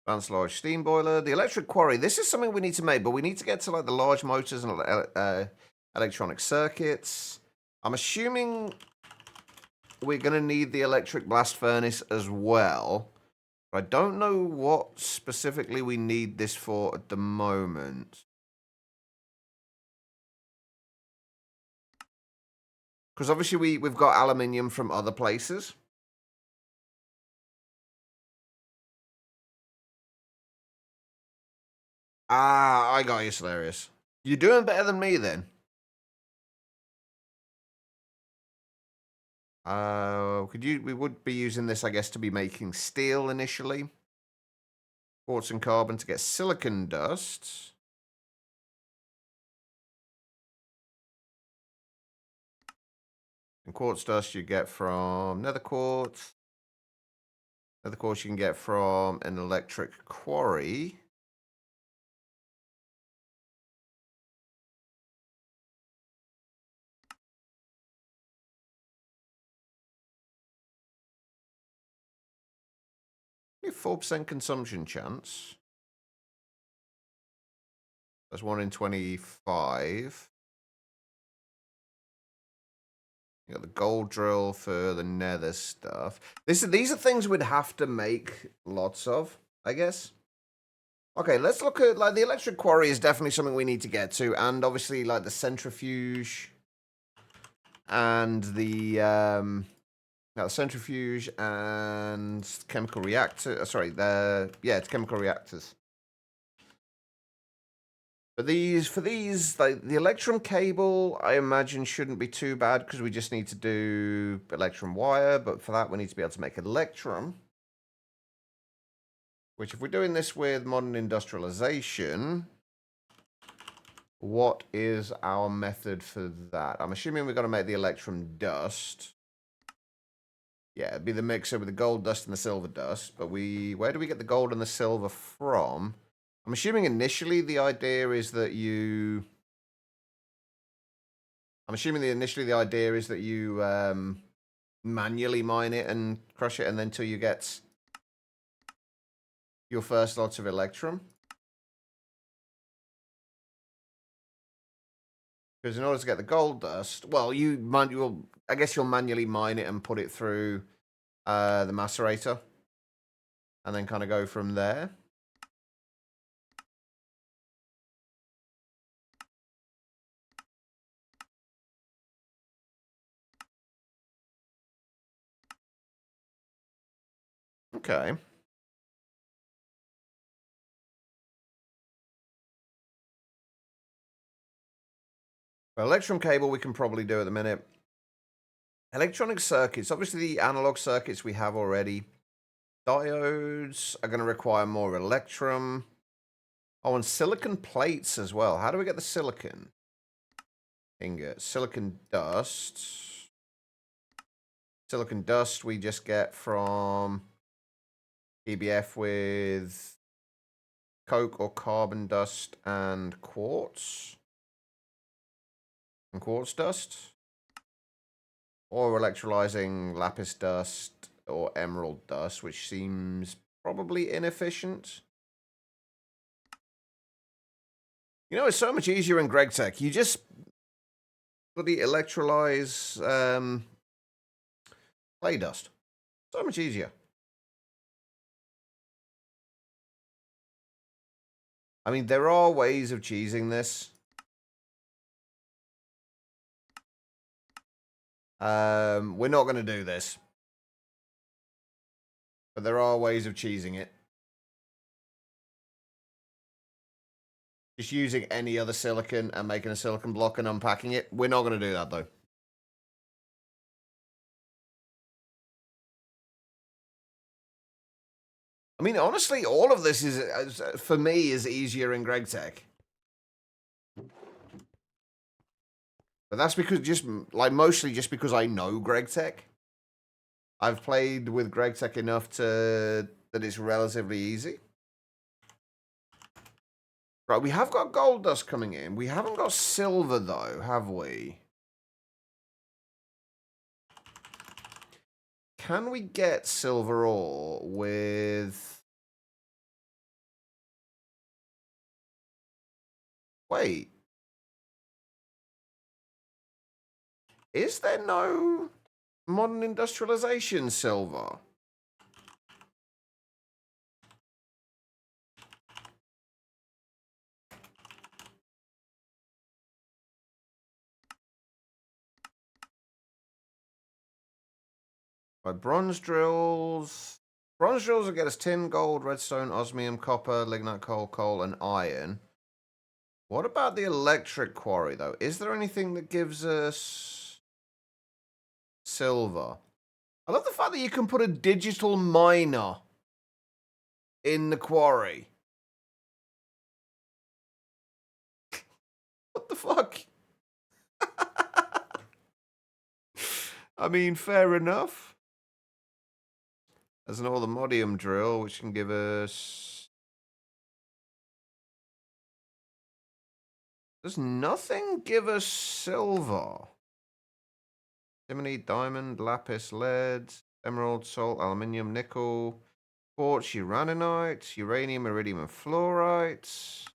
Advanced large steam boiler. The electric quarry. This is something we need to make, but we need to get to like the large motors and electronic circuits. I'm assuming we're going to need the electric blast furnace as well. I don't know what specifically we need this for at the moment. Because obviously we've got aluminium from other places. Ah, I got you, Solarius. You're doing better than me then. We would be using this, I guess, to be making steel initially. Quartz and carbon to get silicon dust. And quartz dust you get from nether quartz. Nether quartz you can get from an electric quarry. Only 4% consumption chance. That's 1 in 25. You got the gold drill for the nether stuff. These are things we'd have to make lots of, I guess. Okay, let's look at, like, the electric quarry is definitely something we need to get to, and obviously, like, the centrifuge and the centrifuge and chemical reactor. Sorry, it's chemical reactors. But for these, like, the electrum cable, I imagine shouldn't be too bad because we just need to do electrum wire. But for that, we need to be able to make electrum. Which, if we're doing this with modern industrialization, what is our method for that? I'm assuming we've got to make the electrum dust. Yeah, it'd be the mixer with the gold dust and the silver dust. But where do we get the gold and the silver from? I'm assuming initially the idea is that you manually mine it and crush it, and then till you get your first lots of electrum. Because in order to get the gold dust, well, I guess you'll manually mine it and put it through the macerator, and then kind of go from there. Okay. Well, electrum cable we can probably do at the minute. Electronic circuits, obviously the analog circuits we have already. Diodes are going to require more electrum. Oh, and silicon plates as well. How do we get the silicon? Ingot. Silicon dust. Silicon dust we just get from EBF with coke or carbon dust and quartz. And quartz dust. Or electrolyzing lapis dust or emerald dust, which seems probably inefficient. You know, it's so much easier in GregTech. You just bloody electrolyze clay dust. So much easier. I mean, there are ways of cheesing this. We're not going to do this. But there are ways of cheesing it. Just using any other silicon and making a silicon block and unpacking it. We're not going to do that, though. I mean, honestly, all of this is, for me, is easier in GregTech. But that's because mostly just because I know GregTech. I've played with GregTech enough that it's relatively easy. Right, we have got gold dust coming in. We haven't got silver, though, have we? Can we get silver ore with... Wait. Is there no modern industrialization silver? Right, bronze drills. Bronze drills will get us tin, gold, redstone, osmium, copper, lignite, coal, and iron. What about the electric quarry, though? Is there anything that gives us silver? I love the fact that you can put a digital miner in the quarry. What the fuck? I mean, fair enough. There's an allthemodium drill, which can give us... Does nothing give us silver? Antimony, diamond, lapis, lead, emerald, salt, aluminium, nickel, quartz, uraninite, uranium, iridium, and fluorite.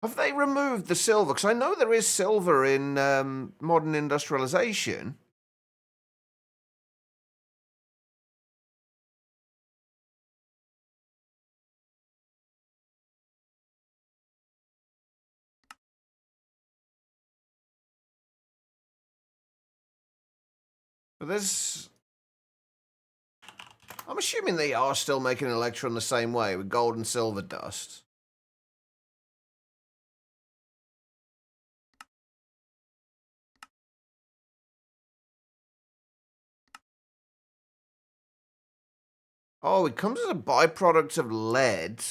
Have they removed the silver? Because I know there is silver in modern industrialization. But there's... I'm assuming they are still making electrum the same way, with gold and silver dust. Oh, it comes as a byproduct of lead.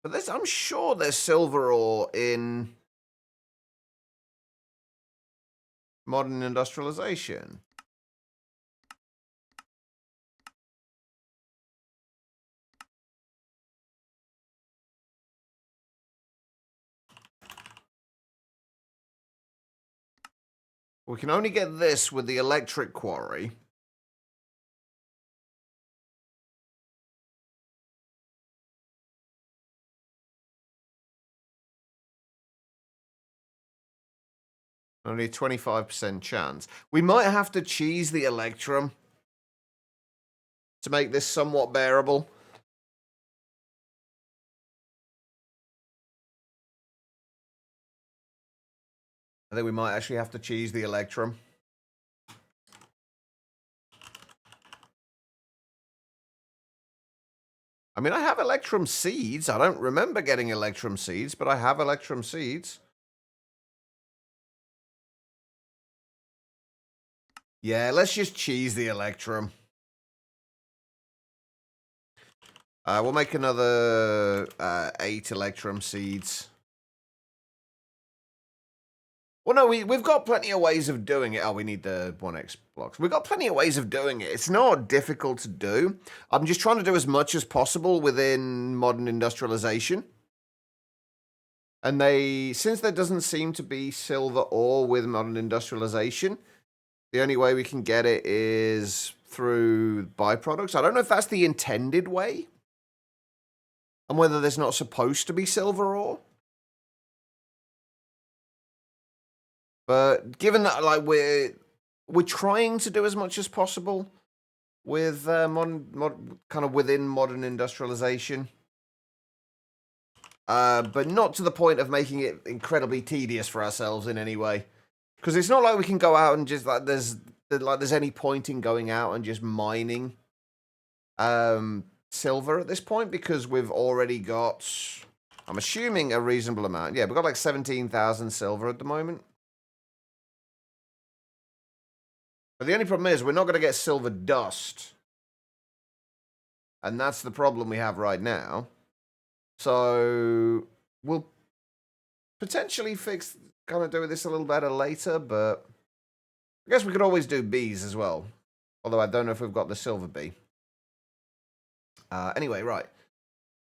But I'm sure there's silver ore in modern industrialization. We can only get this with the electric quarry. Only a 25% chance. We might have to cheese the electrum to make this somewhat bearable. I think we might actually have to cheese the electrum. I mean, I have electrum seeds. I don't remember getting electrum seeds, but I have electrum seeds. Yeah, let's just cheese the electrum. We'll make another 8 electrum seeds. Well, no, we've got plenty of ways of doing it. Oh, we need the 1x blocks. We've got plenty of ways of doing it. It's not difficult to do. I'm just trying to do as much as possible within modern industrialization. And since there doesn't seem to be silver ore with modern industrialization, the only way we can get it is through byproducts. I don't know if that's the intended way, and whether there's not supposed to be silver ore. But given that, like, we're trying to do as much as possible with modern kind of within modern industrialization, but not to the point of making it incredibly tedious for ourselves in any way. Because it's not like we can go out and just like there's any point in going out and just mining silver at this point, because we've already got, I'm assuming, a reasonable amount. Yeah, we've got like 17,000 silver at the moment. But the only problem is we're not going to get silver dust. And that's the problem we have right now. So we'll potentially kind of do this a little better later, but I guess we could always do bees as well. Although I don't know if we've got the silver bee. Anyway, right.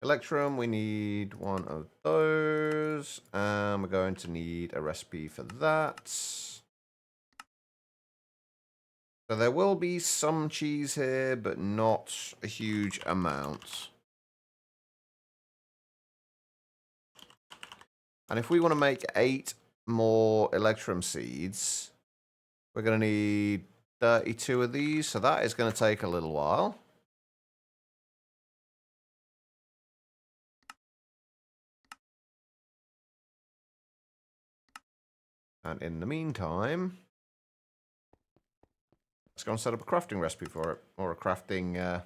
Electrum, we need one of those. And we're going to need a recipe for that. So there will be some cheese here, but not a huge amount. And if we want to make 8 more electrum seeds, we're going to need 32 of these. So that is going to take a little while. And in the meantime, let's go and set up a crafting recipe for it. Or a crafting...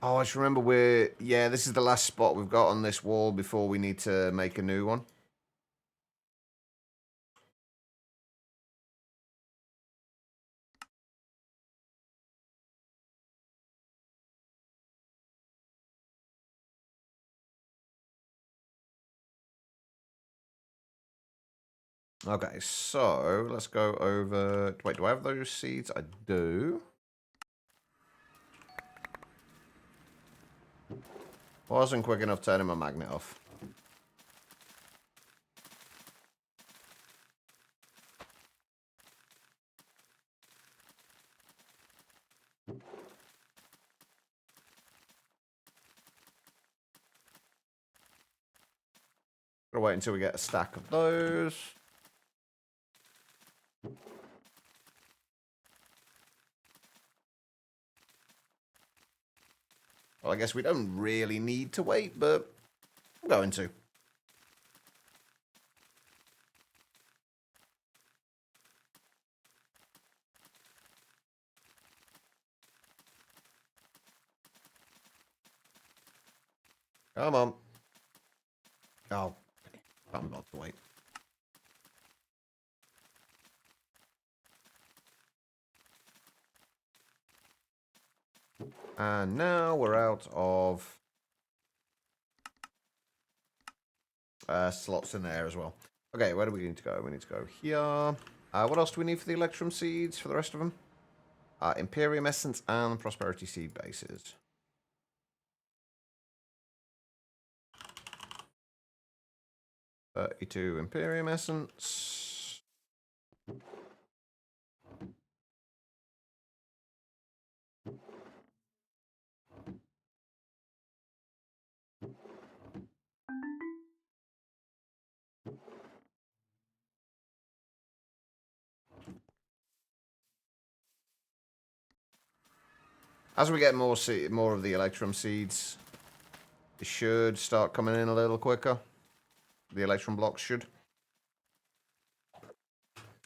Oh, I just remember yeah, this is the last spot we've got on this wall before we need to make a new one. Okay, so let's go over... Wait, do I have those seeds? I do. Wasn't quick enough turning my magnet off. Gotta wait until we get a stack of those. Well, I guess we don't really need to wait, but I'm going to. Come on. Oh, can't be bothered to wait. And now we're out of slots in there as well. Okay, where do we need to go? We need to go here. What else do we need for the Electrum seeds for the rest of them? Imperium Essence and Prosperity Seed bases. $32 Imperium Essence. As we get more of the Electrum seeds, it should start coming in a little quicker. The Electrum blocks should.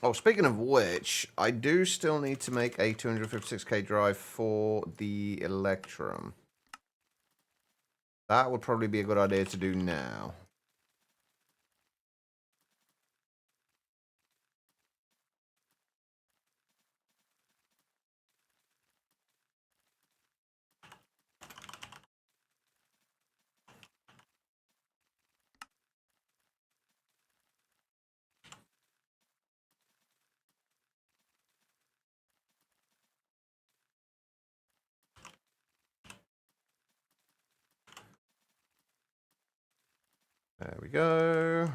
Oh, speaking of which, I do still need to make a 256k drive for the Electrum. That would probably be a good idea to do now. There we go.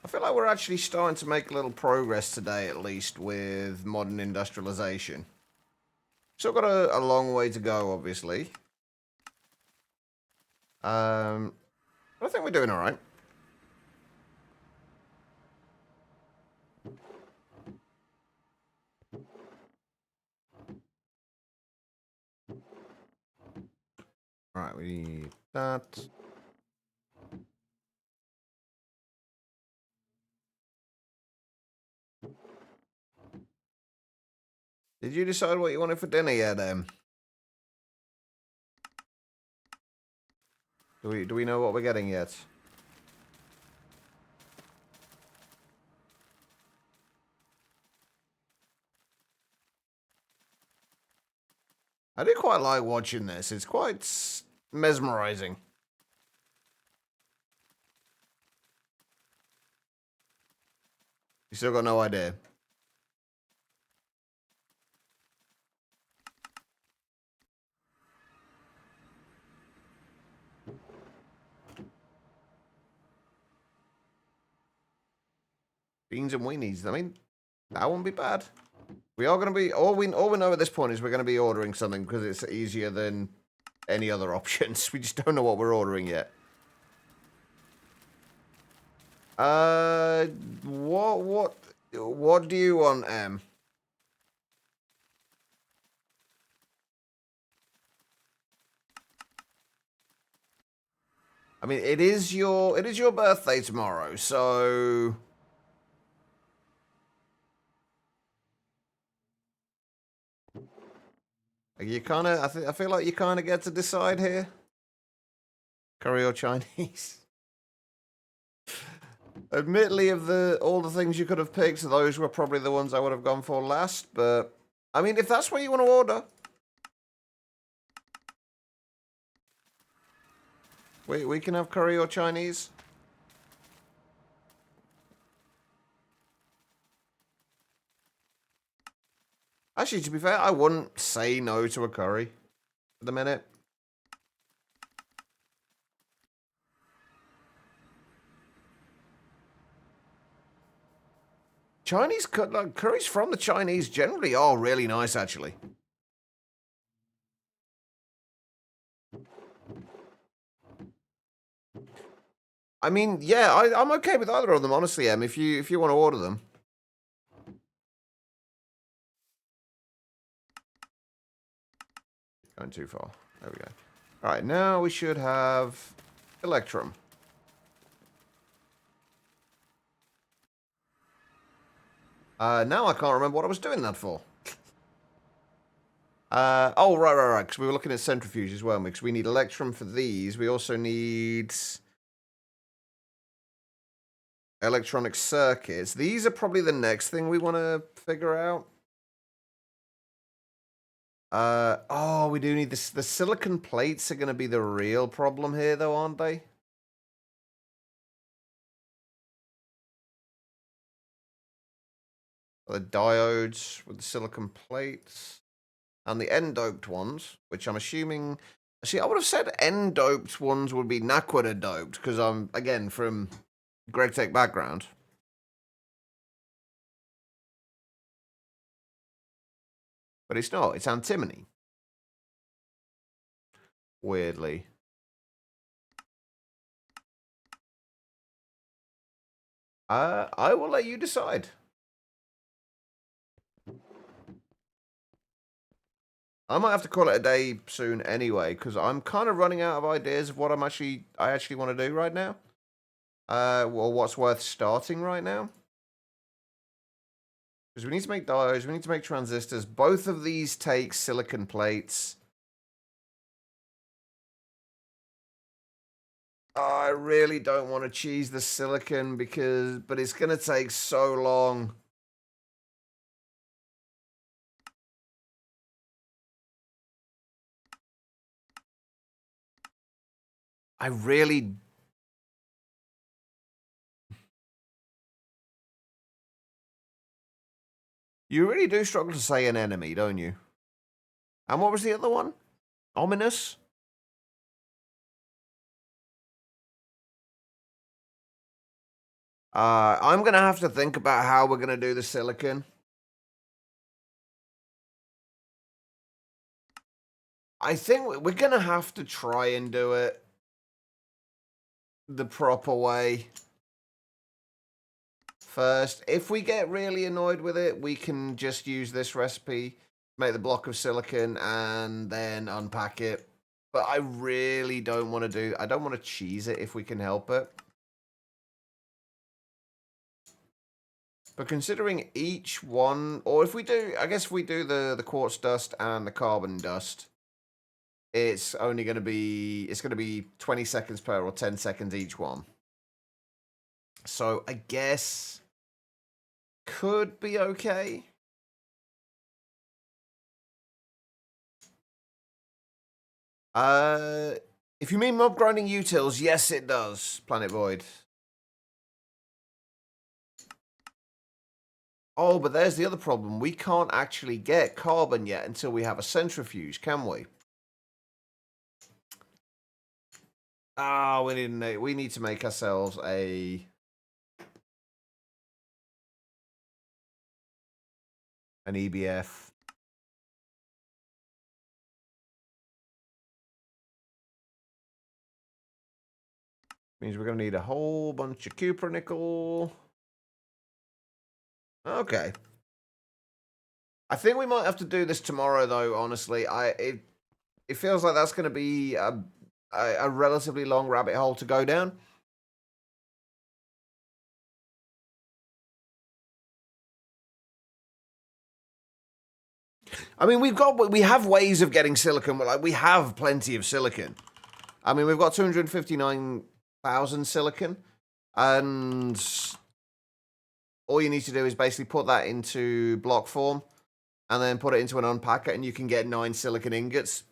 I feel like we're actually starting to make a little progress today, at least, with modern industrialization. Still got a long way to go, obviously. But I think we're doing all right. All right, we need that. Did you decide what you wanted for dinner yet, Do we know what we're getting yet? I do quite like watching this. It's quite mesmerizing. You still got no idea. Beans and weenies. I mean, that won't be bad. We are going to be all we know at this point is we're going to be ordering something because it's easier than any other options. We just don't know what we're ordering yet. What do you want, Em? I mean, it is your birthday tomorrow, so you kind of I feel like you kind of get to decide here. Curry or Chinese? Admittedly, of all the things you could have picked, those were probably the ones I would have gone for last. But I mean, if that's what you want to order, we can have curry or Chinese. Actually, to be fair, I wouldn't say no to a curry at the minute. Chinese like curries from the Chinese generally are really nice, actually. I mean, yeah, I'm okay with either of them, honestly, Em. If you want to order them. Going too far. There we go. All right, now we should have Electrum. Now I can't remember what I was doing that for. Oh, right. Because we were looking at centrifuges, weren't we? Because we need Electrum for these. We also need electronic circuits. These are probably the next thing we want to figure out. Oh, we do need this. The silicon plates are going to be the real problem here, though, aren't they? The diodes with the silicon plates. And the N-doped ones, which I'm assuming... See, I would have said N-doped ones would be Naquadah doped, because I'm, again, from GregTech background. But it's not. It's antimony. Weirdly. I will let you decide. I might have to call it a day soon anyway, because I'm kind of running out of ideas of what I actually want to do right now. Well, what's worth starting right now. Because we need to make diodes, we need to make transistors. Both of these take silicon plates. I really don't want to cheese the silicon but it's going to take so long. I really... You really do struggle to say an enemy, don't you? And what was the other one? Ominous? I'm going to have to think about how we're going to do the silicon. I think we're going to have to try and do it the proper way first. If we get really annoyed with it, we can just use this recipe, make the block of silicon, and then unpack it. But I really don't want to I don't want to cheese it if we can help it. But considering each one, or if we do, I guess if we do the quartz dust and the carbon dust, it's only going to be, 20 seconds per or 10 seconds each one. So I guess could be okay. If you mean mob grinding utils, yes it does, Planet Void. Oh, but there's the other problem. We can't actually get carbon yet until we have a centrifuge, can we? Ah, we need to make ourselves an EBF. Means we're going to need a whole bunch of cupronickel. Okay. I think we might have to do this tomorrow, though, honestly. It feels like that's going to be a relatively long rabbit hole to go down. I mean, we have ways of getting silicon. Like, we have plenty of silicon. I mean, we've got 259,000 silicon, and all you need to do is basically put that into block form, and then put it into an unpacker, and you can get 9 silicon ingots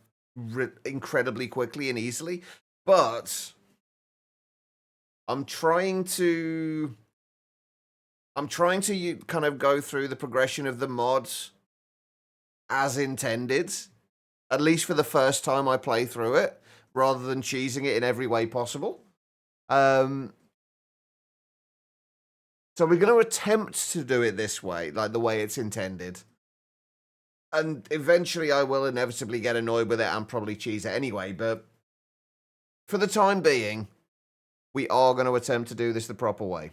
incredibly quickly and easily. But I'm trying to kind of go through the progression of the mods as intended, at least for the first time I play through it, rather than cheesing it in every way possible. So we're going to attempt to do it this way, like the way it's intended. And eventually I will inevitably get annoyed with it and probably cheese it anyway. But for the time being, we are going to attempt to do this the proper way.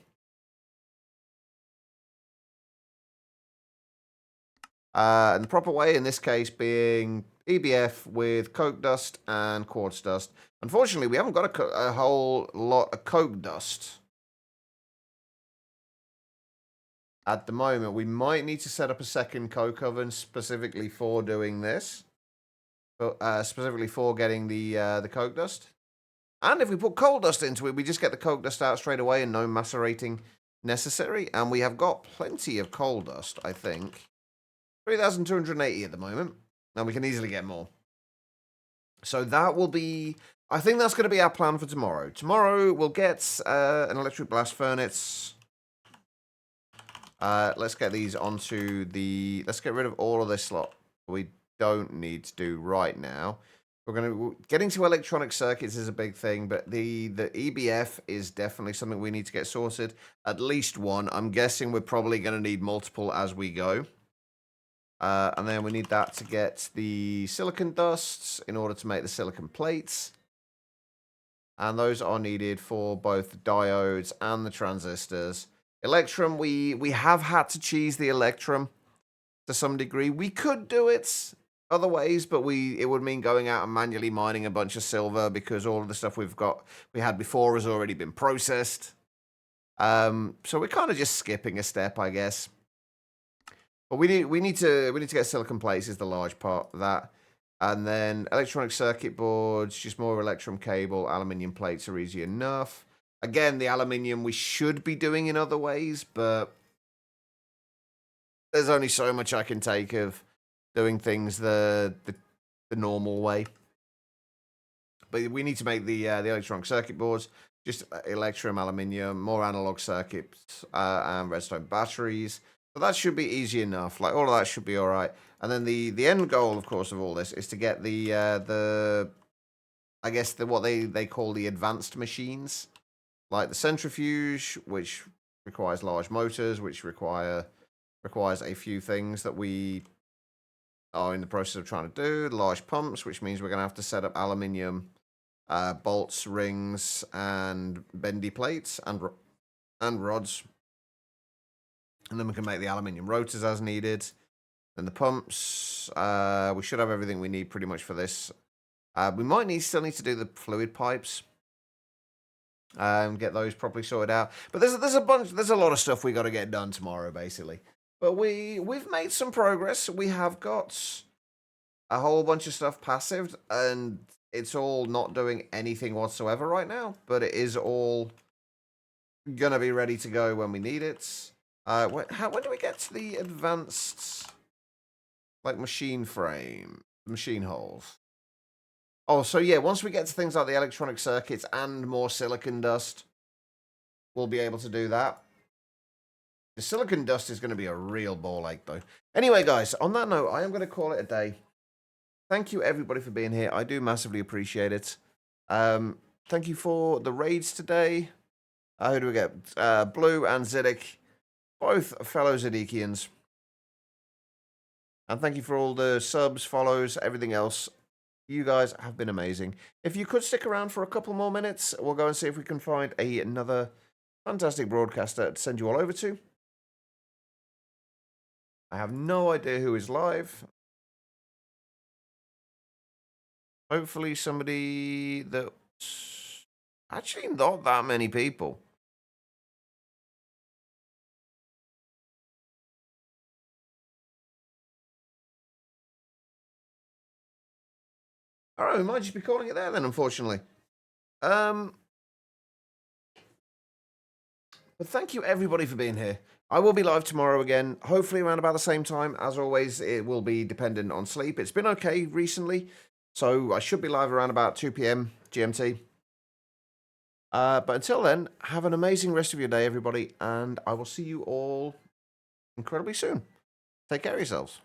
And the proper way in this case being EBF with coke dust and quartz dust. Unfortunately, we haven't got a whole lot of coke dust at the moment. We might need to set up a second coke oven specifically for doing this, specifically for getting the coke dust. And if we put coal dust into it, we just get the coke dust out straight away and no macerating necessary. And we have got plenty of coal dust, I think. 3,280 at the moment. And we can easily get more. So that will be... I think that's going to be our plan for tomorrow. Tomorrow we'll get an electric blast furnace. Let's get these onto the... Let's get rid of all of this slot we don't need to do right now. Getting to electronic circuits is a big thing, but the EBF is definitely something we need to get sorted. At least one. I'm guessing we're probably going to need multiple as we go. And then we need that to get the silicon dusts in order to make the silicon plates. And those are needed for both the diodes and the transistors. Electrum, we have had to cheese the Electrum to some degree. We could do it other ways, but it would mean going out and manually mining a bunch of silver because all of the stuff we had before has already been processed. So we're kind of just skipping a step, I guess. But we need to get silicon plates is the large part of that, and then electronic circuit boards, just more electrum cable, aluminium plates are easy enough. Again, the aluminium we should be doing in other ways, but there's only so much I can take of doing things the normal way. But we need to make the electronic circuit boards, just electrum, aluminium, more analog circuits, and redstone batteries. So that should be easy enough. Like, all of that should be all right. And then the end goal, of course, of all this is to get I guess what they call the advanced machines, like the centrifuge, which requires large motors, which requires a few things that we are in the process of trying to do. Large pumps, which means we're going to have to set up aluminium bolts, rings, and bendy plates and rods. And then we can make the aluminium rotors as needed. And the pumps, we should have everything we need pretty much for this. We might still need to do the fluid pipes and get those properly sorted out. But there's a lot of stuff we got to get done tomorrow, basically. But we've made some progress. We have got a whole bunch of stuff passived, and it's all not doing anything whatsoever right now. But it is all gonna be ready to go when we need it. When do we get to the advanced, like, machine frame, machine holes? Oh, so yeah, once we get to things like the electronic circuits and more silicon dust, we'll be able to do that. The silicon dust is going to be a real ball ache, though. Anyway, guys, on that note, I am going to call it a day. Thank you, everybody, for being here. I do massively appreciate it. Thank you for the raids today. Who do we get? Blue and Ziddick. Both fellow Zidikians. And thank you for all the subs, follows, everything else. You guys have been amazing. If you could stick around for a couple more minutes, we'll go and see if we can find another fantastic broadcaster to send you all over to. I have no idea who is live. Hopefully somebody that's actually not that many people. All right, we might just be calling it there then, unfortunately. But thank you, everybody, for being here. I will be live tomorrow again, hopefully around about the same time. As always, it will be dependent on sleep. It's been okay recently, so I should be live around about 2 p.m. GMT. But until then, have an amazing rest of your day, everybody, and I will see you all incredibly soon. Take care of yourselves.